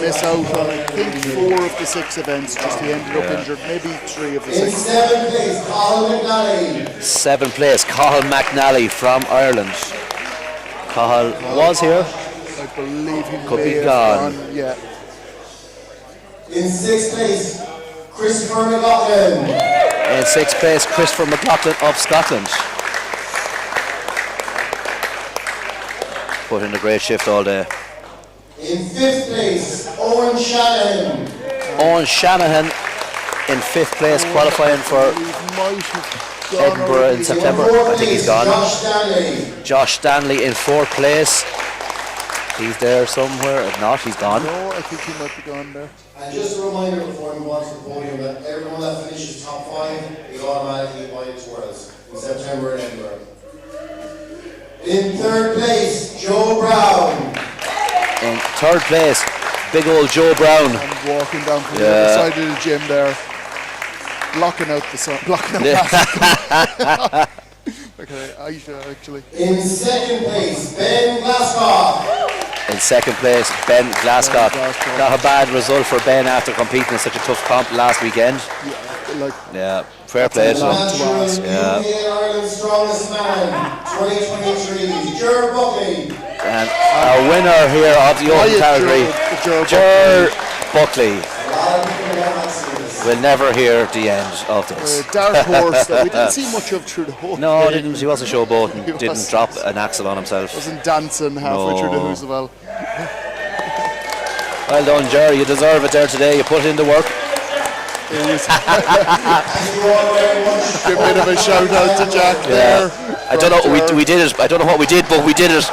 miss out on, I think, 4 of the 6 events. Just he ended up injured, maybe 3 of the 6. In 7th place, Colin McNally. 7th place, Cathal McNally from Ireland. Cathal was here. I believe he Could may be have gone. Yeah. In 6th place, Christopher McLaughlin. In 6th place, Christopher McLaughlin of Scotland. Put in a great shift all day. In 5th place, Owen Shannon. Owen Shanahan in 5th place, qualifying for Edinburgh in September. I think he's gone. Josh Stanley. Josh Stanley in 4th place. He's there somewhere. If not, he's gone. No, I think he might be gone there. And just a reminder before we move on to the podium that everyone that finishes top 5 is automatically invited to Worlds in September in Edinburgh. In 3rd place, Joe Brown. In 3rd place, big old Joe Brown. And walking down from the other side of the gym there. Blocking out the sun. Blocking out the Okay, Aisha actually. In 2nd place, Ben Glasscock. In 2nd place, Ben Glasscock. Not a bad result for Ben after competing in such a tough comp last weekend. Yeah, fair play to him. UK Ireland's strongest man, 2023, Ger Buckley. And our winner here of the open category, Ger Buckley. We'll never hear the end of this. Dark horse that we didn't see much of through the whole No, game. he wasn't showboating, didn't drop an axle on himself. Wasn't dancing halfway through the Hoosaval. Well done, Ger. You deserve it there today. You put in the work. Give a bit of a shout out to Jack there. I don't know. We did it. I don't know what we did, but we did it.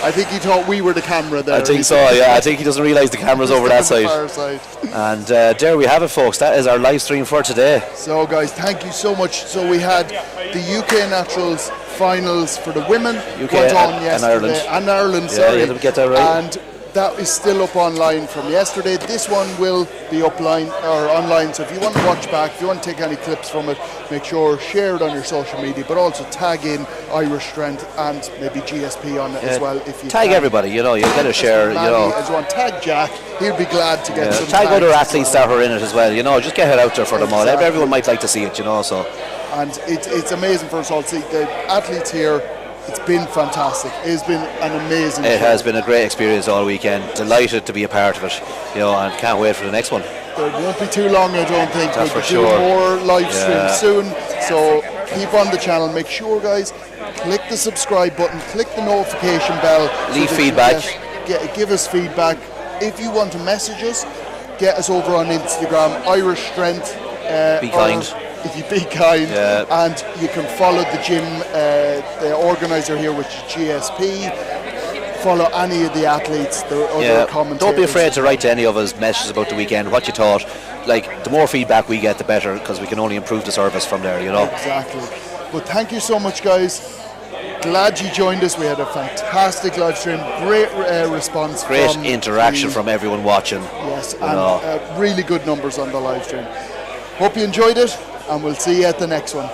I think he thought we were the camera there. I think so. Yeah. I think he doesn't realise the camera's over that side. And there we have it, folks. That is our live stream for today. So, guys, thank you so much. So we had the UK Naturals finals for the women. UK went on and yesterday. Ireland. And Ireland, Yeah, sorry. you had to get that right. And that is still up online from yesterday. This one will be online. So if you want to watch back, if you want to take any clips from it, make sure share it on your social media, but also tag in Irish Strength and maybe GSP on it as well. If you tag everybody, you get a share. As one, tag Jack. He'll be glad to get some. Tag other athletes that are in it as well. Just get it out there for them all. Everyone might like to see it. So. And it's amazing for us all to see the athletes here. It's been fantastic. It's been an amazing It show. has been a great experience all weekend. Delighted to be a part of it, and can't wait for the next one. There won't be too long, I don't think. That's we'll for be sure. doing more live streams Yeah. soon. So keep on the channel. Make sure, guys, click the subscribe button, click the notification bell. Leave that you feedback. give us feedback. If you want to message us, get us over on Instagram, Irish Strength. Be kind. If you be kind, and you can follow the gym, the organizer here, which is GSP. Follow any of the athletes, the other commentators. Don't be afraid to write to any of us messages about the weekend, what you thought. The more feedback we get, the better, because we can only improve the service from there. Exactly. But thank you so much, guys. Glad you joined us. We had a fantastic live stream. Great response. Great from interaction from everyone watching. Yes, and really good numbers on the live stream. Hope you enjoyed it, and we'll see you at the next one.